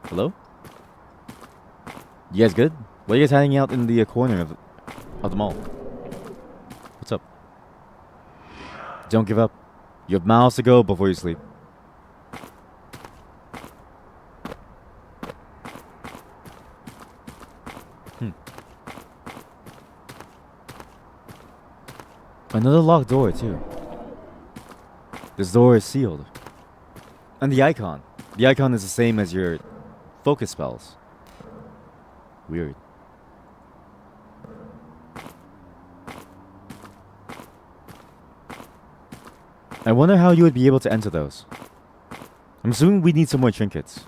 Hello? You guys good? Why are you guys hanging out in the corner of the mall? What's up? Don't give up. You have miles to go before you sleep. Another locked door, too. This door is sealed. And the icon. The icon is the same as your focus spells. Weird. I wonder how you would be able to enter those. I'm assuming we need some more trinkets.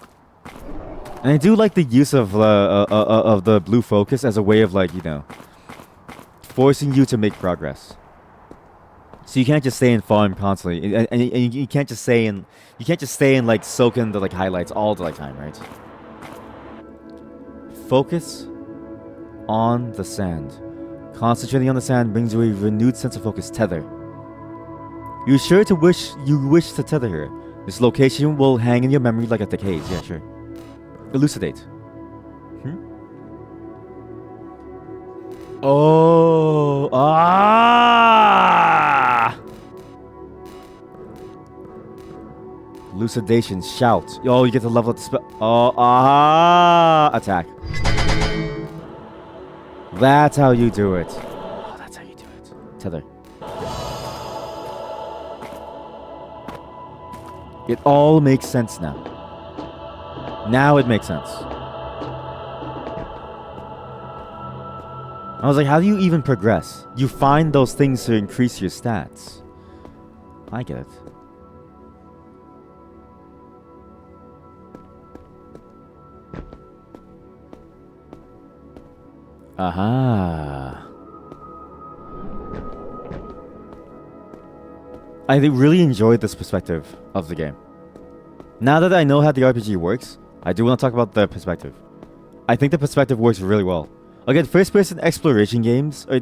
And I do like the use of the blue focus as a way of, like, you know, forcing you to make progress. So you can't just stay in farm constantly, and you can't just stay in like soak in the like highlights all the like time, right? Focus on the sand. Concentrating on the sand brings you a renewed sense of focus. Tether. You wish to tether here. This location will hang in your memory like a decade. Yeah, sure. Elucidate. Oh, Elucidation, shout. Oh, you get to level up the spell. Oh, attack. That's how you do it. Oh, that's how you do it. Tether. It all makes sense now. Now it makes sense. I was like, how do you even progress? You find those things to increase your stats. I get it. Aha. I really enjoyed this perspective of the game. Now that I know how the RPG works, I do want to talk about the perspective. I think the perspective works really well. Again, first-person exploration games are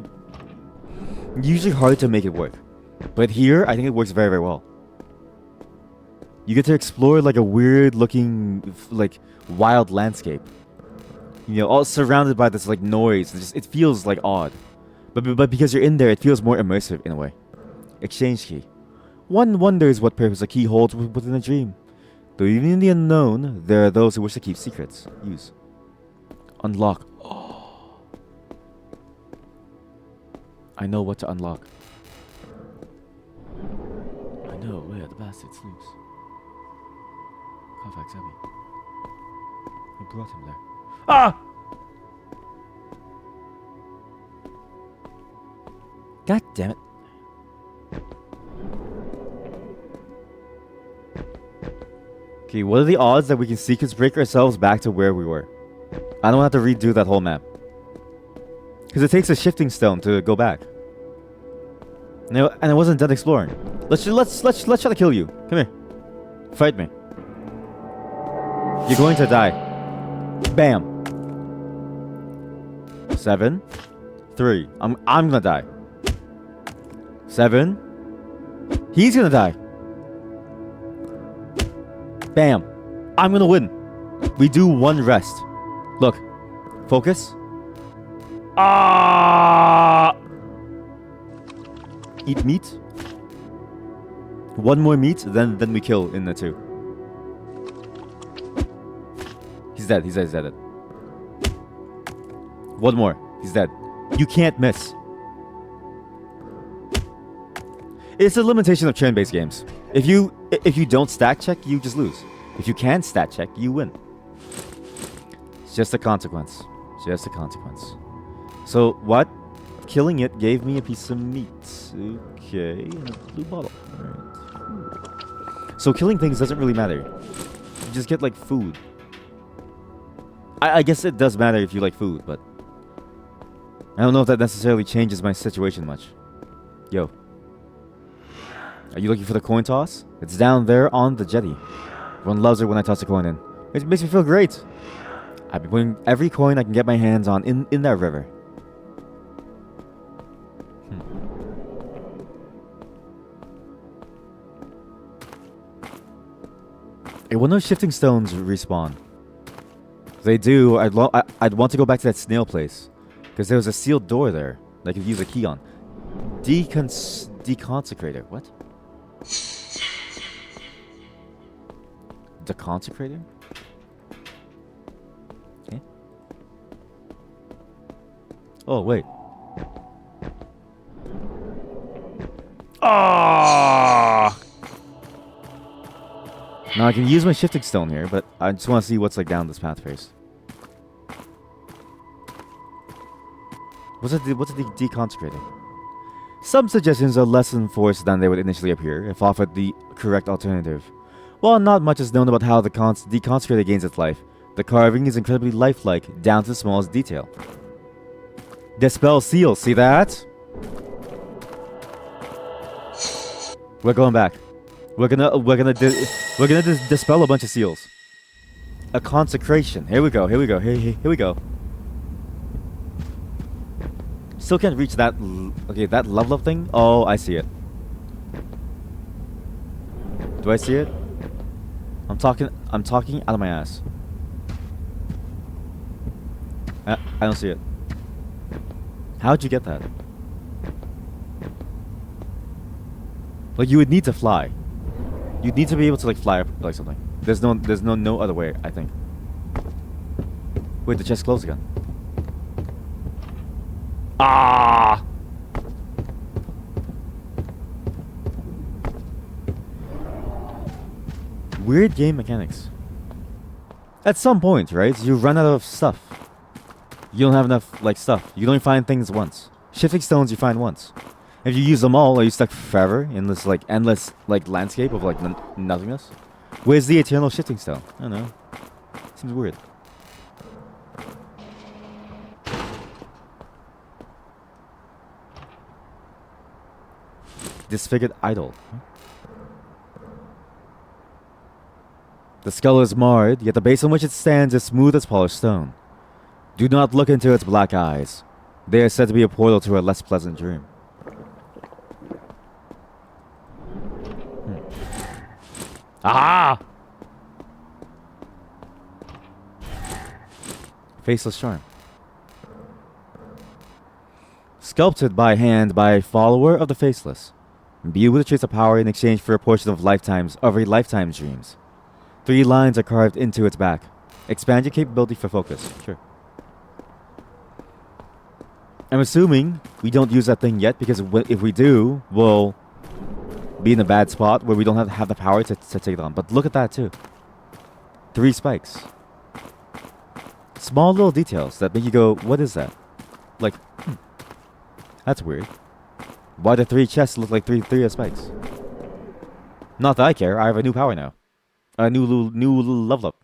usually hard to make it work. But here, I think it works very, very well. You get to explore like a weird-looking, like, wild landscape. You know, all surrounded by this like noise. It feels like odd. But because you're in there, it feels more immersive in a way. Exchange key. One wonders what purpose a key holds within a dream. Though even in the unknown, there are those who wish to keep secrets. Use. Unlock. Oh. I know what to unlock. I know where the bastard sleeps. Kovacs Abbey. I brought him there. Ah! God damn it. Okay, what are the odds that we can sequence break ourselves back to where we were? I don't have to redo that whole map. Because it takes a shifting stone to go back. And I wasn't done exploring. Let's try to kill you. Come here. Fight me. You're going to die. Bam. 7, 3. I'm gonna die. 7. He's gonna die. Bam. I'm gonna win. We do one rest. Look. Focus. Eat meat. One more meat, then we kill in the 2. He's dead. He's dead. He's dead. One more. He's dead. You can't miss. It's a limitation of turn-based games. If you don't stat check, you just lose. If you can stat check, you win. It's just a consequence. Just a consequence. So what? Killing it gave me a piece of meat. Okay, and a blue bottle. Alright. So killing things doesn't really matter. You just get like food. I guess it does matter if you like food, but I don't know if that necessarily changes my situation much. Yo. Are you looking for the coin toss? It's down there on the jetty. Everyone loves it when I toss a coin in. It makes me feel great. I've been putting every coin I can get my hands on in that river. I wonder if shifting stones respawn. If they do, I'd want to go back to that snail place. Because there was a sealed door there that I could use a key on. Deconsecrator. What? The consecrator? Okay. Oh, wait. Ah! Now I can use my shifting stone here, but I just want to see what's like down this path first. What's a deconsecrator? Some suggestions are less enforced than they would initially appear if offered the correct alternative. While not much is known about how the deconsecrator gains its life, the carving is incredibly lifelike, down to the smallest detail. Dispel seal, see that? We're going back. We're gonna dispel a bunch of seals. A consecration. Here we go. Here we go. Here we go. Still can't reach that. Okay, that level up thing. Oh, I see it. Do I see it? I'm talking out of my ass. I don't see it. How'd you get that? Like, you would need to fly. You'd need to be able to like fly up like something. There's no other way, I think. Wait, the chest closed again. Ah! Weird game mechanics. At some point, right? You run out of stuff. You don't have enough like stuff. You only find things once. Shifting stones you find once. If you use them all, are you stuck forever in this like endless like landscape of like nothingness? Where's the eternal shifting stone? I don't know. Seems weird. Disfigured idol. Huh? The skull is marred, yet the base on which it stands is smooth as polished stone. Do not look into its black eyes. They are said to be a portal to a less pleasant dream. Ah! Faceless charm. Sculpted by hand by a follower of the faceless. Imbue with a trace of power in exchange for a portion of a lifetime's dreams. 3 lines are carved into its back. Expand your capability for focus. Sure. I'm assuming we don't use that thing yet because if we do, we'll be in a bad spot where we don't have the power to take it on. But look at that too. 3 spikes. Small little details that make you go, what is that? Like, that's weird. Why do 3 chests look like 3 spikes? Not that I care. I have a new power now. A new level up.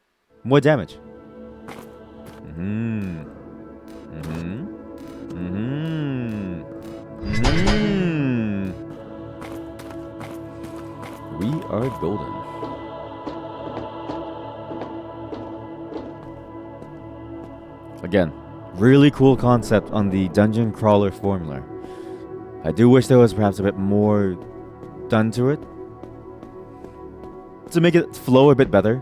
More damage. We are golden. Again, really cool concept on the dungeon crawler formula. I do wish there was perhaps a bit more done to it to make it flow a bit better.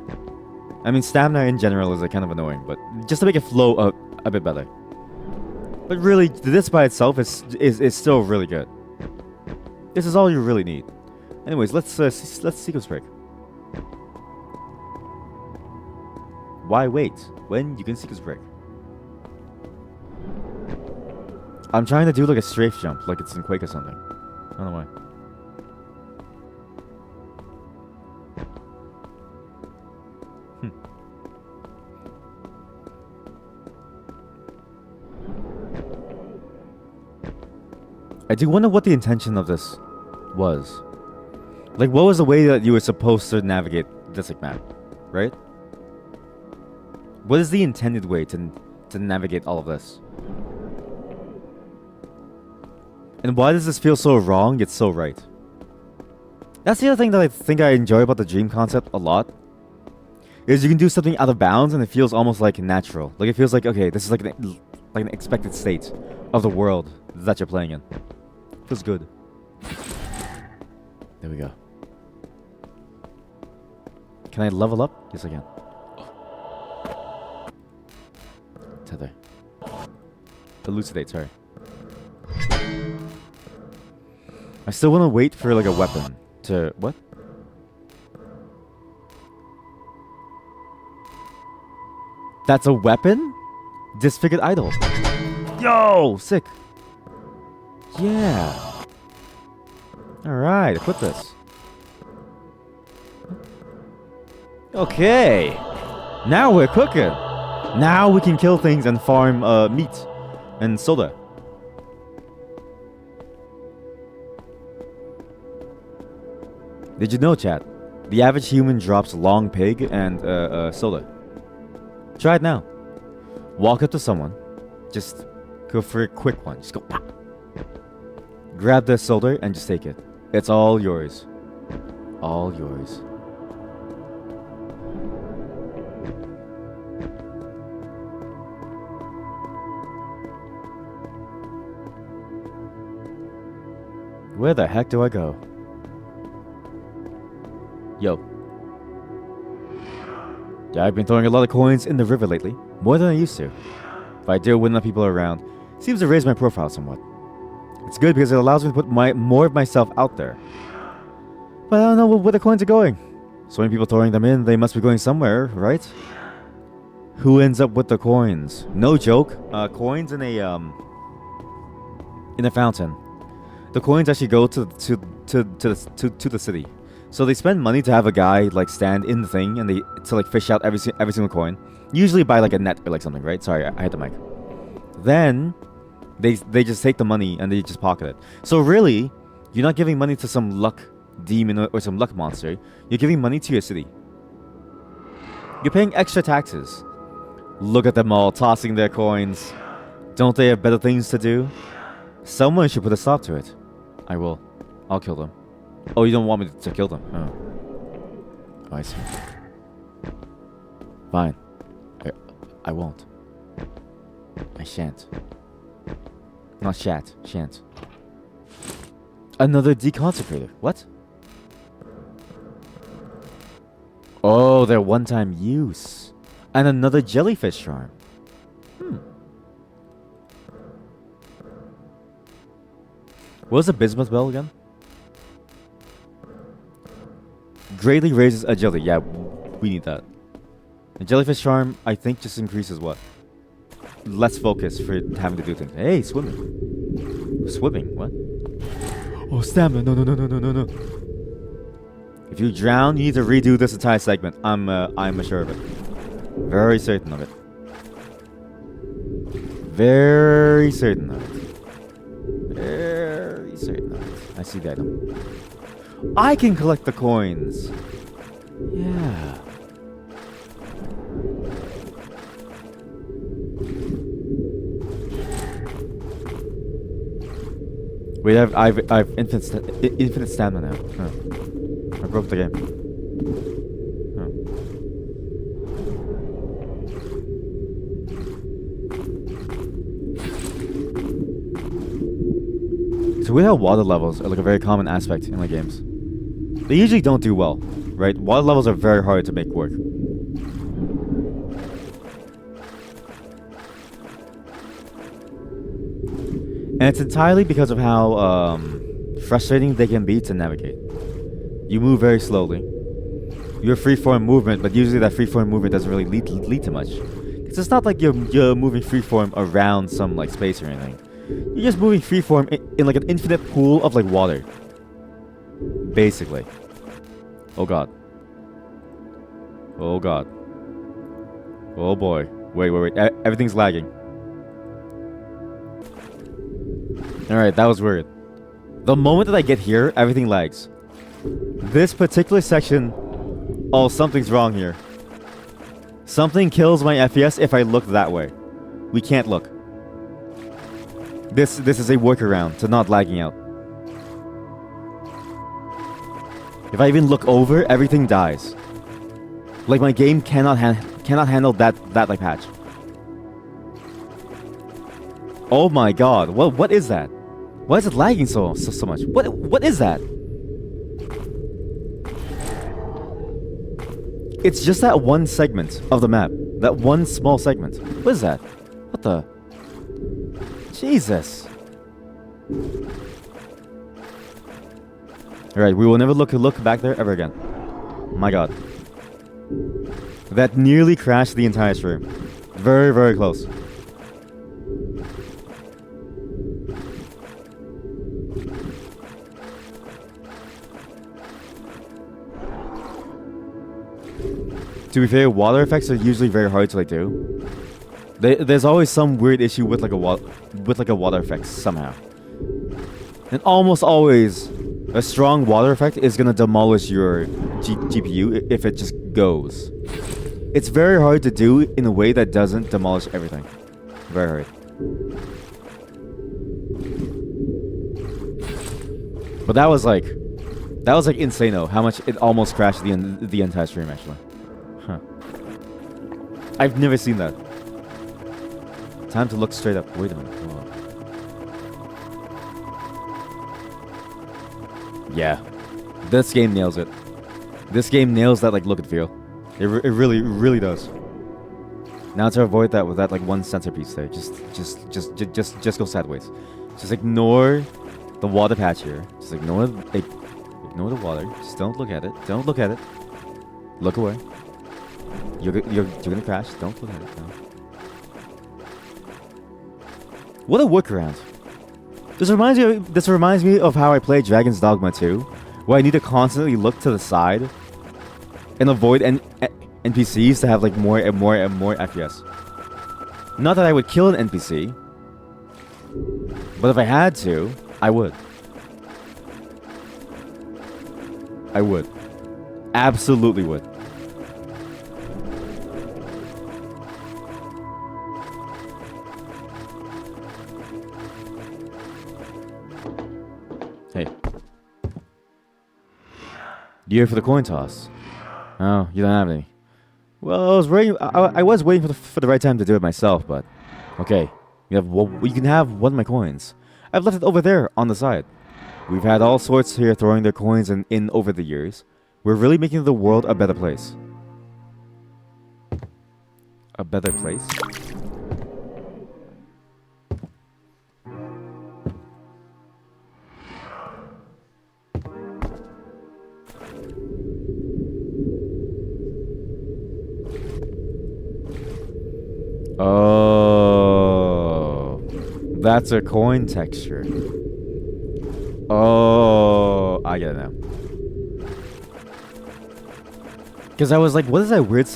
I mean, stamina in general is kind of annoying, but just to make it flow a bit better. But really, this by itself is still really good. This is all you really need. Anyways, let's sequence break. Why wait when you can seek his break? I'm trying to do like a strafe jump, like it's in Quake or something. I don't know why. I do wonder what the intention of this was. Like, what was the way that you were supposed to navigate this like map, right? What is the intended way to navigate all of this? And why does this feel so wrong yet so right? That's the other thing that I think I enjoy about the dream concept a lot. Is you can do something out of bounds and it feels almost like natural. Like it feels like, okay, this is like an expected state of the world that you're playing in. Feels good. There we go. Can I level up? Yes, I can. Tether. Elucidate, sorry. I still want to wait for like a weapon to... What? That's a weapon? Disfigured idol. Yo! Sick. Yeah. Alright, equip this. Okay. Now we're cooking. Now we can kill things and farm meat and soda. Did you know, chat? The average human drops long pig and soda. Try it now. Walk up to someone. Just go for a quick one. Just go pop. Grab the soda and just take it. It's all yours. All yours. Where the heck do I go? Yo. Yeah, I've been throwing a lot of coins in the river lately. More than I used to. If I do when enough people are around, seems to raise my profile somewhat. It's good because it allows me to put more of myself out there. But I don't know where the coins are going. So many people throwing them in, they must be going somewhere, right? Who ends up with the coins? No joke. Coins in a fountain. The coins actually go to the city. So they spend money to have a guy like stand in the thing and to like fish out every single coin. Usually by like a net or like something, right? Sorry, I hit the mic. Then they just take the money and they just pocket it. So really, you're not giving money to some luck demon or some luck monster. You're giving money to your city. You're paying extra taxes. Look at them all tossing their coins. Don't they have better things to do? Someone should put a stop to it. I will. I'll kill them. Oh, you don't want me to kill them? Oh, I see. Fine. I won't. I shan't. Not shan't. Shan't. Another deconsecrator. What? Oh, they're one-time use. And another jellyfish charm. What was the bismuth bell again? Greatly raises agility. Yeah, we need that. The jellyfish charm, I think, just increases what? Less focus for having to do things. Hey, swimming. Swimming? What? Oh, stamina. No. If you drown, you need to redo this entire segment. I'm sure of it. Very certain of it. Very certain of it. Very certain of it. I see the item. I can collect the coins. Yeah. Wait, I've infinite stamina now. Oh. I broke the game. Oh. So we have water levels are like a very common aspect in the games. They usually don't do well, right? Water levels are very hard to make work. And it's entirely because of how frustrating they can be to navigate. You move very slowly. your freeform movement, but usually that freeform movement doesn't really lead to much. It's not like you're moving freeform around some like space or anything. You're just moving freeform in like an infinite pool of like water. Basically. Oh god. Oh god. Oh boy. Wait. Everything's lagging. Alright, that was weird. The moment that I get here, everything lags. This particular section... Oh, something's wrong here. Something kills my FPS if I look that way. We can't look. This is a workaround to not lagging out. If I even look over, everything dies. Like my game cannot handle that like patch. Oh my god! What is that? Why is it lagging so much? What is that? It's just that one segment of the map. That one small segment. What is that? What the? Jesus. Alright, we will never look back there ever again. My god. That nearly crashed the entire stream. Very, very close. To be fair, water effects are usually very hard to like do. There's always some weird issue with like a water effect somehow. And almost always, a strong water effect is gonna demolish your GPU if it just goes. It's very hard to do in a way that doesn't demolish everything. Very hard. But that was like insane-o how much it almost crashed the entire stream actually. Huh. I've never seen that. Time to look straight up. Wait a minute. Hold on. Yeah. This game nails it. This game nails that like look and feel. It really does. Now to avoid that with that like one centerpiece there, just go sideways. Just ignore the water patch here. Just ignore the water. Just don't look at it. Don't look at it. Look away. You're gonna crash. Don't look at it. No. What a workaround. This reminds me of how I played Dragon's Dogma 2, where I need to constantly look to the side and avoid NPCs to have like more and more FPS. Not that I would kill an NPC, but if I had to, I would. I would. Absolutely would. Hey. You here for the coin toss? Oh, you don't have any. Well, I was waiting for the right time to do it myself, but okay. You can have one of my coins. I've left it over there on the side. We've had all sorts here throwing their coins in over the years. We're really making the world a better place. A better place? Oh, that's a coin texture. Oh, I get it now. Because I was like, what is that weird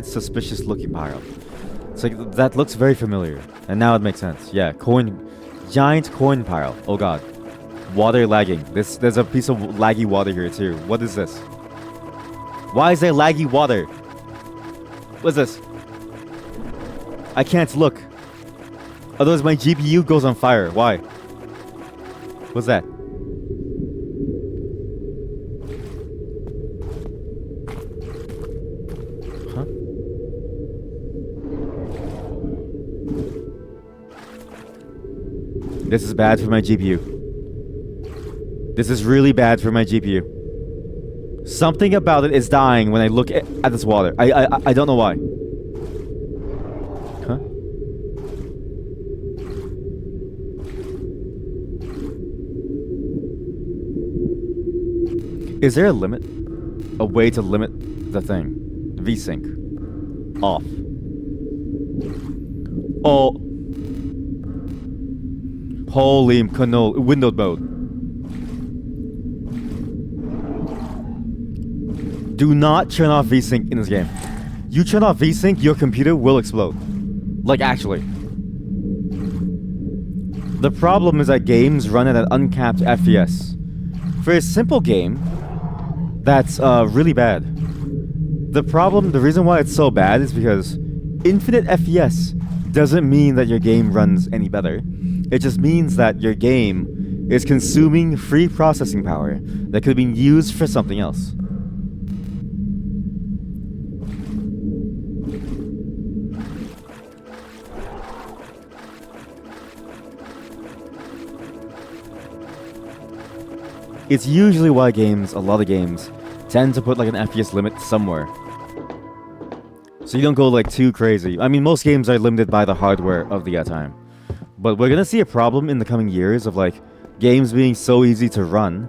suspicious looking pile? It's like, that looks very familiar. And now it makes sense. Yeah, giant coin pile. Oh god. Water lagging. There's a piece of laggy water here too. What is this? Why is there laggy water? What's this? I can't look. Otherwise my GPU goes on fire. Why? What's that? Huh? This is bad for my GPU. This is really bad for my GPU. Something about it is dying when I look at this water. I don't know why. Huh? Is there a limit? A way to limit the thing? VSync. Off. Oh. Holy cannoli. Window mode. Do not turn off VSync in this game. You turn off VSync, your computer will explode. Like, actually. The problem is that games run at an uncapped FPS. For a simple game, that's really bad. The reason why it's so bad is because infinite FPS doesn't mean that your game runs any better. It just means that your game is consuming free processing power that could have been used for something else. It's usually why a lot of games, tend to put like an FPS limit somewhere. So you don't go like too crazy. I mean, most games are limited by the hardware of the time. But we're gonna see a problem in the coming years of like games being so easy to run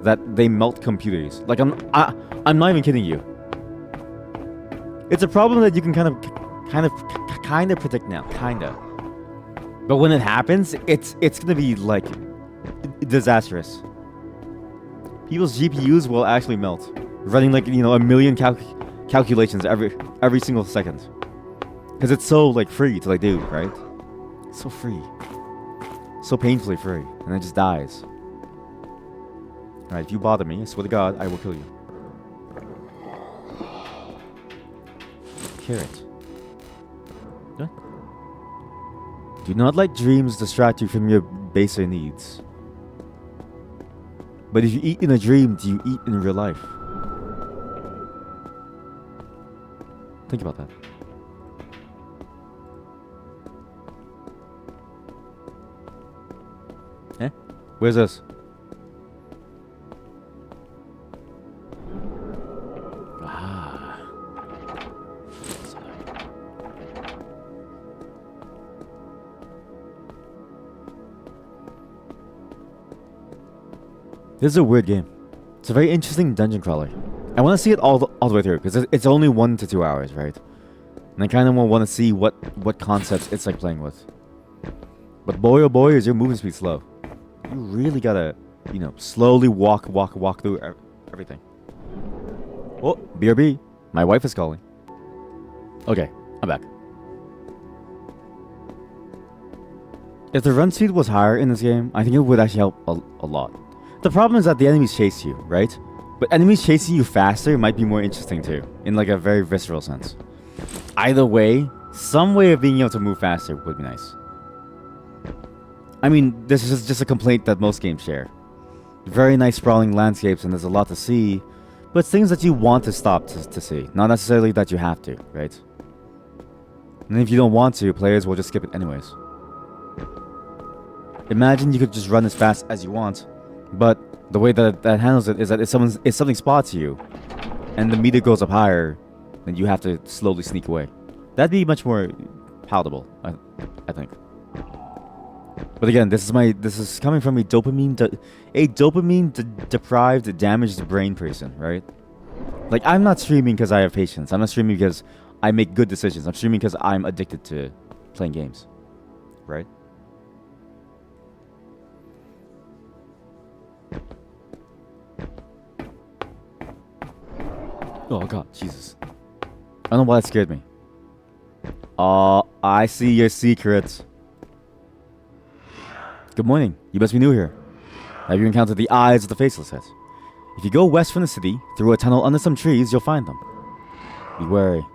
that they melt computers. Like I'm not even kidding you. It's a problem that you can kind of predict now, kinda. But when it happens, it's gonna be like disastrous. People's GPUs will actually melt, running like a million calculations every single second, because it's so like free to like do, right? It's so free, so painfully free, and it just dies. All right, if you bother me, I swear to God, I will kill you. Carrot. Yeah. Do not let dreams distract you from your baser needs. But if you eat in a dream, do you eat in real life? Think about that. Eh? Where's this? Ah. This is a weird game. It's a very interesting dungeon crawler. I want to see it all the way through, because it's only 1 to 2 hours, right? And I kind of want to see what concepts it's like playing with. But boy oh boy, is your movement speed slow. You really gotta, slowly walk through everything. Oh, BRB. My wife is calling. Okay, I'm back. If the run speed was higher in this game, I think it would actually help a lot. The problem is that the enemies chase you, right? But enemies chasing you faster might be more interesting too, in like a very visceral sense. Either way, some way of being able to move faster would be nice. I mean, this is just a complaint that most games share. Very nice sprawling landscapes and there's a lot to see, but it's things that you want to stop to see, not necessarily that you have to, right? And if you don't want to, players will just skip it anyways. Imagine you could just run as fast as you want, but the way that handles it is that if something spots you, and the meter goes up higher, then you have to slowly sneak away. That'd be much more palatable, I think. But again, this is coming from a dopamine deprived, damaged brain person, right? Like, I'm not streaming because I have patience. I'm not streaming because I make good decisions. I'm streaming because I'm addicted to playing games, right? Oh god, Jesus. I don't know why that scared me. I see your secret. Good morning. You must be new here. Have you encountered the eyes of the faceless yet? If you go west from the city, through a tunnel under some trees, you'll find them. Be wary.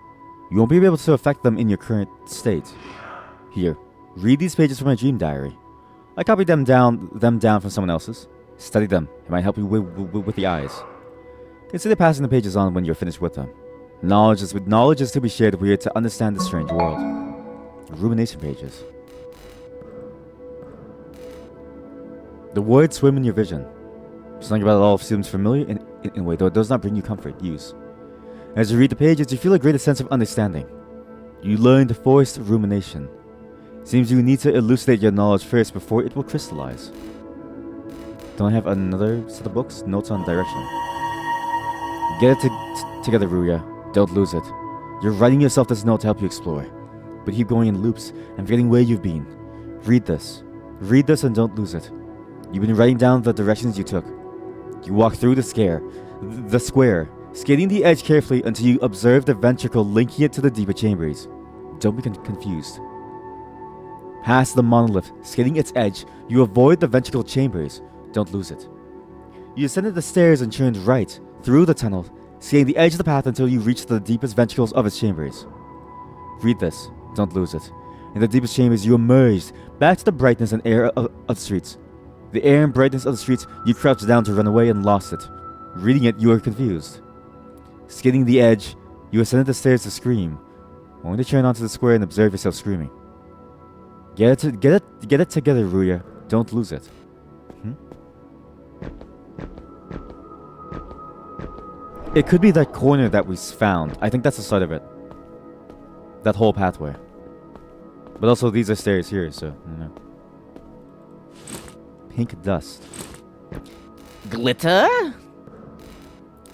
You won't be able to affect them in your current state. Here, read these pages from my dream diary. I copied them down from someone else's. Study them. It might help you with the eyes. Consider passing the pages on when you're finished with them. Knowledge is to be shared with you to understand this strange world. Rumination pages. The words swim in your vision. Something about it all seems familiar in a way, though it does not bring you comfort, use. As you read the pages, you feel a greater sense of understanding. You learn the forced rumination. Seems you need to elucidate your knowledge first before it will crystallize. Don't I have another set of books? Notes on direction. Get it together, Ruya. Don't lose it. You're writing yourself this note to help you explore. But keep going in loops and forgetting where you've been. Read this. Read this and don't lose it. You've been writing down the directions you took. You walk through the square, skating the edge carefully until you observe the ventricle linking it to the deeper chambers. Don't be confused. Past the monolith, skating its edge, you avoid the ventricle chambers. Don't lose it. You ascended the stairs and turned right, through the tunnel, skating the edge of the path until you reach the deepest ventricles of its chambers. Read this. Don't lose it. In the deepest chambers, you emerged back to the brightness and air of the streets. The air and brightness of the streets, you crouched down to run away and lost it. Reading it, you were confused. Skating the edge, you ascended the stairs to scream, only to turn onto the square and observe yourself screaming. Get it together, Ruya. Don't lose it. It could be that corner that we found. I think that's the start of it. That whole pathway. But also these are stairs here, so you know. Pink dust. Glitter?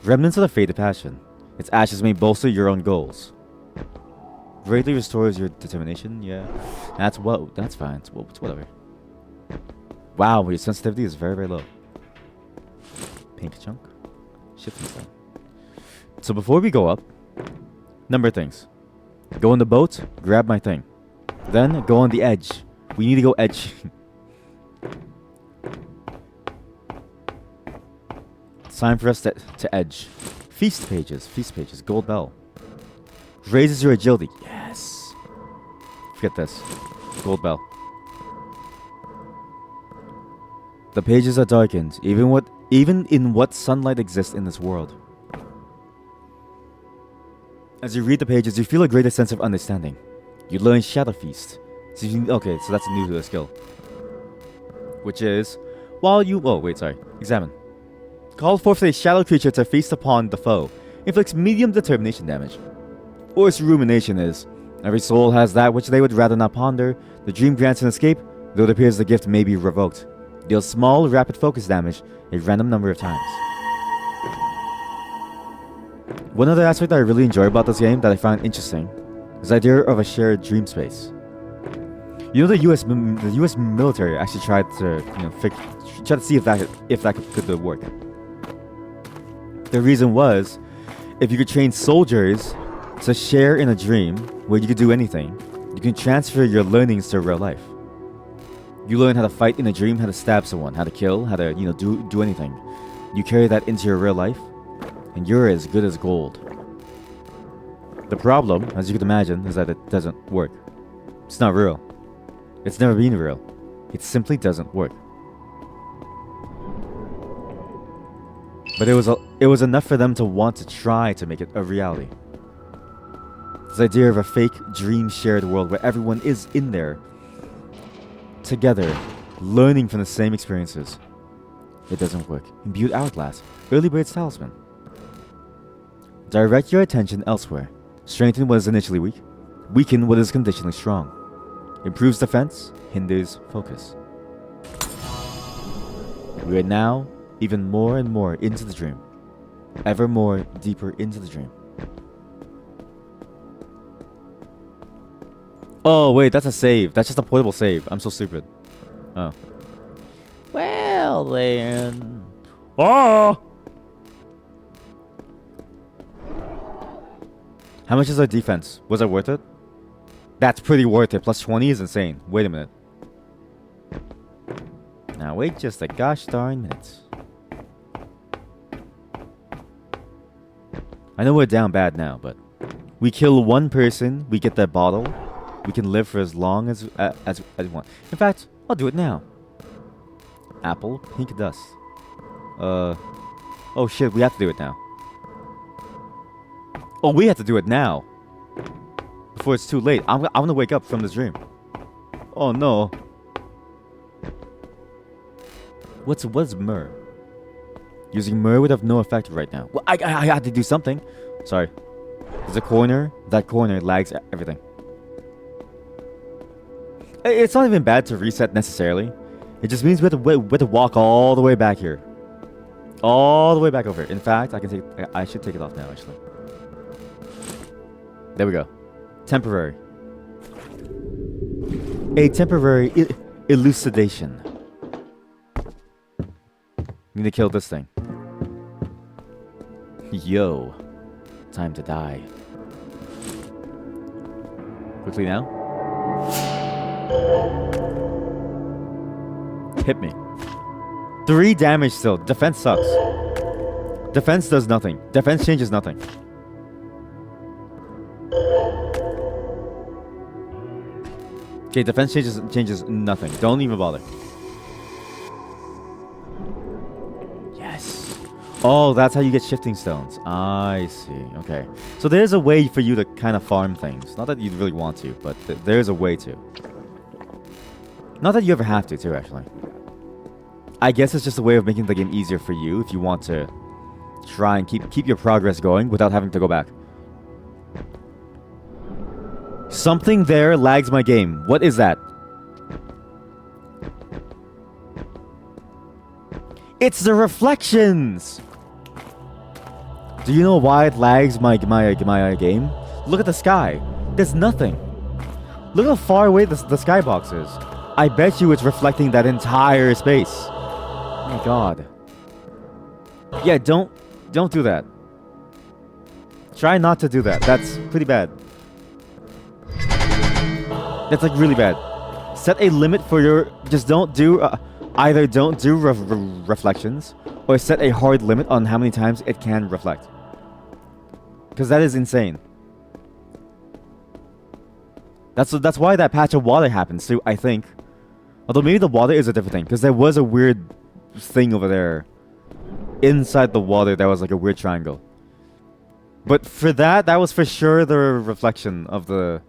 Remnants of the faded passion. Its ashes may bolster your own goals. Greatly restores your determination. Yeah, that's fine. It's whatever. Wow, your sensitivity is very, very low. Pink chunk. Shifting stone. So before we go up, number of things. Go in the boat, grab my thing. Then go on the edge. We need to go edge. It's time for us to edge. Feast pages, gold bell. Raises your agility. Yes. Forget this. Gold bell. The pages are darkened, even in what sunlight exists in this world. As you read the pages, you feel a greater sense of understanding. You learn Shadow Feast. Okay, so that's a new skill. Which is, examine. Call forth a shadow creature to feast upon the foe. Inflicts medium determination damage. Or its rumination is, every soul has that which they would rather not ponder. The dream grants an escape, though it appears the gift may be revoked. Deals small, rapid focus damage a random number of times. One other aspect that I really enjoy about this game that I found interesting is the idea of a shared dream space. You know, the U.S. military actually tried to, try to see if that could work. The reason was, if you could train soldiers to share in a dream where you could do anything, you can transfer your learnings to real life. You learn how to fight in a dream, how to stab someone, how to kill, how to do anything. You carry that into your real life, and you're as good as gold. The problem, as you can imagine, is that it doesn't work. It's not real. It's never been real. It simply doesn't work. But it was enough for them to want to try to make it a reality. This idea of a fake dream shared world where everyone is in there together, learning from the same experiences. It doesn't work. Imbued Hourglass, Early Bird's Talisman. Direct your attention elsewhere. Strengthen what is initially weak. Weaken what is conditionally strong. Improves defense. Hinders focus. We are now even more and more into the dream. Ever more deeper into the dream. Oh wait, that's a save. That's just a portable save. I'm so stupid. Oh. Well then. Oh! How much is our defense? Was it worth it? That's pretty worth it. Plus 20 is insane. Wait a minute. Now wait just a gosh darn minute. I know we're down bad now, but we kill one person, we get that bottle. We can live for as long as we want. In fact, I'll do it now. Apple, pink dust. Oh shit, we have to do it now. Oh, we have to do it now. Before it's too late. I'm gonna wake up from this dream. Oh no. What's myrrh? Using myrrh would have no effect right now. Well, I had to do something. Sorry. There's a corner. That corner lags everything. It's not even bad to reset necessarily. It just means we have to walk all the way back here. All the way back over. In fact, I should take it off now, actually. There we go. Temporary. A temporary elucidation. Need to kill this thing. Yo. Time to die. Quickly now. Hit me. 3 damage still. Defense sucks. Defense does nothing. Defense changes nothing. Okay, defense changes nothing. Don't even bother. Yes. Oh, that's how you get shifting stones. I see. Okay. So there's a way for you to kind of farm things. Not that you really want to, but there's a way to. Not that you ever have to, too, actually. I guess it's just a way of making the game easier for you if you want to try and keep your progress going without having to go back. Something there lags my game. What is that? It's the reflections! Do you know why it lags my game? Look at the sky. There's nothing. Look how far away the skybox is. I bet you it's reflecting that entire space. Oh my god. Yeah, don't do that. Try not to do that. That's pretty bad. That's like really bad. Set a limit for your... Just don't do... either don't do reflections, or set a hard limit on how many times it can reflect. Because that is insane. That's why that patch of water happens too, I think. Although maybe the water is a different thing, because there was a weird thing over there. Inside the water, there was like a weird triangle. But for that was for sure the reflection of the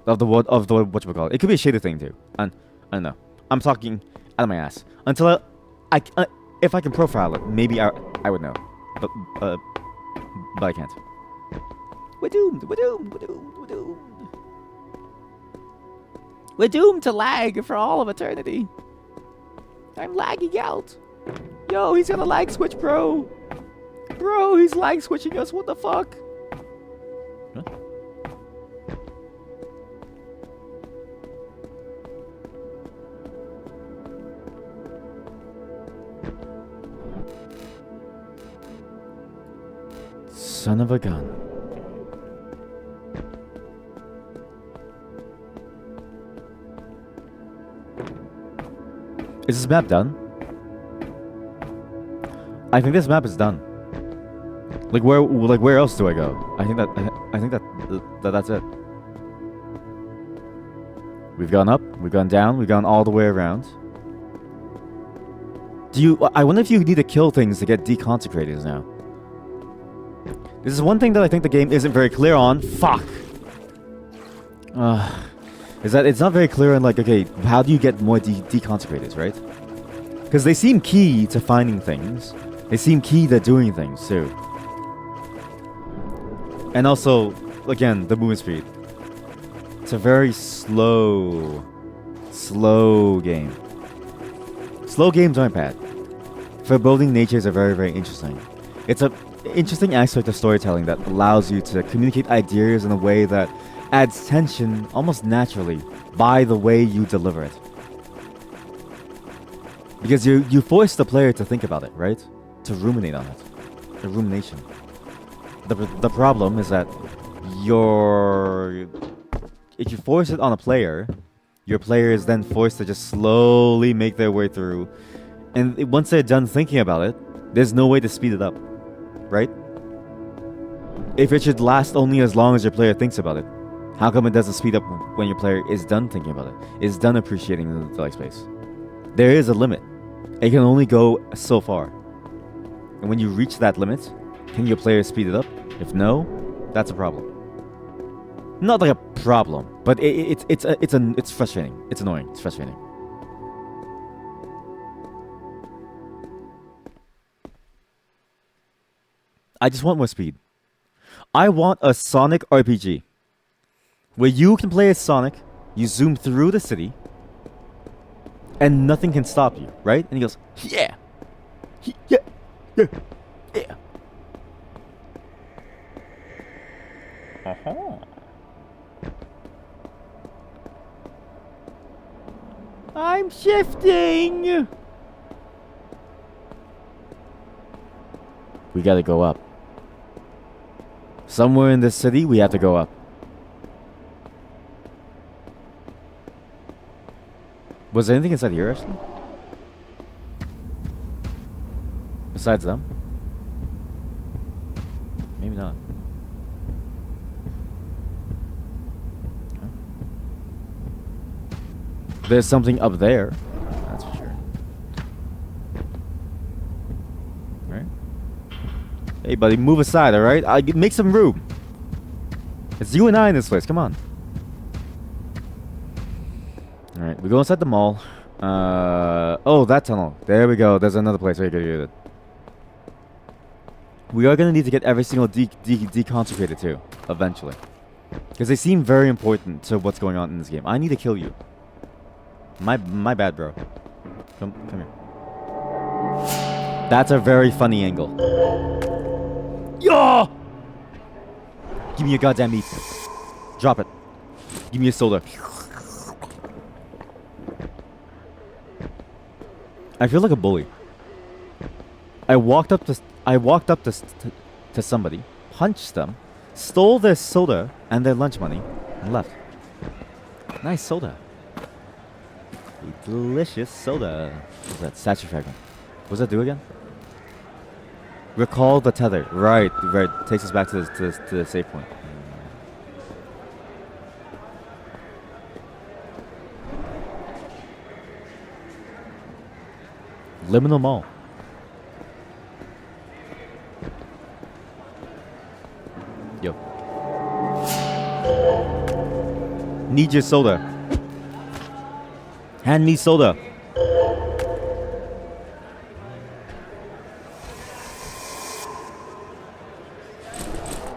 whatchamacallit. It could be a shaded thing too. I don't know. I'm talking out of my ass. Until if I can profile it, maybe I would know. But I can't. We're doomed. We're doomed. We're doomed. We're doomed. We're doomed to lag for all of eternity. I'm lagging out. Yo, he's gonna lag switch, bro. Bro, he's lag switching us. What the fuck? Huh? Son of a gun. Is this map done? I think this map is done. Like where else do I go? I think that's it. We've gone up, we've gone down, we've gone all the way around. I wonder if you need to kill things to get deconsecrated now. This is one thing that I think the game isn't very clear on. Fuck! Is that it's not very clear on, like, okay, how do you get more deconsecrated, right? Because they seem key to finding things. They seem key to doing things, too. And also, again, the movement speed. It's a very slow game. Slow games aren't bad. Foreboding natures are very, very interesting. It's a interesting aspect of storytelling that allows you to communicate ideas in a way that adds tension almost naturally by the way you deliver it. Because you force the player to think about it, right? To ruminate on it. The rumination. The problem is that if you force it on a player, your player is then forced to just slowly make their way through. And once they're done thinking about it, there's no way to speed it up. Right? If it should last only as long as your player thinks about it, how come it doesn't speed up when your player is done thinking about it, is done appreciating the life space? There is a limit. It can only go so far. And when you reach that limit, can your player speed it up? If no, that's a problem. Not like a problem, but it's frustrating. It's annoying. It's frustrating. I just want more speed. I want a Sonic RPG where you can play as Sonic, you zoom through the city, and nothing can stop you, right? And he goes, yeah! Yeah. Yeah. Yeah. I'm shifting. We gotta go up. Somewhere in this city, we have to go up. Was there anything inside here, actually? Besides them? Maybe not. Huh? There's something up there. That's for sure. Right? Hey, buddy, move aside, alright? Make some room. It's you and I in this place. Come on. Alright, we go inside the mall. Oh, that tunnel. There we go. There's another place where you can get it. We are gonna need to get every single deconsecrated too, eventually. Because they seem very important to what's going on in this game. I need to kill you. My bad, bro. Come here. That's a very funny angle. Yo! Give me your goddamn meat. Drop it. Give me a soda. I feel like a bully. I walked up to somebody, punched them, stole their soda and their lunch money, and left. Nice soda. A delicious soda. What's that? Statue fragment. What does that do again? Recall the tether. Right. Takes us back to the save point. Liminal Mall. Yo. Need your soda. Hand me soda.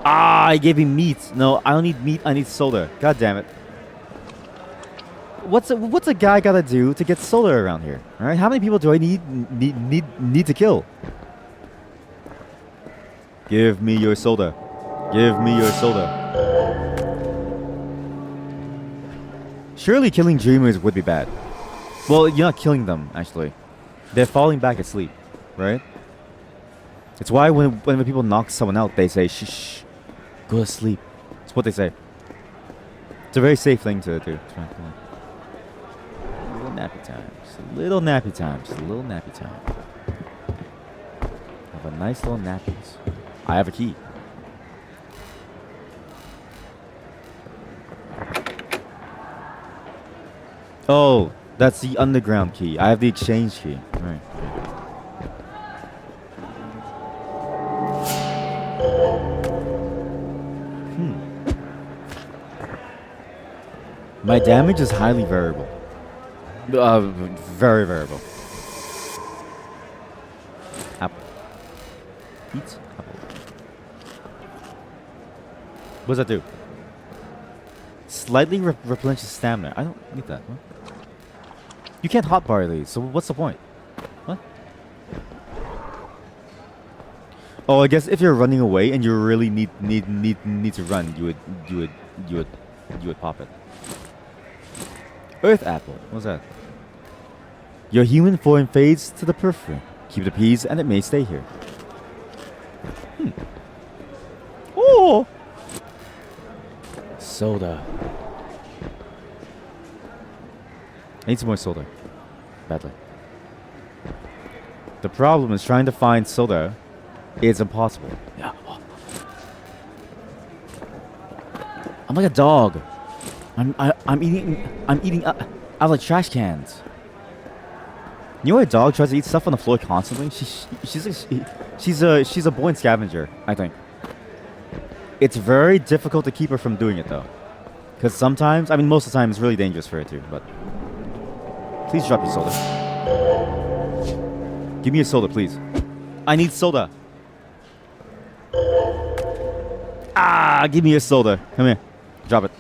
Ah, I gave him meat. No, I don't need meat. I need soda. God damn it. What's a guy gotta do to get soda around here? All right, how many people do I need to kill? Give me your soda. Give me your soda. Surely killing dreamers would be bad. Well, you're not killing them, actually. They're falling back asleep, right? It's why when people knock someone out, they say, shh, go to sleep. It's what they say. It's a very safe thing to do. Little nappy time. Just a little nappy time. Just a little nappy time. Have a nice little nappies. I have a key. Oh, that's the underground key. I have the exchange key. Right. My damage is highly variable. Very variable. Apple. Eat apple. What does that do? Slightly replenishes stamina. I don't need that. What? You can't hotbar these, so what's the point? What? Oh, I guess if you're running away and you really need to run, you would pop it. Earth apple. What's that? Your human form fades to the periphery. Keep the peas and it may stay here. Oh! Soda. I need some more soda. Badly. The problem is trying to find soda is impossible. Yeah. I'm like a dog. I'm eating out of like trash cans. You know, a dog tries to eat stuff on the floor constantly. She's a born scavenger, I think. It's very difficult to keep her from doing it though, because sometimes, I mean, most of the time, it's really dangerous for her too. But please drop your soda. Give me a soda, please. I need soda. Ah, give me a soda. Come here. Drop it.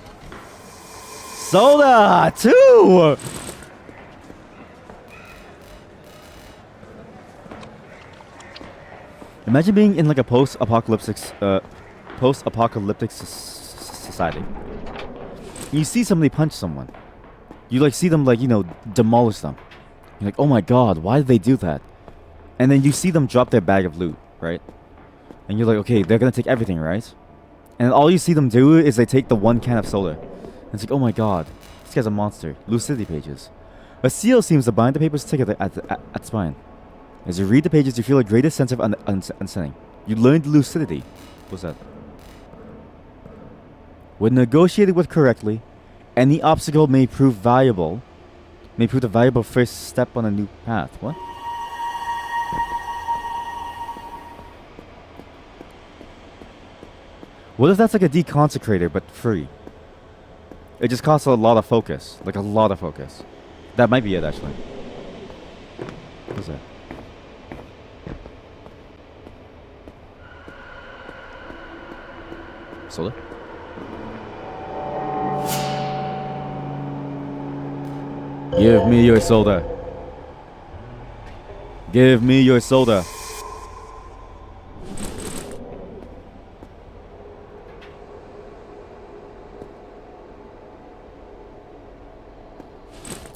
Soda, too! Imagine being in like a post-apocalyptic society. You see somebody punch someone. You like see them like, you know, demolish them. You're like, oh my god, why did they do that? And then you see them drop their bag of loot, right? And you're like, okay, they're gonna take everything, right? And all you see them do is they take the one can of soda. And it's like, oh my god, this guy's a monster. Lucidity pages. A seal seems to bind the papers together at spine. As you read the pages, you feel a greater sense of unsettling. You learned lucidity. What's that? When negotiated with correctly, any obstacle may prove valuable. May prove the valuable first step on a new path. What? What if that's like a deconsecrator but free? It just costs a lot of focus. Like a lot of focus. That might be it actually. What's that? Soda? Give me your soda. Give me your soda.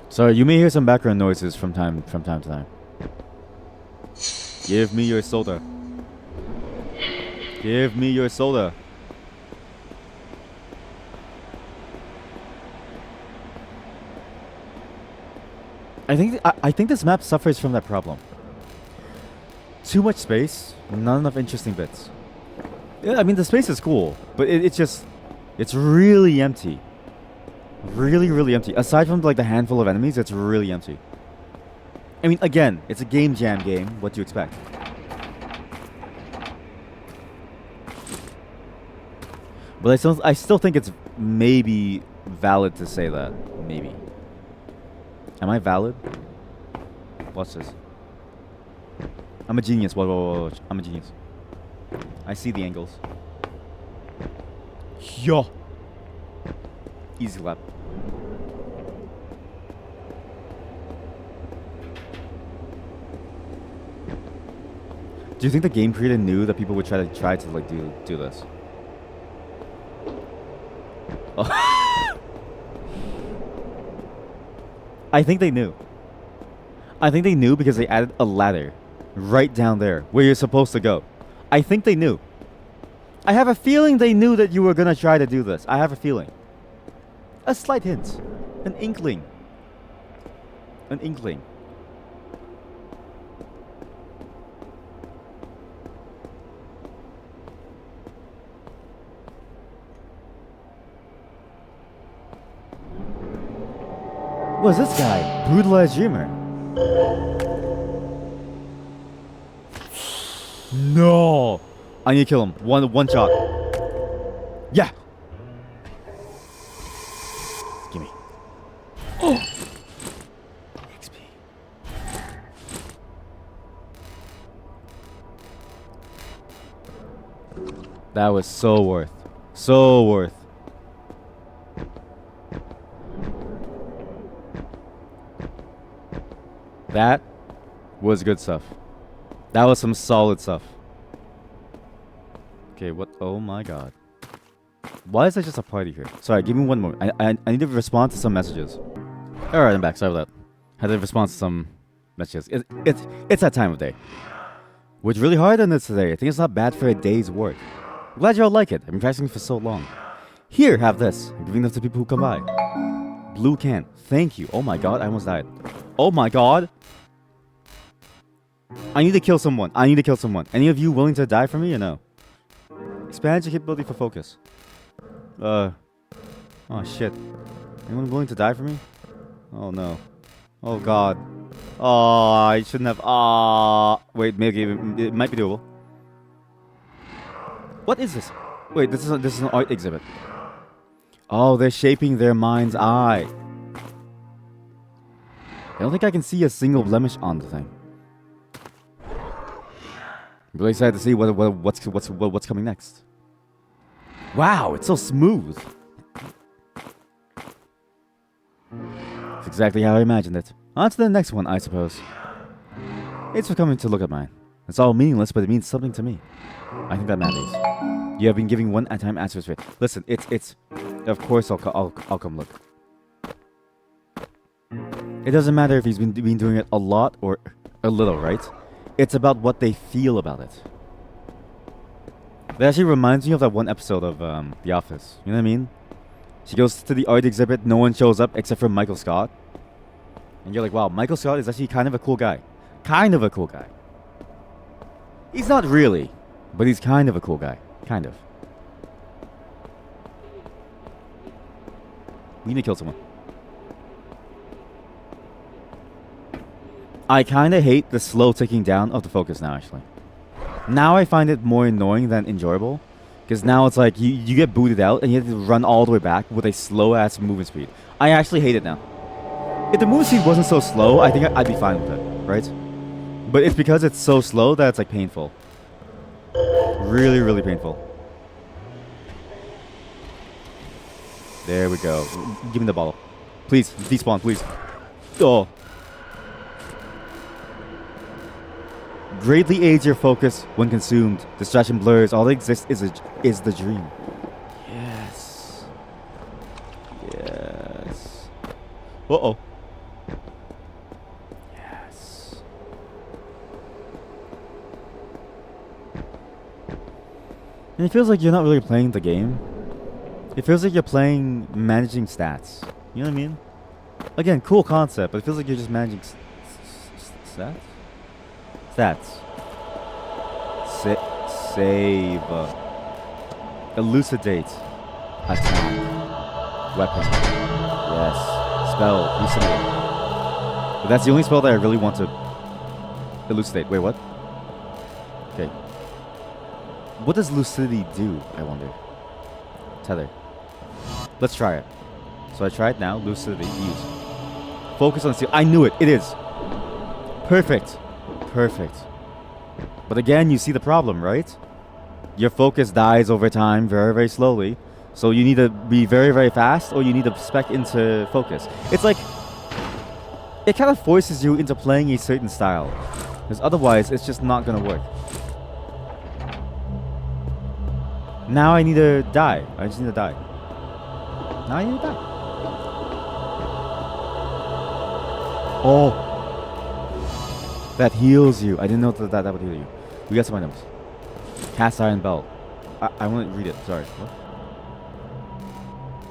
Sorry, you may hear some background noises from time to time. Give me your soda. Give me your soda. I think this map suffers from that problem. Too much space, not enough interesting bits. Yeah, I mean the space is cool, but it's really empty. Really empty. Aside from like the handful of enemies, it's really empty. I mean, again, it's a game jam game. What do you expect? But I still think it's maybe valid to say that. Maybe. Am I valid? Watch this. I'm a genius. Whoa. I'm a genius. I see the angles. Yo. Easy lap. Do you think the game creator knew that people would try to like do this? Oh. I think they knew. I think they knew because they added a ladder right down there where you're supposed to go. I think they knew. I have a feeling they knew that you were gonna try to do this. I have a feeling. A slight hint. An inkling. An inkling. What's this guy? Brutalized dreamer. No. I need to kill him. One shot. Yeah. Gimme. Oh. XP. That was so worth. So worth. That was good stuff. That was some solid stuff. Okay, what? Oh my god. Why is there just a party here? Sorry, give me one moment. I need to respond to some messages. Alright, I'm back. Sorry about that. Had to respond to some messages. It's that time of day. Worked really hard on this today. I think it's not bad for a day's work. I'm glad you all like it. I've been practicing for so long. Here, have this. I'm giving them to people who come by. Blue can. Thank you. Oh my god, I almost died. Oh my god. I need to kill someone. I need to kill someone. Any of you willing to die for me or no? Expand your capability for focus. Oh shit. Anyone willing to die for me? Oh no. Oh god. Oh, I shouldn't have. Wait, maybe it might be doable. What is this? Wait, this is an art exhibit. Oh, they're shaping their mind's eye. I don't think I can see a single blemish on the thing. I'm really excited to see what's coming next. Wow, it's so smooth. It's exactly how I imagined it. On to the next one, I suppose. Thanks for coming to look at mine. It's all meaningless, but it means something to me. I think that matters. You have been giving one-time answers for it. Listen, it's. Of course, I'll come look. It doesn't matter if he's been doing it a lot or a little, right? It's about what they feel about it. That actually reminds me of that one episode of The Office. You know what I mean? She goes to the art exhibit, no one shows up except for Michael Scott. And you're like, wow, Michael Scott is actually kind of a cool guy. Kind of a cool guy. He's not really, but he's kind of a cool guy. Kind of. We need to kill someone. I kind of hate the slow ticking down of the focus now, actually. Now I find it more annoying than enjoyable. Because now it's like you get booted out and you have to run all the way back with a slow-ass movement speed. I actually hate it now. If the movement speed wasn't so slow, I think I'd be fine with it, right? But it's because it's so slow that it's like painful. Really, really painful. There we go. Give me the bottle. Please, despawn, please. Oh. Greatly aids your focus when consumed. Distraction blurs. All that exists is the dream. Yes. Yes. Uh-oh. Yes. And it feels like you're not really playing the game. It feels like you're playing managing stats. You know what I mean? Again, cool concept, but it feels like you're just managing stats? Stats. Save. Elucidate. Attack. Weapon. Yes. Spell. Elucidate. But that's the only spell that I really want to elucidate. Wait, what? Okay. What does lucidity do, I wonder? Tether. Let's try it. So I try it now. Lucidity. Use. Focus on steel. I knew it. It is. Perfect. Perfect. But again, you see the problem, right? Your focus dies over time very, very slowly. So you need to be very, very fast or you need to spec into focus. It's like, it kind of forces you into playing a certain style. Because otherwise, it's just not going to work. Now I need to die. I just need to die. Now I need to die. Oh. That heals you. I didn't know that would heal you. We got some items. Cast iron belt. I want to read it. Sorry. What?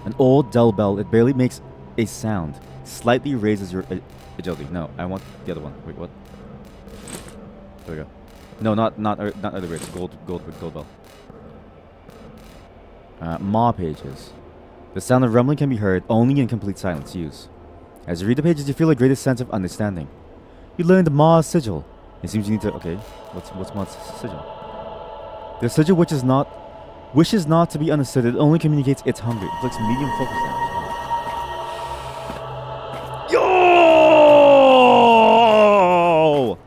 An old dull bell. It barely makes a sound. Slightly raises your agility. No, I want the other one. Wait, what? There we go. No, not other race. Gold bell. Maw pages. The sound of rumbling can be heard only in complete silence. Use. As you read the pages, you feel a greater sense of understanding. You learned Ma's sigil. It seems you need to. Okay, what's Ma's sigil? The sigil wishes not to be understood. It only communicates its hunger. It inflicts medium focus damage. Yo!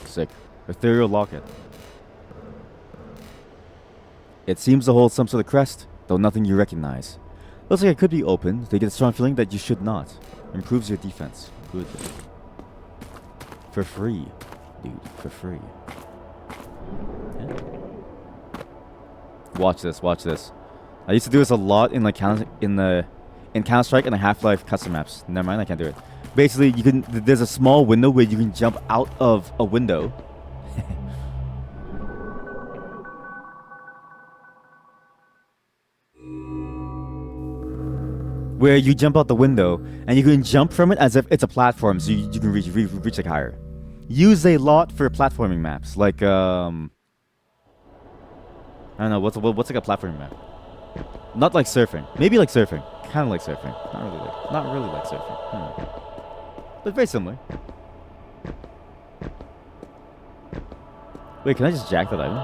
Sick. Ethereal locket. It seems to hold some sort of crest, though nothing you recognize. Looks like it could be open. They get a strong feeling that you should not. Improves your defense. Good. For free, dude. For free. Yeah. Watch this. Watch this. I used to do this a lot in like in Counter-Strike and the Half-Life custom maps. Never mind, I can't do it. Basically, you can. There's a small window where you can jump out of a window. Where you jump out the window and you can jump from it as if it's a platform, so you can reach like higher. Use a lot for platforming maps, like I don't know what's like a platforming map. Not like surfing, maybe like surfing, kind of like surfing. Not really like surfing, but very similar. Wait, can I just jack that item?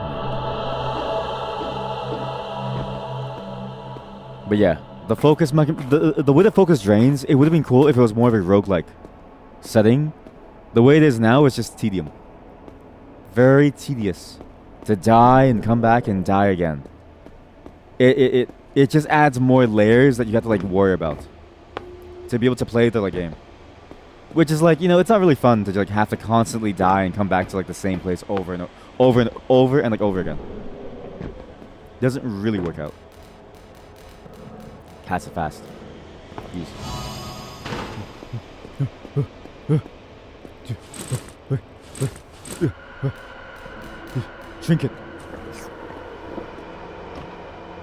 But yeah. The focus, the way the focus drains, it would have been cool if it was more of a roguelike setting. The way it is now is just tedium. Very tedious. To die and come back and die again. It just adds more layers that you have to like worry about to be able to play the like game. Which is like, you know, it's not really fun to like have to constantly die and come back to like the same place over and over and over and like over again. Doesn't really work out. Cast it fast. Use. Trinket.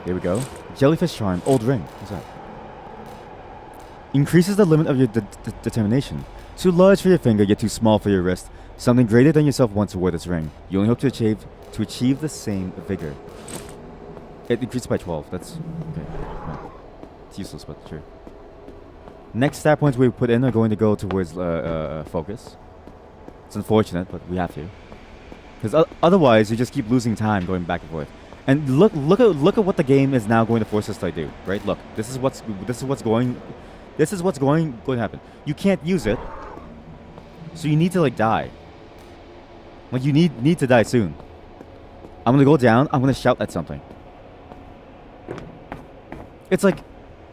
Here we go. Jellyfish charm. Old ring. What's that? Increases the limit of your determination. Too large for your finger, yet too small for your wrist. Something greater than yourself wants to wear this ring. You only hope to achieve the same vigor. It increased by 12. That's okay. Well, it's useless, but true. Next stat points we put in are going to go towards focus. It's unfortunate, but we have to. Because otherwise, you just keep losing time going back and forth. And look at what the game is now going to force us to do. Right? Look, this is what's going to happen. You can't use it, so you need to like die. Like you need to die soon. I'm gonna go down. I'm gonna shout at something. It's like,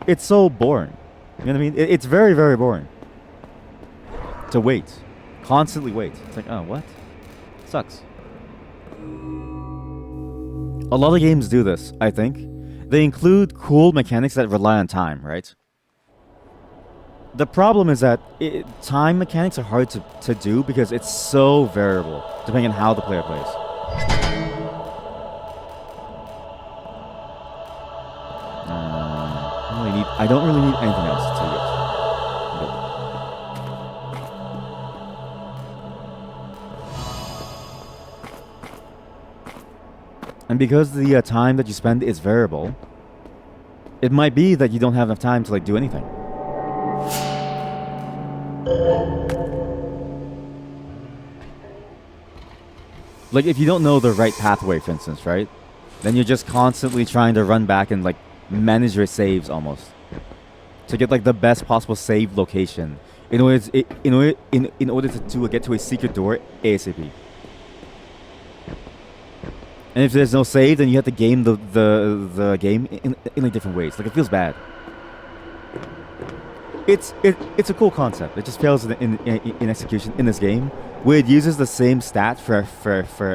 it's so boring. You know what I mean? It's very, very boring. To wait. Constantly wait. It's like, oh, what? Sucks. A lot of games do this, I think. They include cool mechanics that rely on time, right? The problem is that time mechanics are hard to do because it's so variable, depending on how the player plays. I don't really need anything else to get. And because the time that you spend is variable, it might be that you don't have enough time to like do anything. Like if you don't know the right pathway, for instance, right? Then you're just constantly trying to run back and like manage your saves almost to get like the best possible save location in order to get to a secret door ASAP. And if there's no save, then you have to game the game in like different ways. Like it feels bad. It's a cool concept. It just fails in execution in this game, where it uses the same stat for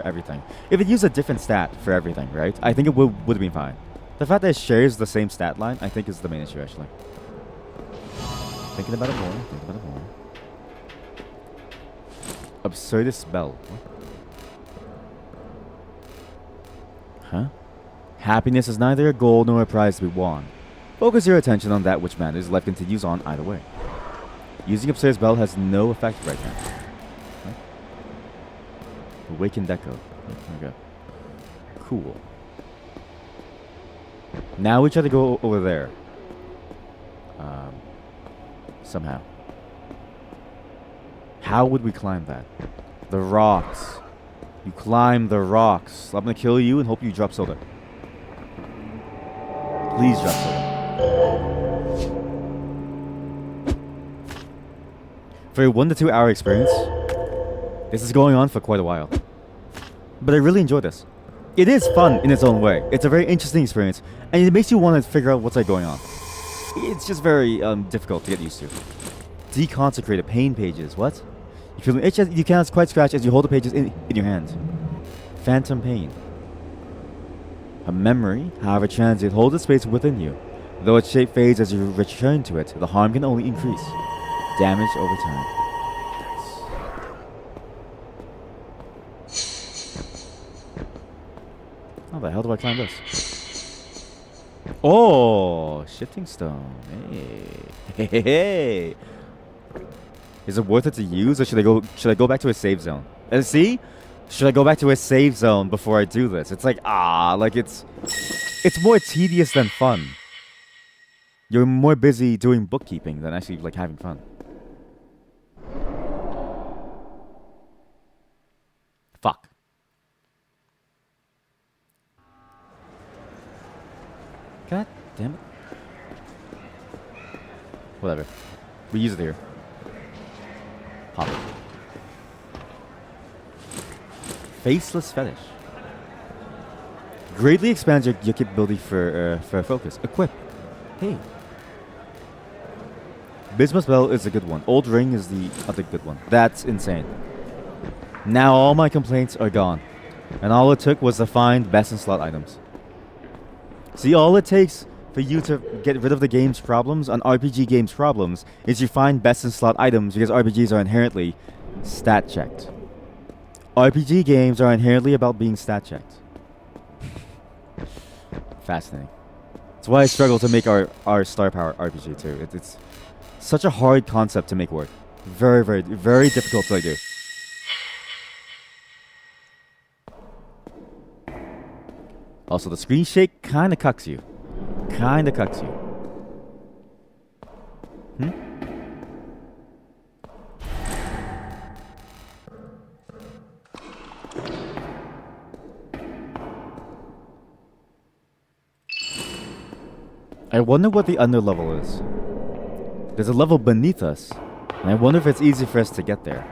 everything. If it used a different stat for everything, right? I think it would have been fine. The fact that it shares the same stat line, I think, is the main issue actually. Thinking about it more. Absurdist spell. What? Huh? Happiness is neither a goal nor a prize to be won. Focus your attention on that which matters, life continues on either way. Using Absurd Spell has no effect right now. Huh? Awakened Echo. Okay. Cool. Now we try to go over there. Somehow. How would we climb that? The rocks. You climb the rocks. I'm gonna kill you and hope you drop soda. Please drop soda. For a 1 to 2 hour experience, this is going on for quite a while. But I really enjoy this. It is fun in its own way. It's a very interesting experience, and it makes you want to figure out what's like going on. It's just very difficult to get used to. Deconsecrated pain pages. What? You feel an itch you cannot quite scratch as you hold the pages in your hand. Phantom pain. A memory, however transient, holds its space within you. Though its shape fades as you return to it, the harm can only increase. Damage over time. How the hell do I climb this? Oh, shifting stone. Hey. Is it worth it to use, or should I go back to a save zone? And see? Should I go back to a save zone before I do this? It's like it's more tedious than fun. You're more busy doing bookkeeping than actually like having fun. Fuck. God damn it. Whatever. We use it here. Pop it. Faceless Fetish. Greatly expands your capability for focus. Equip. Hey. Bismuth Bell is a good one. Old Ring is the other good one. That's insane. Now all my complaints are gone. And all it took was to find best in slot items. See, all it takes for you to get rid of the game's problems, on RPG games' problems, is you find best in slot items because RPGs are inherently stat checked. RPG games are inherently about being stat checked. Fascinating. That's why I struggle to make our Star Power RPG too. It's such a hard concept to make work. Very, very, very difficult to do. Also, the screen shake kind of cucks you. Kind of cucks you. I wonder what the under level is. There's a level beneath us, and I wonder if it's easy for us to get there.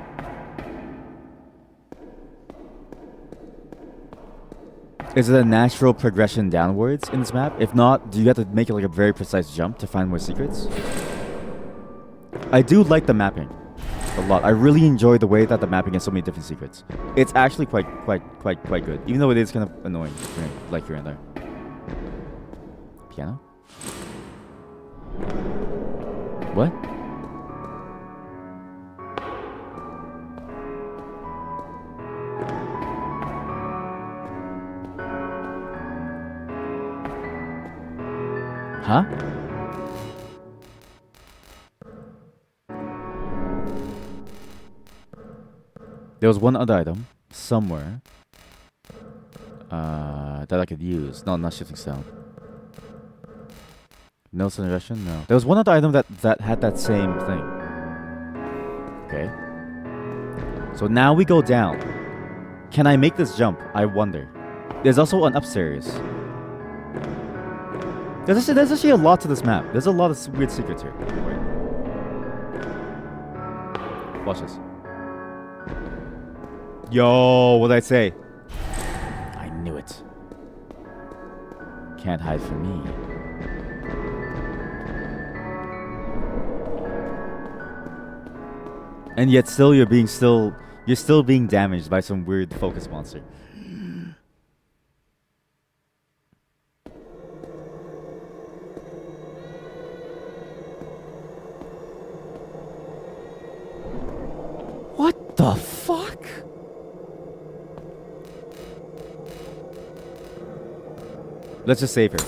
Is it a natural progression downwards in this map? If not, do you have to make it like a very precise jump to find more secrets? I do like the mapping a lot. I really enjoy the way that the mapping has so many different secrets. It's actually quite good, even though it is kind of annoying, like here and there. Piano? What? Huh? There was one other item somewhere that I could use. No, not shifting stone. No suggestion? No. There was one other item that had that same thing. Okay. So now we go down. Can I make this jump? I wonder. There's also an upstairs. There's actually a lot to this map. There's a lot of weird secrets here. Wait. Watch this. Yo, what'd I say? I knew it. Can't hide from me. And yet still you're still being damaged by some weird focus monster. What the fuck? Let's just save her.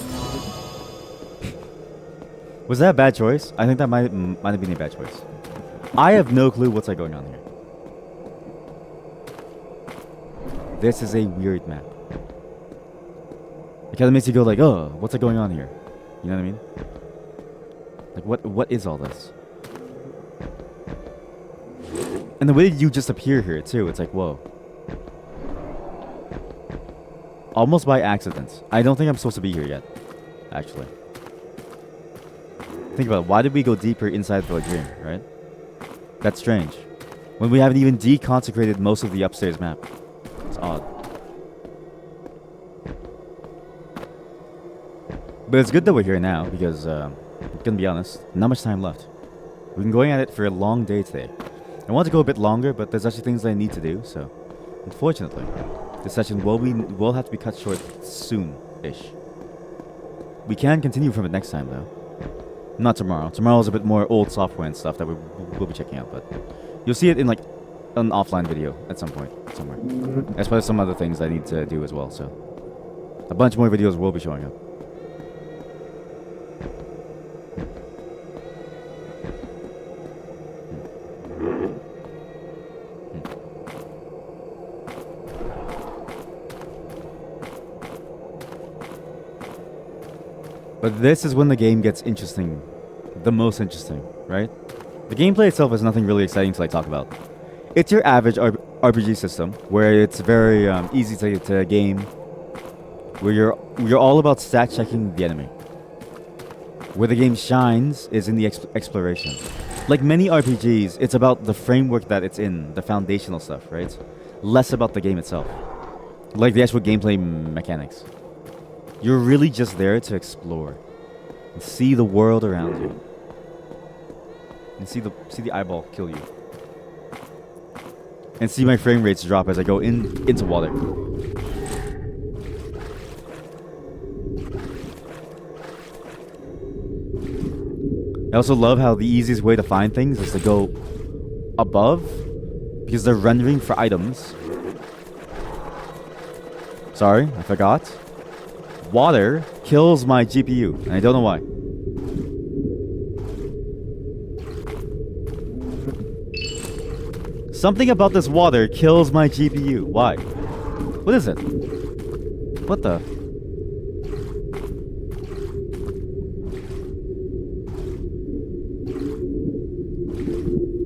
Was that a bad choice? I think that might have been a bad choice. I have no clue what's going on here. This is a weird map. It kind of makes you go like, oh, what's going on here? You know what I mean? Like, what is all this? And the way you just appear here too, it's like, whoa. Almost by accident. I don't think I'm supposed to be here yet, actually. Think about it. Why did we go deeper inside the dream, right? That's strange. When we haven't even deconsecrated most of the upstairs map. It's odd. But it's good that we're here now, because, gonna be honest, not much time left. We've been going at it for a long day today. I want to go a bit longer, but there's actually things that I need to do, so... Unfortunately, this session will have to be cut short soon-ish. We can continue from it next time, though. Not tomorrow. Tomorrow's a bit more old software and stuff that we'll be checking out, but... You'll see it in, like, an offline video at some point, somewhere. As well as some other things I need to do as well, so... A bunch more videos will be showing up. But this is when the game gets interesting. The most interesting, right? The gameplay itself is nothing really exciting to talk about. It's your average RPG system, where it's very easy to game, where you're all about stat checking the enemy. Where the game shines is in the exploration. Like many RPGs, it's about the framework that it's in, the foundational stuff, right? Less about the game itself. Like the actual gameplay mechanics. You're really just there to explore and see the world around you. and see the eyeball kill you, and see my frame rates drop as I go into water. I also love how the easiest way to find things is to go above, because they're rendering for items. Sorry, I forgot. Water kills my GPU, and I don't know why. Something about this water kills my GPU. Why? What is it? What the?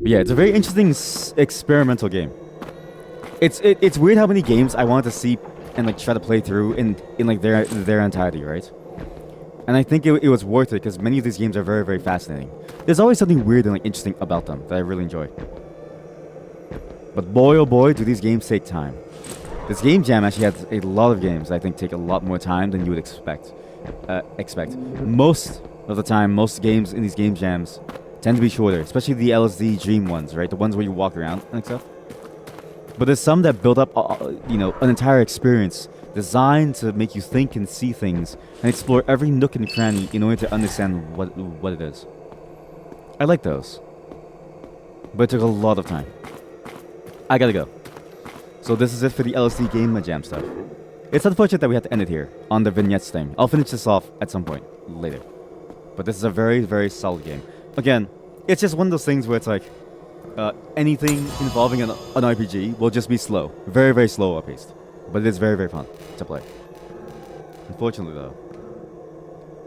But yeah, it's a very interesting experimental game. It's weird how many games I want to see and like try to play through in like their entirety, right? And I think it was worth it because many of these games are very, very fascinating. There's always something weird and like interesting about them that I really enjoy. But boy, oh boy, do these games take time. This game jam actually has a lot of games that I think take a lot more time than you would expect. Most of the time, most games in these game jams tend to be shorter, especially the LSD Dream ones, right? The ones where you walk around and stuff. But there's some that build up, an entire experience designed to make you think and see things and explore every nook and cranny in order to understand what it is. I like those, but it took a lot of time. I gotta go. So this is it for the LSD Game Jam stuff. It's unfortunate that we had to end it here on the vignettes thing. I'll finish this off at some point later. But this is a very, very solid game. Again, it's just one of those things where it's like, anything involving an RPG will just be slow. Very, very slow paced. But it is very, very fun to play. Unfortunately though,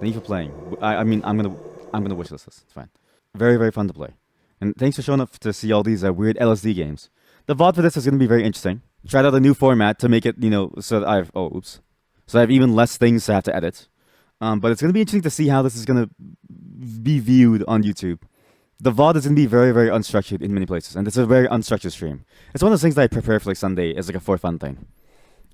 thank you for playing. I mean, I'm gonna wish this. It's fine. Very, very fun to play. And thanks for showing up to see all these weird LSD games. The VOD for this is gonna be very interesting. Tried out a new format to make it, so that so I have even less things to have to edit. But it's gonna be interesting to see how this is gonna be viewed on YouTube. The VOD is going to be very, very unstructured in many places, and it's a very unstructured stream. It's one of those things that I prepare for like Sunday as like a for fun thing.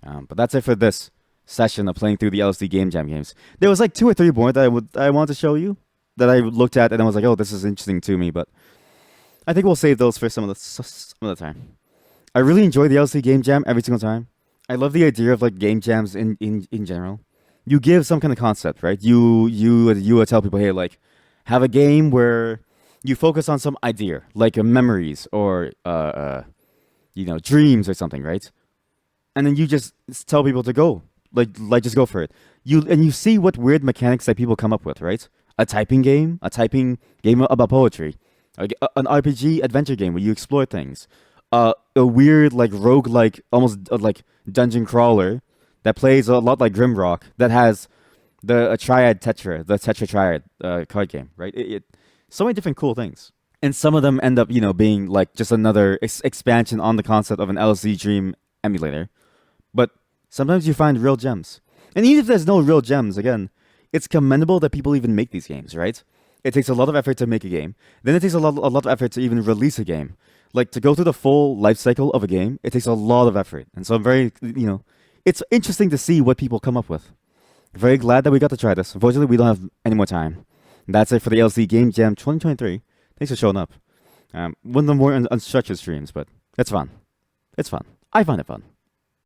But that's it for this session of playing through the LSD Game Jam games. There was like 2 or 3 more that I wanted to show you, that I looked at and I was like, oh, this is interesting to me, but I think we'll save those for some of the time. I really enjoy the LSD Game Jam every single time. I love the idea of like game jams in general. You give some kind of concept, right? You tell people, hey, like, have a game where you focus on some idea, like memories or dreams or something, right? And then you just tell people to go, like just go for it. You see what weird mechanics that people come up with, right? A typing game about poetry, an RPG adventure game where you explore things, a weird like roguelike, almost like dungeon crawler that plays a lot like Grimrock that has the Tetra Triad card game, right? So many different cool things. And some of them end up, being like just another expansion on the concept of an LSD Dream emulator. But sometimes you find real gems. And even if there's no real gems, again, it's commendable that people even make these games, right? It takes a lot of effort to make a game. Then it takes a lot of effort to even release a game. Like, to go through the full life cycle of a game, it takes a lot of effort. And so I'm very, it's interesting to see what people come up with. Very glad that we got to try this. Unfortunately, we don't have any more time. That's it for the LSD Game Jam 2023. Thanks for showing up. One of the more unstructured streams, but it's fun. It's fun. I find it fun.